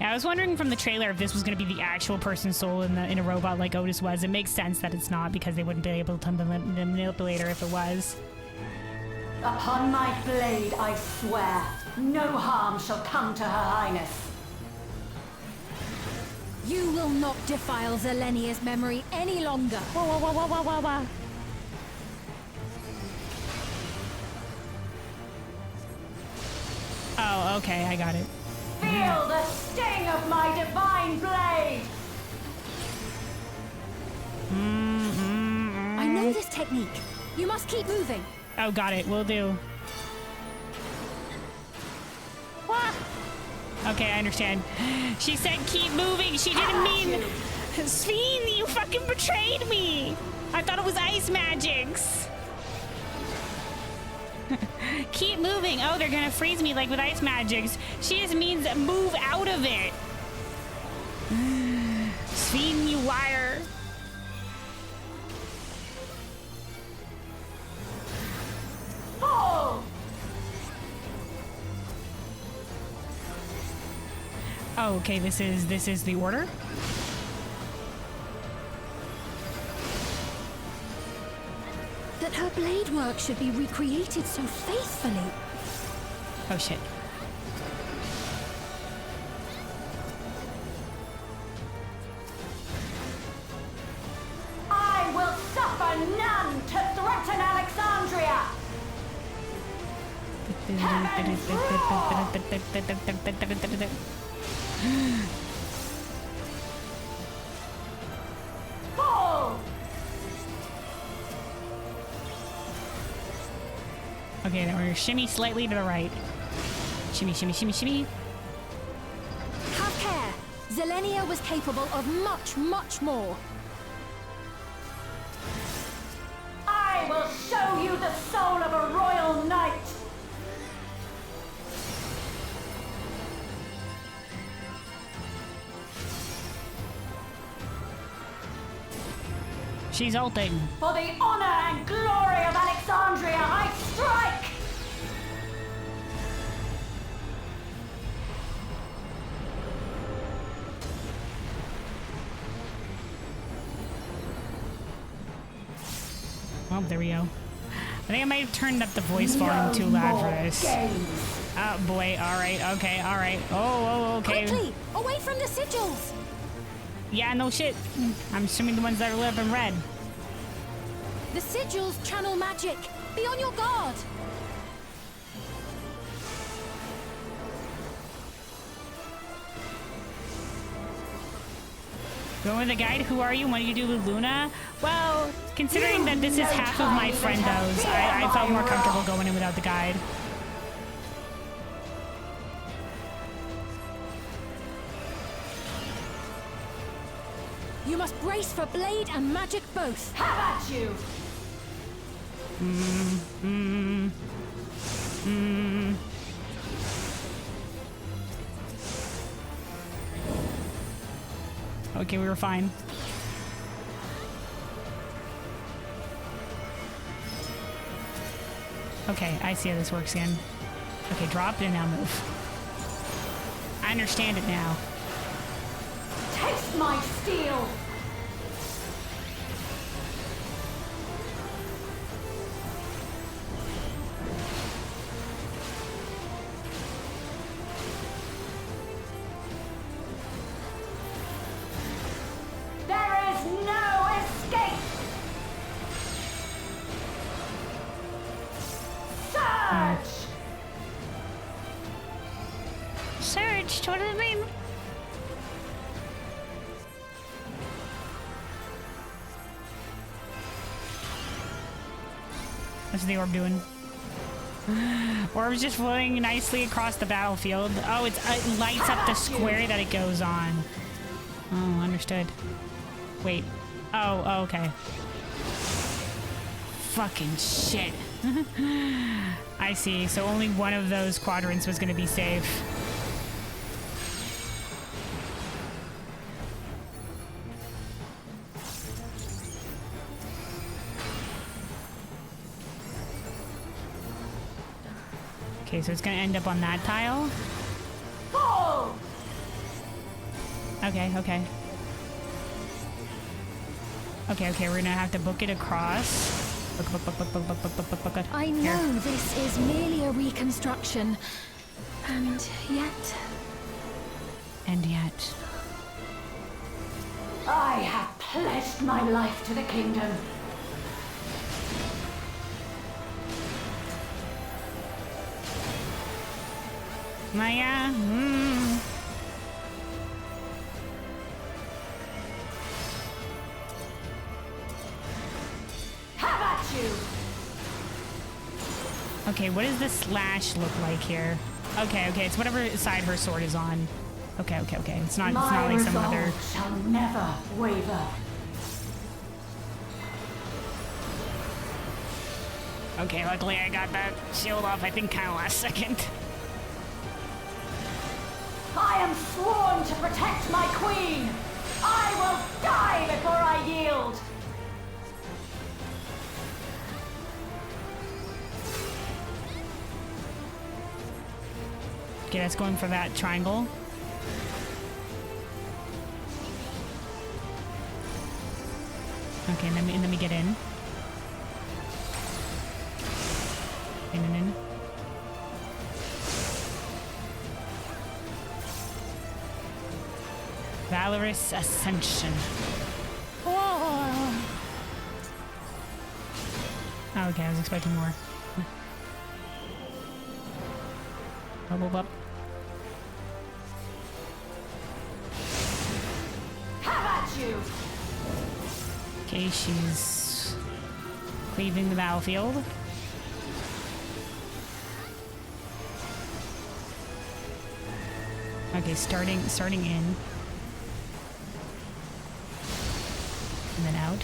Yeah, I was wondering from the trailer if this was going to be the actual person's soul in a robot like Otis was. It makes sense that it's not because they wouldn't be able to manipulate her if it was. Upon my blade I swear, no harm shall come to Her Highness. You will not defile Zelenia's memory any longer. Whoa, whoa, whoa, whoa, whoa, whoa. Oh, okay, I got it. Feel the sting of my divine blade! I know this technique. You must keep moving. Oh, got it. Will do. What? Okay, I understand. She said keep moving. She didn't mean... Sphene, you fucking betrayed me. I thought it was ice magics. Keep moving. Oh, they're gonna freeze me like with ice magics. She just means move out of it. Sphene, you liar. Oh! Oh, okay, this is the order? That her blade work should be recreated so faithfully. Oh shit. I will suffer none to threaten Alexandria! Fall! Okay, then we're gonna shimmy slightly to the right. Shimmy, shimmy, shimmy, shimmy. Have care. Zelenia was capable of much, much more. I will show you the soul of a royal knight! She's ulting. For the honor and glory of Alexandria, I strike! Oh, there we go. I think I might have turned up the voice volume too loud for this. Oh boy, alright, okay, alright. Oh, okay. Quickly! Away from the sigils! Yeah, no shit. I'm assuming the ones that live in red. The sigils channel magic. Be on your guard. Go with the guide. Who are you? What do you do with Luna? Well, considering that this is half of my friendos, I felt more comfortable going in without the guide. You must brace for blade and magic both. Have at you! Okay, we were fine. Okay, I see how this works again. Okay, drop and now move. I understand it now. Taste my steel! There is no escape! Surge! Surge? What does it mean? What's the orb doing? Orb's just floating nicely across the battlefield. Oh, it lights up the square that it goes on. Oh, understood. Wait. Oh, okay. fucking shit. I see. So only one of those quadrants was going to be safe. Okay, so it's going to end up on that tile. Oh! Okay, okay. Okay, we're gonna have to book it across. Book it. I know this is merely a reconstruction. And yet... I have pledged my life to the kingdom. Maya? Have at you! Okay, what does the slash look like here? Okay, it's whatever side her sword is on. Okay. It's not like some other... shall never waver. Okay, luckily I got that shield off, I think, kind of last second. I am sworn to protect my queen! I will die before I yield! Okay, that's going for that triangle. Okay, let me get in. In. Valorous Ascension. Oh. Okay, I was expecting more. Bubble up. Have at you! Okay, she's cleaving the battlefield. Okay, starting in. And then out.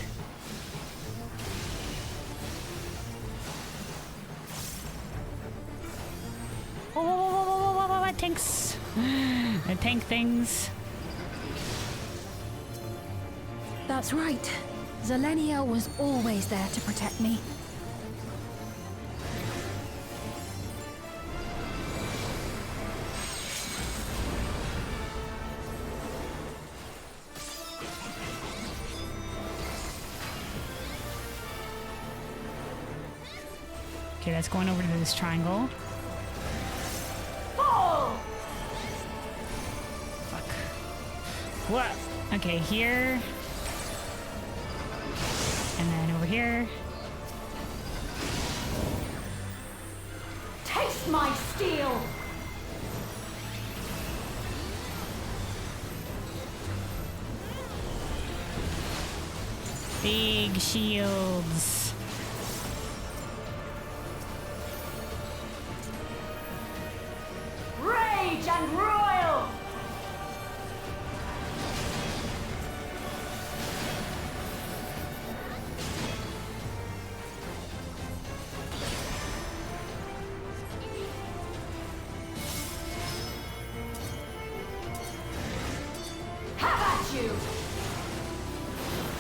Whoa, tanks. The tank things. That's right. Zelenia was always there to protect me. Okay, that's going over to this triangle. Fall! Fuck. What? Okay, here. And then over here. Taste my steel! Big shields. Rage and royal! Have at you!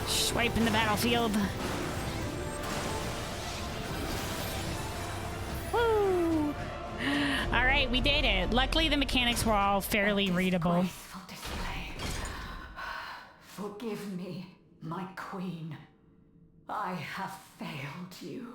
Swipe in the battlefield. Woo! All right, we did it. Luckily, the mechanics were all fairly readable. Graceful display. Forgive me, my queen. I have failed you.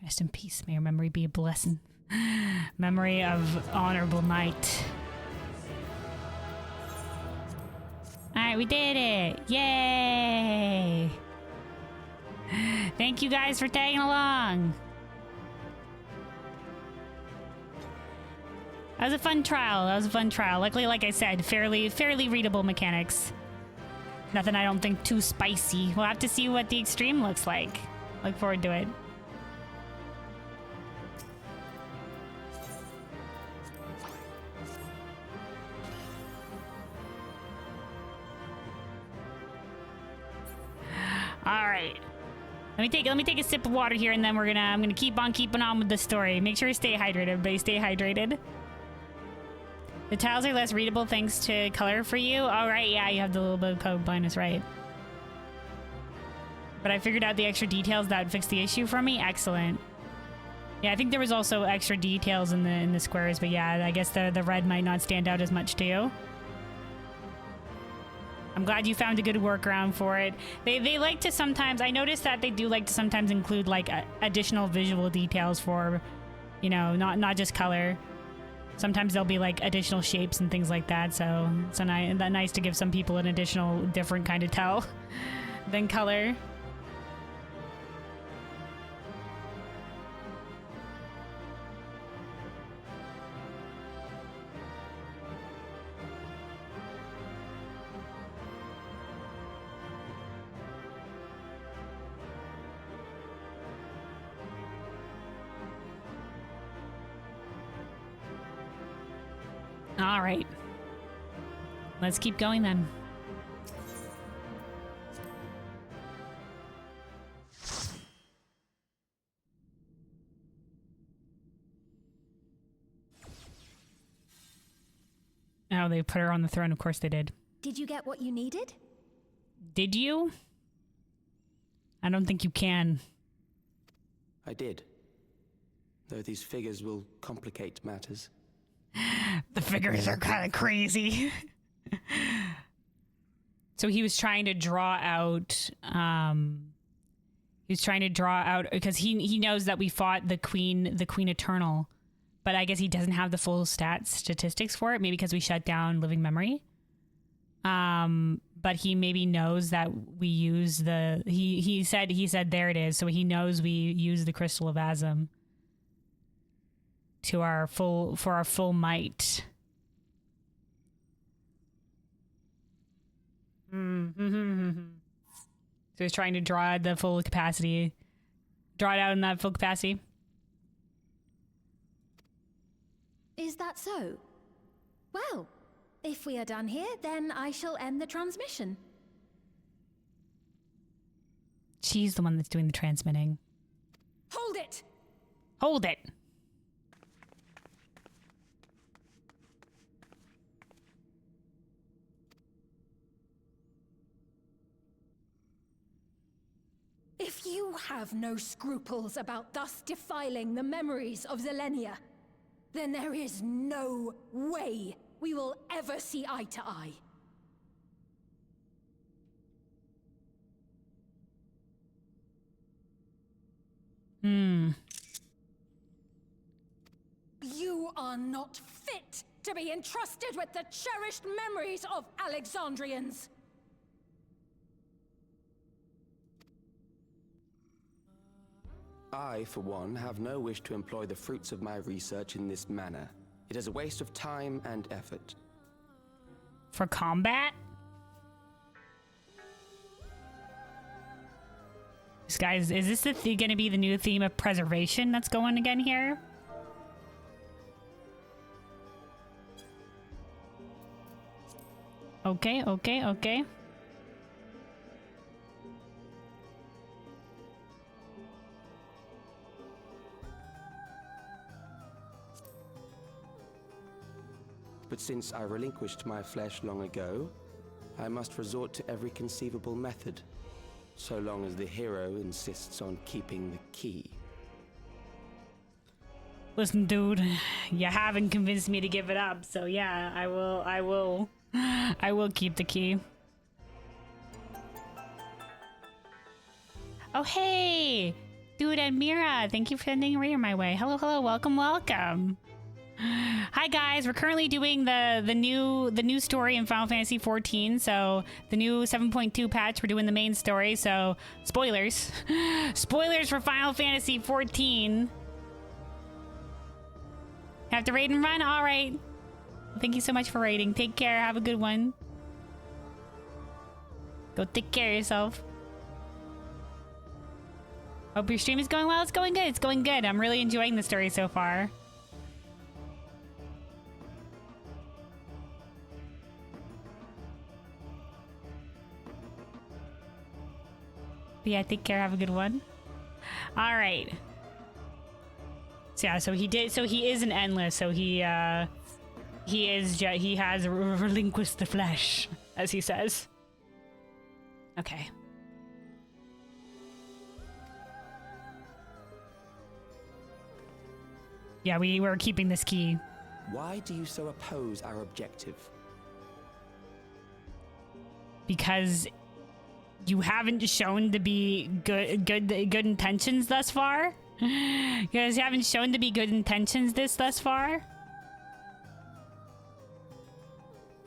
Rest in peace. May your memory be a blessing. Memory of honorable knight. Alright, we did it! Yay! Thank you guys for tagging along! That was a fun trial. Luckily, like I said, fairly readable mechanics. Nothing I don't think too spicy. We'll have to see what the extreme looks like. Look forward to it. Let me take a sip of water here, and then I'm gonna keep on keeping on with the story. Make sure to stay hydrated, everybody. Stay hydrated. The tiles are less readable thanks to color for you. All right, yeah, you have the little bit of color blindness, right? But I figured out the extra details that would fix the issue for me. Excellent. Yeah, I think there was also extra details in the squares, but yeah, I guess the red might not stand out as much to you. I'm glad you found a good workaround for it. They like to sometimes, I noticed that they do like to sometimes include like additional visual details for, you know, not just color. Sometimes there'll be like additional shapes and things like that. So it's nice to give some people an additional different kind of tell than color. All right. Let's keep going then. Oh, they put her on the throne. Of course they did. Did you get what you needed? Did you? I don't think you can. I did. Though these figures will complicate matters. The figures are kind of crazy. So he was trying to draw out because he knows that we fought the Queen Eternal, but I guess he doesn't have the full statistics for it, maybe because we shut down living memory. But he maybe knows that we use he said there it is, so he knows we use the Crystal of Azim for our full might. So he's trying to draw the full capacity. Draw it out in that full capacity. Is that so? Well, if we are done here, then I shall end the transmission. She's the one that's doing the transmitting. Hold it! Hold it! If you have no scruples about thus defiling the memories of Zelenia, then there is no way we will ever see eye to eye. You are not fit to be entrusted with the cherished memories of Alexandrians. I, for one, have no wish to employ the fruits of my research in this manner. It is a waste of time and effort. For combat? Guys, is this gonna be the new theme of preservation that's going again here? Okay. But since I relinquished my flesh long ago, I must resort to every conceivable method, so long as the hero insists on keeping the key. Listen, dude, you haven't convinced me to give it up, so yeah, I will keep the key. Oh, hey! Dude and Mira, thank you for sending a reader my way. Hello, welcome. Hi guys, we're currently doing the new story in Final Fantasy XIV. So the new 7.2 patch, we're doing the main story. So spoilers, spoilers for Final Fantasy XIV. Have to raid and run. All right. Thank you so much for raiding. Take care. Have a good one. Go take care of yourself. Hope your stream is going well. It's going good. It's going good. I'm really enjoying the story so far. But yeah, take care. Have a good one. All right. So yeah, so he is an endless. So he has relinquished the flesh, as he says. Okay. Yeah, we're keeping this key. Why do you so oppose our objective? Because you haven't shown to be good intentions thus far. You guys haven't shown to be good intentions thus far.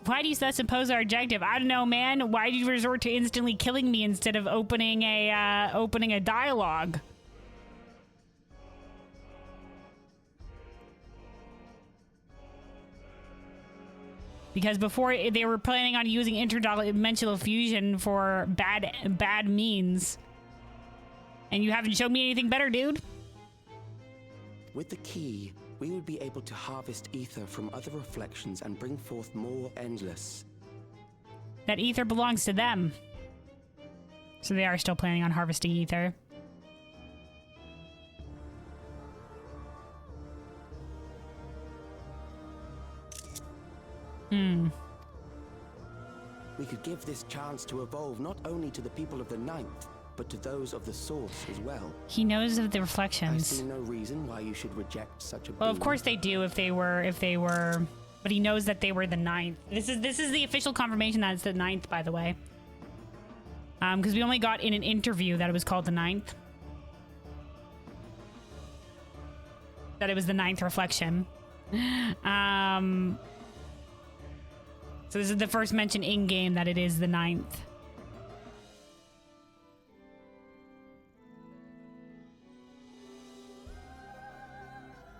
Why do you thus oppose our objective? I don't know, man. Why do you resort to instantly killing me instead of opening a dialogue? Because before they were planning on using interdimensional fusion for bad means. And you haven't shown me anything better, dude. With the key, we would be able to harvest ether from other reflections and bring forth more endless. That ether belongs to them. So they are still planning on harvesting ether. We could give this chance to evolve not only to the people of the Ninth, but to those of the Source as well. He knows of the reflections. I see no reason why you should reject such a Well, of course they do if they were, but he knows that they were the Ninth. This is the official confirmation that it's the Ninth, by the way. Because we only got in an interview that it was called the Ninth. That it was the Ninth reflection. So this is the first mention in-game that it is the Ninth.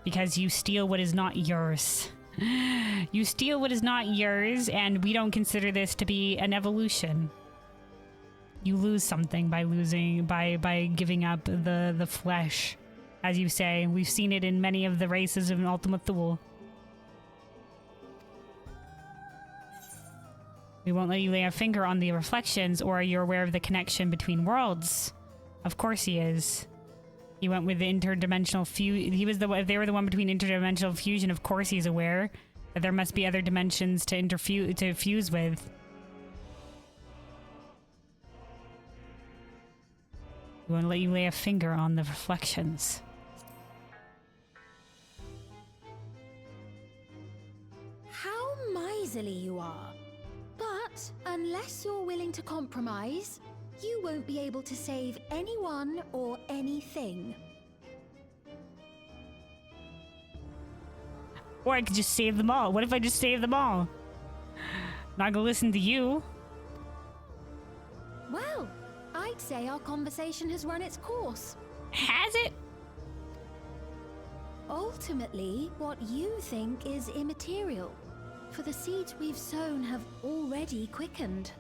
Because you steal what is not yours. You steal what is not yours, and we don't consider this to be an evolution. You lose something by giving up the flesh. As you say, we've seen it in many of the races of Ultima Thule. We won't let you lay a finger on the reflections, or you're aware of the connection between worlds. Of course he is. He went with the interdimensional fusion. If they were the one between interdimensional fusion, of course he's aware that there must be other dimensions to fuse with. We won't let you lay a finger on the reflections. How miserly you are. But unless you're willing to compromise, you won't be able to save anyone or anything. Or I could just save them all. What if I just save them all? Not gonna listen to you. Well, I'd say our conversation has run its course. Has it? Ultimately, what you think is immaterial, for the seeds we've sown have already quickened.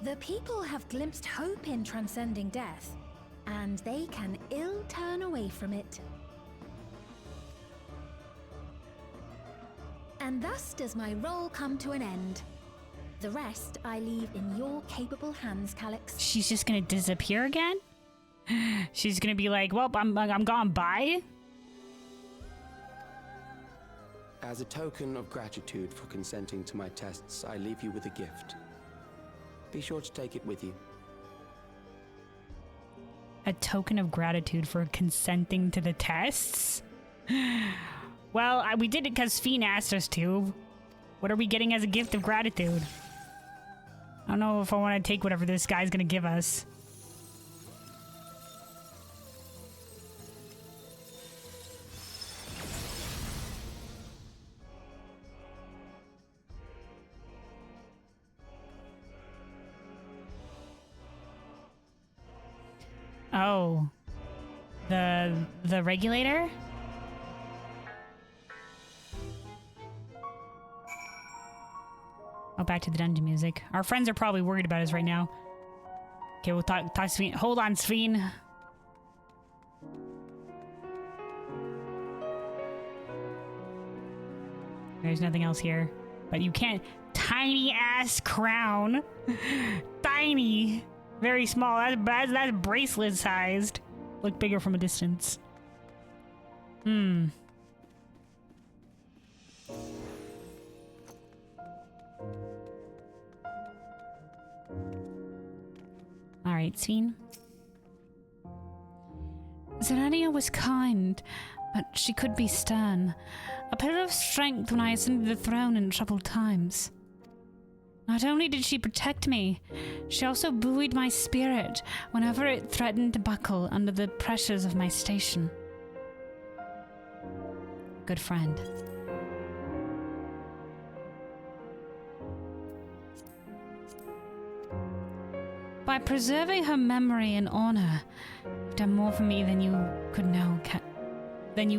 The people have glimpsed hope in transcending death, and they can ill turn away from it. And thus does my role come to an end. The rest I leave in your capable hands, Calyx. She's just gonna disappear again? She's gonna be like, well, I'm gone, bye? As a token of gratitude for consenting to my tests, I leave you with a gift. Be sure to take it with you. A token of gratitude for consenting to the tests? Well, we did it because Fiend asked us to. What are we getting as a gift of gratitude? I don't know if I want to take whatever this guy's gonna give us. Oh. The regulator? Oh, back to the dungeon music. Our friends are probably worried about us right now. Okay, we'll talk to Sveen. Hold on, Sveen. There's nothing else here. But you can't... Tiny ass crown. Tiny. Very small. That's bracelet sized. Look bigger from a distance. Alright, scene. Zerania was kind, but she could be stern. A pillar of strength when I ascended the throne in troubled times. Not only did she protect me, she also buoyed my spirit whenever it threatened to buckle under the pressures of my station. Good friend. By preserving her memory and honor, you've done more for me than you could know. Thank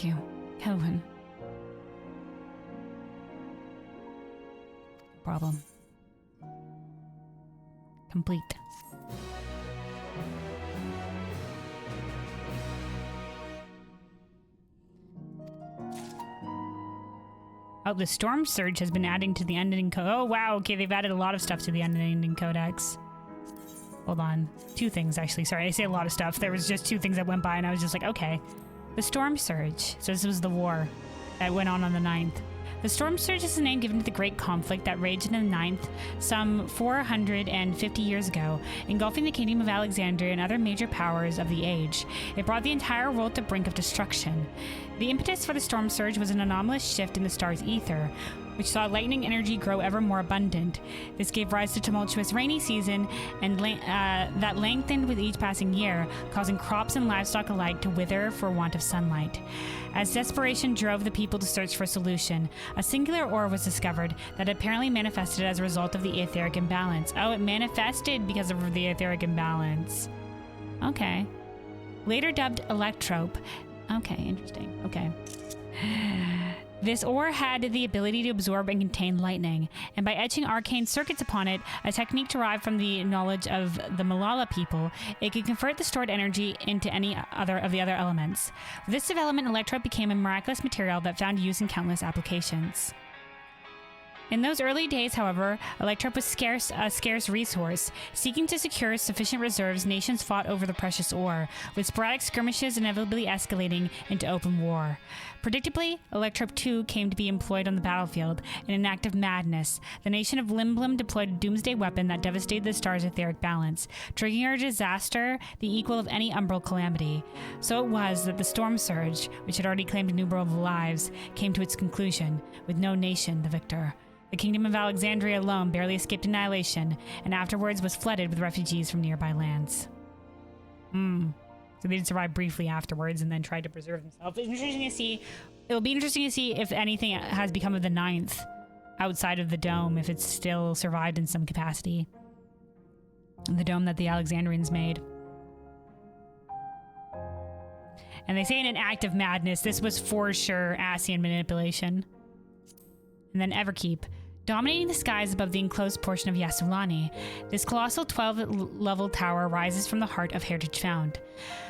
you, Kelvin. Problem. Complete. Oh, the Storm Surge has been adding to the Unending Codex. Oh, wow. Okay, they've added a lot of stuff to the Unending Codex. Hold on. 2 things, actually. Sorry, I say a lot of stuff. There was just 2 things that went by, and I was just like, okay. The Storm Surge. So this was the war that went on the 9th. The Storm Surge is the name given to the great conflict that raged in the 9th some 450 years ago, engulfing the Kingdom of Alexandria and other major powers of the age. It brought the entire world to the brink of destruction. The impetus for the Storm Surge was an anomalous shift in the star's ether, which saw lightning energy grow ever more abundant. This gave rise to tumultuous rainy season and that lengthened with each passing year, causing crops and livestock alike to wither for want of sunlight. As desperation drove the people to search for a solution, a singular ore was discovered that apparently manifested as a result of the etheric imbalance. Oh, it manifested because of the etheric imbalance. Okay. Later dubbed Electrope. Okay, interesting. Okay. This ore had the ability to absorb and contain lightning, and by etching arcane circuits upon it, a technique derived from the knowledge of the Malala people, it could convert the stored energy into any other of the other elements. With this development, Electrope became a miraculous material that found use in countless applications. In those early days, however, Electrope was a scarce resource. Seeking to secure sufficient reserves, nations fought over the precious ore, with sporadic skirmishes inevitably escalating into open war. Predictably, Electrope 2 came to be employed on the battlefield. In an act of madness, the nation of Limblum deployed a doomsday weapon that devastated the star's etheric balance, triggering a disaster the equal of any umbral calamity. So it was that the Storm Surge, which had already claimed innumerable lives, came to its conclusion, with no nation the victor. The Kingdom of Alexandria alone barely escaped annihilation, and afterwards was flooded with refugees from nearby lands. So they did survive briefly afterwards and then tried to preserve themselves. It'll be interesting to see if anything has become of the 9th outside of the dome, if it's still survived in some capacity. The dome that the Alexandrians made. And they say in an act of madness, this was for sure Ascian manipulation. And then Everkeep. Dominating the skies above the enclosed portion of Yasulani, this colossal 12-level tower rises from the heart of Heritage Found.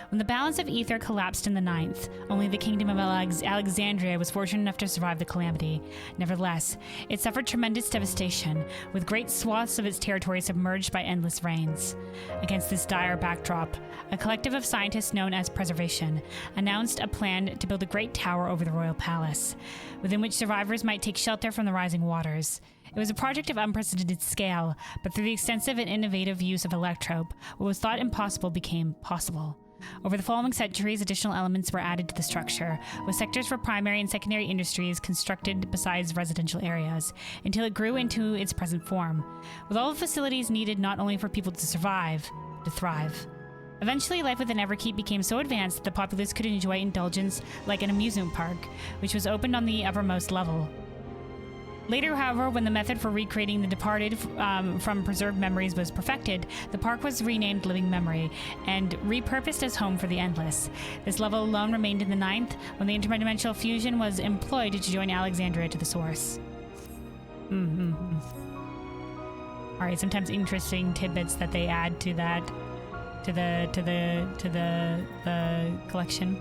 When the balance of ether collapsed in the 9th, only the Kingdom of Alexandria was fortunate enough to survive the calamity. Nevertheless, it suffered tremendous devastation, with great swaths of its territory submerged by endless rains. Against this dire backdrop, a collective of scientists known as Preservation announced a plan to build a great tower over the royal palace, within which survivors might take shelter from the rising waters. It was a project of unprecedented scale, but through the extensive and innovative use of Electrope, what was thought impossible became possible. Over the following centuries, additional elements were added to the structure, with sectors for primary and secondary industries constructed besides residential areas, until it grew into its present form, with all the facilities needed not only for people to survive, but to thrive. Eventually, life within Everkeep became so advanced that the populace could enjoy indulgence like an amusement park, which was opened on the uppermost level. Later, however, when the method for recreating the departed from preserved memories was perfected, the park was renamed Living Memory and repurposed as home for the endless. This level alone remained in the 9th, when the interdimensional fusion was employed to join Alexandria to the source. Alright, sometimes interesting tidbits that they add to that, to the collection.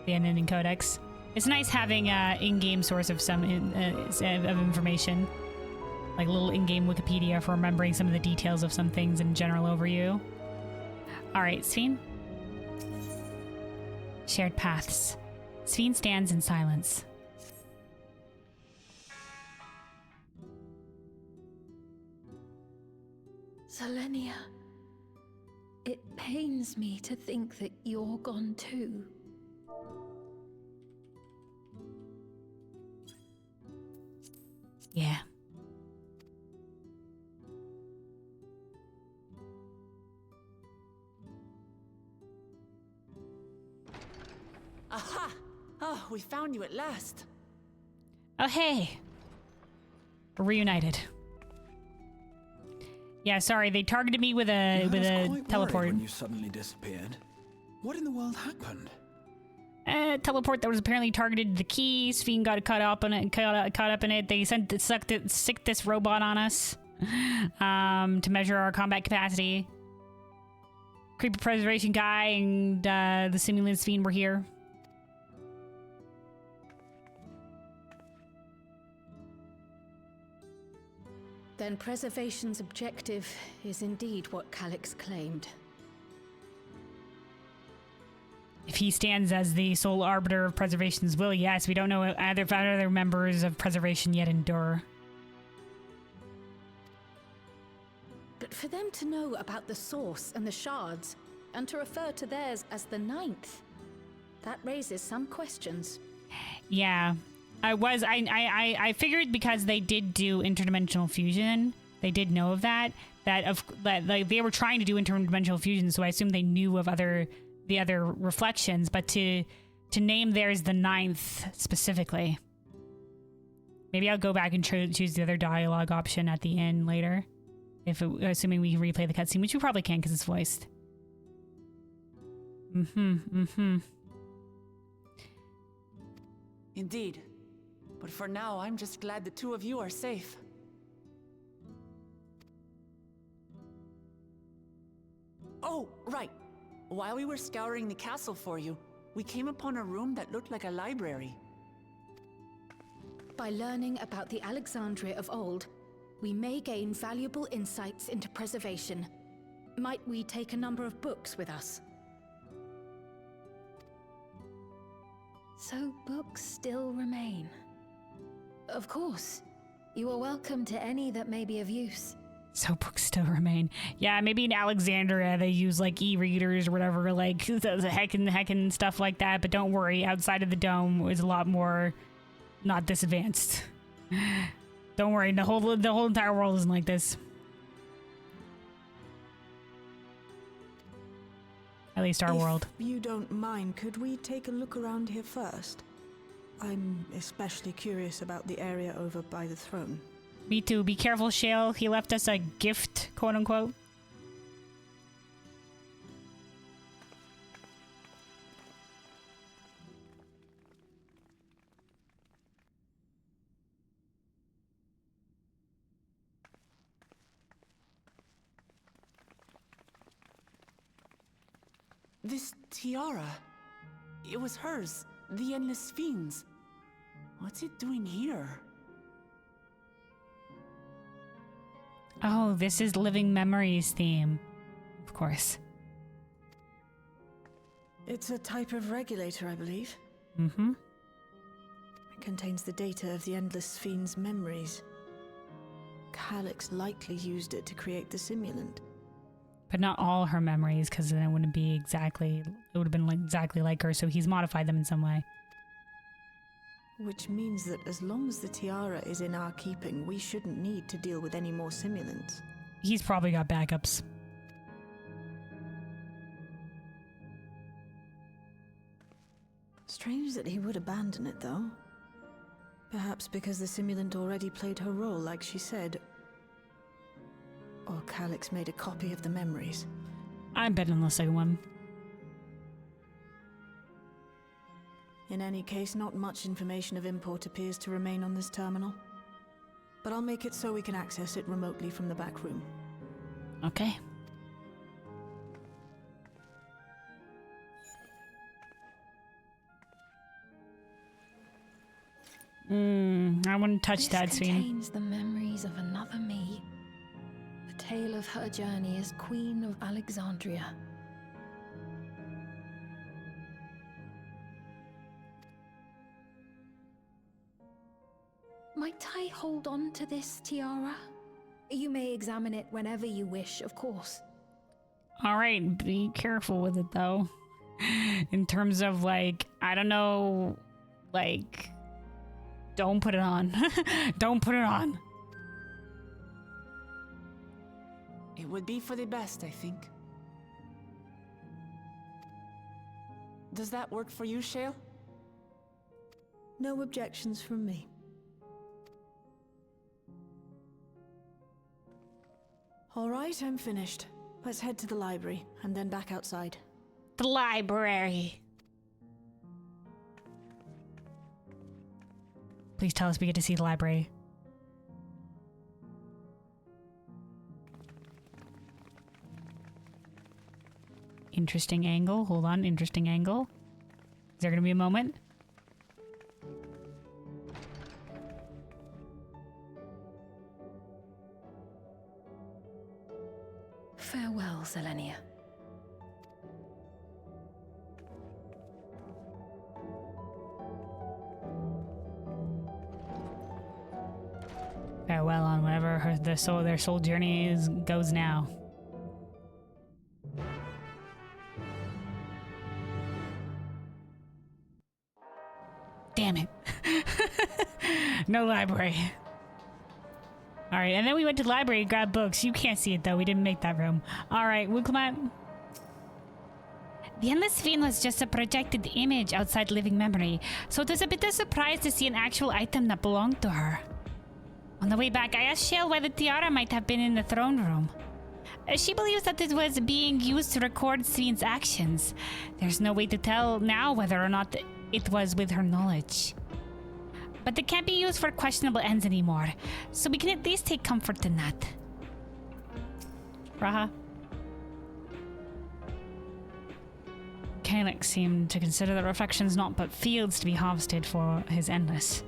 The Unending Codex. It's nice having an in-game source of some of information. like a little in-game Wikipedia for remembering some of the details of some things in general overview. All right, Sphene. Shared paths. Sphene stands in silence. Selenia, it pains me to think that you're gone too. Yeah. Aha! Oh, we found you at last. Oh, hey. We're reunited. Yeah, sorry, they targeted me with a teleport. When you suddenly disappeared. What in the world happened? Teleport that was apparently targeted the key. Sphene got caught up in it. They sicked this robot on us to measure our combat capacity. Creeper preservation guy and the simulant Sphene were here. Then preservation's objective is indeed what Calyx claimed. If he stands as the sole arbiter of preservation's will, yes. We don't know either if other members of preservation yet endure. But for them to know about the source and the shards, and to refer to theirs as the ninth, that raises some questions. Yeah. I figured because they did do interdimensional fusion, they did know of that like they were trying to do interdimensional fusion, so I assumed they knew of the other reflections, but to name theirs the ninth specifically. Maybe I'll go back and choose the other dialogue option at the end later, assuming we can replay the cutscene, which we probably can because it's voiced. Indeed. But for now, I'm just glad the two of you are safe. Oh, right. While we were scouring the castle for you, we came upon a room that looked like a library. By learning about the Alexandria of old, we may gain valuable insights into preservation. Might we take a number of books with us? So books still remain. Of course. You are welcome to any that may be of use. So books still remain. Yeah, maybe in Alexandria they use like e-readers or whatever, like the heckin' stuff like that. But don't worry, outside of the dome is a lot more not this advanced. Don't worry, the whole entire world isn't like this. At least our world. If you don't mind, could we take a look around here first? I'm especially curious about the area over by the throne. Me too. Be careful, Shale. He left us a gift, quote unquote. This tiara. It was hers. The Endless Fiends. What's it doing here? Oh, this is Living Memories theme. Of course. It's a type of regulator, I believe. Mm-hmm. It contains the data of the Endless Fiend's memories. Calyx likely used it to create the simulant. But not all her memories, because then it wouldn't be exactly... It would have been exactly like her, so he's modified them in some way. Which means that as long as the tiara is in our keeping, we shouldn't need to deal with any more simulants. He's probably got backups. Strange that he would abandon it, though. Perhaps because the simulant already played her role, like she said. Or Calyx made a copy of the memories. I'm betting on the second one. In any case, not much information of import appears to remain on this terminal. But I'll make it so we can access it remotely from the back room. Okay. I wouldn't touch that This scene. contains the memories of another me. The tale of her journey as Queen of Alexandria. Might I hold on to this tiara? You may examine it whenever you wish, of course. All right, be careful with it though. In terms of like, I don't know, like, don't put it on. Don't put it on. It would be for the best, I think. Does that work for you, Shale? No objections from me. All right, I'm finished. Let's head to the library, and then back outside. The library. Please tell us we get to see the library. Interesting angle. Hold on, interesting angle. Is there gonna be a moment? Farewell, Selenia. Farewell on whatever their soul journey goes now. Damn it. No library. Alright, and then we went to the library and grabbed books. You can't see it though, we didn't make that room. Alright, Wukmat. The Endless Fiend was just a projected image outside living memory, so it was a bit of a surprise to see an actual item that belonged to her. On the way back, I asked Shale why the tiara might have been in the throne room. She believes that it was being used to record Svien's actions. There's no way to tell now whether or not it was with her knowledge. But it can't be used for questionable ends anymore, so we can at least take comfort in that. Raha. Calyx seemed to consider the reflections not but fields to be harvested for his endless.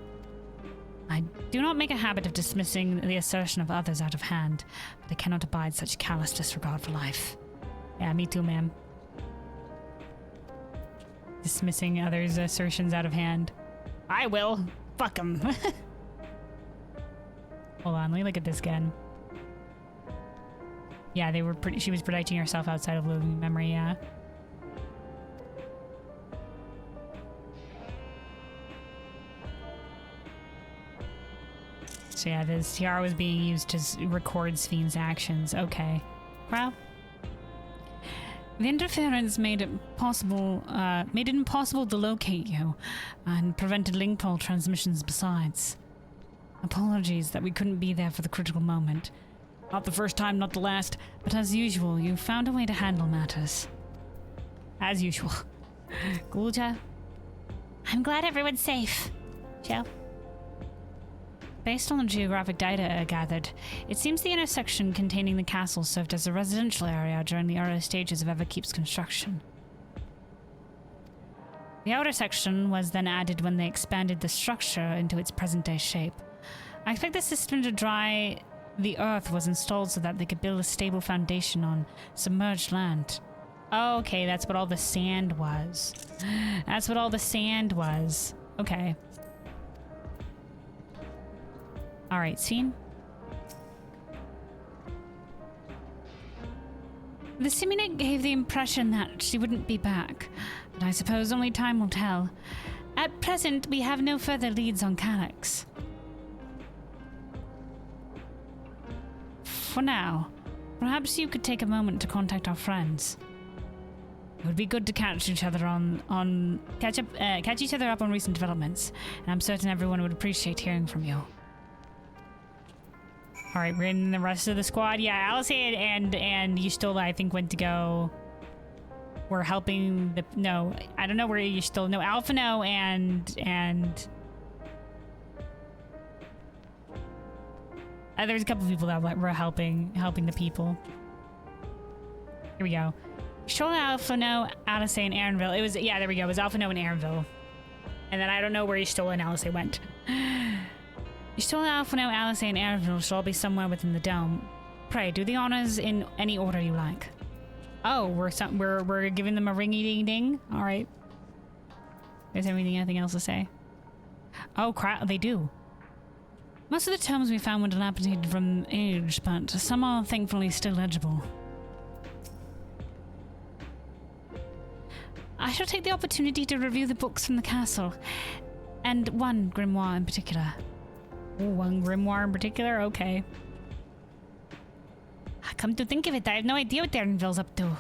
I do not make a habit of dismissing the assertion of others out of hand, but I cannot abide such callous disregard for life. Yeah, me too, ma'am. Dismissing others' assertions out of hand. I will. Fuck them. Hold on, let me look at this again. Yeah, they were she was projecting herself outside of living memory, yeah. So yeah, this tiara was being used to record Svien's actions. Okay. Well, the interference made it impossible to locate you, and prevented link call transmissions besides. Apologies that we couldn't be there for the critical moment. Not the first time, not the last, but as usual, you found a way to handle matters. As usual. Gulja? I'm glad everyone's safe. Shale? Based on the geographic data I gathered, it seems the intersection containing the castle served as a residential area during the early stages of Everkeep's construction. The outer section was then added when they expanded the structure into its present-day shape. I expect the system to dry the earth was installed so that they could build a stable foundation on submerged land. Oh, okay, that's what all the sand was. That's what all the sand was. Okay. Alright, scene. The Simulant gave the impression that she wouldn't be back, but I suppose only time will tell. At present, we have no further leads on Calyx. For now, perhaps you could take a moment to contact our friends. It would be good to catch each other catch each other up on recent developments, and I'm certain everyone would appreciate hearing from you. All right, we're in the rest of the squad. Yeah, Alice and Yustola, I think, went to go. We're helping the no. I don't know where Yustola. No, Alphino and there's a couple of people that were helping the people. Here we go. Yustola, Alphino, Alice, and Aaronville. It was there we go. It was Alphino and Aaronville. And then I don't know where Y'shtola and Alisaie went. Y'shtola, Alphinaud, Alisaie, and Erenville should all be somewhere within the dome. Pray, do the honors in any order you like. Oh, we're giving them a ringy-ding-ding? Alright. Is there anything else to say? Oh crap, they do. Most of the tomes we found were dilapidated from age, but some are thankfully still legible. I shall take the opportunity to review the books from the castle, and one grimoire in particular. Ooh, one grimoire in particular? Okay. Come to think of it, I have no idea what Erenville's up to.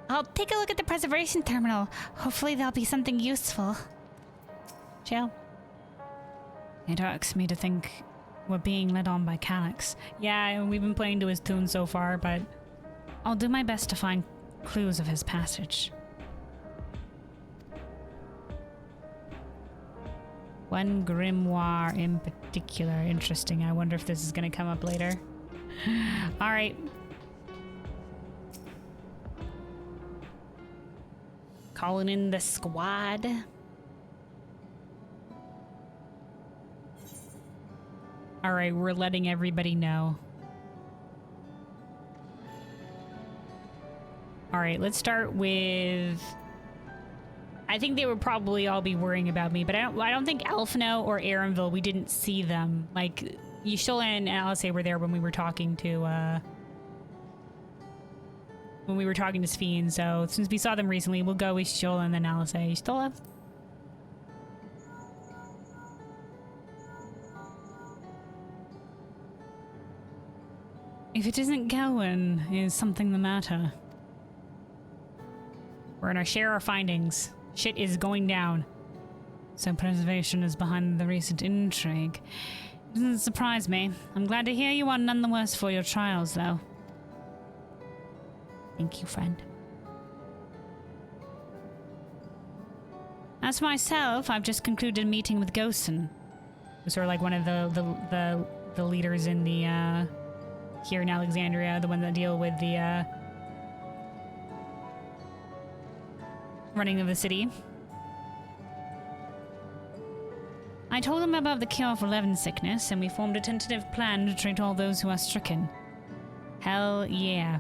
I'll take a look at the preservation terminal. Hopefully there'll be something useful. Chill. It irks me to think we're being led on by Calyx. Yeah, we've been playing to his tune so far, but I'll do my best to find clues of his passage. One grimoire in particular. Interesting. I wonder if this is going to come up later. Alright. Calling in the squad. Alright, we're letting everybody know. Alright, let's start with... I think they would probably all be worrying about me, but I don't think Alphinaud or Erenville, we didn't see them. Like, Y'shtola and Alisaie were there when we were talking to, Sphene, so since we saw them recently, we'll go with Y'shtola and then Alisaie. Y'shtola? If it isn't Gelwyn, is something the matter? We're gonna share our findings. Shit is going down. So preservation is behind the recent intrigue. It doesn't surprise me. I'm glad to hear you are none the worse for your trials, though. Thank you, friend. As for myself, I've just concluded a meeting with Gosen, who's sort of like one of the leaders in the here in Alexandria, the one that deal with the running of the city. I told him about the cure for Levin sickness, and we formed a tentative plan to treat all those who are stricken. Hell yeah.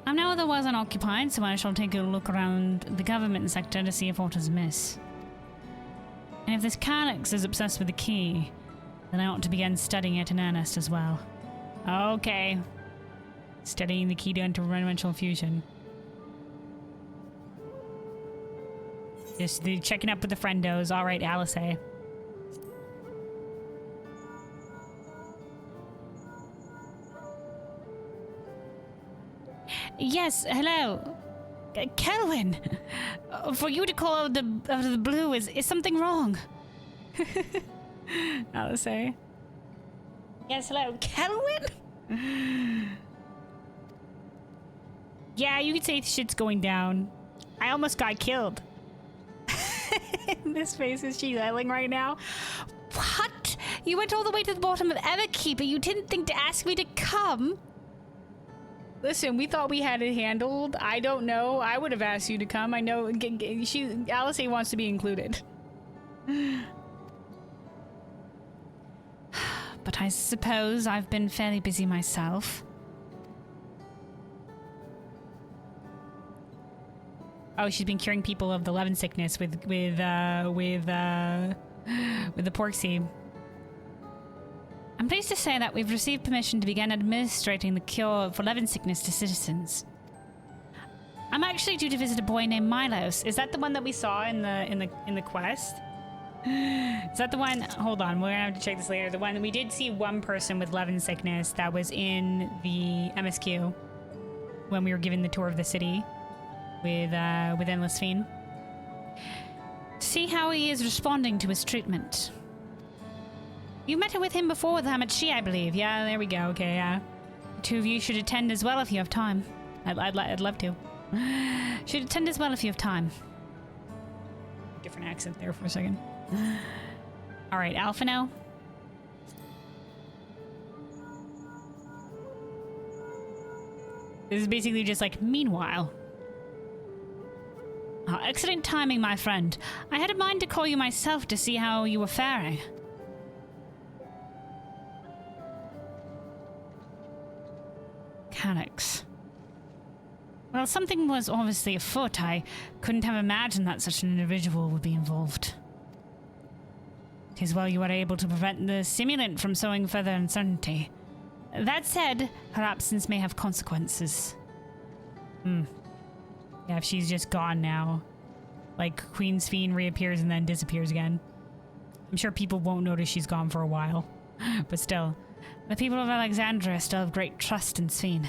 I'm now otherwise unoccupied, so I shall take a look around the government sector to see if aught is amiss. And if this Calyx is obsessed with the key, then I ought to begin studying it in earnest as well. Okay. Studying the key to interdimensional fusion. Just checking up with the friendos. Alright, Alisaie. Yes, hello. Kelwyn! For you to call out of the blue, is something wrong? Alisaie. Yes, hello. Kelwyn? Yeah, you could say shit's going down. I almost got killed. This face is she yelling right now. What? You went all the way to the bottom of Everkeep, but you didn't think to ask me to come? Listen, we thought we had it handled. I don't know. I would have asked you to come. I know Alisaie wants to be included. But I suppose I've been fairly busy myself. Oh, she's been curing people of the Levin sickness with the pork seed. I'm pleased to say that we've received permission to begin administrating the cure for Levin sickness to citizens. I'm actually due to visit a boy named Milos. Is that the one that we saw in the quest? Is that the one? Hold on, we're gonna have to check this later. The one we did see one person with Levin sickness that was in the MSQ when we were given the tour of the city. With Endless Fiend. See how he is responding to his treatment. You met with him before with Hamachi, I believe. Yeah, there we go. Okay, yeah. The two of you should attend as well if you have time. I'd love to. Should attend as well if you have time. Different accent there for a second. All right, Alphinaud. This is basically just like, meanwhile. Oh, excellent timing, my friend. I had a mind to call you myself to see how you were faring. Mechanics. Well, something was obviously afoot. I couldn't have imagined that such an individual would be involved. 'Tis well you were able to prevent the simulant from sowing further uncertainty. That said, her absence may have consequences. Yeah, if she's just gone now. Like, Queen's Fiend reappears and then disappears again. I'm sure people won't notice she's gone for a while. But still, the people of Alexandria still have great trust in Sphene.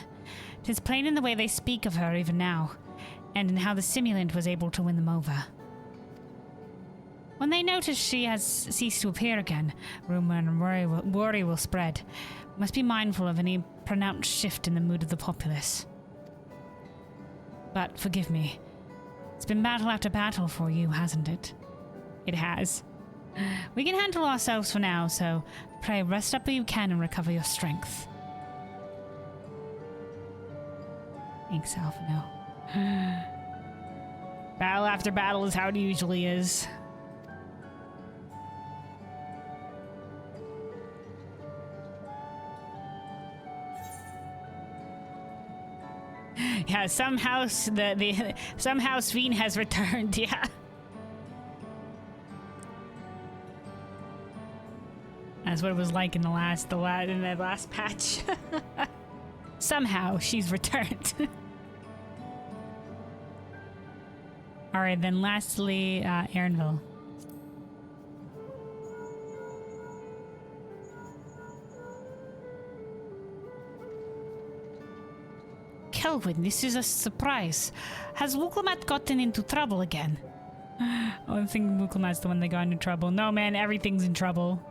'Tis plain in the way they speak of her even now, and in how the simulant was able to win them over. When they notice she has ceased to appear again, rumor and worry will spread. We must be mindful of any pronounced shift in the mood of the populace. But forgive me. It's been battle after battle for you, hasn't it? It has. We can handle ourselves for now, so pray rest up where you can and recover your strength. Thanks, Alphino. Battle after battle is how it usually is. Yeah, somehow somehow Sphene has returned. Yeah. That's what it was like in the last patch. Somehow she's returned. All right, then lastly, Erinville. Kelvin, this is a surprise. Has Wuklamat gotten into trouble again? Oh, I think Wuklamat's the one that got into trouble. No, man, everything's in trouble.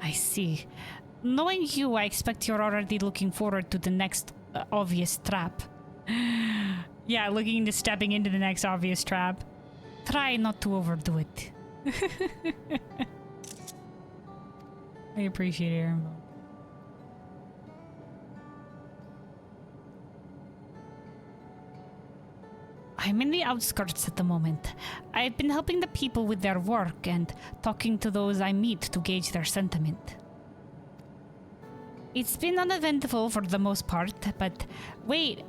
I see. Knowing you, I expect you're already looking forward to the next obvious trap. Yeah, looking into stepping into the next obvious trap. Try not to overdo it. I appreciate it, Erinville. I'm in the outskirts at the moment. I've been helping the people with their work and talking to those I meet to gauge their sentiment. It's been uneventful for the most part, but wait.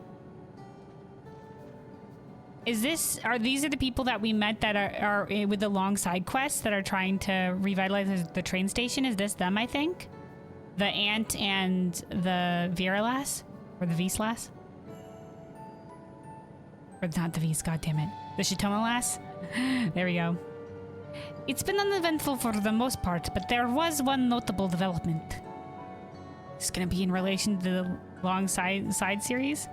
These are the people that we met that are with the long side quests that are trying to revitalize the train station? Is this them, I think? The Ant and the Viralas? Or the Vislas? Or not the V's, goddammit. The Shitoma lass? There we go. It's been uneventful for the most part, but there was one notable development. It's gonna be in relation to the long side series?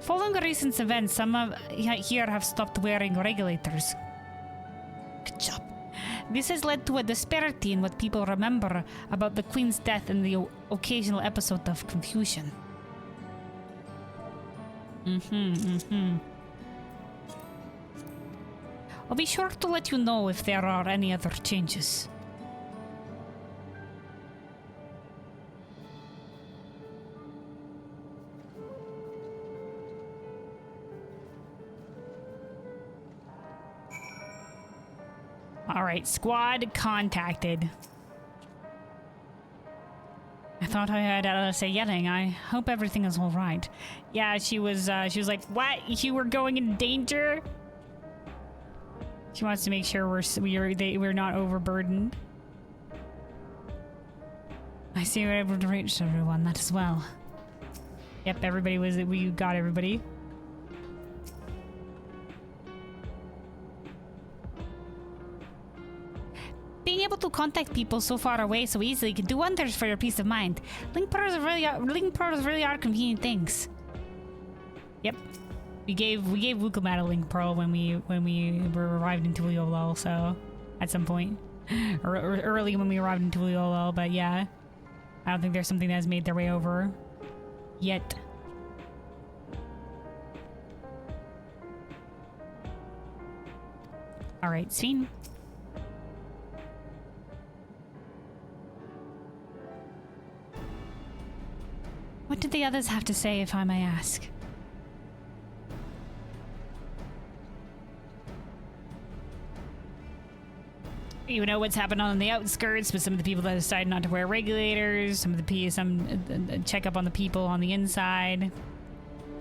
Following recent events, some of here have stopped wearing regulators. Good job. This has led to a disparity in what people remember about the Queen's death and the occasional episode of confusion. I'll be sure to let you know if there are any other changes. Alright, squad contacted. I thought I heard say yelling. I hope everything is alright. Yeah, she was like, what? You were going in danger? She wants to make sure we're not overburdened. I see we're able to reach everyone, that as well. Yep, we got everybody. Being able to contact people so far away so easily can do wonders for your peace of mind. Link pearls really are convenient things. Yep. We gave Wuklamat a link pearl when we arrived in Tuliolol, so at some point. Or early when we arrived in Tuliolol, but yeah. I don't think there's something that has made their way over yet. Alright, Sphene. the others have to say, if I may ask? You know what's happened on the outskirts with some of the people that decide not to wear regulators, some check up on the people on the inside.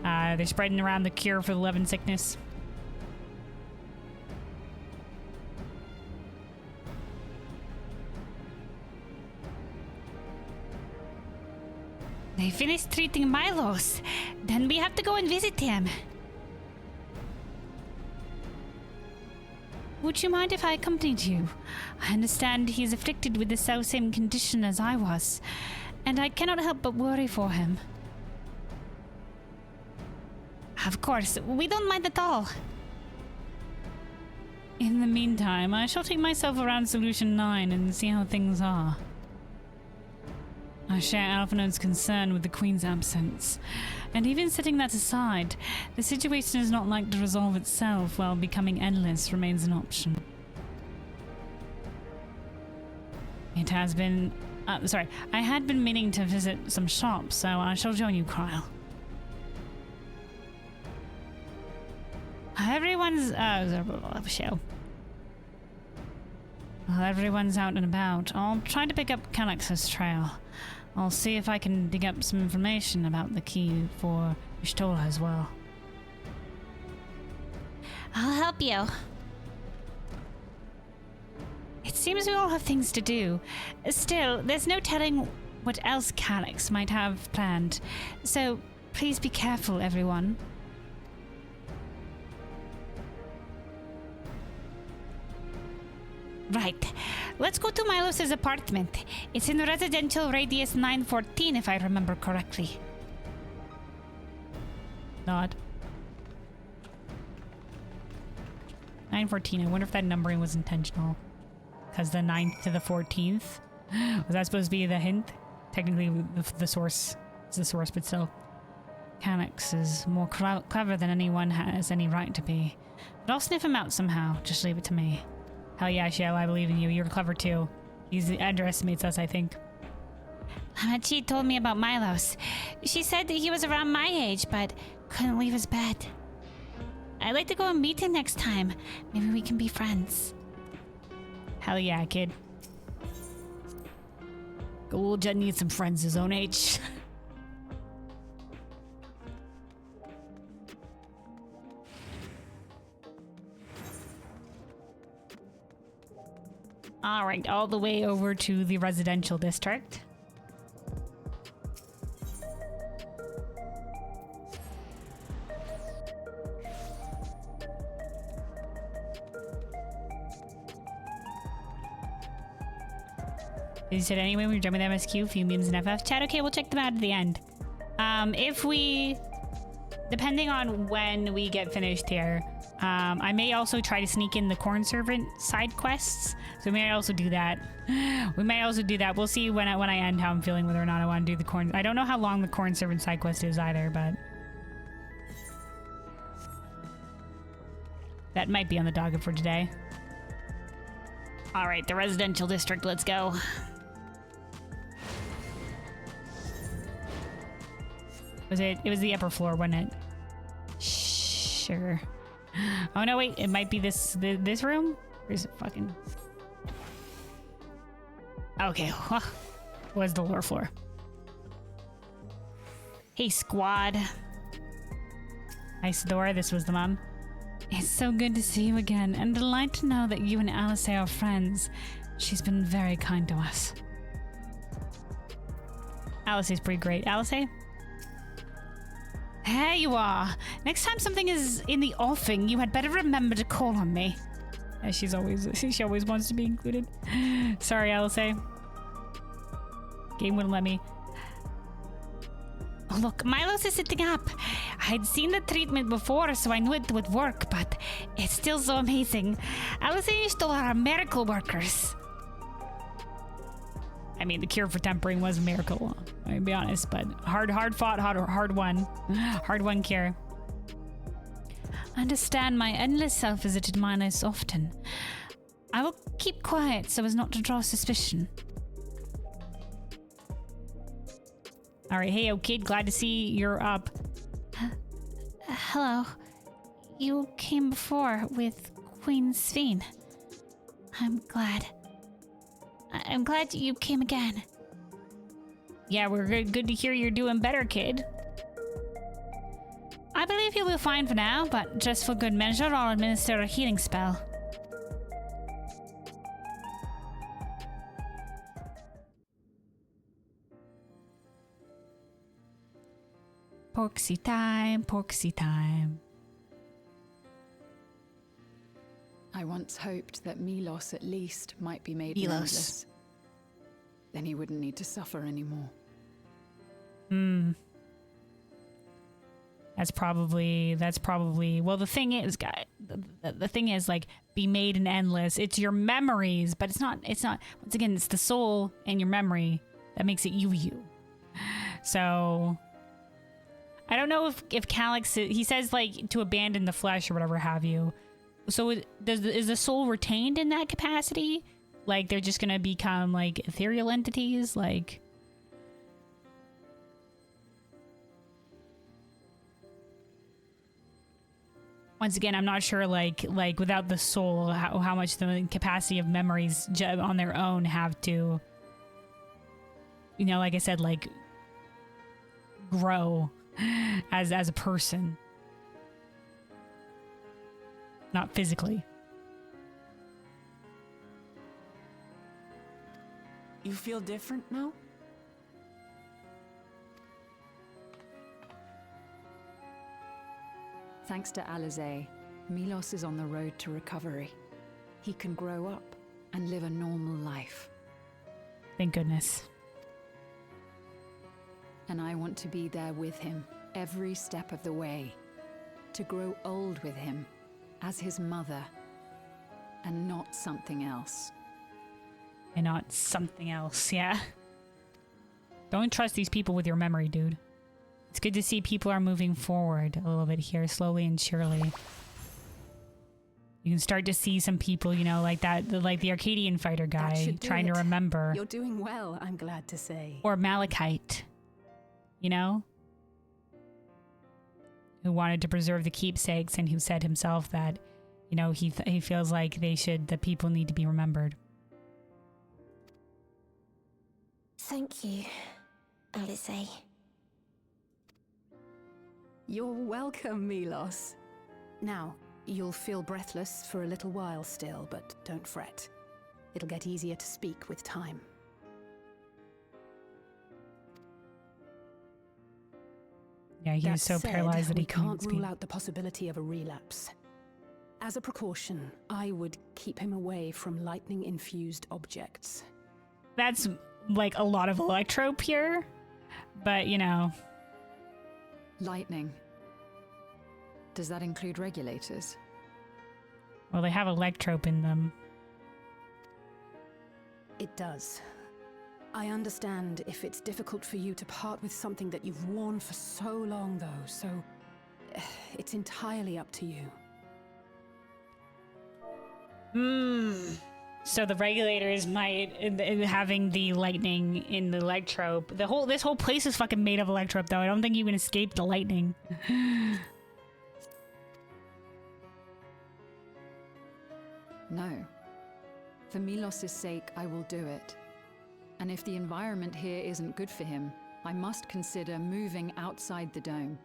They're spreading around the cure for the love and sickness. They finished treating Milos. Then we have to go and visit him. Would you mind if I accompanied you? I understand he is afflicted with the self-same condition as I was, and I cannot help but worry for him. Of course, we don't mind at all. In the meantime, I shall take myself around Solution 9 and see how things are. I share Alphinaud's concern with the Queen's absence, and even setting that aside, the situation is not like to resolve itself while becoming endless remains an option. It has been... I had been meaning to visit some shops, so I shall join you, Kyle. Everyone's... While everyone's out and about, I'll try to pick up Calyx's trail. I'll see if I can dig up some information about the key for Y'shtola as well. I'll help you. It seems we all have things to do. Still, there's no telling what else Calyx might have planned. So, please be careful, everyone. Right. Let's go to Milos' apartment. It's in residential radius 914, if I remember correctly. Not. 914. I wonder if that numbering was intentional. Because the 9th to the 14th. Was that supposed to be the hint? Technically, the source is the source, but still. Calyx is more clever than anyone has any right to be. But I'll sniff him out somehow. Just leave it to me. Hell yeah, Shell, I believe in you. You're clever too. He underestimates us, I think. She told me about Milos. She said that he was around my age, but couldn't leave his bed. I'd like to go and meet him next time. Maybe we can be friends. Hell yeah, kid. Old Jet needs some friends his own age. All right, all the way over to the residential district. You said anyway, we're done with MSQ, few memes and FF chat. Okay, we'll check them out at the end. If we, depending on when we get finished here, I may also try to sneak in the Corn Servant side quests. So we may also do that. We'll see when I end how I'm feeling, whether or not I want to do the Corn. I don't know how long the Corn Servant side quest is either, but that might be on the docket for today. All right, the residential district. Let's go. It was the upper floor, wasn't it? Sure. Oh no, wait, it might be this room? Or is it fucking... Okay, was the lower floor. Hey, squad. Hi, Sidora, this was the mom. It's so good to see you again, and delighted to know that you and Alice are friends. She's been very kind to us. Alice is pretty great. Alice? There you are. Next time something is in the offing, you had better remember to call on me. She always wants to be included. Sorry, Alice. Game wouldn't let me. Oh, look, Milos is sitting up. I'd seen the treatment before, so I knew it would work, but it's still so amazing. Alice and Y'shtola are miracle workers. I mean, the cure for tempering was a miracle, I'll be honest, but hard fought, hard won cure. I understand my endless self visited Milos often. I will keep quiet so as not to draw suspicion. All right, hey, kid, glad to see you're up. Hello. You came before with Queen Sveen. I'm glad. I'm glad you came again. Yeah, we're good to hear you're doing better, kid. I believe you'll be fine for now, but just for good measure, I'll administer a healing spell. Porksy time, porksy time. I once hoped that Milos at least might be made Milos. endless. Then he wouldn't need to suffer anymore. That's probably, well, the thing is, guy, the thing is, like, be made an endless. It's your memories, but it's not, once again, it's the soul and your memory that makes it you. So, I don't know if Calyx, he says, like, to abandon the flesh or whatever have you. So, is the soul retained in that capacity? Like, they're just gonna become, like, ethereal entities? Like... Once again, I'm not sure, like without the soul, how much the capacity of memories on their own have to, you know, like I said, like grow as a person, not physically. You feel different now? Thanks to Alizé, Milos is on the road to recovery. He can grow up and live a normal life. Thank goodness. And I want to be there with him every step of the way. To grow old with him as his mother and not something else. And not something else, yeah. Don't trust these people with your memory, dude. It's good to see people are moving forward a little bit here, slowly and surely. You can start to see some people, you know, like that, like the Arcadian fighter guy trying to remember. You're doing well, I'm glad to say. Or Malachite, you know? Who wanted to preserve the keepsakes and who said himself that, you know, he feels like the people need to be remembered. Thank you, Alizé. You're welcome, Milos. Now, you'll feel breathless for a little while still, but don't fret. It'll get easier to speak with time. Yeah, he was so paralyzed that he can't couldn't rule speak. out the possibility of a relapse. As a precaution, I would keep him away from lightning-infused objects. That's like a lot of electro pure, but you know. Lightning. Does that include regulators? Well, they have electrope in them. It does. I understand if it's difficult for you to part with something that you've worn for so long, though, so it's entirely up to you. So the regulators might, having the lightning in the electrope. This whole place is fucking made of electrope, though. I don't think you can escape the lightning. No. For Milos' sake, I will do it. And if the environment here isn't good for him, I must consider moving outside the dome.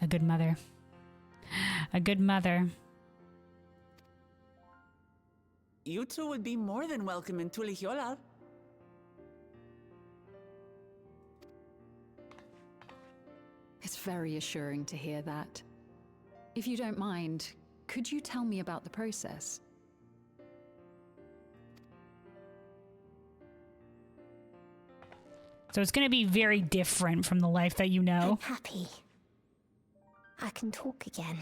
A good mother. A good mother. You two would be more than welcome in Tulihiola. It's very assuring to hear that. If you don't mind, could you tell me about the process? So it's going to be very different from the life that you know. I'm happy. I can talk again.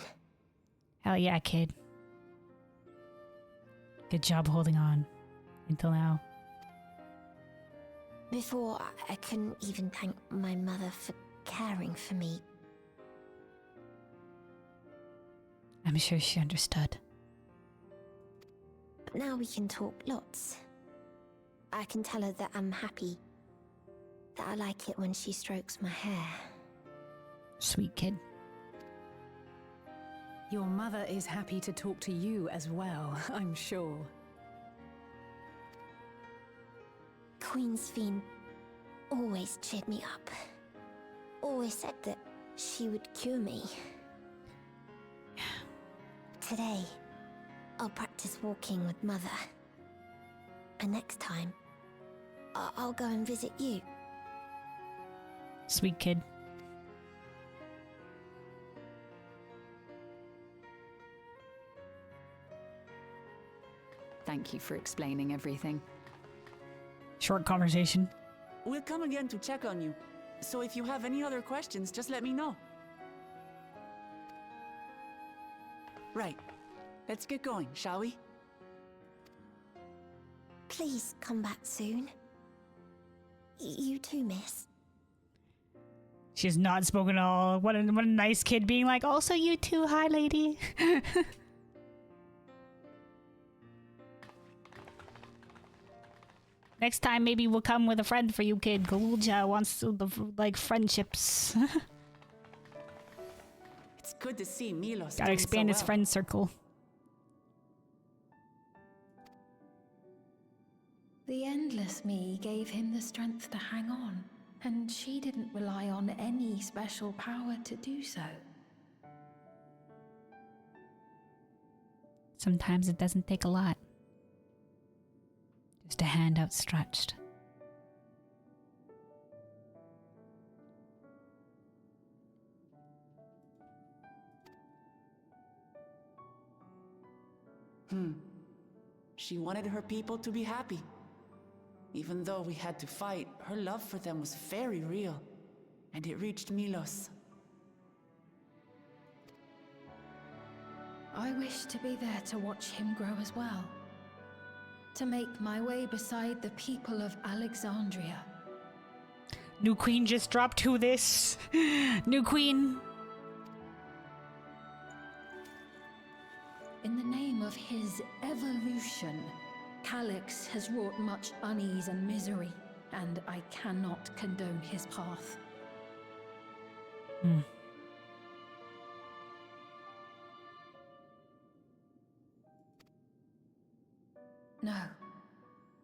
Hell yeah, kid. Good job holding on until now. Before, I couldn't even thank my mother for caring for me. I'm sure she understood. But now we can talk lots. I can tell her that I'm happy. that I like it when she strokes my hair. Sweet kid. Your mother is happy to talk to you as well, I'm sure. Queen Sphene always cheered me up. Always said that she would cure me. Today, I'll practice walking with Mother. And next time, I'll go and visit you. Sweet kid. Thank you for explaining everything. Short conversation. We'll come again to check on you. So if you have any other questions, just let me know. Right. Let's get going, shall we? Please come back soon. You too, miss. She has not spoken at all. What a nice kid being like, also you too, hi lady. Next time maybe we'll come with a friend for you, kid. Galulja wants to, like, friendships. It's good to see Milos. Gotta expand his friend circle. The Endless Me gave him the strength to hang on, and she didn't rely on any special power to do so. Sometimes it doesn't take a lot. Just a hand outstretched. She wanted her people to be happy. Even though we had to fight, her love for them was very real. And it reached Milos. I wish to be there to watch him grow as well. To make my way beside the people of Alexandria. New queen just dropped to this. New queen. In the name of his evolution, Calyx has wrought much unease and misery, and I cannot condone his path. No,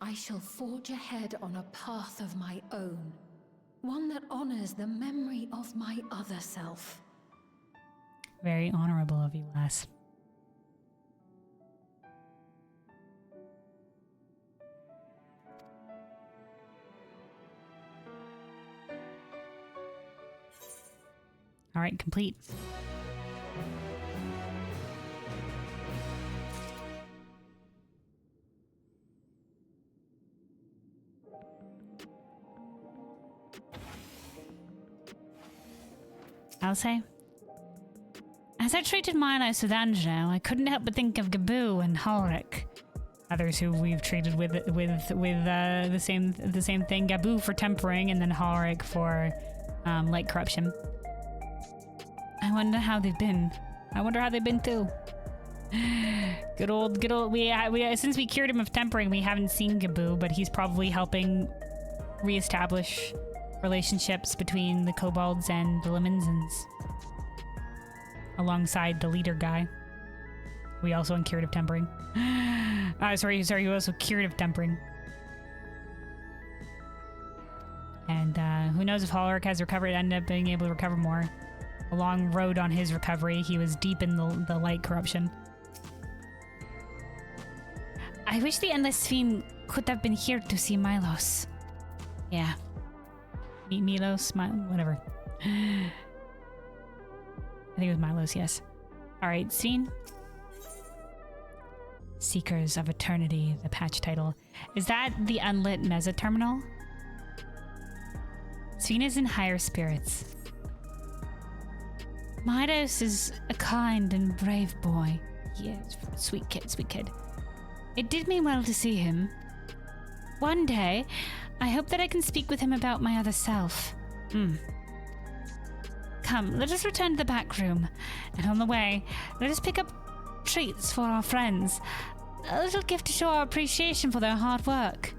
I shall forge ahead on a path of my own, one that honors the memory of my other self. Very honorable of you, lass. All right, complete. I'll say, as I treated Milos with Angelo, I couldn't help but think of Gabu and Halric, others who we've treated with the same thing. Gabu for tempering, and then Halric for light corruption. I wonder how they've been. I wonder how they've been too. Good old. We since we cured him of tempering, we haven't seen Gabu, but he's probably helping reestablish relationships between the kobolds and the Limensons, alongside the leader guy. We also in cured of tempering. Sorry, he also cured of tempering. And who knows if Halric has recovered, ended up being able to recover more. A long road on his recovery. He was deep in the light corruption. I wish the Endless Fiend could have been here to see Milos. Yeah. Milos? Whatever. I think it was Milos, yes. Alright, scene. Seekers of Eternity, the patch title. Is that the unlit Mesa terminal? Sphene is in higher spirits. Milos is a kind and brave boy. Yes, sweet kid, sweet kid. It did me well to see him. One day, I hope that I can speak with him about my other self. Come, let us return to the back room. And on the way, let us pick up treats for our friends. A little gift to show our appreciation for their hard work.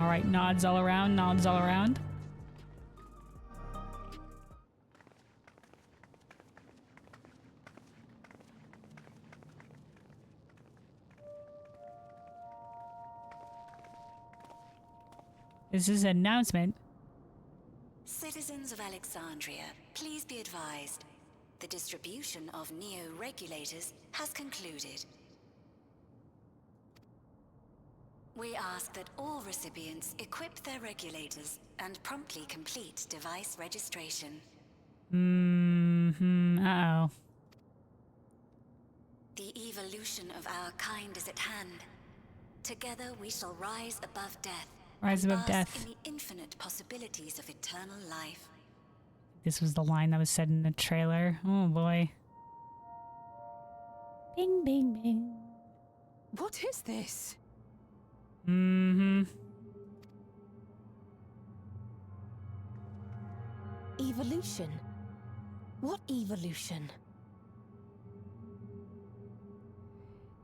All right, nods all around, nods all around. This is an announcement. Citizens of Alexandria, please be advised. The distribution of neo-regulators has concluded. We ask that all recipients equip their regulators and promptly complete device registration. Uh-oh. The evolution of our kind is at hand. Together we shall rise above death. Rise and above bask death. in the infinite possibilities of eternal life. This was the line that was said in the trailer. Oh boy. Bing, bing, bing. What is this? Evolution? What evolution?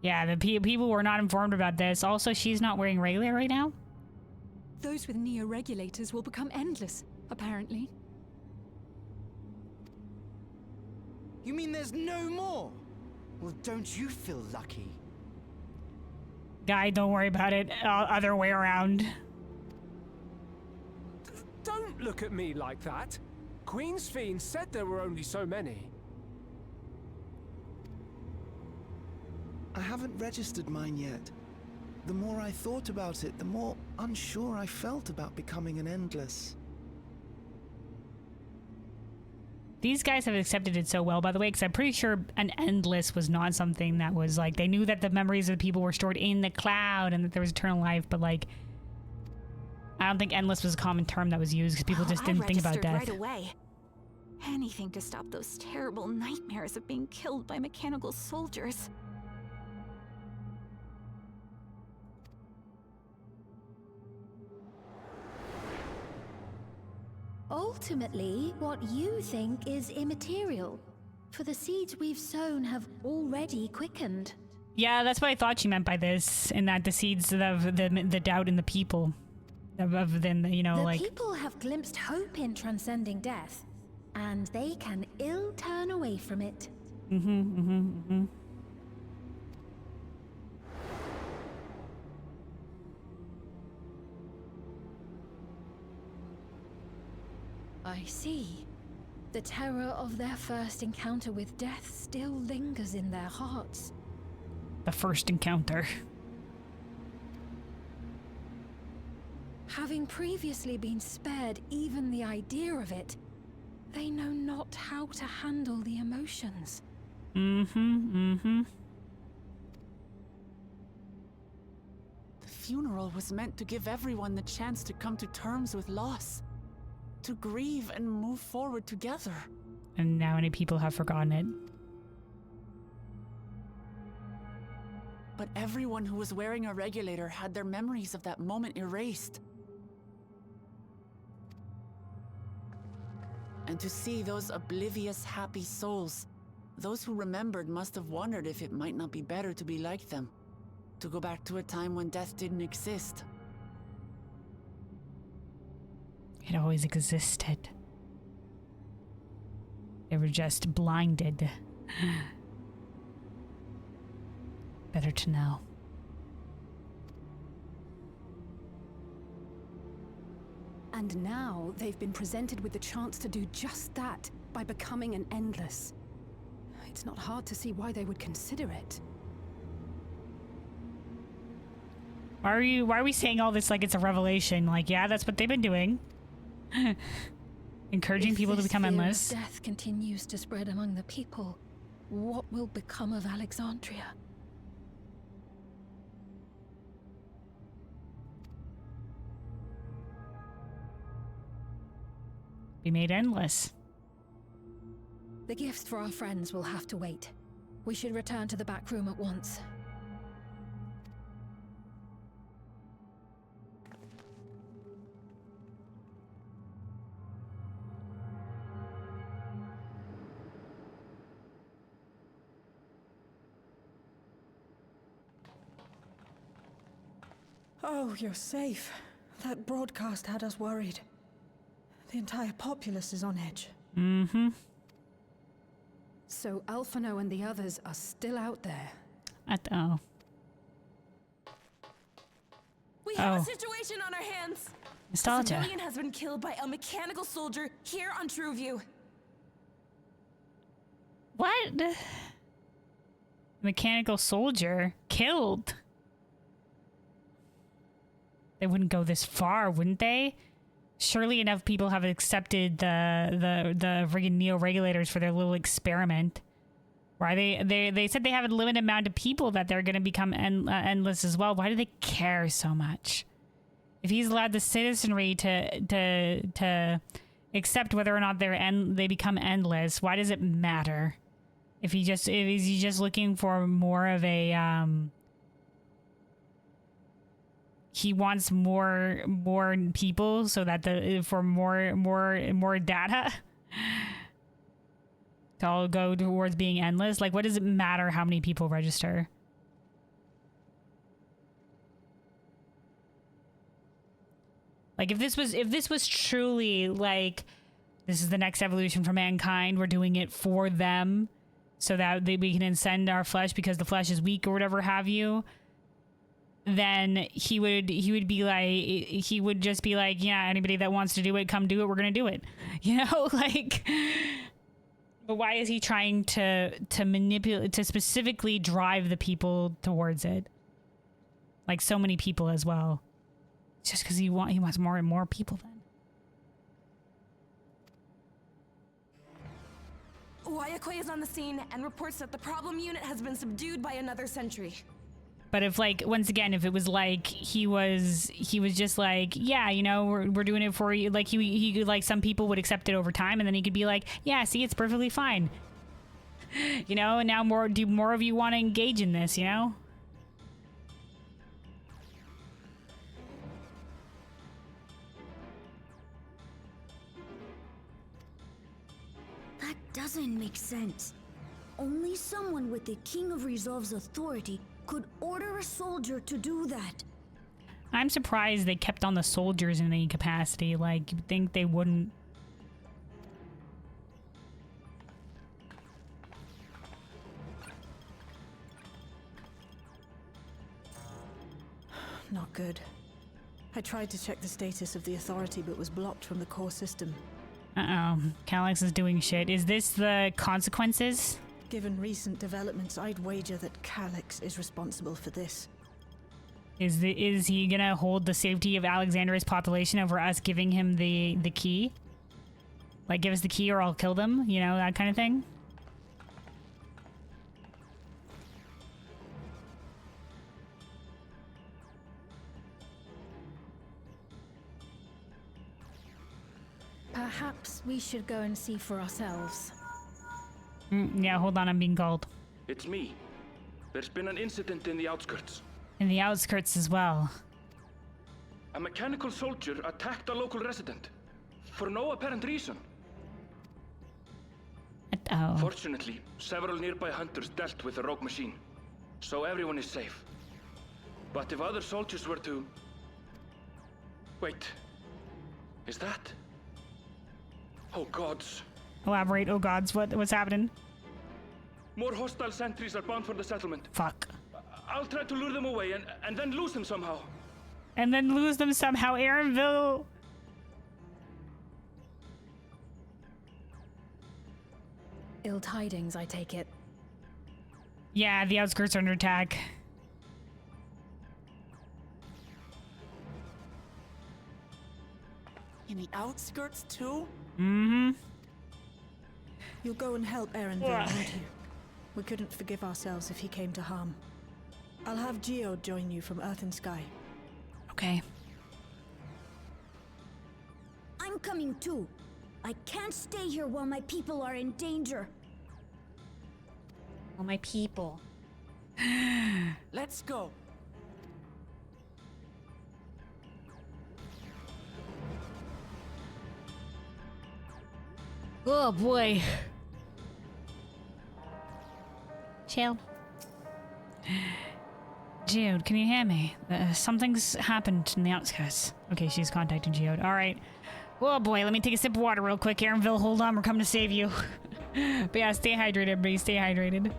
Yeah, the people were not informed about this. Also, she's not wearing regular right now. Those with neo-regulators will become endless, apparently. You mean there's no more? Well, don't you feel lucky? Guy, don't worry about it. Other way around. Don't look at me like that. Queen's Fiend said there were only so many. I haven't registered mine yet. The more I thought about it, the more unsure I felt about becoming an Endless. These guys have accepted it so well, by the way, because I'm pretty sure an Endless was not something that was like, they knew that the memories of the people were stored in the cloud and that there was eternal life, but like, I don't think Endless was a common term that was used because people just didn't think about death. Right away. Anything to stop those terrible nightmares of being killed by mechanical soldiers. Ultimately, what you think is immaterial, for the seeds we've sown have already quickened. Yeah, that's what I thought she meant by this, in that the seeds of the doubt in the people, of then, you know, The like... people have glimpsed hope in transcending death, and they can ill turn away from it. I see. The terror of their first encounter with death still lingers in their hearts. The first encounter. Having previously been spared even the idea of it, they know not how to handle the emotions. The funeral was meant to give everyone the chance to come to terms with loss, to grieve and move forward together. And now many people have forgotten it. But everyone who was wearing a regulator had their memories of that moment erased. And to see those oblivious, happy souls, those who remembered must have wondered if it might not be better to be like them, to go back to a time when death didn't exist. It always existed. They were just blinded. Better to know. And now they've been presented with the chance to do just that by becoming an Endless. It's not hard to see why they would consider it. Why are we saying all this like it's a revelation? Like, yeah, that's what they've been doing. Encouraging people to become endless. If death continues to spread among the people, what will become of Alexandria? Be made endless. The gifts for our friends will have to wait. We should return to the back room at once. Oh, you're safe. That broadcast had us worried. The entire populace is on edge. Mm-hmm. So Alphino and the others are still out there. Oh. We have a situation on our hands. Nostalgia. A civilian has been killed by a mechanical soldier here on Trueview. What? Mechanical soldier killed. They wouldn't go this far, wouldn't they? Surely enough people have accepted the friggin' neo-regulators for their little experiment. Why they said they have a limited amount of people that they're going to become endless as well. Why do they care so much? If he's allowed the citizenry to accept whether or not they become endless, why does it matter? If he's just looking for more of a he wants more people so that for more data to all go towards being endless. Like, what does it matter how many people register? Like, if this was truly like, this is the next evolution for mankind, we're doing it for them so that we can ascend our flesh because the flesh is weak or whatever have you, then he would just be like, yeah, anybody that wants to do it, come do it, we're gonna do it. You know, like, but why is he trying to manipulate, to specifically drive the people towards it? Like, so many people as well. Just because he wants more and more people then. Wayakwe is on the scene and reports that the problem unit has been subdued by another sentry. But if, like, once again, if it was like he was just like, yeah, you know, we're doing it for you, like he could, like, some people would accept it over time, and then he could be like, yeah, see, it's perfectly fine, you know. And now do more of you want to engage in this, you know? That doesn't make sense. Only someone with the King of Resolve's authority could order a soldier to do that. I'm surprised they kept on the soldiers in any capacity. Like, you'd think they wouldn't. Not good. I tried to check the status of the authority but was blocked from the core system. Uh-oh. Calyx is doing shit. Is this the consequences? Given recent developments, I'd wager that Calyx is responsible for this. Is he gonna hold the safety of Alexandria's population over us giving him the key? Like, give us the key or I'll kill them? You know, that kind of thing? Perhaps we should go and see for ourselves. Yeah, hold on, I'm being called. It's me. There's been an incident in the outskirts. In the outskirts as well. A mechanical soldier attacked a local resident. For no apparent reason. Oh. Fortunately, several nearby hunters dealt with the rogue machine. So everyone is safe. But if other soldiers were to... Wait. Is that... Oh gods. Elaborate, oh gods, what's happening? More hostile sentries are bound for the settlement. Fuck. I'll try to lure them away and then lose them somehow. And then lose them somehow, Aaronville. Ill tidings, I take it. Yeah, the outskirts are under attack. In the outskirts too? Mm-hmm. You'll go and help Aaronville, won't you? We couldn't forgive ourselves if he came to harm. I'll have Geo join you from Earth and Sky. Okay. I'm coming too. I can't stay here while my people are in danger. All my people. Let's go. Oh boy. Chill. Geode, can you hear me? Something's happened in the outskirts. Okay, she's contacting Geode. All right. Oh boy, let me take a sip of water real quick. Aaronville, hold on, we're coming to save you. But yeah, stay hydrated, everybody. Stay hydrated.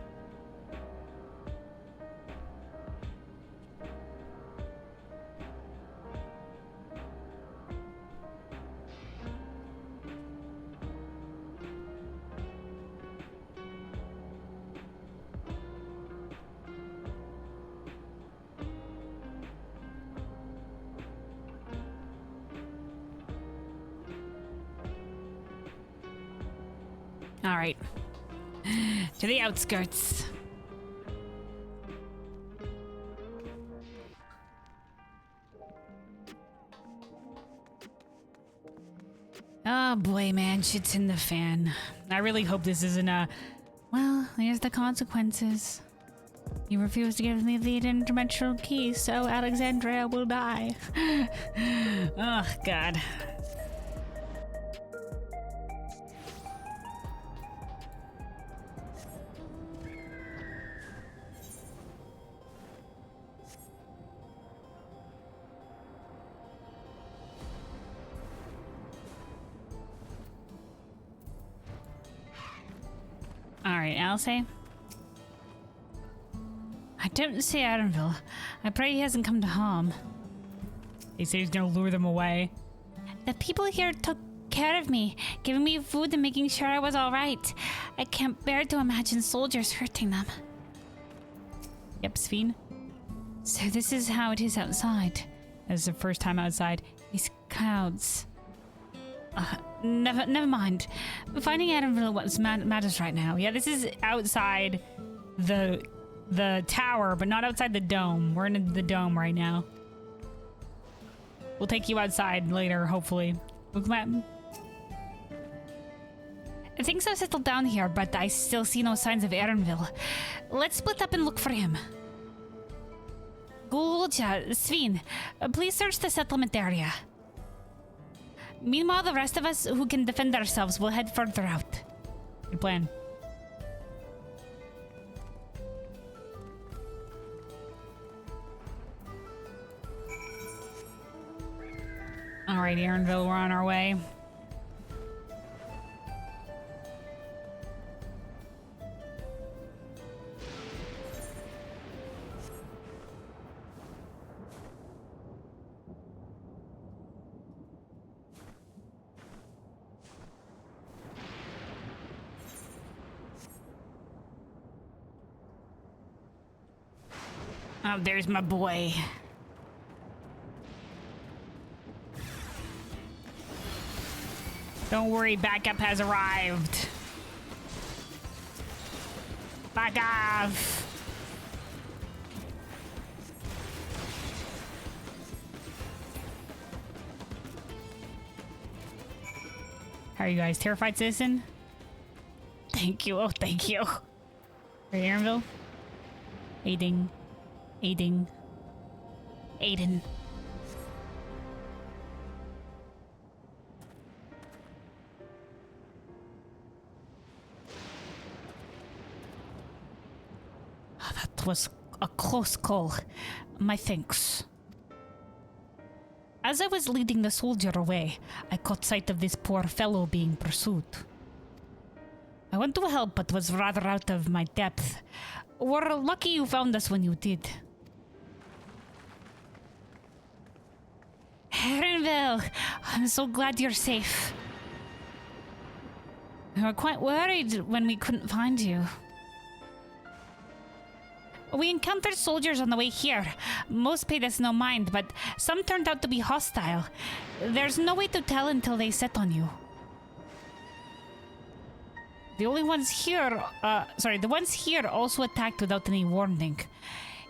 All right. To the outskirts. Oh boy, man, shit's in the fan. I really hope this isn't a... Well, here's the consequences. You refuse to give me the interdimensional key, so Alexandria will die. Oh, God. Alright, Alice? I don't see Adamville. I pray he hasn't come to harm. He said he's gonna lure them away. The people here took care of me, giving me food and making sure I was alright. I can't bear to imagine soldiers hurting them. Yep, Sphene. So this is how it is outside. This is the first time outside. These clouds. Never mind. Finding Adamville what matters right now. Yeah, this is outside the tower, but not outside the dome. We're in the dome right now. We'll take you outside later, hopefully. Things have settled down here, but I still see no signs of Aaronville. Let's split up and look for him. Gulja, Sphene, please search the settlement area. Meanwhile, the rest of us who can defend ourselves will head further out. Good plan. Alright, Aaronville, we're on our way. Oh, there's my boy. Don't worry, backup has arrived. Back off. How are you guys? Terrified citizen? Thank you. Oh, thank you. Right, Aaronville? Aiding. Aiden. Oh, that was a close call. My thanks. As I was leading the soldier away, I caught sight of this poor fellow being pursued. I went to help, but was rather out of my depth. We're lucky you found us when you did. Aaronville, I'm so glad you're safe. We were quite worried when we couldn't find you. We encountered soldiers on the way here. Most paid us no mind, but some turned out to be hostile. There's no way to tell until they set on you. The ones here also attacked without any warning.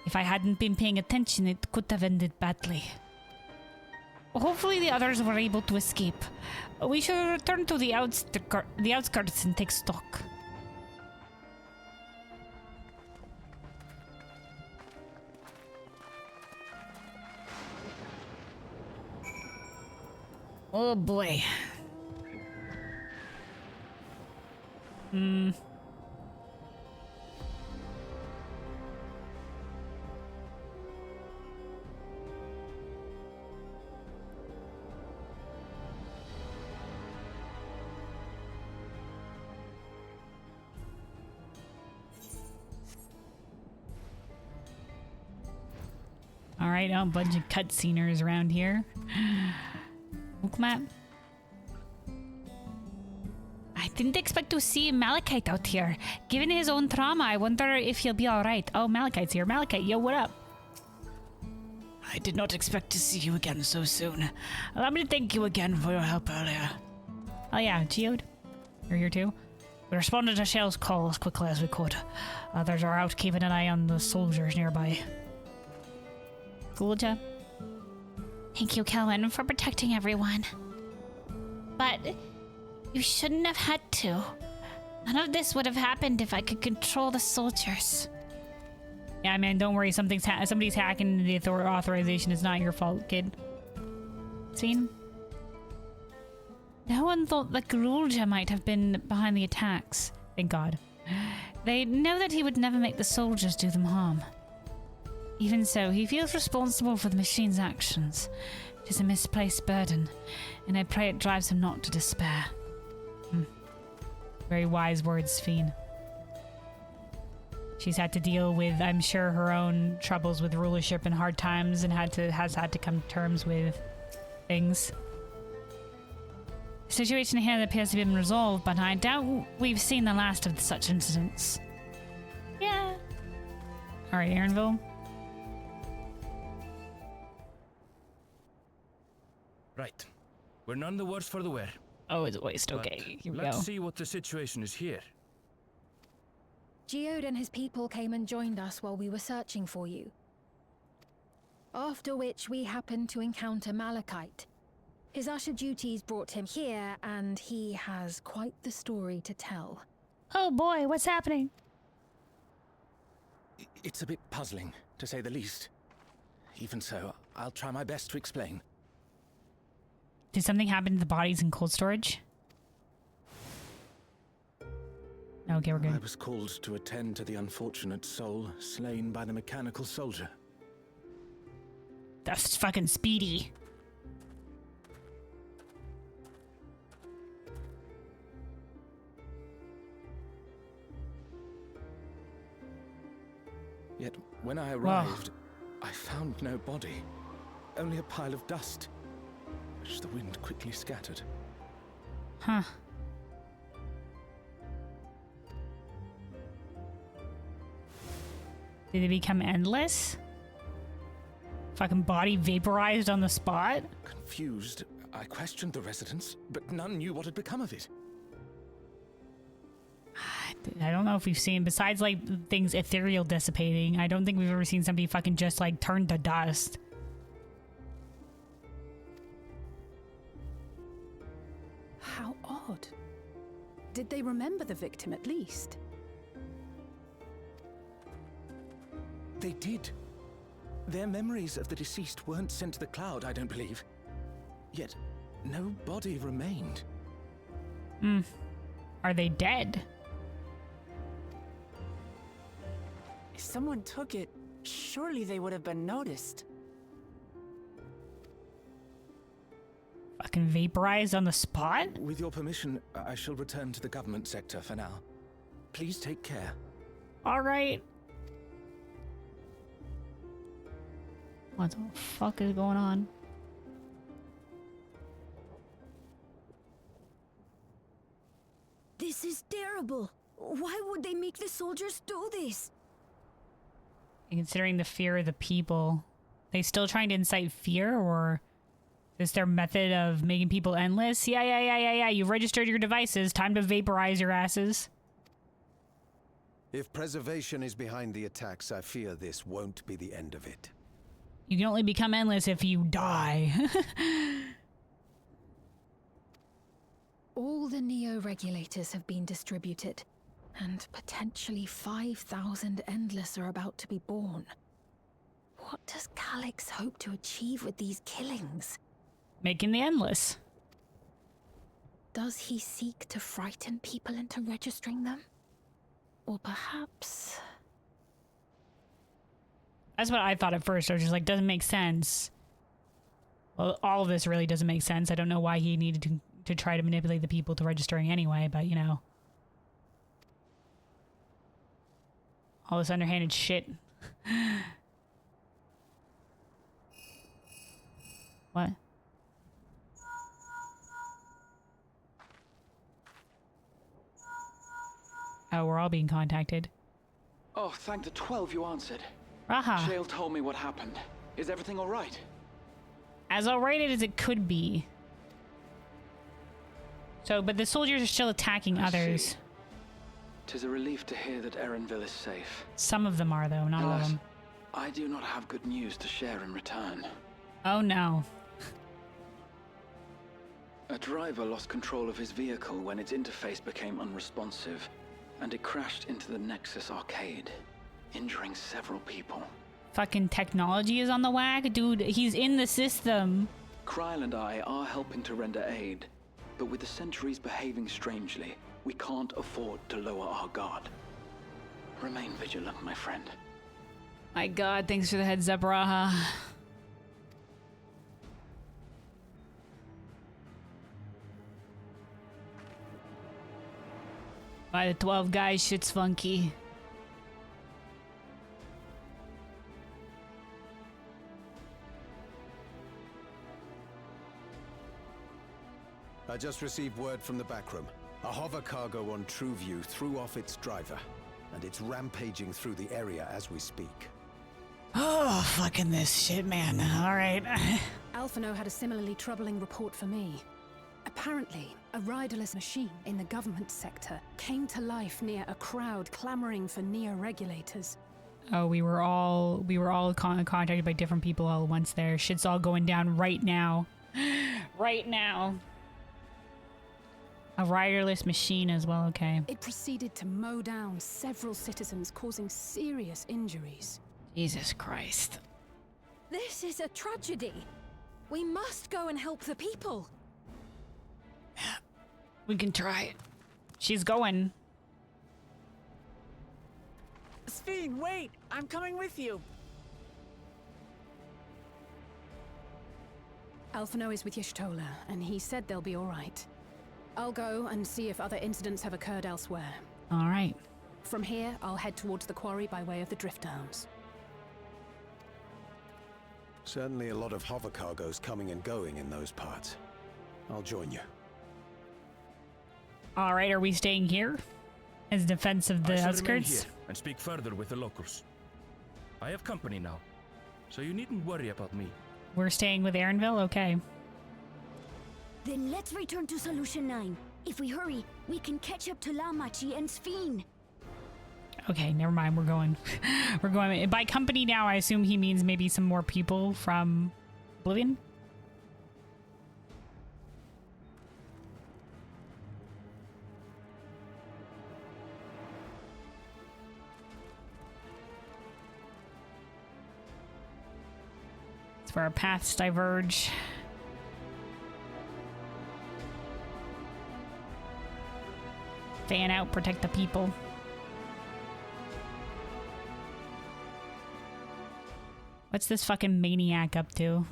If I hadn't been paying attention, it could have ended badly. Hopefully the others were able to escape. We should return to the outskirts and take stock. Oh boy. All right, a bunch of cutsceners around here. Book map. I didn't expect to see Malachite out here. Given his own trauma, I wonder if he'll be alright. Oh, Malachite's here. Malachite, yo, what up? I did not expect to see you again so soon. Allow me to thank you again for your help earlier. Oh yeah, Geode? You're here too? We responded to Shell's call as quickly as we could. Others are out keeping an eye on the soldiers nearby. Cool job. Thank you, Kelvin, for protecting everyone. But you shouldn't have had to. None of this would have happened if I could control the soldiers. Yeah, man, don't worry. Somebody's hacking the authorization. It's not your fault, kid. Seen? No one thought that Grulja might have been behind the attacks. Thank God. They know that he would never make the soldiers do them harm. Even so, he feels responsible for the machine's actions. It is a misplaced burden, and I pray it drives him not to despair. Very wise words, Fiend. She's had to deal with, I'm sure, her own troubles with rulership and hard times, and has had to come to terms with things. The situation here appears to have been resolved, but I doubt we've seen the last of such incidents. Yeah. Alright, Aaronville. Right. We're none the worse for the wear. Oh, it's a waste. Okay, here we go. Let's see what the situation is here. Geode and his people came and joined us while we were searching for you. After which we happened to encounter Malachite. His usher duties brought him here, and he has quite the story to tell. Oh boy, what's happening? It's a bit puzzling, to say the least. Even so, I'll try my best to explain. Did something happen to the bodies in cold storage? Okay, we're good. I was called to attend to the unfortunate soul slain by the mechanical soldier. That's fucking speedy. Yet, when I arrived, I found no body. Only a pile of dust, which the wind quickly scattered. Huh. Did it become endless? Fucking body vaporized on the spot? Confused, I questioned the residents, but none knew what had become of it. I don't know if we've seen, besides like things ethereal dissipating, I don't think we've ever seen somebody fucking just like turn to dust. How odd. Did they remember the victim at least? They did. Their memories of the deceased weren't sent to the cloud, I don't believe. Yet, no body remained. Are they dead? If someone took it, surely they would have been noticed. Fucking vaporized on the spot? With your permission, I shall return to the government sector for now. Please take care. Alright. What the fuck is going on? This is terrible. Why would they make the soldiers do this? And considering the fear of the people, they still trying to incite fear, or is their method of making people endless? Yeah. You've registered your devices. Time to vaporize your asses. If preservation is behind the attacks, I fear this won't be the end of it. You can only become endless if you die. All the Neo-regulators have been distributed, and potentially 5,000 Endless are about to be born. What does Calyx hope to achieve with these killings? Making the Endless. Does he seek to frighten people into registering them? Or perhaps... That's what I thought at first. I was just like, doesn't make sense. Well, all of this really doesn't make sense. I don't know why he needed to try to manipulate the people to registering anyway, but you know. All this underhanded shit. What? Oh, we're all being contacted. Oh, thank the 12 you answered. Raha. Shale told me what happened. Is everything all right? As alright as it could be. So, but the soldiers are still attacking others. 'Tis a relief to hear that Erenville is safe. Some of them are, though, not all of Alas, them. I do not have good news to share in return. Oh no. A driver lost control of his vehicle when its interface became unresponsive, and it crashed into the Nexus arcade, injuring several people. Fucking technology is on the whack? Dude, he's in the system. Kryle and I are helping to render aid, but with the sentries behaving strangely, we can't afford to lower our guard. Remain vigilant, my friend. My god, thanks for the heads up, Raha. By the 12 guys, shit's funky. I just received word from the backroom. A hover cargo on TrueView threw off its driver, and it's rampaging through the area as we speak. Oh, fucking this shit, man. Alright. Alphino had a similarly troubling report for me. Apparently, a riderless machine in the government sector came to life near a crowd clamoring for neo-regulators. Oh, we were all contacted by different people all at once there. Shit's all going down right now. Right now. A riderless machine as well, okay. It proceeded to mow down several citizens, causing serious injuries. Jesus Christ. This is a tragedy. We must go and help the people. We can try. She's going. Sphene, wait! I'm coming with you! Alphino is with Y'shtola, and he said they'll be alright. I'll go and see if other incidents have occurred elsewhere. Alright. From here, I'll head towards the quarry by way of the Drift Downs. Certainly a lot of hover cargoes coming and going in those parts. I'll join you. Alright, are we staying here? As defense of the I shall remain outskirts? here and speak further with the locals. I have company now, so you needn't worry about me. We're staying with Erenville? Okay. Then let's return to Solution 9. If we hurry, we can catch up to Lamachi and Sphene. Okay, never mind, we're going. We're going. By company now, I assume he means maybe some more people from Oblivion? It's where our paths diverge. Fan out, protect the people. What's this fucking maniac up to?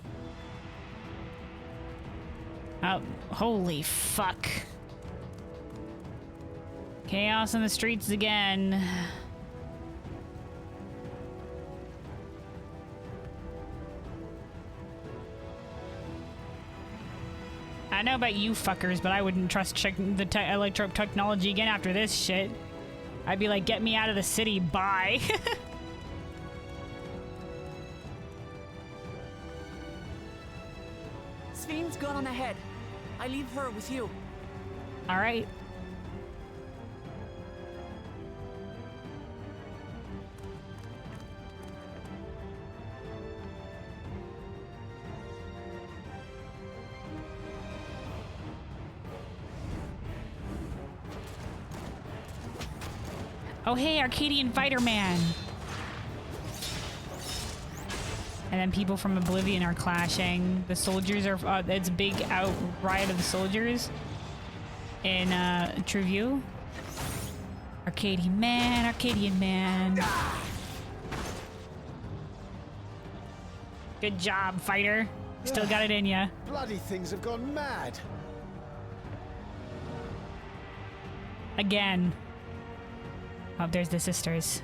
Oh, holy fuck. Chaos in the streets again. I know about you fuckers, but I wouldn't trust the electro technology again after this shit. I'd be like, get me out of the city, bye. Sphene's gone on ahead. I leave her with you. All right. Oh, hey, Arcadian Fighter Man. And then people from Oblivion are clashing. The soldiers are, it's a big riot of the soldiers in TrueView. Arcadian Man. Good job, fighter. Still got it in ya. Bloody things have gone mad. Again. Oh, there's the sisters.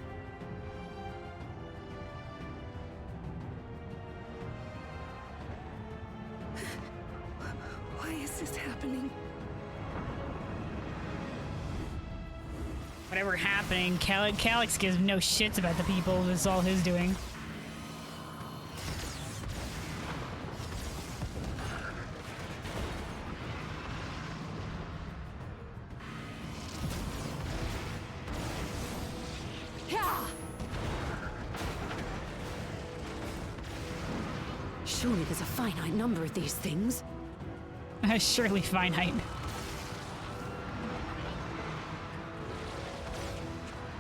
is this happening? Whatever happening, Calyx gives no shits about the people. This is all his doing. Surely there's a finite number of these things. Surely finite.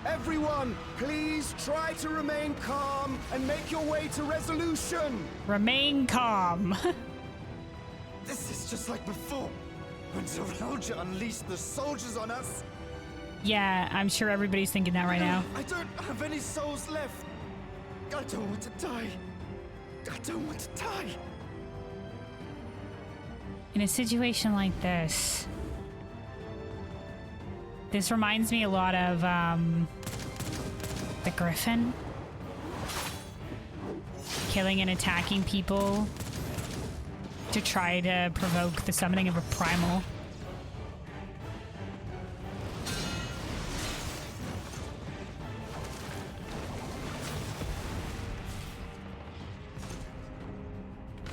Everyone, please try to remain calm and make your way to resolution. Remain calm. This is just like before, when Zeralja unleashed the soldiers on us. Yeah, I'm sure everybody's thinking that right now. I don't have any souls left. I don't want to die. I don't want to die. In a situation like this, this reminds me a lot of the Griffin. Killing and attacking people to try to provoke the summoning of a primal.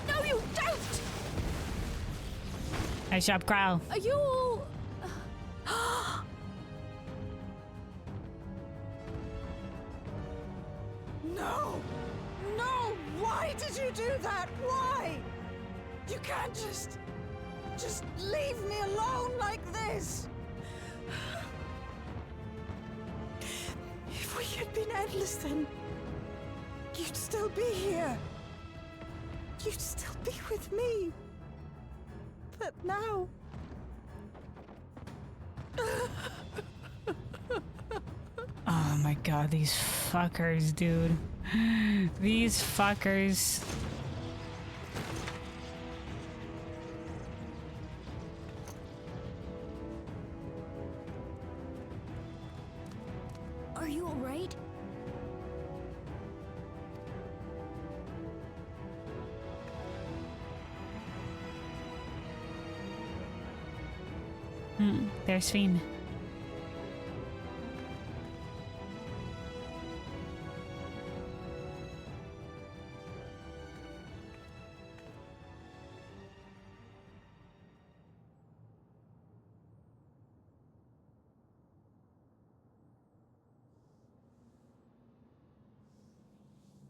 No, you don't! Nice job, Growl. Are you all... No! No! Why did you do that? Why? You can't just leave me alone like this! If we had been endless then, you'd still be here. You'd still be with me. But now... Oh my god, these fuckers, dude. These fuckers. Are you alright? There's Fiend.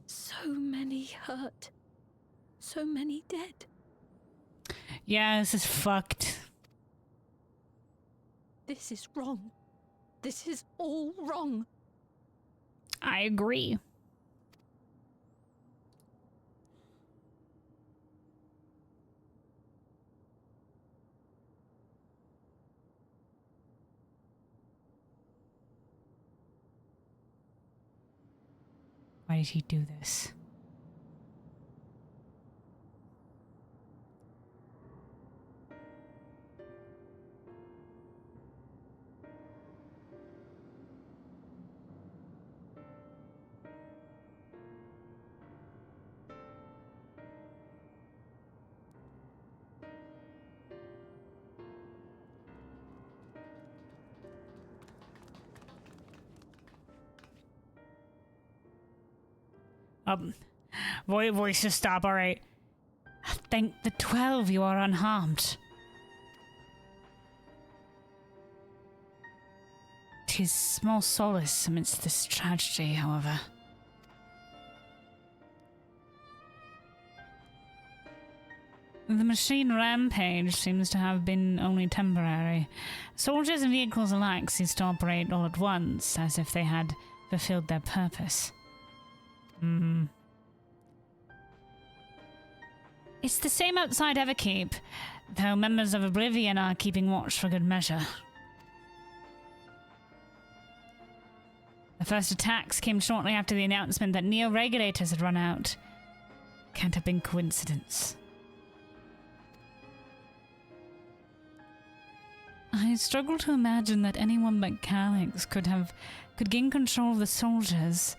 So many hurt. So many dead. Yeah, this is fucked. This is wrong. This is all wrong. I agree. Why did he do this? Voice to stop, alright. Thank the 12 you are unharmed. 'Tis small solace amidst this tragedy, however. The machine rampage seems to have been only temporary. Soldiers and vehicles alike ceased to operate all at once, as if they had fulfilled their purpose. It's the same outside Everkeep, though members of Oblivion are keeping watch for good measure. The first attacks came shortly after the announcement that neo-regulators had run out. Can't have been coincidence. I struggle to imagine that anyone but Calyx could gain control of the soldiers.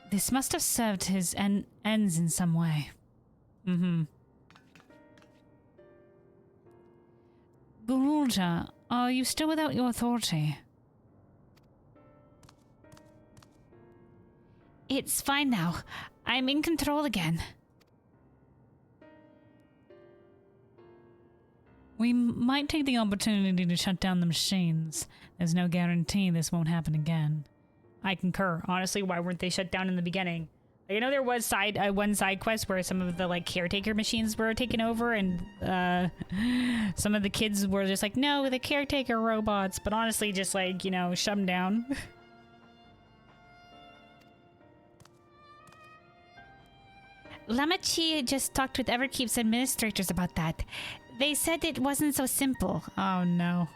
This must have served his ends in some way. Garuda, are you still without your authority? It's fine now. I'm in control again. We might take the opportunity to shut down the machines. There's no guarantee this won't happen again. I concur. Honestly, why weren't they shut down in the beginning? Like, I know there was one side quest where some of the like caretaker machines were taken over, and some of the kids were just like, no, the caretaker robots. But honestly, just like, you know, shut them down. Lamachi just talked with Everkeep's administrators about that. They said it wasn't so simple. Oh no.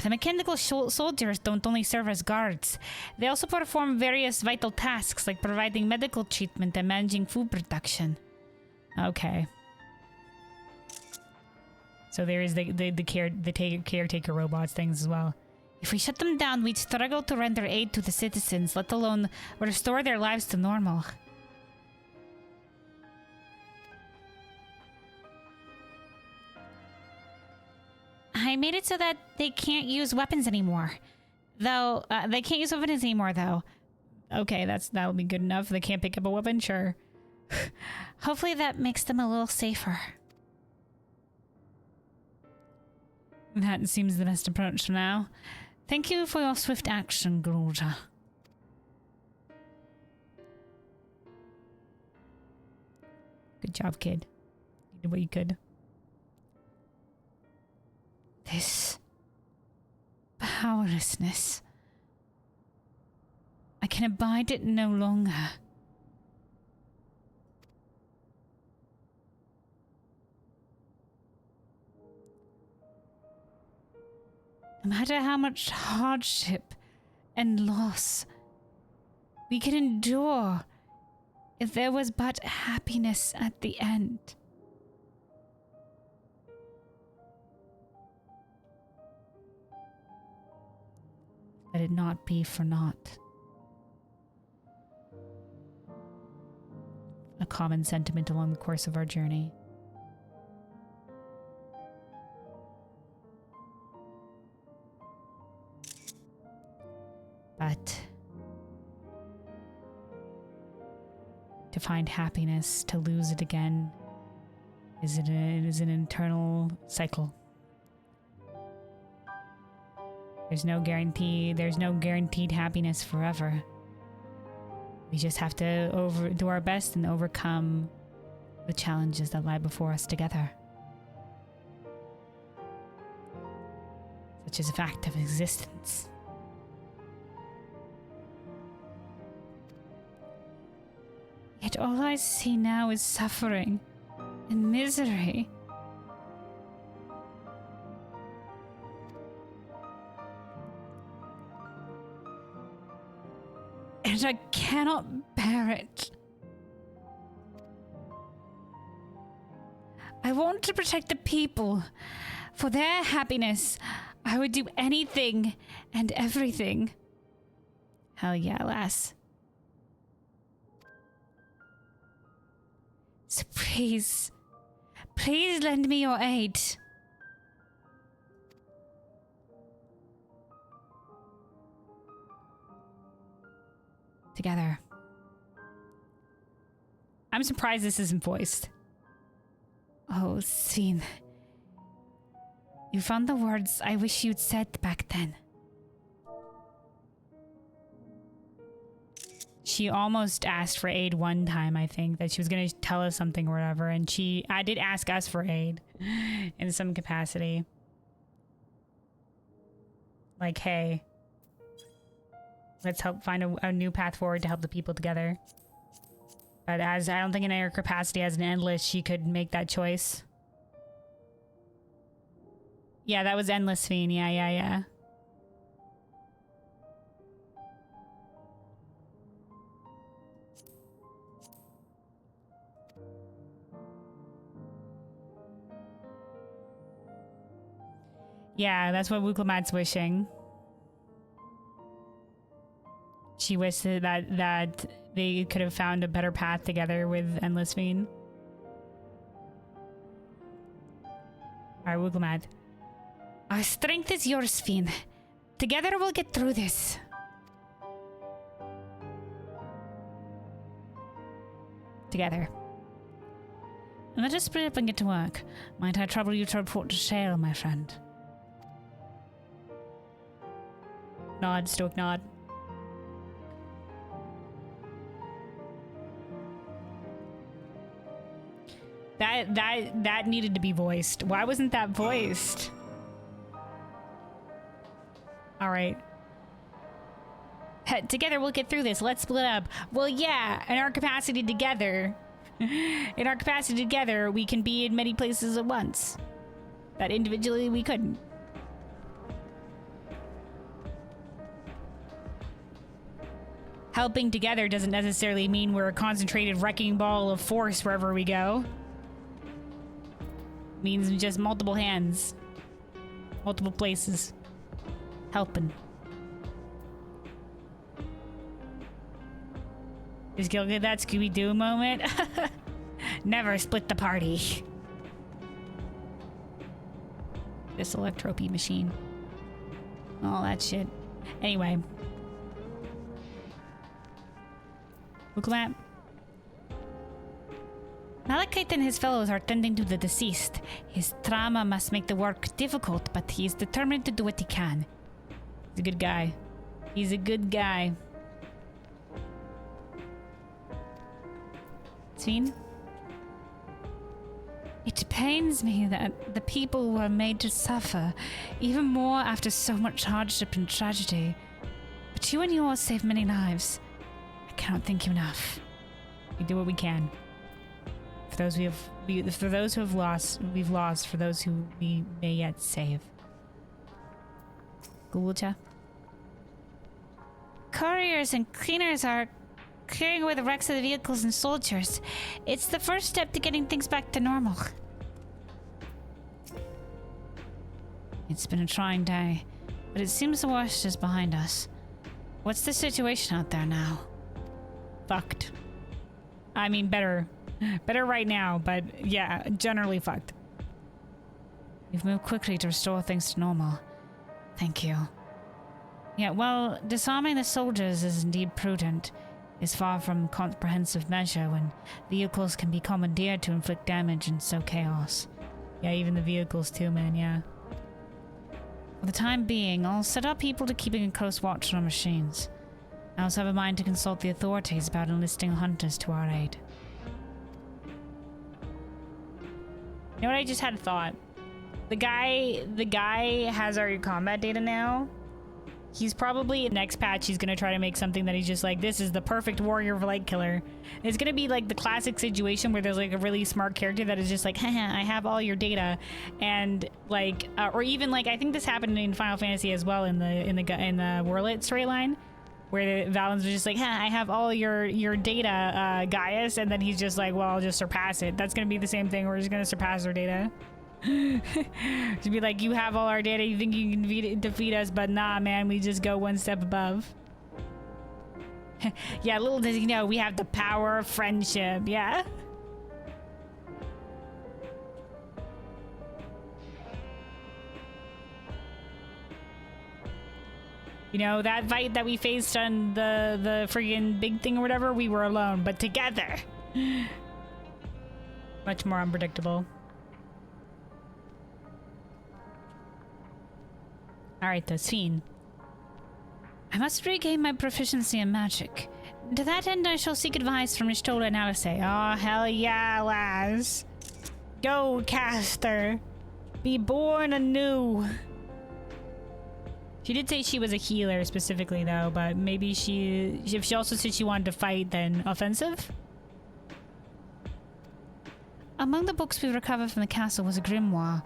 The mechanical soldiers don't only serve as guards. They also perform various vital tasks like providing medical treatment and managing food production. Okay. So there is the caretaker robots things as well. If we shut them down, we'd struggle to render aid to the citizens, let alone restore their lives to normal. I made it so that they can't use weapons anymore. Though, they can't use weapons anymore, though. Okay, that'll be good enough. They can't pick up a weapon, sure. Hopefully that makes them a little safer. That seems the best approach for now. Thank you for your swift action, Garuda. Good job, kid. You did what you could. This powerlessness. I can abide it no longer. No matter how much hardship and loss we can endure, if there was but happiness at the end. Let it not be for naught. A common sentiment along the course of our journey. But to find happiness, to lose it again, is an eternal cycle. There's no guaranteed happiness forever. We just have to do our best and overcome the challenges that lie before us together. Such as a fact of existence. Yet all I see now is suffering and misery. And I cannot bear it. I want to protect the people. For their happiness, I would do anything and everything. Hell yeah, lass. So please lend me your aid. Together. I'm surprised this isn't voiced. Oh, Sven. You found the words I wish you'd said back then. She almost asked for aid one time, I think, that she was going to tell us something or whatever, and I did ask us for aid in some capacity. Like, hey, let's help find a new path forward to help the people together. But as I don't think in her capacity as an endless, she could make that choice. Yeah, that was endless, Sven. Yeah. Yeah, that's what Wuklamat's wishing. She wished that they could have found a better path together with Endless Fiend. Alright, Wigglemat. Our strength is yours, Fiend. Together we'll get through this. Together. And let us split up and get to work. Might I trouble you to report to Shale, my friend? Nod, stoic nod. That needed to be voiced. Why wasn't that voiced? All right. Together we'll get through this. Let's split up. Well, yeah, in our capacity together. In our capacity together, we can be in many places at once. That individually we couldn't. Helping together doesn't necessarily mean we're a concentrated wrecking ball of force wherever we go. It means just multiple hands. Multiple places. Helping. Is Gil get that Scooby-Doo moment? Never split the party. This electropy machine. All that shit. Anyway. Wigglemat. Malachite and his fellows are tending to the deceased. His trauma must make the work difficult, but he is determined to do what he can. He's a good guy. He's a good guy. Sven? It pains me that the people were made to suffer, even more after so much hardship and tragedy. But you and yours saved many lives. I cannot thank you enough. We do what we can. For those who have lost, we've lost. For those who we may yet save. Gulcha. Couriers and cleaners are clearing away the wrecks of the vehicles and soldiers. It's the first step to getting things back to normal. It's been a trying day, but it seems the worst is behind us. What's the situation out there now? Fucked. I mean, better right now, but yeah, generally fucked. We've moved quickly to restore things to normal. Thank you. Yeah, well, disarming the soldiers is indeed prudent. Is far from comprehensive measure when vehicles can be commandeered to inflict damage and sow chaos. Yeah, even the vehicles too, man, yeah. For the time being, I'll set our people to keeping a close watch on our machines. I also have a mind to consult the authorities about enlisting hunters to our aid. You know what, I just had a thought. The guy has our combat data now. He's probably, next patch, he's gonna try to make something that he's just like, this is the perfect warrior of light killer. It's gonna be like the classic situation where there's like a really smart character that is just like, haha, I have all your data, and like, or even like, I think this happened in Final Fantasy as well in the Warlit storyline, where Valen's was just like, I have all your data, Gaius, and then he's just like, well, I'll just surpass it. That's gonna be the same thing. We're just gonna surpass our data. To be like, you have all our data, you think you can defeat us, but nah, man, we just go one step above. Yeah, little does he know, we have the power of friendship, yeah? You know, that fight that we faced on the friggin' big thing or whatever, we were alone, but together. Much more unpredictable. Alright though, Sven. I must regain my proficiency in magic. To that end, I shall seek advice from Y'shtola and Alice. Oh, hell yeah, lass. Go, caster. Be born anew. She did say she was a healer specifically though, but maybe if she also said she wanted to fight, then offensive? Among the books we recovered from the castle was a grimoire.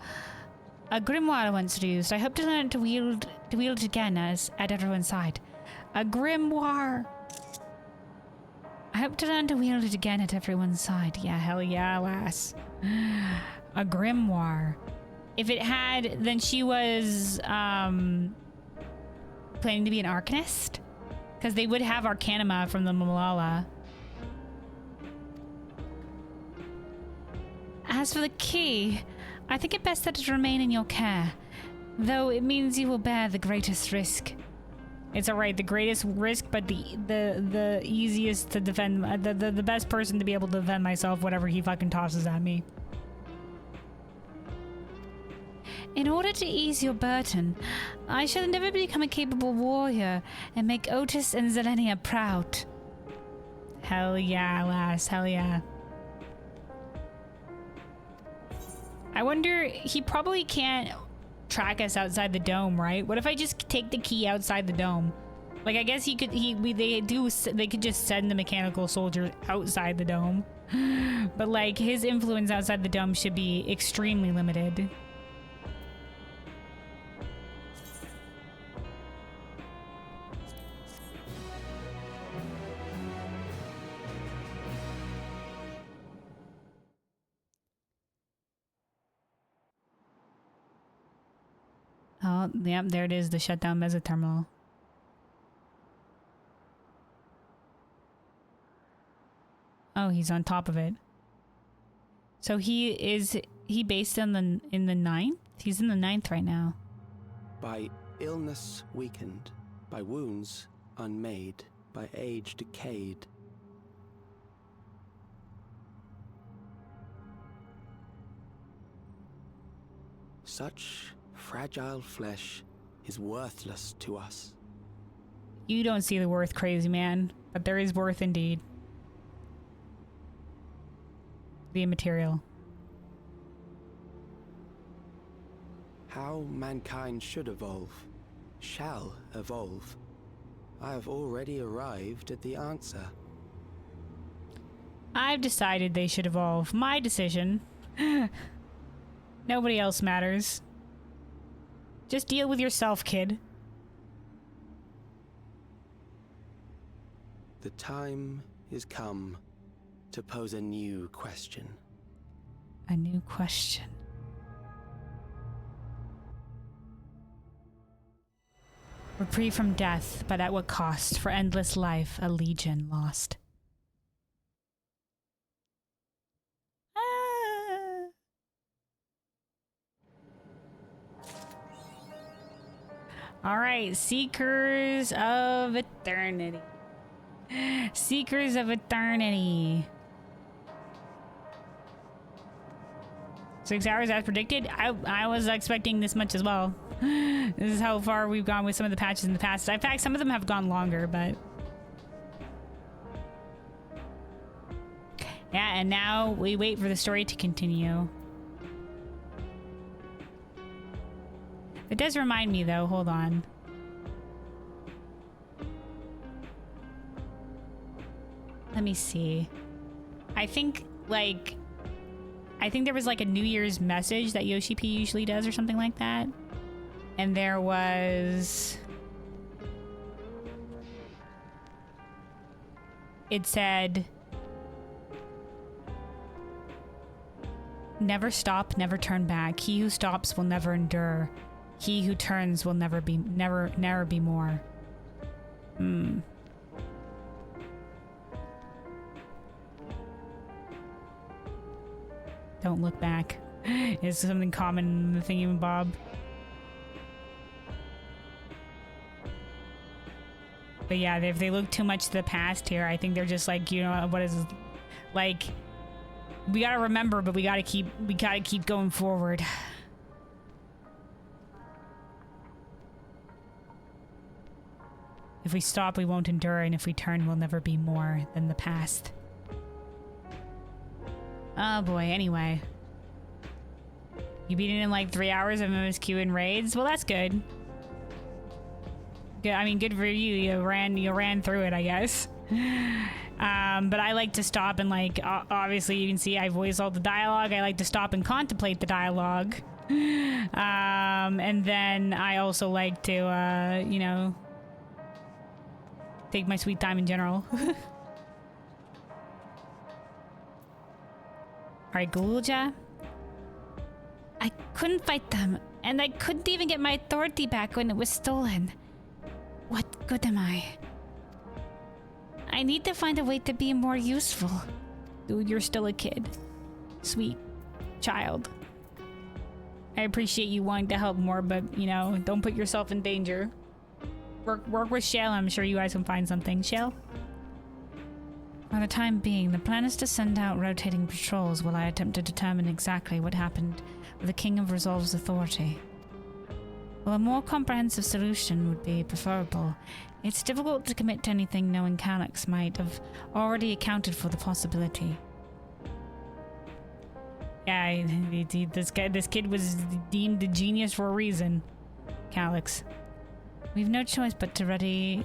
A grimoire I once used. I hope to learn to wield it again at everyone's side. A grimoire. I hope to learn to wield it again at everyone's side. Yeah, hell yeah, lass. A grimoire. If it had, then she was planning to be an arcanist, because they would have Arcanima from the Malala. As for the key, I think it best that it remain in your care, though it means you will bear the greatest risk. It's alright, the greatest risk, but the easiest to defend, the best person to be able to defend myself, whatever he fucking tosses at me. In order to ease your burden, I shall endeavor to become a capable warrior and make Otis and Zelenia proud. Hell yeah, lass, hell yeah. I wonder, he probably can't track us outside the dome, right? What if I just take the key outside the dome? Like, I guess he could, they could just send the mechanical soldiers outside the dome. But like, his influence outside the dome should be extremely limited. Oh, yep, there it is, the shutdown mesa terminal. Oh, he's on top of it. So he based in the 9th? He's in the 9th right now. By illness weakened, by wounds unmade, by age decayed. Such fragile flesh is worthless to us. You don't see the worth, crazy man, but there is worth indeed. The immaterial. How mankind should evolve, shall evolve. I have already arrived at the answer. I've decided they should evolve. My decision. Nobody else matters. Just deal with yourself, kid. The time is come to pose a new question. A new question. Reprieve from death, but at what cost? For endless life, a legion lost. Alright, Seekers of Eternity. Seekers of Eternity. 6 hours as predicted? I was expecting this much as well. This is how far we've gone with some of the patches in the past. In fact, some of them have gone longer, but... yeah, and now we wait for the story to continue. It does remind me, though. Hold on. Let me see. I think there was like a New Year's message that Yoshi P usually does or something like that. And there was... it said... never stop, never turn back. He who stops will never endure. He who turns will never be more. Hmm. Don't look back. Is something common in the thingy-bob? But yeah, if they look too much to the past here, I think they're just like, you know, what is like, we gotta remember, but we gotta keep going forward. If we stop, we won't endure, and if we turn, we'll never be more than the past. Oh boy, anyway. You beat it in like 3 hours of MSQ and raids? Well, that's good. Good, I mean, good for you. You ran through it, I guess. But I like to stop and like, obviously you can see I voice all the dialogue. I like to stop and contemplate the dialogue. And then I also like to, you know, take my sweet time in general. Alright, Gulja. I couldn't fight them, and I couldn't even get my authority back when it was stolen. What good am I? I need to find a way to be more useful. Dude, you're still a kid. Sweet child. I appreciate you wanting to help more, but, you know, don't put yourself in danger. Work with Shell. I'm sure you guys can find something. Shell? For the time being, the plan is to send out rotating patrols while I attempt to determine exactly what happened with the King of Resolve's authority. While a more comprehensive solution would be preferable, it's difficult to commit to anything knowing Calyx might have already accounted for the possibility. Yeah, this kid was deemed a genius for a reason. Calyx. We've no choice but to be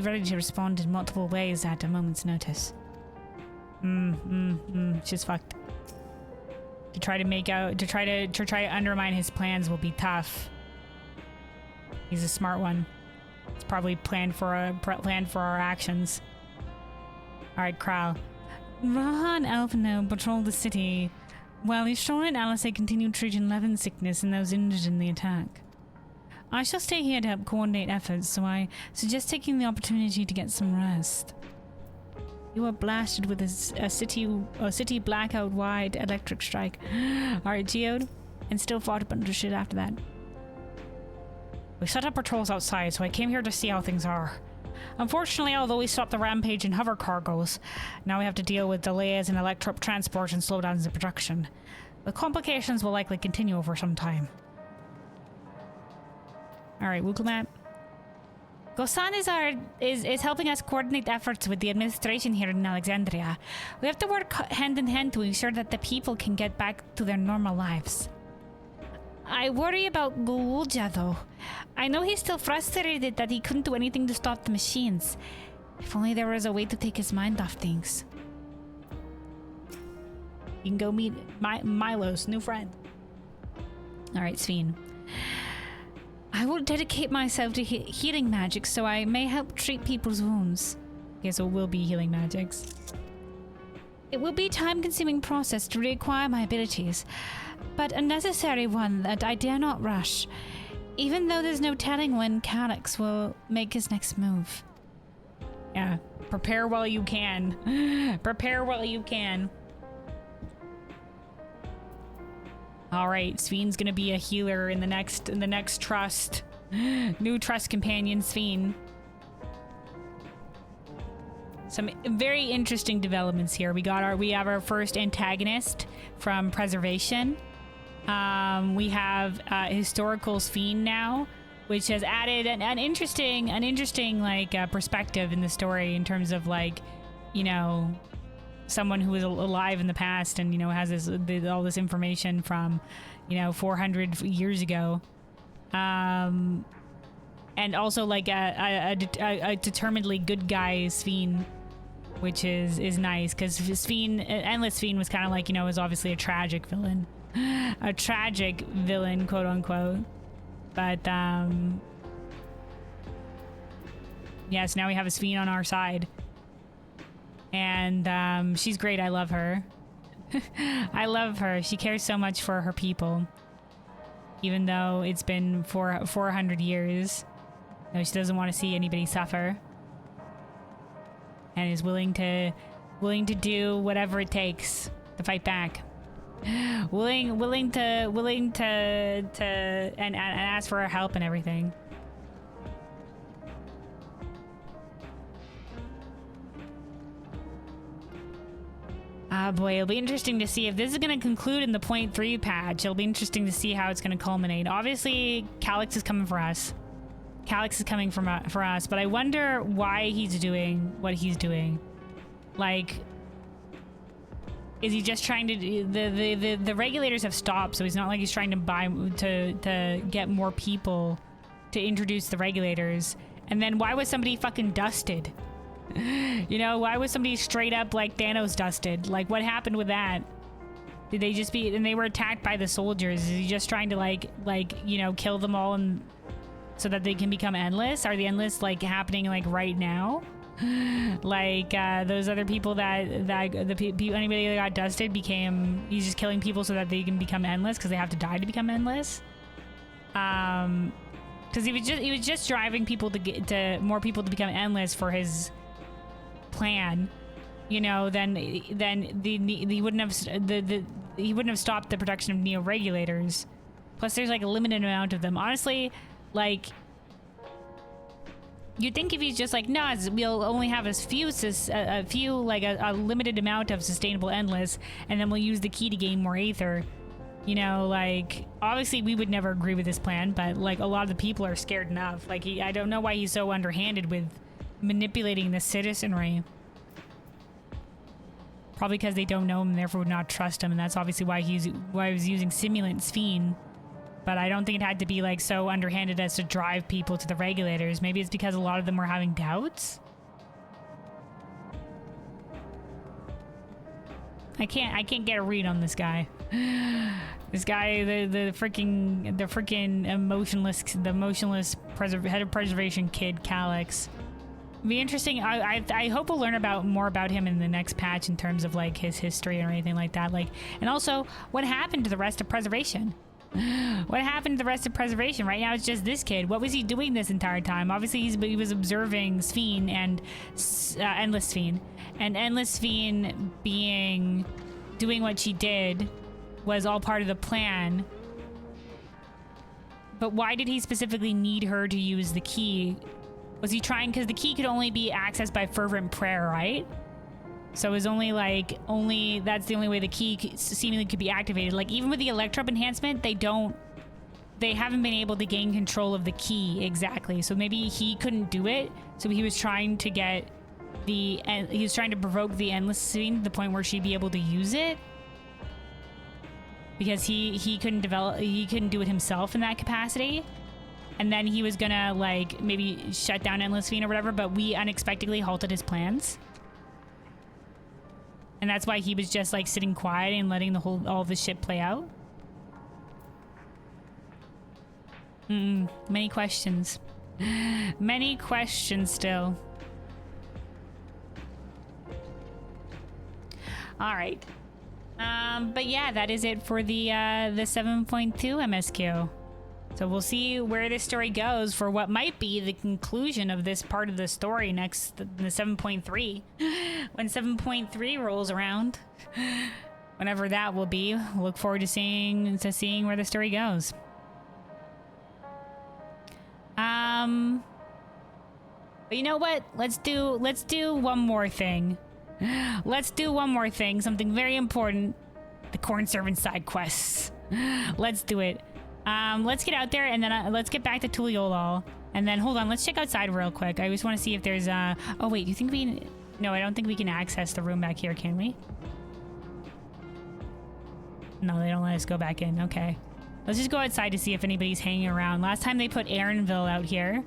ready to respond in multiple ways at a moment's notice. She's fucked. To try to undermine his plans will be tough. He's a smart one. It's probably planned for our actions. All right, Kral. Raha and Alphino patrolled the city, while Ishtora and Alice continued treating Levin sickness and those injured in the attack. I shall stay here to help coordinate efforts, so I suggest taking the opportunity to get some rest. You were blasted with a city blackout-wide electric strike. Alright, Geode, and still fought a bunch of shit after that. We set up patrols outside, so I came here to see how things are. Unfortunately, although we stopped the rampage in hover cargoes, now we have to deal with delays in electrop transport and slowdowns in production. The complications will likely continue for some time. Alright, Wooglemap. Gosan is helping us coordinate efforts with the administration here in Alexandria. We have to work hand in hand to ensure that the people can get back to their normal lives. I worry about Gulja though. I know he's still frustrated that he couldn't do anything to stop the machines. If only there was a way to take his mind off things. You can go meet Milo's new friend. Alright, Sphene. I will dedicate myself to healing magic so I may help treat people's wounds. Okay, so it will be healing magics. It will be a time-consuming process to reacquire my abilities, but a necessary one that I dare not rush, even though there's no telling when Calyx will make his next move. Yeah, prepare while you can. Prepare while you can. All right, Sphene's gonna be a healer in the next trust. New trust companion, Sphene. Some very interesting developments here. We have our first antagonist from Preservation. We have historical Sphene now, which has added an interesting like perspective in the story in terms of like, you know, someone who was alive in the past and, you know, has all this information from, you know, 400 years ago. And also like a determinedly good guy Sphene, which is nice because Sphene, Endless Sphene was kind of like, you know, was obviously a tragic villain. A tragic villain, quote unquote. But yeah, so now we have a Sphene on our side. And she's great. I love her. I love her. She cares so much for her people. Even though it's been 400 years. No, she doesn't want to see anybody suffer. And is willing to do whatever it takes to fight back. willing to and ask for her help and everything. Ah, boy, it'll be interesting to see if this is going to conclude in the 0.3 patch. It'll be interesting to see how it's going to culminate. Obviously, Calyx is coming for us. Calyx is coming for us, but I wonder why he's doing what he's doing. Like, is he just trying to... The regulators have stopped, so he's not like he's trying to get more people to introduce the regulators. And then why was somebody fucking dusted? You know, why was somebody straight up like Thanos dusted? Like, what happened with that? Did they just be... And they were attacked by the soldiers. Is he just trying to like you know, kill them all and so that they can become endless? Are the endless like happening like right now? Like those other people anybody that got dusted became... He's just killing people so that they can become endless because they have to die to become endless. Because he was just driving people to more people to become endless for his plan, you know. Then he wouldn't have stopped the production of neo regulators Plus, there's like a limited amount of them. Honestly, like, you'd think if he's just like, no, we'll only have a few, like a limited amount of sustainable endless, and then we'll use the key to gain more aether. You know, like, obviously we would never agree with this plan, but like a lot of the people are scared enough. Like, I don't know why he's so underhanded with manipulating the citizenry. Probably because they don't know him and therefore would not trust him, and that's obviously why he was using Simulant Sphene. But I don't think it had to be like so underhanded as to drive people to the regulators. Maybe it's because a lot of them were having doubts. I can't get a read on this guy. This guy, the freaking emotionless head of preservation kid, Calyx. It'd be interesting. I hope we'll learn more about him in the next patch in terms of like his history or anything like that. Like, and also what happened to the rest of preservation. What happened to the rest of preservation? Right now it's just this kid. What was he doing this entire time? Obviously he was observing Sphene and Endless Sphene, and Endless Sphene doing what she did was all part of the plan. But why did he specifically need her to use the key? Was he trying, because the key could only be accessed by fervent prayer, right? So it was that's the only way the key seemingly could be activated. Like, even with the Electro enhancement, they haven't been able to gain control of the key exactly. So maybe he couldn't do it. So he was trying to provoke the Endless Sphene to the point where she'd be able to use it. Because he couldn't do it himself in that capacity. And then he was gonna like maybe shut down Endless Sphene or whatever, but we unexpectedly halted his plans. And that's why he was just like sitting quiet and letting all this shit play out. Many questions. Many questions still. All right. But yeah, that is it for the 7.2 MSQ. So we'll see where this story goes for what might be the conclusion of this part of the story next, the 7.3. When 7.3 rolls around, whenever that will be, we'll look forward to seeing where the story goes. But you know what? Let's do one more thing. Let's do one more thing. Something very important. The Corn Servant side quests. Let's do it. Let's get out there and then let's get back to Tuliolol. And then hold on, let's check outside real quick. I just want to see if there's oh wait, do you think we... No, I don't think we can access the room back here, can we? No, they don't let us go back in. Okay. Let's just go outside to see if anybody's hanging around. Last time they put Aaronville out here.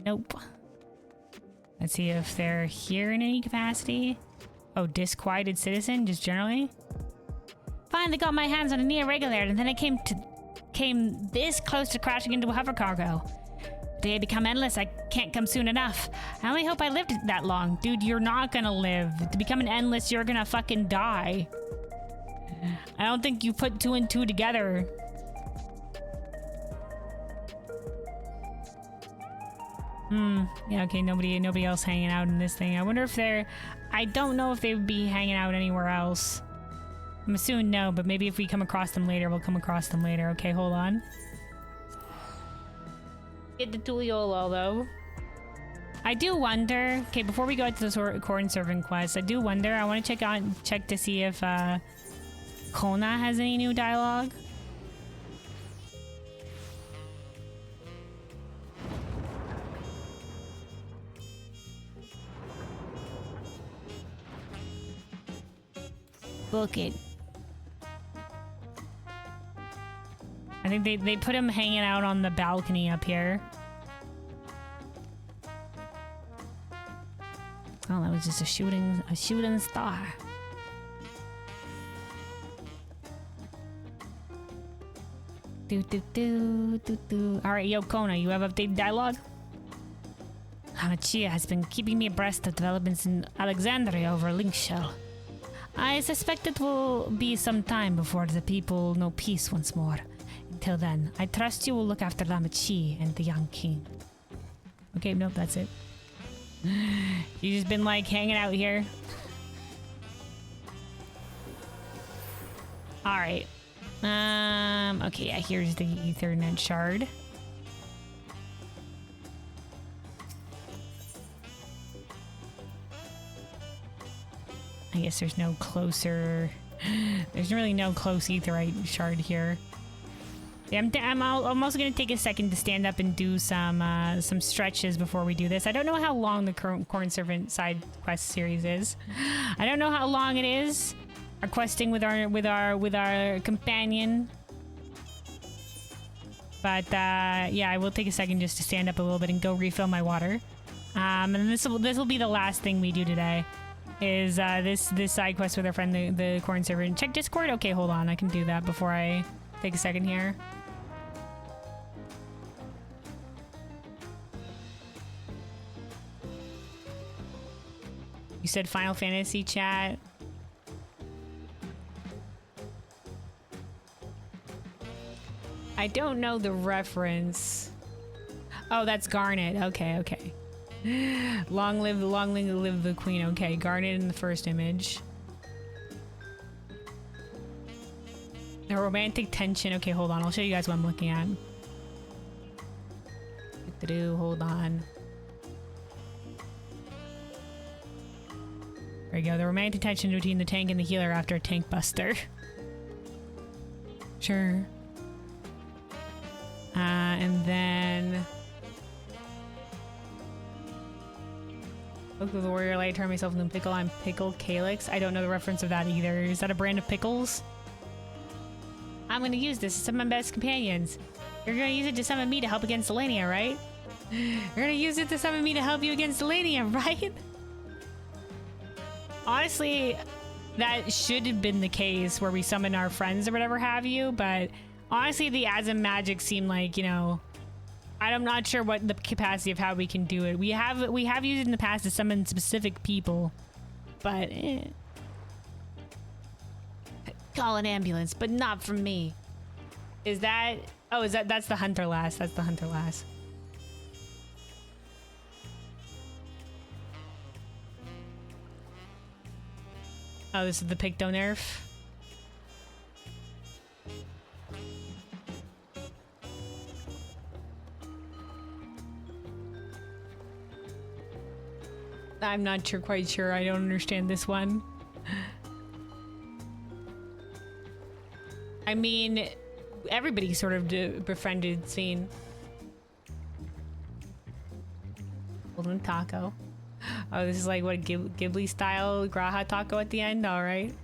Nope. Let's see if they're here in any capacity. Oh, disquieted citizen, just generally. Finally got my hands on a near regulator, and then I came this close to crashing into a hover cargo. They become endless. I can't come soon enough. I only hope I lived that long. Dude, you're not gonna live. To become an endless, you're gonna fucking die. I don't think you put 2 and 2 together. Yeah, okay, nobody else hanging out in this thing. I wonder if I don't know if they would be hanging out anywhere else. I'm assuming no, but maybe if we come across them later, we'll come across them later. Okay, hold on. Get the Tuliolol, though. I do wonder... Okay, before we go to the Corn Servant quest, I do wonder... I want to check to see if Kona has any new dialogue. Book it. I think they put him hanging out on the balcony up here. Oh, that was just a shooting star. All right, yo, Kona, you have updated dialogue? Hamachia has been keeping me abreast of developments in Alexandria over Link Shell. I suspect it will be some time before the people know peace once more. Until then, I trust you will look after Lamachi and the young king. Okay, nope, that's it. She's just been like hanging out here. All right. Okay, yeah, here's the Ethernet shard. I guess there's no closer. There's really no close Etherite shard here. Yeah, I'm also gonna take a second to stand up and do some stretches before we do this. I don't know how long the current Corn Servant side quest series is. I don't know how long it is. Our questing with our companion. But yeah, I will take a second just to stand up a little bit and go refill my water. And this will be the last thing we do today. Is this side quest with our friend the Corn Servant. Check Discord? Okay, hold on. I can do that before I take a second here. You said Final Fantasy chat. I don't know the reference. Oh, that's Garnet. Okay, okay. Long live the queen. Okay, Garnet in the first image. The romantic tension. Okay, hold on. I'll show you guys what I'm looking at. Hold on. There you go. The romantic tension between the tank and the healer after a tank buster. Sure. And then... Look with the warrior light, turn myself into pickle. I'm Pickle Calyx. I don't know the reference of that either. Is that a brand of pickles? I'm gonna use this to summon my best companions. You're gonna use it to summon me to help against Elenia, right? You're gonna use it to summon me to help you against Elenia, right? Honestly, that should have been the case where we summon our friends or whatever have you, but honestly, the Asm magic seemed like, you know, I'm not sure what the capacity of how we can do it. We have used it in the past to summon specific people, but call an ambulance, but not from me. Is that? Oh, that's the Hunter Lass. That's the Hunter Lass. Oh, this is the Picto nerf. I'm not quite sure. I don't understand this one. I mean, everybody sort of befriended Scene. Golden taco. Oh, this is like what Ghibli style Graha taco at the end. All right.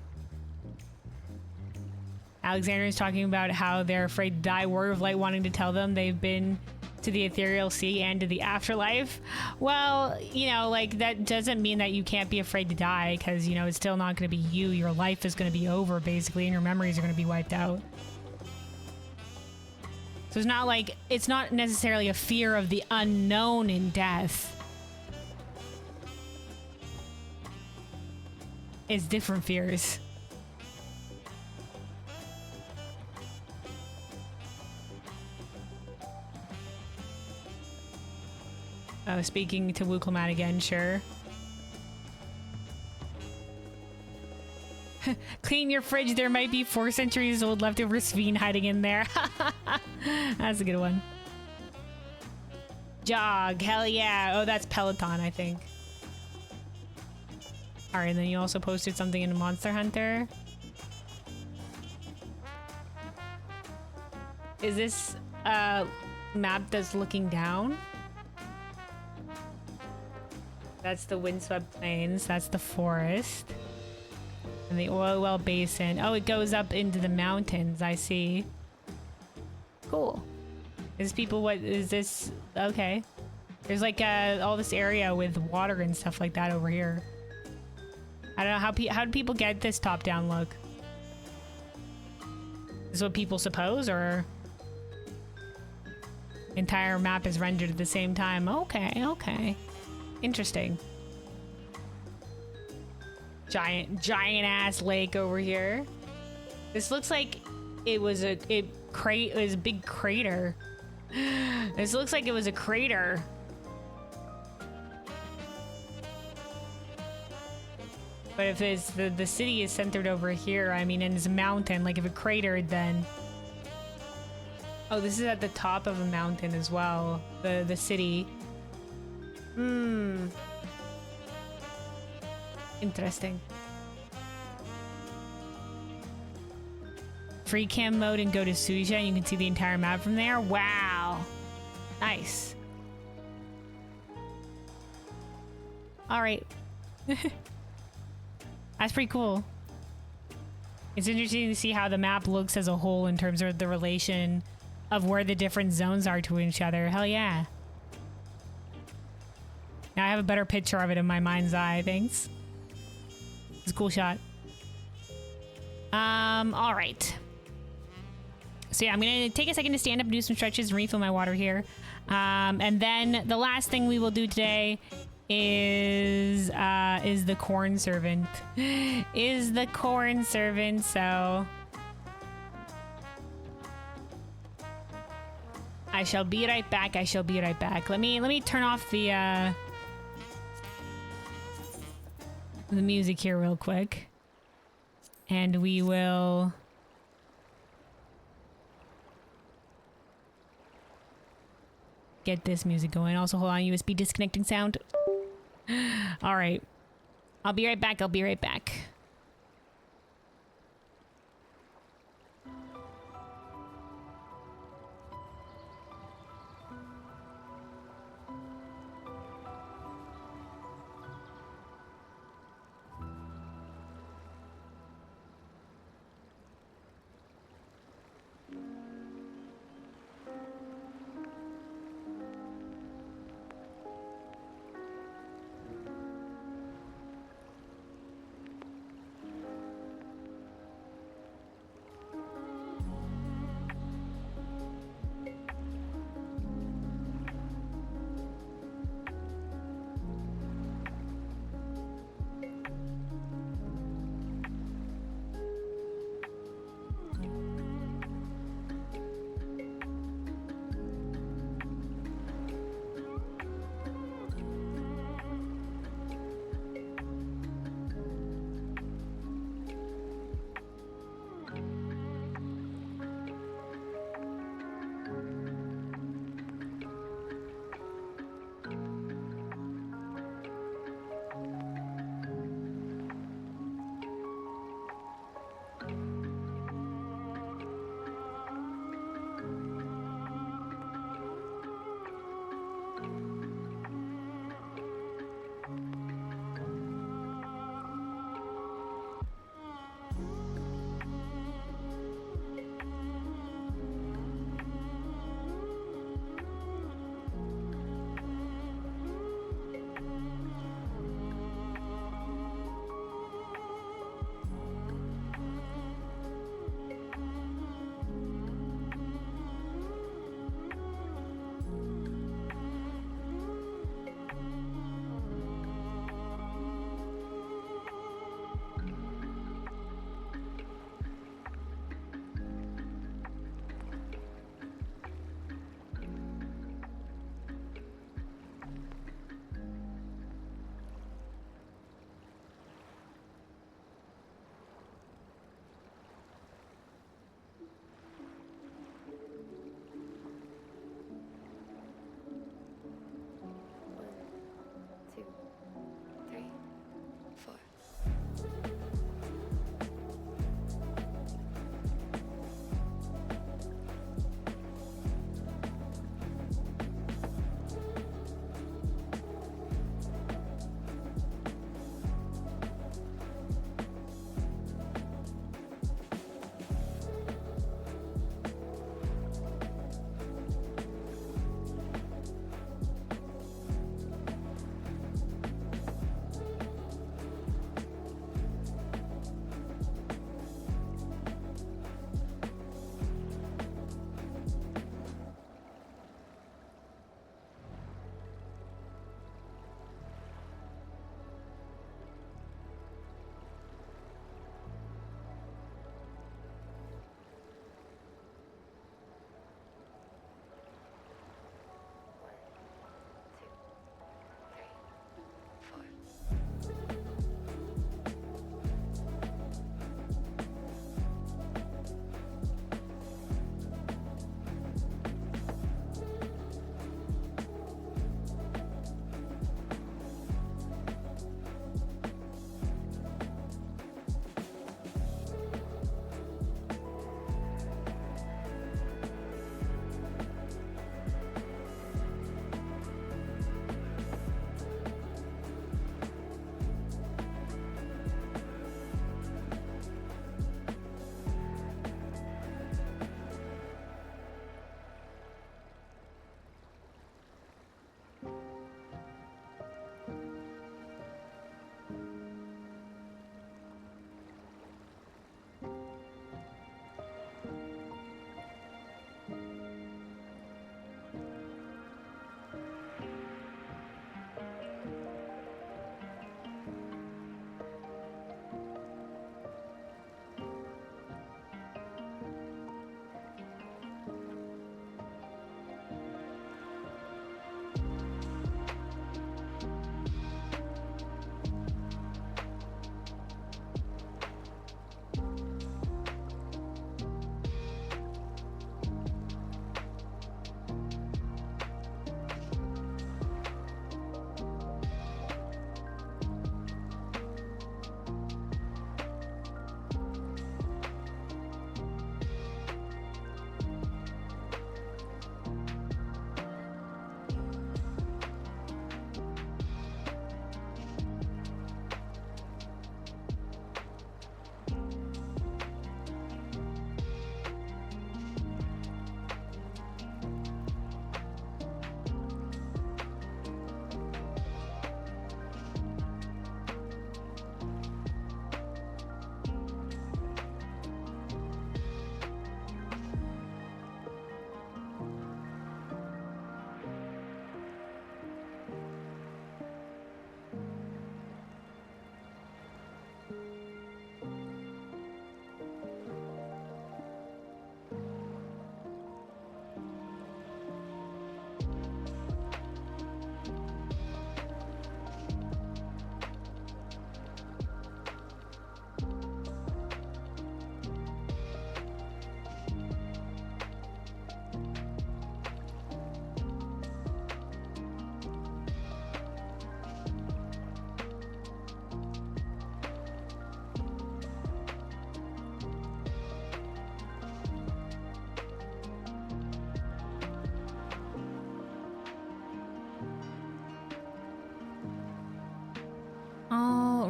Alexander is talking about how they're afraid to die. Word of Light wanting to tell them they've been to the ethereal sea and to the afterlife. Well, you know, like that doesn't mean that you can't be afraid to die, because, you know, it's still not going to be you. Your life is going to be over basically, and your memories are going to be wiped out. So it's not like, it's not necessarily a fear of the unknown in death. It's different fears. Speaking to Wuklemat again, sure. Clean your fridge, there might be 4 centuries old leftover Sveen hiding in there. That's a good one. Jog, hell yeah. Oh, that's Peloton, I think. Alright, and then you also posted something in Monster Hunter. Is this a map that's looking down? That's the windswept plains. That's the forest. And the oil well basin. Oh, it goes up into the mountains. I see. Cool. Is people, what is this? Okay. There's like all this area with water and stuff like that over here. I don't know how do people get this top-down look? Is this what people suppose, or entire map is rendered at the same time? Okay, okay. Interesting. Giant ass lake over here. This looks like it was a big crater. This looks like it was a crater. But if it's the city is centered over here, I mean, and it's a mountain, like if it cratered, then... Oh, this is at the top of a mountain as well, the city. Interesting. Free cam mode and go to Suja and you can see the entire map from there. Wow. Nice. All right. That's pretty cool. It's interesting to see how the map looks as a whole in terms of the relation of where the different zones are to each other. Hell yeah. Now I have a better picture of it in my mind's eye. Thanks. It's a cool shot. All right. So yeah, I'm gonna take a second to stand up and do some stretches and refill my water here. And then the last thing we will do today is the corn servant. Is the corn servant, so I shall be right back. I shall be right back. Let me turn off the music here real quick. And we will get this music going. Also, hold on, USB disconnecting sound. All right. I'll be right back. I'll be right back.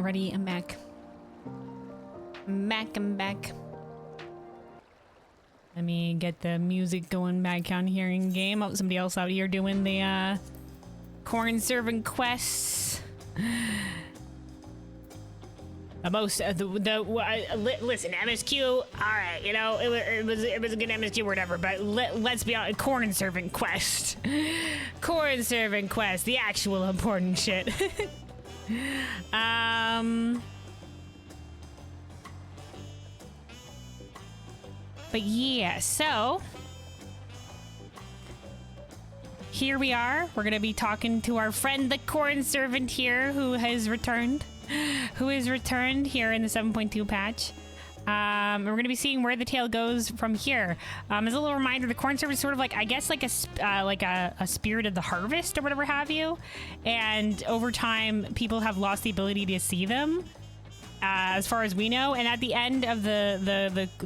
Alrighty, I'm back. I'm back. Let me get the music going back on here in game. Oh, somebody else out here doing the corn serving quests. Listen, MSQ. All right, you know it was a good MSQ or whatever. But let's be honest, corn serving quest, the actual important shit. But yeah, so here we are. We're gonna be talking to our friend the corn servant here, who has returned here in the 7.2 patch. We're going to be seeing where the tale goes from here. As a little reminder, the corn servant is sort of like, I guess, like a spirit of the harvest or whatever have you. And over time, people have lost the ability to see them, as far as we know. And at the end of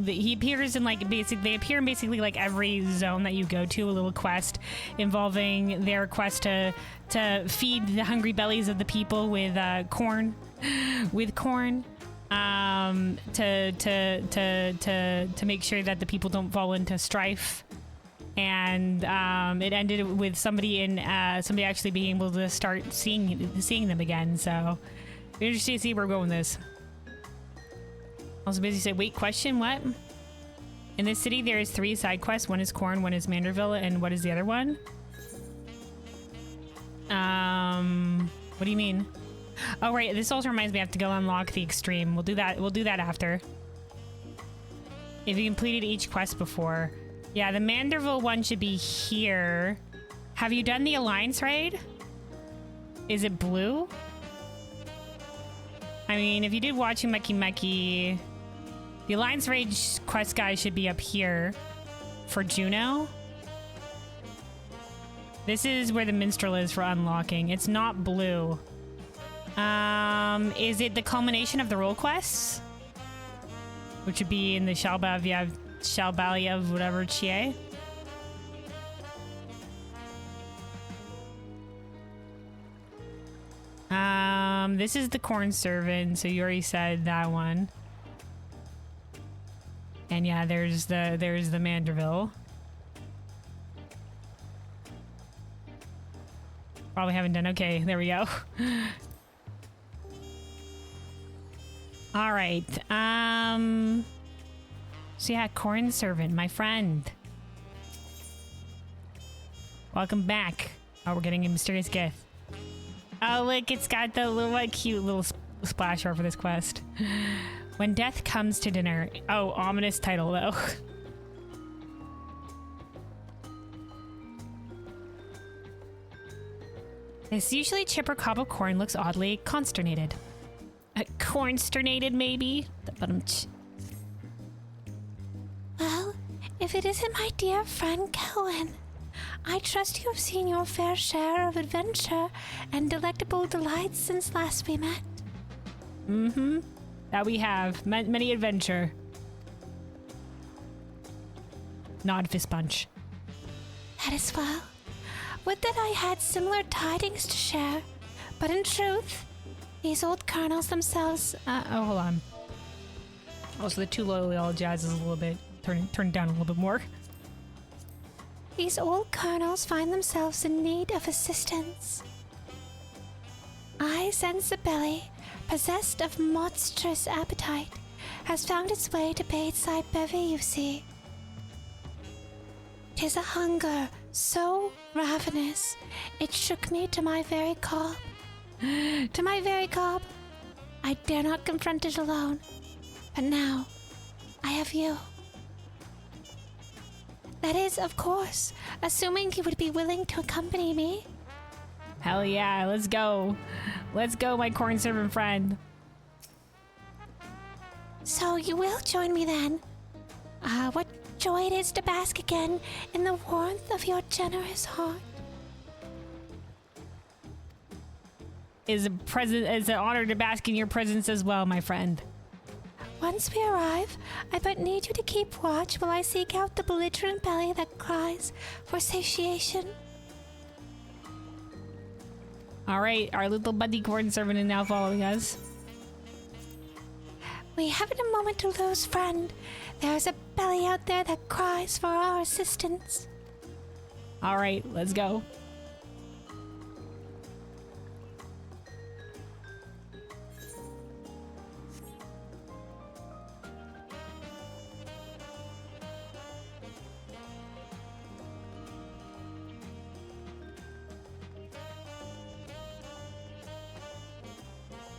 he appears in they appear in basically like every zone that you go to, a little quest involving their quest to feed the hungry bellies of the people with corn. To make sure that the people don't fall into strife. And it ended with somebody actually being able to start seeing them again. So interesting to see where we're going with this. Also busy say, wait, question, what? In this city there is 3 side quests. One is corn, one is Manderville, and what is the other one? What do you mean? Oh right, this also reminds me I have to go unlock the extreme. We'll do that after. If you completed each quest before. Yeah, the Manderville one should be here. Have you done the Alliance raid? Is it blue? I mean, if you did watching Meki, the Alliance raid quest guy should be up here for Juno. This is where the minstrel is for unlocking. It's not blue. Is it the culmination of the role quests? Which would be in the Shalbaliev, whatever, Chie? This is the corn servant, so you already said that one. And yeah, there's the Manderville. Probably haven't done. Okay, there we go. All right. So yeah, corn servant, my friend. Welcome back. Oh, we're getting a mysterious gift. Oh, look, it's got the little cute little splash art for this quest. When death comes to dinner. Oh, ominous title though. This usually chipper cob of corn looks oddly consternated. Cornsternated, maybe? Well, if it isn't my dear friend Kelwyn, I trust you have seen your fair share of adventure and delectable delights since last we met. Mm-hmm. That we have. Many adventure. Nod fist punch. That is well. Would that I had similar tidings to share, but in truth, these old colonels themselves... hold on. Oh, so the two loyal jazz is a little bit... Turn down a little bit more. These old colonels find themselves in need of assistance. I sense a belly, possessed of monstrous appetite, has found its way to Badeside Bevy, you see. 'Tis a hunger so ravenous, it shook me to my very cob. To my very cob. I dare not confront it alone. But now, I have you. That is, of course, assuming you would be willing to accompany me. Hell yeah, let's go. Let's go, my corn servant friend. So you will join me then? What joy it is to bask again in the warmth of your generous heart. Is an honor to bask in your presence as well, my friend. Once we arrive, I but need you to keep watch while I seek out the belligerent belly that cries for satiation. All right, our little buddy corn servant is now following us. We haven't a moment to lose, friend. There's a belly out there that cries for our assistance. All right, let's go.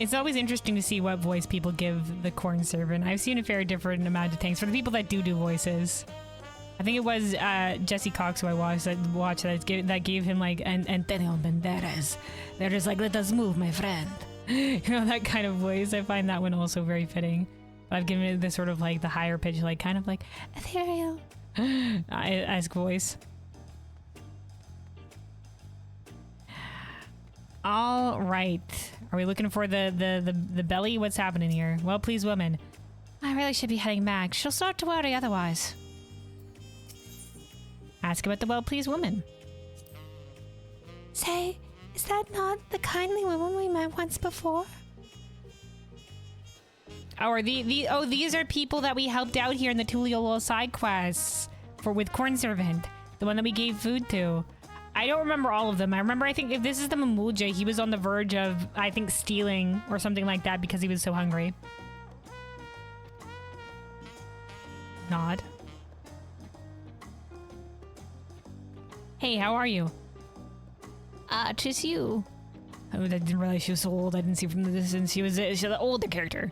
It's always interesting to see what voice people give the corn servant. I've seen a fair different amount of things for the people that do voices. I think it was Jesse Cox who I watched that gave him like Antonio Banderas. They're just like, let us move, my friend. You know, that kind of voice. I find that one also very fitting. I've given it this sort of like the higher pitch, like kind of like ethereal esque voice. All right. Are we looking for the belly? What's happening here? Well, please, woman. I really should be heading back. She'll start to worry otherwise. Ask about the well-pleased woman. Say, is that not the kindly woman we met once before? Oh, are these are people that we helped out here in the Tuliolo side quests with Corn Servant, the one that we gave food to. I don't remember all of them. I remember, I think if this is the Mamulja, he was on the verge of, I think, stealing or something like that because he was so hungry. Nod. Hey, how are you? 'Tis you. Oh, I didn't realize she was so old. I didn't see from the distance. She's the older character.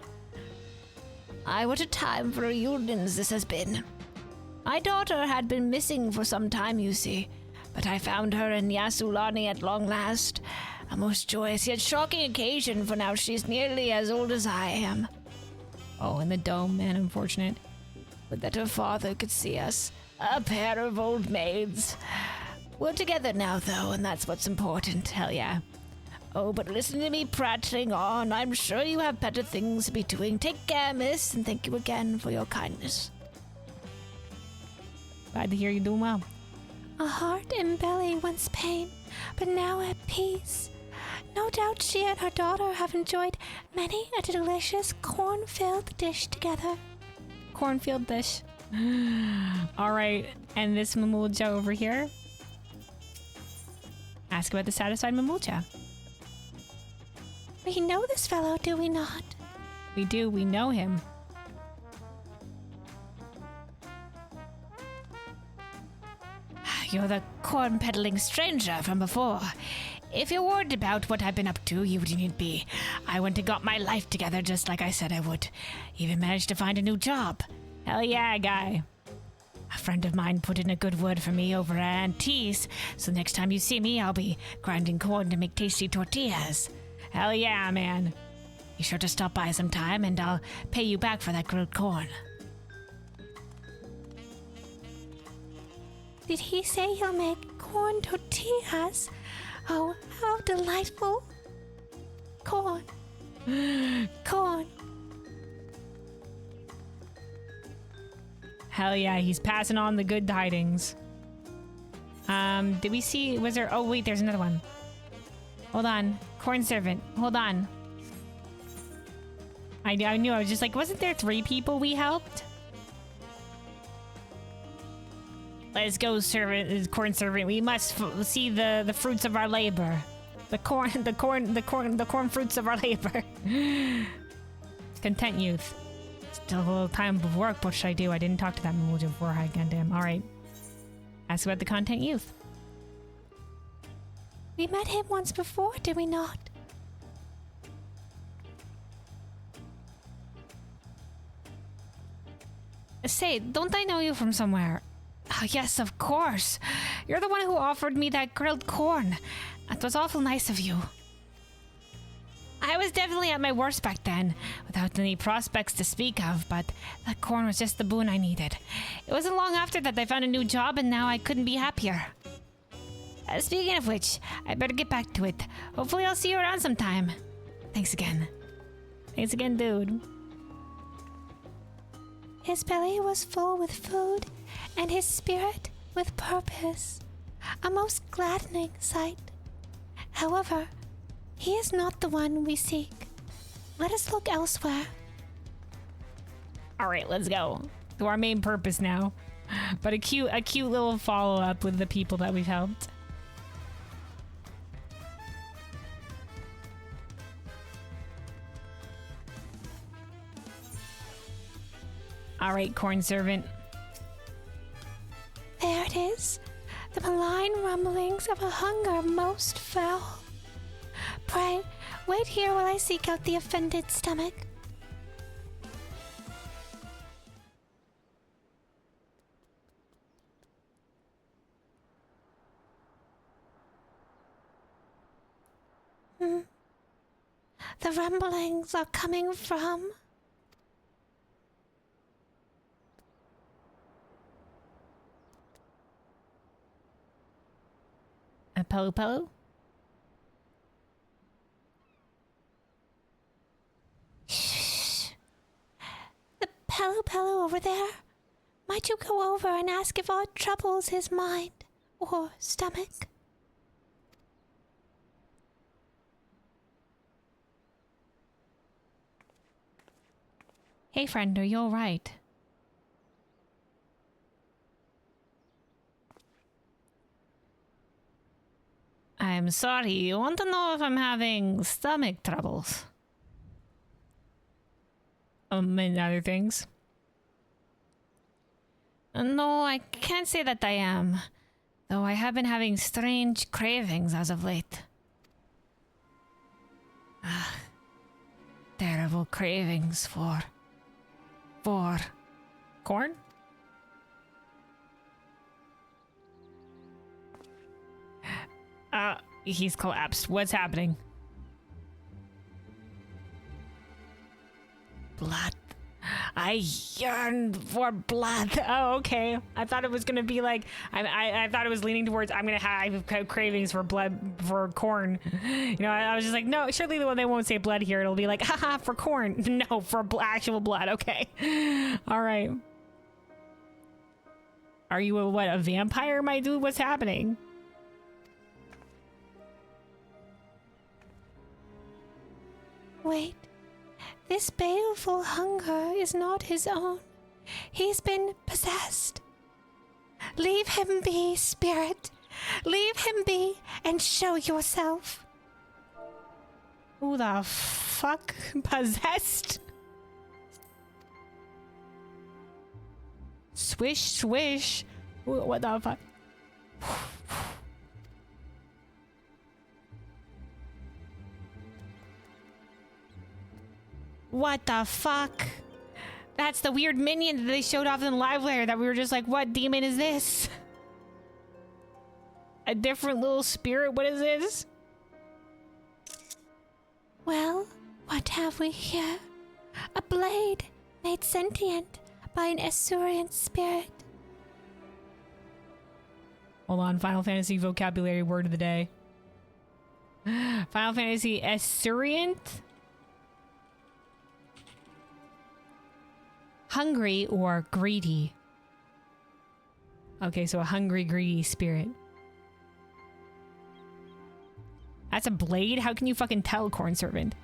What a time for reunions this has been. My daughter had been missing for some time, you see, but I found her in Yasulani at long last. A most joyous yet shocking occasion, for now she's nearly as old as I am. Oh, in the dome, man, unfortunate. But that her father could see us, a pair of old maids. We're together now, though, and that's what's important. Hell yeah. Oh, but listen to me prattling on. I'm sure you have better things to be doing. Take care, miss, and thank you again for your kindness. Glad to hear you're doing well. A heart and belly once pain, but now at peace. No doubt she and her daughter have enjoyed many a delicious corn-filled dish together. Cornfield dish. All right, and this Mamulja over here. Ask about the satisfied Mamulja. We know this fellow, do we not? We do, we know him. You're the corn-peddling stranger from before. If you're worried about what I've been up to, you needn't be. I went and got my life together just like I said I would. Even managed to find a new job. Hell yeah, guy. A friend of mine put in a good word for me over at Auntie's, so next time you see me, I'll be grinding corn to make tasty tortillas. Hell yeah, man. Be sure to stop by sometime, and I'll pay you back for that grilled corn. Did he say he'll make corn tortillas? Oh, how delightful. Corn. Corn. Hell yeah, he's passing on the good tidings. Did we see, was there, oh wait, there's another one. Hold on, corn servant, hold on. I knew, I was just like, wasn't there 3 people we helped? Let's go, corn servant. We must see the fruits of our labor. The corn fruits of our labor. Content youth. Still a little time of work. What should I do? I didn't talk to that Mamulja beforehand. Goddamn. All right. Ask about the content youth. We met him once before, did we not? Say, don't I know you from somewhere? Oh, yes, of course. You're the one who offered me that grilled corn. That was awful nice of you. I was definitely at my worst back then, without any prospects to speak of, but that corn was just the boon I needed. It wasn't long after that I found a new job, and now I couldn't be happier. Speaking of which, I better get back to it. Hopefully I'll see you around sometime. Thanks again. Thanks again, dude. His belly was full with food, and his spirit with purpose. A most gladdening sight. However, he is not the one we seek. Let us look elsewhere. All right, let's go to our main purpose now. But a cute little follow-up with the people that we've helped. All right, corn servant. There it is. The malign rumblings of a hunger most foul. Pray, wait here while I seek out the offended stomach. The rumblings are coming from... A Polo? Shh. The Pelo over there. Might you go over and ask if aught troubles his mind or stomach? Hey friend, are you alright? I'm sorry, you want to know if I'm having stomach troubles? And other things. No, I can't say that I am. Though I have been having strange cravings as of late. Terrible cravings for corn? He's collapsed. What's happening? Blood. I yearn for blood. Oh, okay. I thought it was gonna be like I thought it was leaning towards I'm gonna have cravings for blood for corn. You know, I was just like, no, surely they won't say blood here. It'll be like, haha, for corn. No, for actual blood. Okay. All right. Are you a vampire, my dude? What's happening? Wait, this baleful hunger is not his own. He's been possessed. Leave him be, spirit. Leave him be and show yourself. Who the fuck? Possessed? Swish, swish. What the fuck? What the fuck? That's the weird minion that they showed off in the live layer that we were just like, what demon is this? A different little spirit? What is this? Well, what have we here? A blade made sentient by an Esurient spirit. Hold on, Final Fantasy vocabulary word of the day. Final Fantasy Esurient? Hungry or greedy? Okay, so a hungry, greedy spirit. That's a blade? How can you fucking tell, Corn Servant?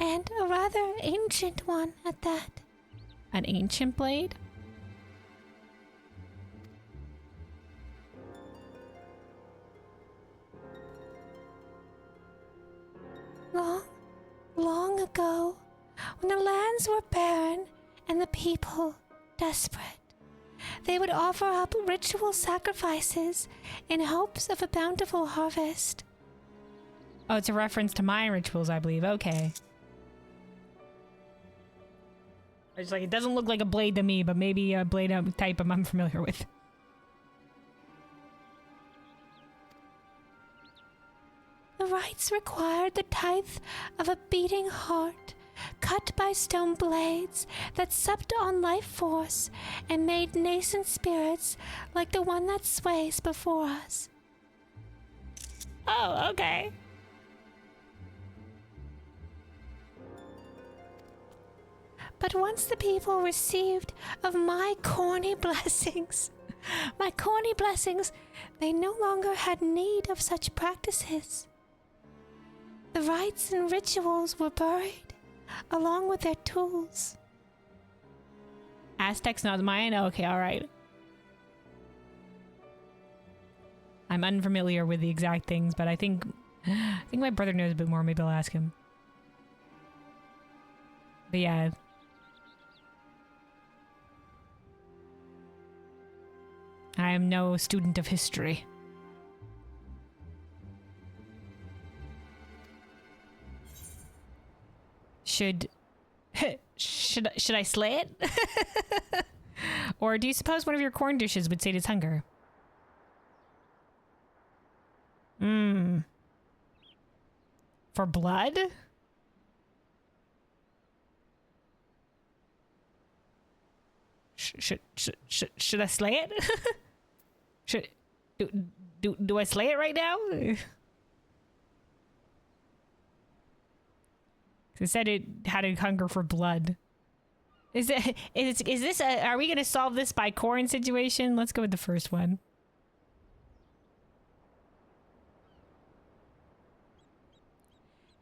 And a rather ancient one at that. An ancient blade? Long ago, when the lands were barren and the people desperate, they would offer up ritual sacrifices in hopes of a bountiful harvest. Oh, it's a reference to Mayan rituals, I believe. Okay. It's like, it doesn't look like a blade to me, but maybe a blade type I'm familiar with. The rites required the tithe of a beating heart, cut by stone blades that supped on life force and made nascent spirits like the one that sways before us. Oh, okay. But once the people received of my corny blessings, they no longer had need of such practices. The rites and rituals were buried, along with their tools. Aztecs, not mine? Okay, alright. I'm unfamiliar with the exact things, but I think my brother knows a bit more. Maybe I'll ask him. But yeah. I am no student of history. Should I slay it? Or do you suppose one of your corn dishes would sate its hunger? For blood? Should I slay it? Do I slay it right now? It said it had a hunger for blood. Is this are we gonna solve this by corn situation? Let's go with the first one.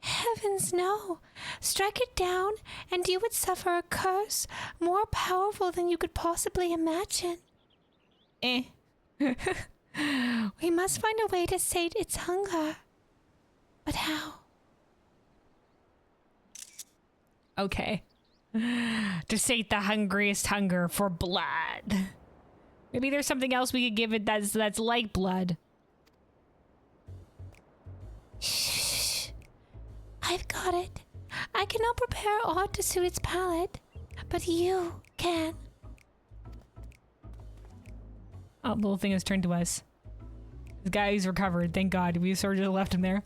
Heavens, no. Strike it down, and you would suffer a curse more powerful than you could possibly imagine. We must find a way to sate its hunger. But how? Okay. To sate the hungriest hunger for blood. Maybe there's something else we could give it that's like blood. Shh. I've got it. I cannot prepare aught to suit its palate, but you can. Oh, the little thing has turned to us. This guy's recovered, thank God. We sort of just left him there.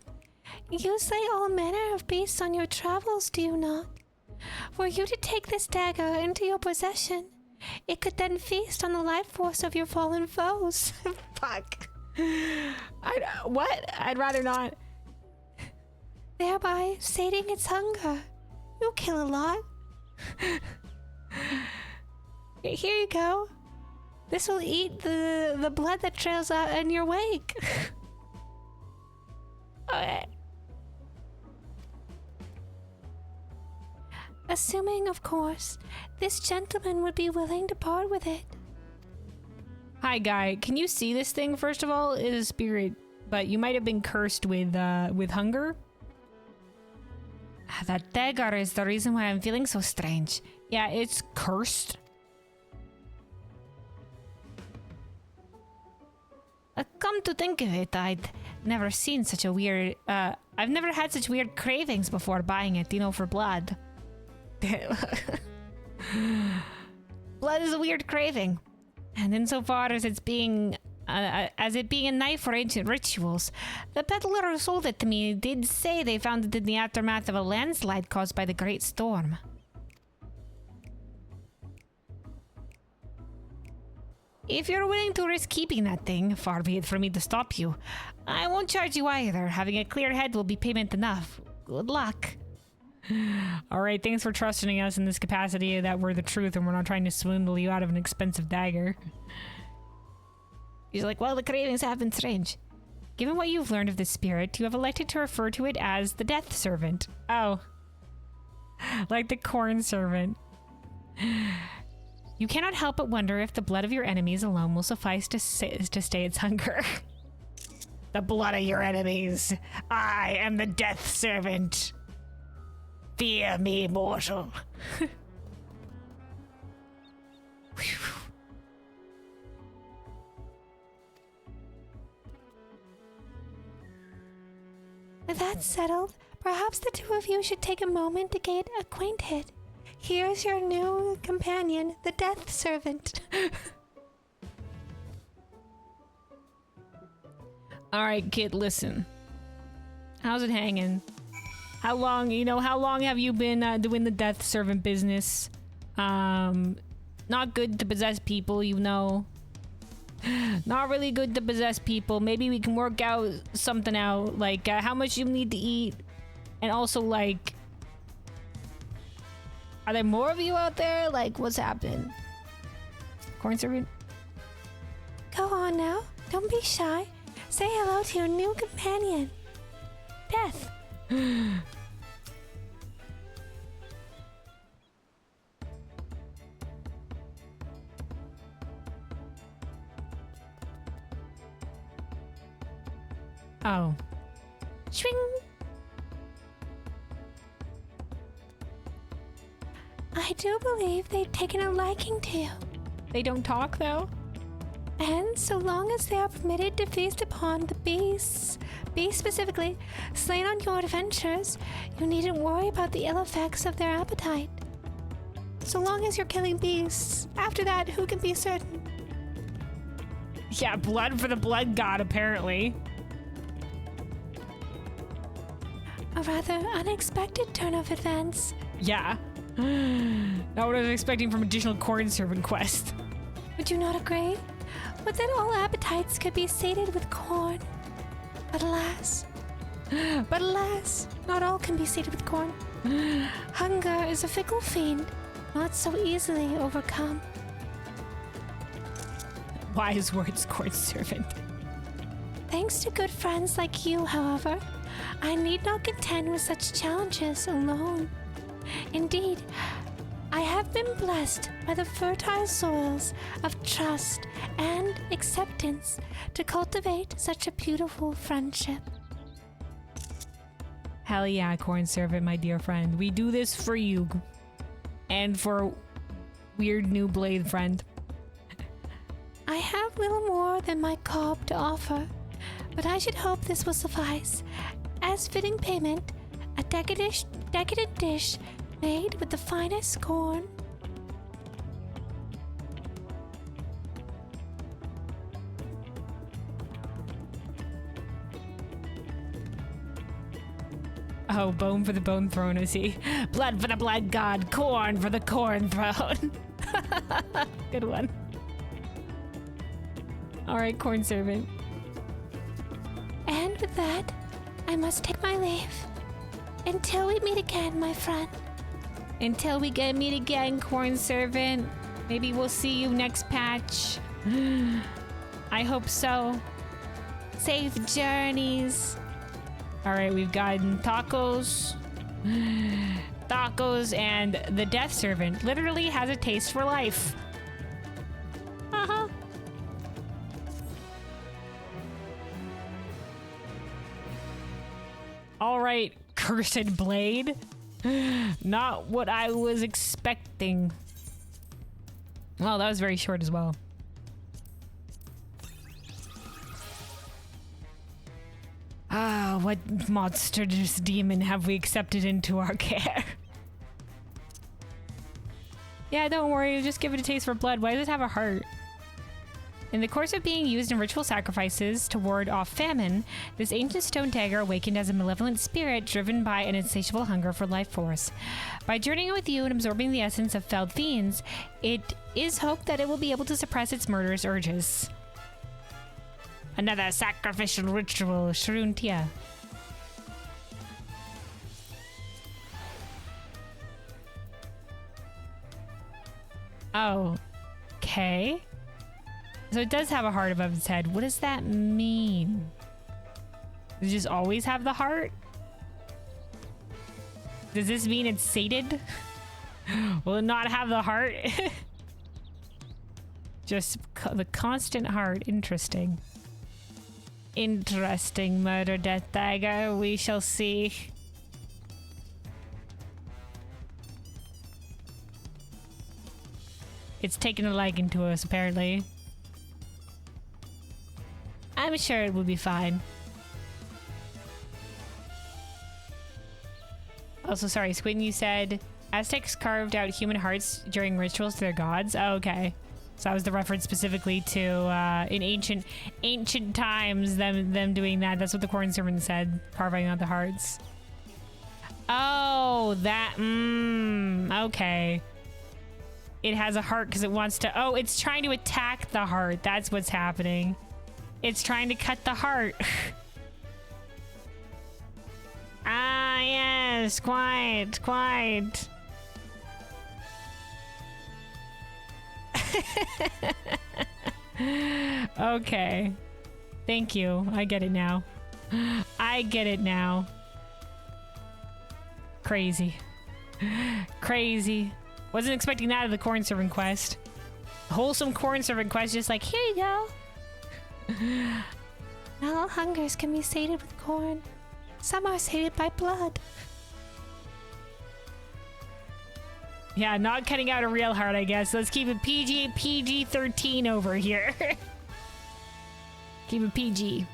You slay all manner of beasts on your travels, do you not? Were you to take this dagger into your possession, it could then feast on the life force of your fallen foes. Fuck. What? I'd rather not. Thereby sating its hunger. You'll kill a lot. Here you go. This will eat the blood that trails out in your wake. Okay. Assuming, of course, this gentleman would be willing to part with it. Hi, guy. Can you see this thing? First of all, it is a spirit, but you might have been cursed with hunger. That dagger is the reason why I'm feeling so strange. Yeah, it's cursed. Come to think of it, I'd never seen such a weird... I've never had such weird cravings before buying it, for blood. Blood is a weird craving. And insofar as it being a knife for ancient rituals, the peddler who sold it to me did say they found it in the aftermath of a landslide caused by the Great Storm. If you're willing to risk keeping that thing, far be it from me to stop you. I won't charge you either. Having a clear head will be payment enough. Good luck. Alright, thanks for trusting us in this capacity that we're the truth and we're not trying to swindle you out of an expensive dagger. He's like, well, the cravings have been strange. Given what you've learned of this spirit, you have elected to refer to it as the Death Servant. Oh. Like the Corn Servant. You cannot help but wonder if the blood of your enemies alone will suffice to stay its hunger. The blood of your enemies. I am the Death Servant. Fear me, mortal. With that settled, perhaps the two of you should take a moment to get acquainted. Here's your new companion, the Death Servant. Alright, kid, listen. How's it hanging? How long have you been doing the Death Servant business? Not good to possess people, Not really good to possess people. Maybe we can work out something out, like how much you need to eat. And also, like, are there more of you out there? Like, what's happening? Corn Servant? Go on now. Don't be shy. Say hello to your new companion. Death. Oh. Swing. I do believe they've taken a liking to you. They don't talk, though? And so long as they are permitted to feast upon the beasts specifically, slain on your adventures, you needn't worry about the ill effects of their appetite. So long as you're killing beasts. After that, who can be certain? Yeah, blood for the blood god, apparently. A rather unexpected turn of events. Yeah. Not what I was expecting from additional corn servant quest. Would you not agree? Would that all appetites could be sated with corn? But alas, not all can be sated with corn. Hunger is a fickle fiend, not so easily overcome. Wise words, corn servant. Thanks to good friends like you, however, I need not contend with such challenges alone. Indeed, I have been blessed by the fertile soils of trust and acceptance to cultivate such a beautiful friendship. Hell yeah, corn servant, my dear friend. We do this for you. And for weird new blade friend. I have little more than my cob to offer, but I should hope this will suffice. As fitting payment, a decadent dish made with the finest corn. Oh, bone for the bone throne, I see. Blood for the blood god, corn for the corn throne. Good one. Alright, corn servant. And with that, I must take my leave. Until we meet again, my friend. Until we meet again, corn servant. Maybe we'll see you next patch. I hope so. Safe journeys. Alright, we've gotten tacos. Tacos, and the death servant literally has a taste for life. Uh-huh. Alright, cursed blade. Not what I was expecting. Well, that was very short as well. Ah, what monstrous demon have we accepted into our care? Yeah, don't worry, just give it a taste for blood. Why does it have a heart? In the course of being used in ritual sacrifices to ward off famine, this ancient stone dagger awakened as a malevolent spirit driven by an insatiable hunger for life force. By journeying with you and absorbing the essence of felled fiends, it is hoped that it will be able to suppress its murderous urges. Another sacrificial ritual, Shruntia. Oh, okay. So it does have a heart above its head. What does that mean? Does it just always have the heart? Does this mean it's sated? Will it not have the heart? Just the constant heart. Interesting. Interesting, murder death dagger. We shall see. It's taken a liking to us, apparently. I'm sure it will be fine. Also, sorry, Squint, you said Aztecs carved out human hearts during rituals to their gods? Oh, okay. So that was the reference specifically to in ancient times, them doing that. That's what the corn servant said, carving out the hearts. Oh, that, okay. It has a heart because it wants to, oh, it's trying to attack the heart. That's what's happening. It's trying to cut the heart. Ah, yes, quite. Okay. Thank you. I get it now. I get it now. Crazy. Crazy. Wasn't expecting that of the corn servant quest. Wholesome corn servant quest, just like, here you go. Not all hungers can be sated with corn. Some are sated by blood. Yeah, not cutting out a real heart, I guess. Let's keep it PG-13 over here. Keep it PG.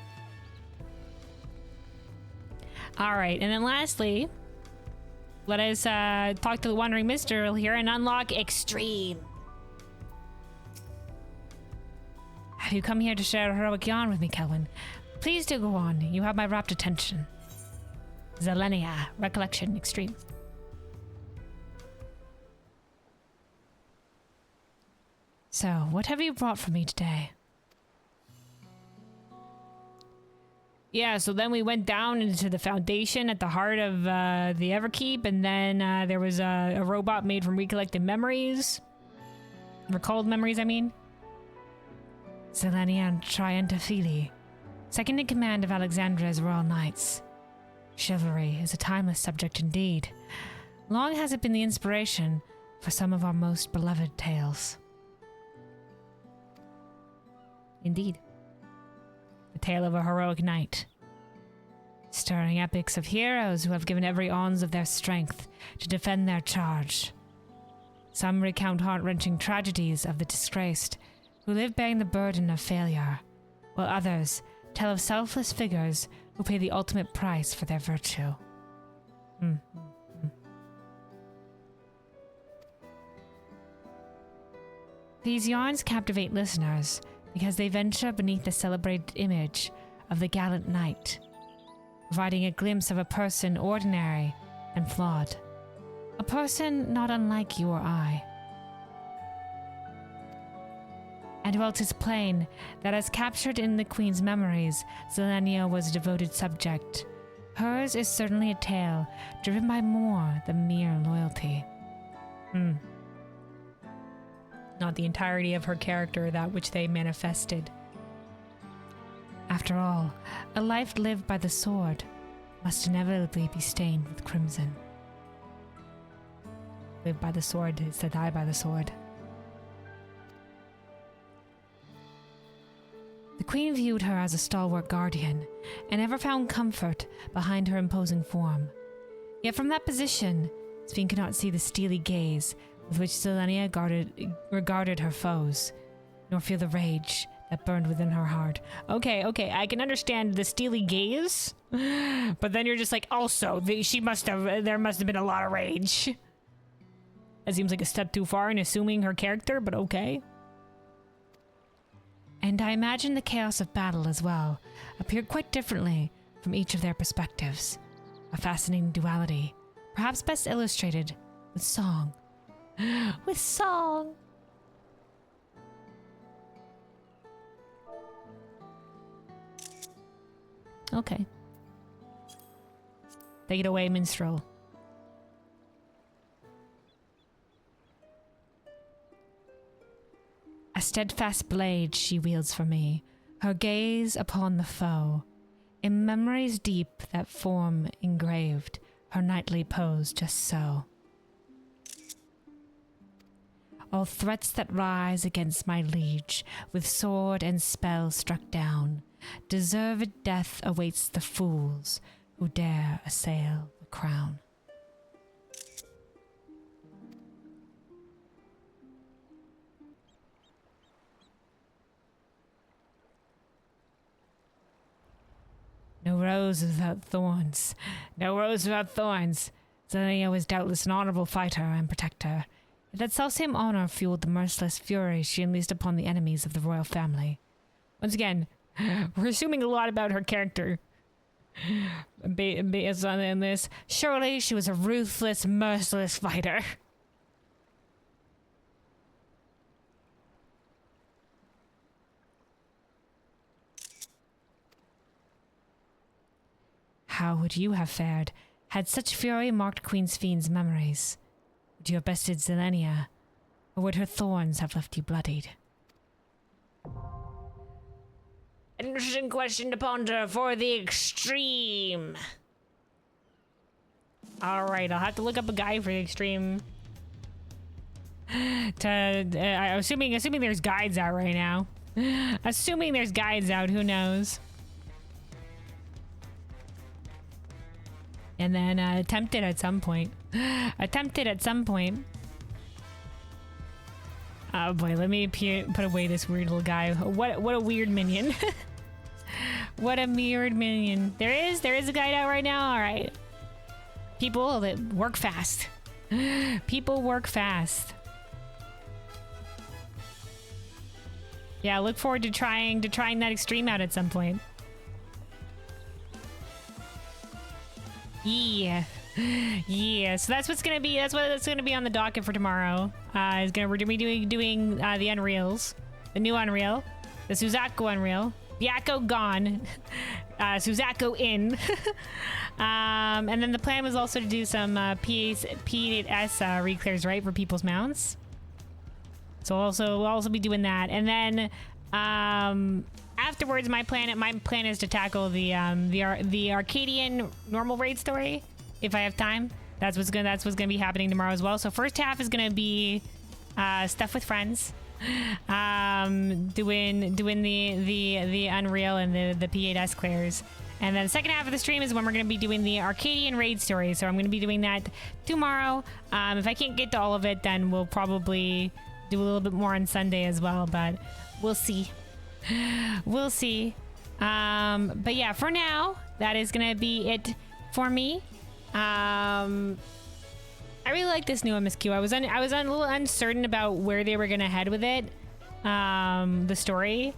All right, and then lastly, let us talk to the Wandering Minstrel here and unlock Extreme. Have you come here to share a heroic yarn with me, Kelvin? Please do go on. You have my rapt attention. Zelenia, Recollection, Extreme. So, what have you brought for me today? Yeah, so then we went down into the Foundation at the heart of the Everkeep, and then there was a robot made from recollected memories. Recalled memories, I mean. Zelenia Triantafili, second in command of Alexandria's Royal Knights. Chivalry is a timeless subject indeed. Long has it been the inspiration for some of our most beloved tales. Indeed. The tale of a heroic knight. Stirring epics of heroes who have given every ounce of their strength to defend their charge. Some recount heart-wrenching tragedies of the disgraced, who live bearing the burden of failure, while others tell of selfless figures who pay the ultimate price for their virtue. These yarns captivate listeners because they venture beneath the celebrated image of the gallant knight, providing a glimpse of a person ordinary and flawed. A person not unlike you or I. And while 'tis plain that as captured in the Queen's memories, Zelenia was a devoted subject, hers is certainly a tale driven by more than mere loyalty. Not the entirety of her character, that which they manifested. After all, a life lived by the sword must inevitably be stained with crimson. Live by the sword is to die by the sword. The Queen viewed her as a stalwart guardian, and ever found comfort behind her imposing form. Yet from that position, Sphene could not see the steely gaze with which Zelenia regarded her foes, nor feel the rage that burned within her heart. Okay, I can understand the steely gaze, but then you're just like, also, there must have been a lot of rage. That seems like a step too far in assuming her character, but okay. And I imagine the chaos of battle as well appeared quite differently from each of their perspectives. A fascinating duality, perhaps best illustrated with song. With song! Okay. Take it away, minstrel. A steadfast blade she wields for me, her gaze upon the foe. In memories deep that form engraved, her knightly pose just so. All threats that rise against my liege, with sword and spell struck down, deserved death awaits the fools who dare assail the crown. No rose without thorns. No rose without thorns. Zelenia was doubtless an honorable fighter and protector. That selfsame honor fueled the merciless fury she unleashed upon the enemies of the royal family. Once again, we're assuming a lot about her character. Based on this, surely she was a ruthless, merciless fighter. How would you have fared had such fury marked Queen Sphene's memories? Would you have bested Zelenia, or would her thorns have left you bloodied? An interesting question to ponder for the extreme. Alright, I'll have to look up a guide for the extreme. Assuming there's guides out right now. Assuming there's guides out, who knows? And then attempt it at some point. Attempt it at some point. Oh boy, let me put away this weird little guy. What a weird minion. What a weird minion. There is a guide out right now. All right. People that work fast. People work fast. Yeah, look forward to trying that extreme out at some point. Yeah. Yeah, so that's what's gonna be on the docket for tomorrow. We're gonna be doing the Unreals, the new Unreal, the Suzaku Unreal, Byakko gone, Suzaku in, and then the plan was also to do some P8S reclears, right, for people's mounts. So we'll also be doing that, and then afterwards, my plan is to tackle the Arcadian normal raid story. If I have time, that's what's gonna be happening tomorrow as well. So first half is gonna be stuff with friends, doing the Unreal and the P8S clears, and then the second half of the stream is when we're gonna be doing the Arcadian raid story. So I'm gonna be doing that tomorrow. If I can't get to all of it, then we'll probably do a little bit more on Sunday as well. But we'll see. We'll see. But yeah, for now, that is gonna be it for me. I really like this new MSQ. I was a little uncertain about where they were gonna head with it, the story,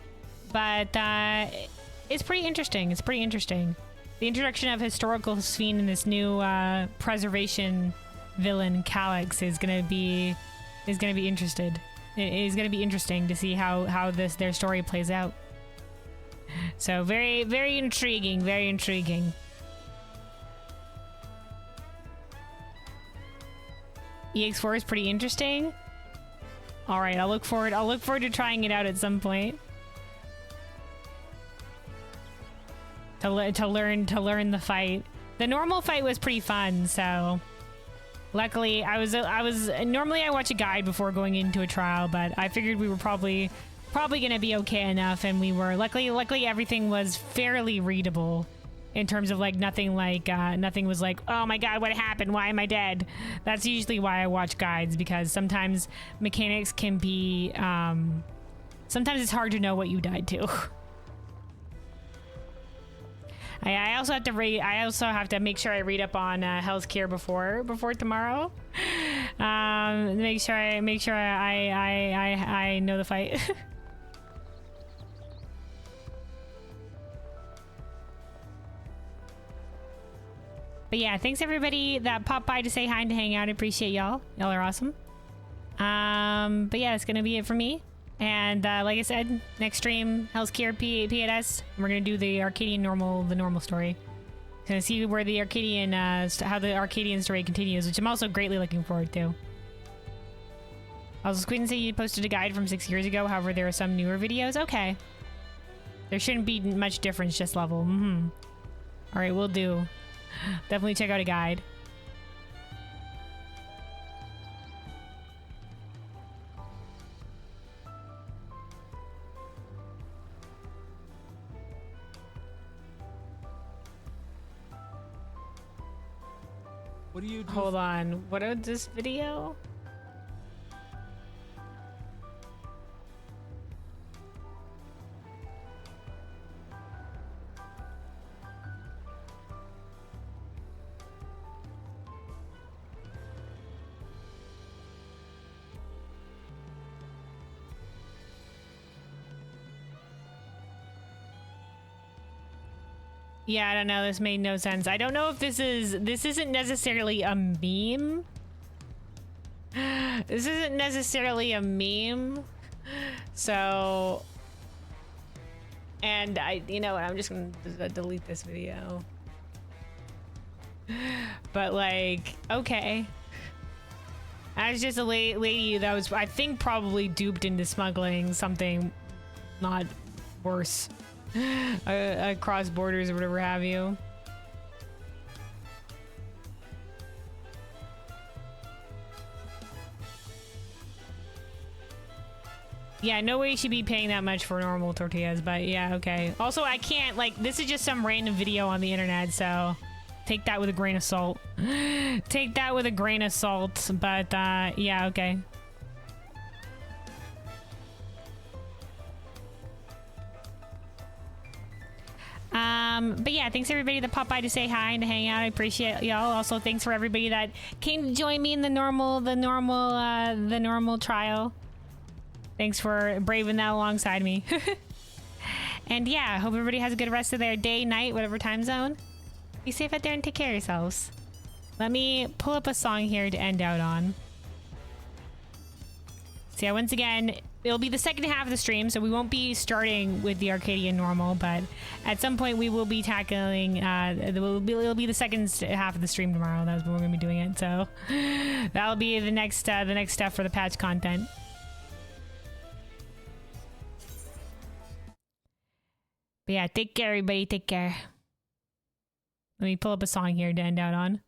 but it's pretty interesting. It's pretty interesting. The introduction of historical Sphene and this new preservation villain Calyx is gonna be interested. It is gonna be interesting to see how their story plays out. So very, very intriguing. Very intriguing. EX4 is pretty interesting. All right, I'll look forward to trying it out at some point. To learn the fight. The normal fight was pretty fun, so luckily normally I watch a guide before going into a trial, but I figured we were probably gonna be okay enough, and we were. Luckily everything was fairly readable. In terms of nothing was like, oh my god, what happened? Why am I dead? That's usually why I watch guides, because sometimes mechanics can be, sometimes it's hard to know what you died to. I also have to make sure I read up on Hell's Cure before tomorrow. Make sure I know the fight. But yeah, thanks everybody that popped by to say hi and to hang out. I appreciate y'all. Y'all are awesome. But yeah, that's gonna be it for me. And like I said, next stream, Hell's Cure P8S. We're gonna do the Arcadian the normal story. Gonna see where the Arcadian, how the Arcadian story continues, which I'm also greatly looking forward to. Also, Squid and say you posted a guide from 6 years ago. However, there are some newer videos. Okay. There shouldn't be much difference, just level. All right, we'll do. Definitely check out a guide. What do you do? Hold on. What is this video? Yeah, I don't know. This made no sense. I don't know if this isn't necessarily a meme. This isn't necessarily a meme. So, and you know what? I'm just gonna delete this video. But okay. I was just a lady that was, I think, probably duped into smuggling something not worse. Across borders or whatever have you. Yeah, no way she'd be paying that much for normal tortillas, but yeah, okay. Also, I can't, this is just some random video on the internet, so take that with a grain of salt. Take that with a grain of salt. But yeah, okay. But yeah, thanks everybody that popped by to say hi and to hang out. I appreciate y'all. Also, thanks for everybody that came to join me in the normal trial. Thanks for braving that alongside me. And yeah, hope everybody has a good rest of their day, night, whatever time zone. Be safe out there and take care of yourselves. Let me pull up a song here to end out on. So yeah, once again, it'll be the second half of the stream, so we won't be starting with the Arcadian normal, but at some point we will be tackling, it'll be the second half of the stream tomorrow. That's when we're going to be doing it, so that'll be the next step for the patch content. But yeah, take care, everybody. Take care. Let me pull up a song here to end out on.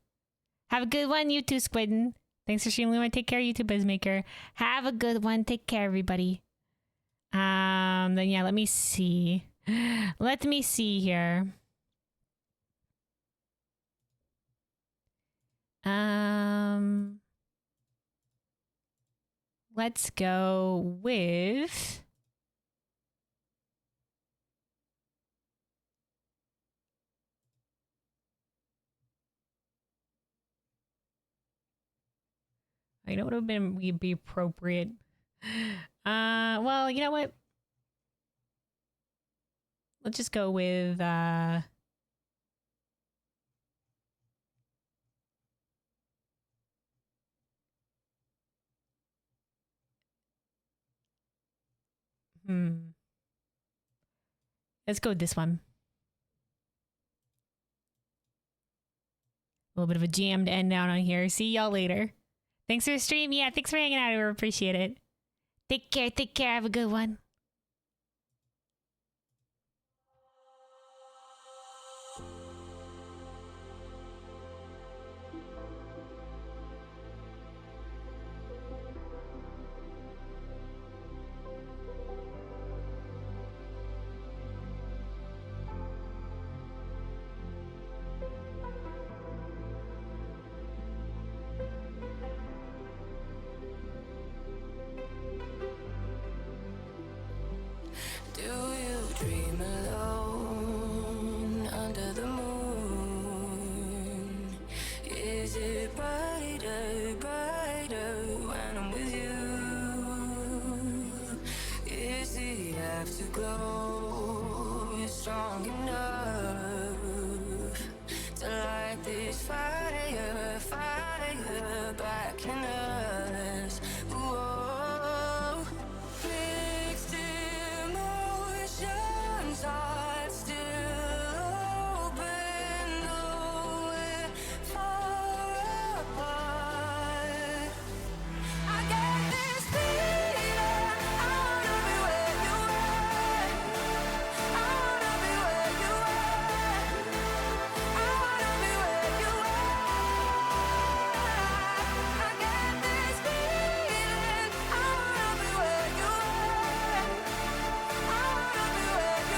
Have a good one, you too, Squidden. Thanks for streaming. Take care, YouTube Bizmaker. Have a good one. Take care, everybody. Then yeah, let me see. Let me see here. Let's go with I know what would be appropriate. Well, you know what? Let's just go with let's go with this one. A little bit of a jam to end down on here. See y'all later. Thanks for the stream. Yeah, thanks for hanging out. I appreciate it. Take care. Take care. Have a good one. Do you dream alone under the moon? Is it brighter, brighter when I'm with you? Is the afterglow strong enough to light this fire, fire back in us? Whoa. Mixed emotions, hearts still open, though we're far apart. I get this feeling, I wanna be where you are. I wanna be where you are. I wanna be where you are. I get this feeling, I wanna be where you are. I wanna be where you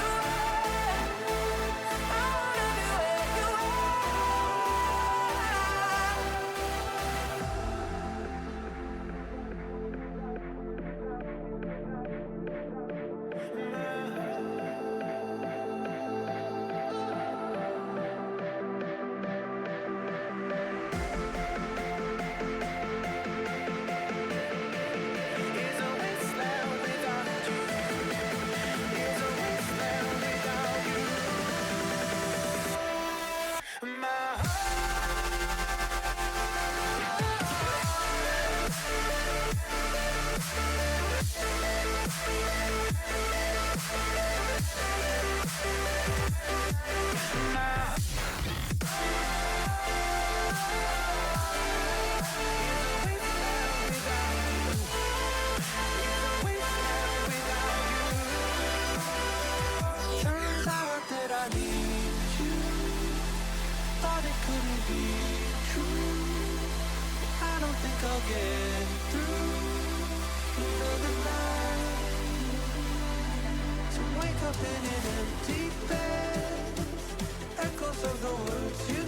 are. I wanna be where you turns out that I need you. Thought it couldn't be true. I don't think I'll get through another night. So wake up in an empty bed. Echoes of the words you